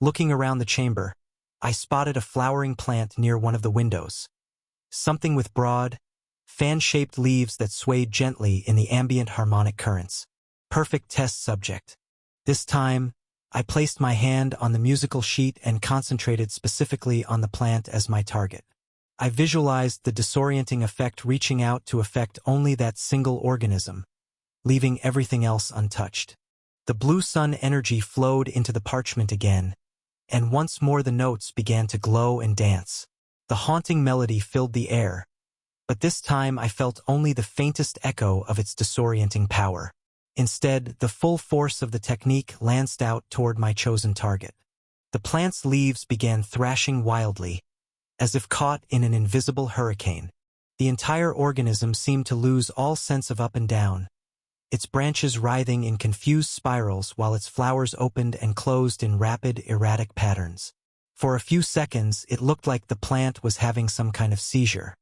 Looking around the chamber, I spotted a flowering plant near one of the windows. Something with broad, fan-shaped leaves that swayed gently in the ambient harmonic currents. Perfect test subject. This time, I placed my hand on the musical sheet and concentrated specifically on the plant as my target. I visualized the disorienting effect reaching out to affect only that single organism, leaving everything else untouched. The Blue Sun energy flowed into the parchment again, and once more the notes began to glow and dance. The haunting melody filled the air, but this time I felt only the faintest echo of its disorienting power. Instead, the full force of the technique lanced out toward my chosen target. The plant's leaves began thrashing wildly, as if caught in an invisible hurricane. The entire organism seemed to lose all sense of up and down, its branches writhing in confused spirals while its flowers opened and closed in rapid, erratic patterns. For a few seconds, it looked like the plant was having some kind of seizure.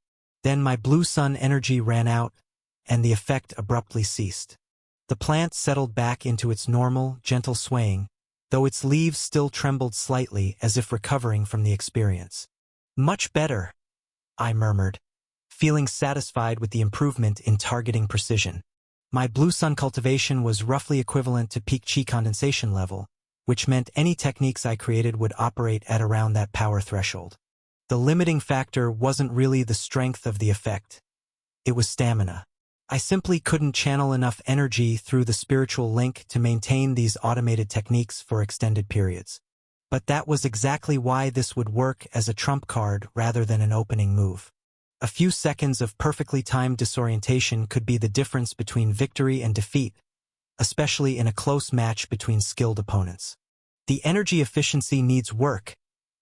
Then my Blue Sun energy ran out, and the effect abruptly ceased. The plant settled back into its normal, gentle swaying, though its leaves still trembled slightly as if recovering from the experience. "Much better," I murmured, feeling satisfied with the improvement in targeting precision. My Blue Sun cultivation was roughly equivalent to peak Qi condensation level, which meant any techniques I created would operate at around that power threshold. The limiting factor wasn't really the strength of the effect. It was stamina. I simply couldn't channel enough energy through the spiritual link to maintain these automated techniques for extended periods. But that was exactly why this would work as a trump card rather than an opening move. A few seconds of perfectly timed disorientation could be the difference between victory and defeat, especially in a close match between skilled opponents. "The energy efficiency needs work,"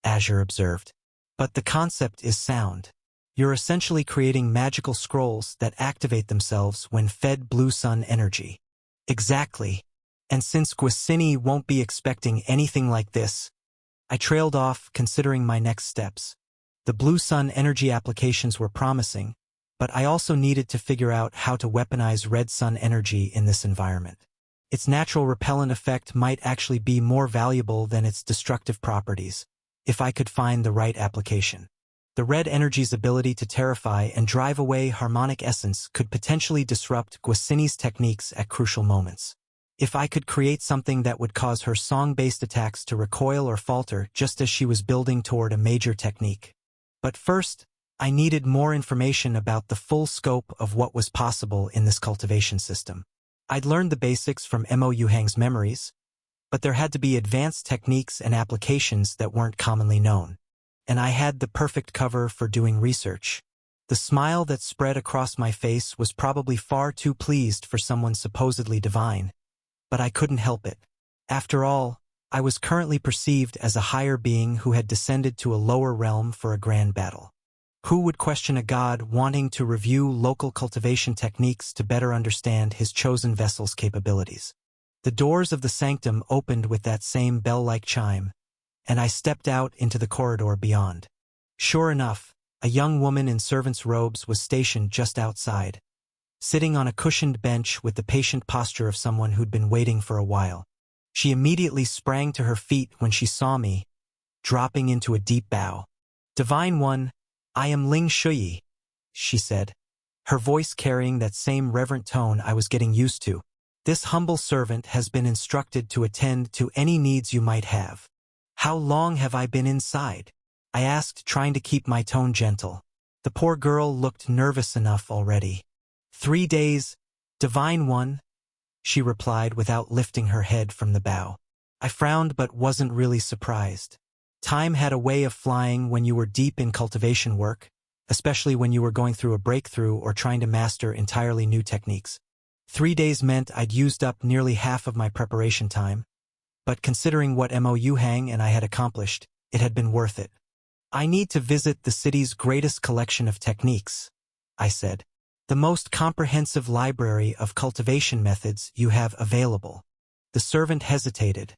Azure observed. "But the concept is sound. You're essentially creating magical scrolls that activate themselves when fed Blue Sun energy." "Exactly. And since Guisini won't be expecting anything like this," I trailed off, considering my next steps. The Blue Sun energy applications were promising, but I also needed to figure out how to weaponize Red Sun energy in this environment. Its natural repellent effect might actually be more valuable than its destructive properties, if I could find the right application. The red energy's ability to terrify and drive away harmonic essence could potentially disrupt Guisini's techniques at crucial moments. If I could create something that would cause her song-based attacks to recoil or falter just as she was building toward a major technique. But first, I needed more information about the full scope of what was possible in this cultivation system. I'd learned the basics from Mo Yuhang's memories, but there had to be advanced techniques and applications that weren't commonly known. And I had the perfect cover for doing research. The smile that spread across my face was probably far too pleased for someone supposedly divine, but I couldn't help it. After all, I was currently perceived as a higher being who had descended to a lower realm for a grand battle. Who would question a god wanting to review local cultivation techniques to better understand his chosen vessel's capabilities? The doors of the sanctum opened with that same bell-like chime, and I stepped out into the corridor beyond. Sure enough, a young woman in servant's robes was stationed just outside, sitting on a cushioned bench with the patient posture of someone who'd been waiting for a while. She immediately sprang to her feet when she saw me, dropping into a deep bow. "Divine One, I am Ling Shuyi," she said, her voice carrying that same reverent tone I was getting used to. "This humble servant has been instructed to attend to any needs you might have." "How long have I been inside?" I asked, trying to keep my tone gentle. The poor girl looked nervous enough already. 3 days, Divine One," she replied without lifting her head from the bow. I frowned but wasn't really surprised. Time had a way of flying when you were deep in cultivation work, especially when you were going through a breakthrough or trying to master entirely new techniques. 3 days meant I'd used up nearly half of my preparation time, but considering what Mo Yuhang and I had accomplished, it had been worth it. "I need to visit the city's greatest collection of techniques," I said. "The most comprehensive library of cultivation methods you have available." The servant hesitated,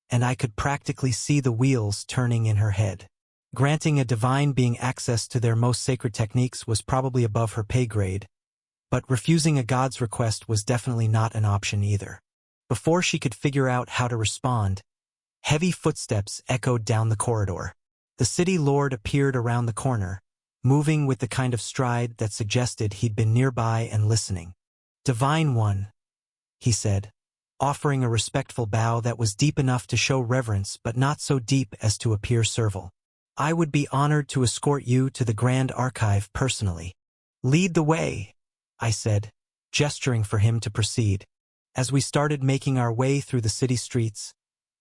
and I could practically see the wheels turning in her head. Granting a divine being access to their most sacred techniques was probably above her pay grade, but refusing a god's request was definitely not an option either. Before she could figure out how to respond, heavy footsteps echoed down the corridor. The city lord appeared around the corner, moving with the kind of stride that suggested he'd been nearby and listening. "Divine One," he said, offering a respectful bow that was deep enough to show reverence but not so deep as to appear servile. "I would be honored to escort you to the Grand Archive personally." "Lead the way," I said, gesturing for him to proceed. As we started making our way through the city streets,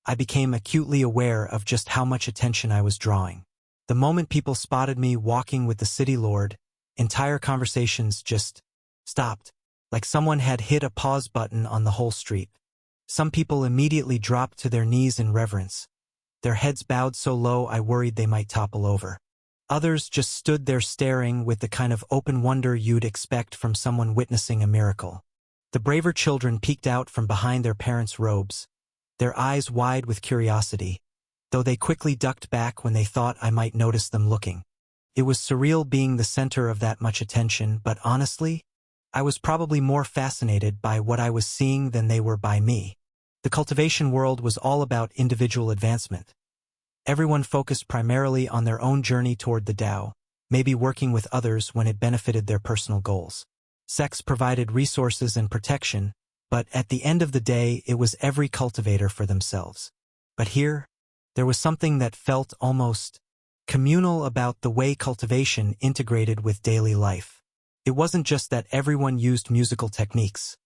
I became acutely aware of just how much attention I was drawing. The moment people spotted me walking with the city lord, entire conversations just stopped, like someone had hit a pause button on the whole street. Some people immediately dropped to their knees in reverence, their heads bowed so low I worried they might topple over. Others just stood there staring with the kind of open wonder you'd expect from someone witnessing a miracle. The braver children peeked out from behind their parents' robes, their eyes wide with curiosity, though they quickly ducked back when they thought I might notice them looking. It was surreal being the center of that much attention, but honestly, I was probably more fascinated by what I was seeing than they were by me. The cultivation world was all about individual advancement. Everyone focused primarily on their own journey toward the Tao, maybe working with others when it benefited their personal goals. Sex provided resources and protection, but at the end of the day it was every cultivator for themselves. But here, there was something that felt almost communal about the way cultivation integrated with daily life. It wasn't just that everyone used musical techniques.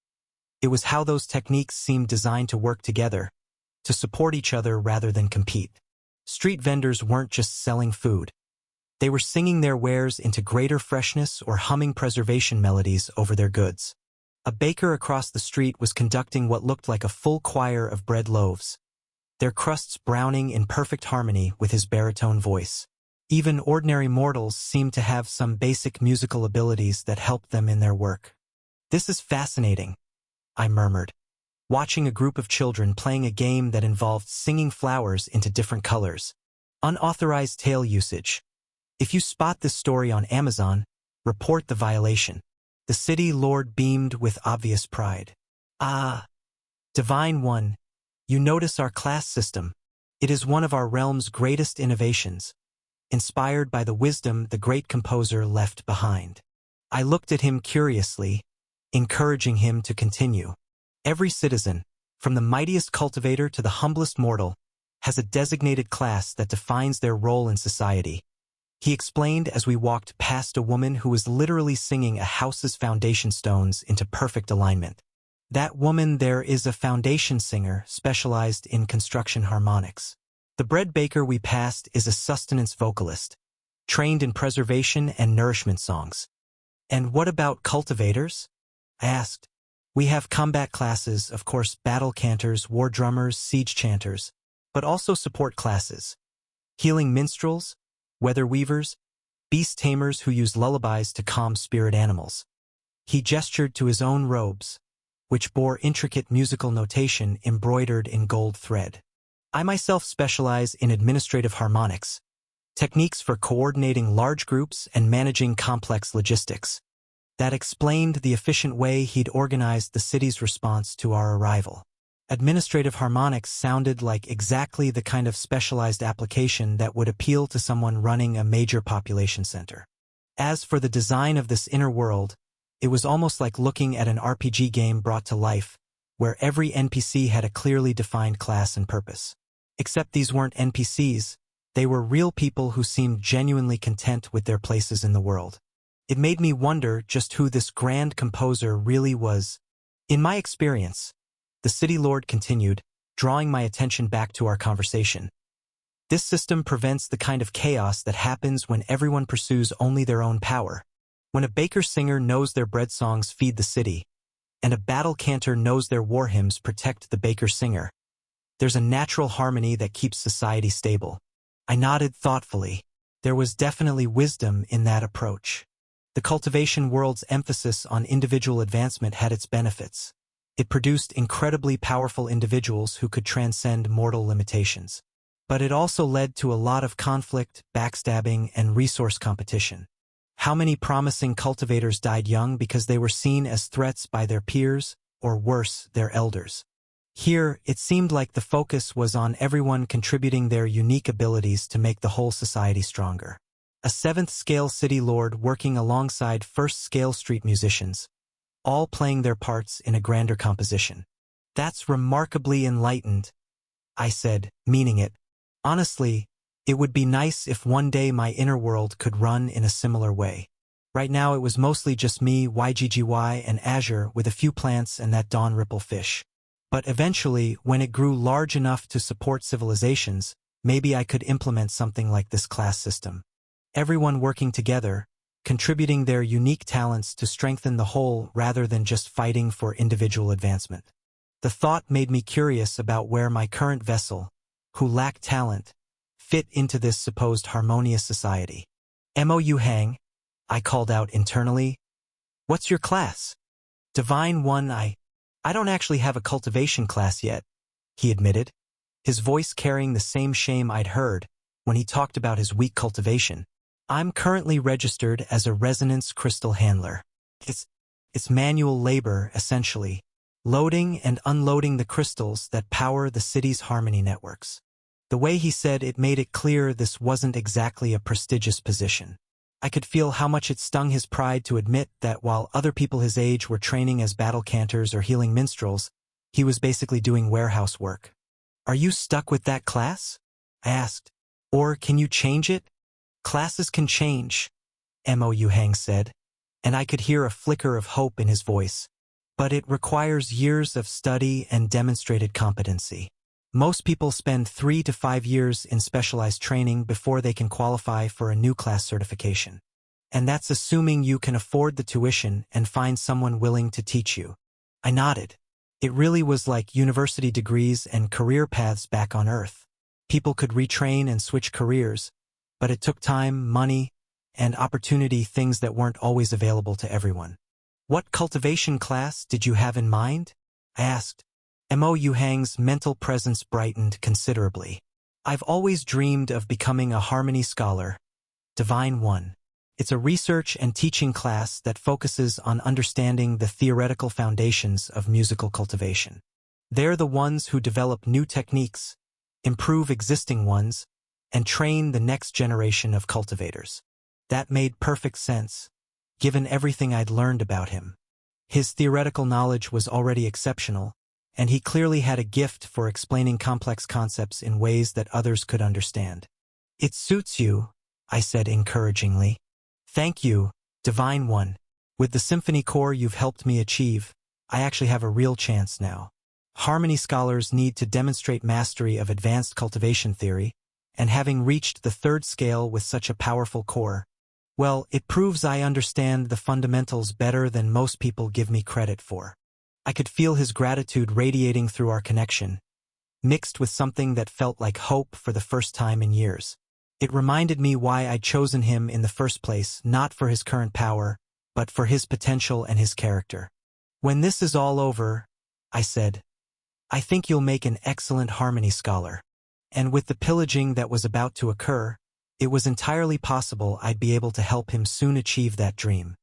It was how those techniques seemed designed to work together, to support each other rather than compete. Street vendors weren't just selling food. They were singing their wares into greater freshness or humming preservation melodies over their goods. A baker across the street was conducting what looked like a full choir of bread loaves, their crusts browning in perfect harmony with his baritone voice. Even ordinary mortals seemed to have some basic musical abilities that helped them in their work. "This is fascinating," I murmured, watching a group of children playing a game that involved singing flowers into different colors. Unauthorized tail usage. If you spot this story on Amazon, report the violation. The city lord beamed with obvious pride. "Ah, Divine One, you notice our class system. It is one of our realm's greatest innovations, inspired by the wisdom the great composer left behind." I looked at him curiously, encouraging him to continue. "Every citizen, from the mightiest cultivator to the humblest mortal, has a designated class that defines their role in society," he explained as we walked past a woman who was literally singing a house's foundation stones into perfect alignment. That woman there is a foundation singer specialized in construction harmonics. The bread baker we passed is a sustenance vocalist, trained in preservation and nourishment songs. "And what about cultivators?" I asked. "We have combat classes, of course, battle cantors, war drummers, siege chanters, but also support classes. Healing minstrels, weather weavers, beast tamers who use lullabies to calm spirit animals." He gestured to his own robes, which bore intricate musical notation embroidered in gold thread. I myself specialize in administrative harmonics, techniques for coordinating large groups and managing complex logistics. That explained the efficient way he'd organized the city's response to our arrival. Administrative harmonics sounded like exactly the kind of specialized application that would appeal to someone running a major population center. As for the design of this inner world, it was almost like looking at an RPG game brought to life, where every NPC had a clearly defined class and purpose. Except these weren't NPCs, they were real people who seemed genuinely content with their places in the world. It made me wonder just who this grand composer really was. In my experience, the City Lord continued, drawing my attention back to our conversation. This system prevents the kind of chaos that happens when everyone pursues only their own power. When a baker singer knows their bread songs feed the city, and a battle cantor knows their war hymns protect the baker singer, there's a natural harmony that keeps society stable. I nodded thoughtfully. There was definitely wisdom in that approach. The cultivation world's emphasis on individual advancement had its benefits. It produced incredibly powerful individuals who could transcend mortal limitations. But it also led to a lot of conflict, backstabbing, and resource competition. How many promising cultivators died young because they were seen as threats by their peers, or worse, their elders? Here, it seemed like the focus was on everyone contributing their unique abilities to make the whole society stronger. A 7th-scale city lord working alongside 1st-scale street musicians, all playing their parts in a grander composition. That's remarkably enlightened, I said, meaning it. Honestly, it would be nice if one day my inner world could run in a similar way. Right now it was mostly just me, YGGY, and Azure with a few plants and that Dawn Ripple fish. But eventually, when it grew large enough to support civilizations, maybe I could implement something like this class system. Everyone working together, contributing their unique talents to strengthen the whole rather than just fighting for individual advancement. The thought made me curious about where my current vessel, who lacked talent, fit into this supposed harmonious society. Mou Hang, I called out internally. What's your class? Divine One. I don't actually have a cultivation class yet, he admitted, his voice carrying the same shame I'd heard when he talked about his weak cultivation. I'm currently registered as a resonance crystal handler. It's manual labor, essentially, loading and unloading the crystals that power the city's harmony networks. The way he said it made it clear this wasn't exactly a prestigious position. I could feel how much it stung his pride to admit that while other people his age were training as battle cantors or healing minstrels, he was basically doing warehouse work. Are you stuck with that class? I asked. Or can you change it? Classes can change, Mou Hang said, and I could hear a flicker of hope in his voice. But it requires years of study and demonstrated competency. Most people spend 3 to 5 years in specialized training before they can qualify for a new class certification. And that's assuming you can afford the tuition and find someone willing to teach you. I nodded. It really was like university degrees and career paths back on Earth. People could retrain and switch careers, but it took time, money, and opportunity, things that weren't always available to everyone. What cultivation class did you have in mind? I asked. Mou Hang's mental presence brightened considerably. I've always dreamed of becoming a harmony scholar. Divine One. It's a research and teaching class that focuses on understanding the theoretical foundations of musical cultivation. They're the ones who develop new techniques, improve existing ones, and train the next generation of cultivators. That made perfect sense, given everything I'd learned about him. His theoretical knowledge was already exceptional, and he clearly had a gift for explaining complex concepts in ways that others could understand. It suits you, I said encouragingly. Thank you, Divine One. With the symphony core you've helped me achieve, I actually have a real chance now. Harmony scholars need to demonstrate mastery of advanced cultivation theory, and having reached the 3rd scale with such a powerful core, well, it proves I understand the fundamentals better than most people give me credit for. I could feel his gratitude radiating through our connection, mixed with something that felt like hope for the first time in years. It reminded me why I'd chosen him in the first place, not for his current power, but for his potential and his character. When this is all over, I said, I think you'll make an excellent harmony scholar. And with the pillaging that was about to occur, it was entirely possible I'd be able to help him soon achieve that dream.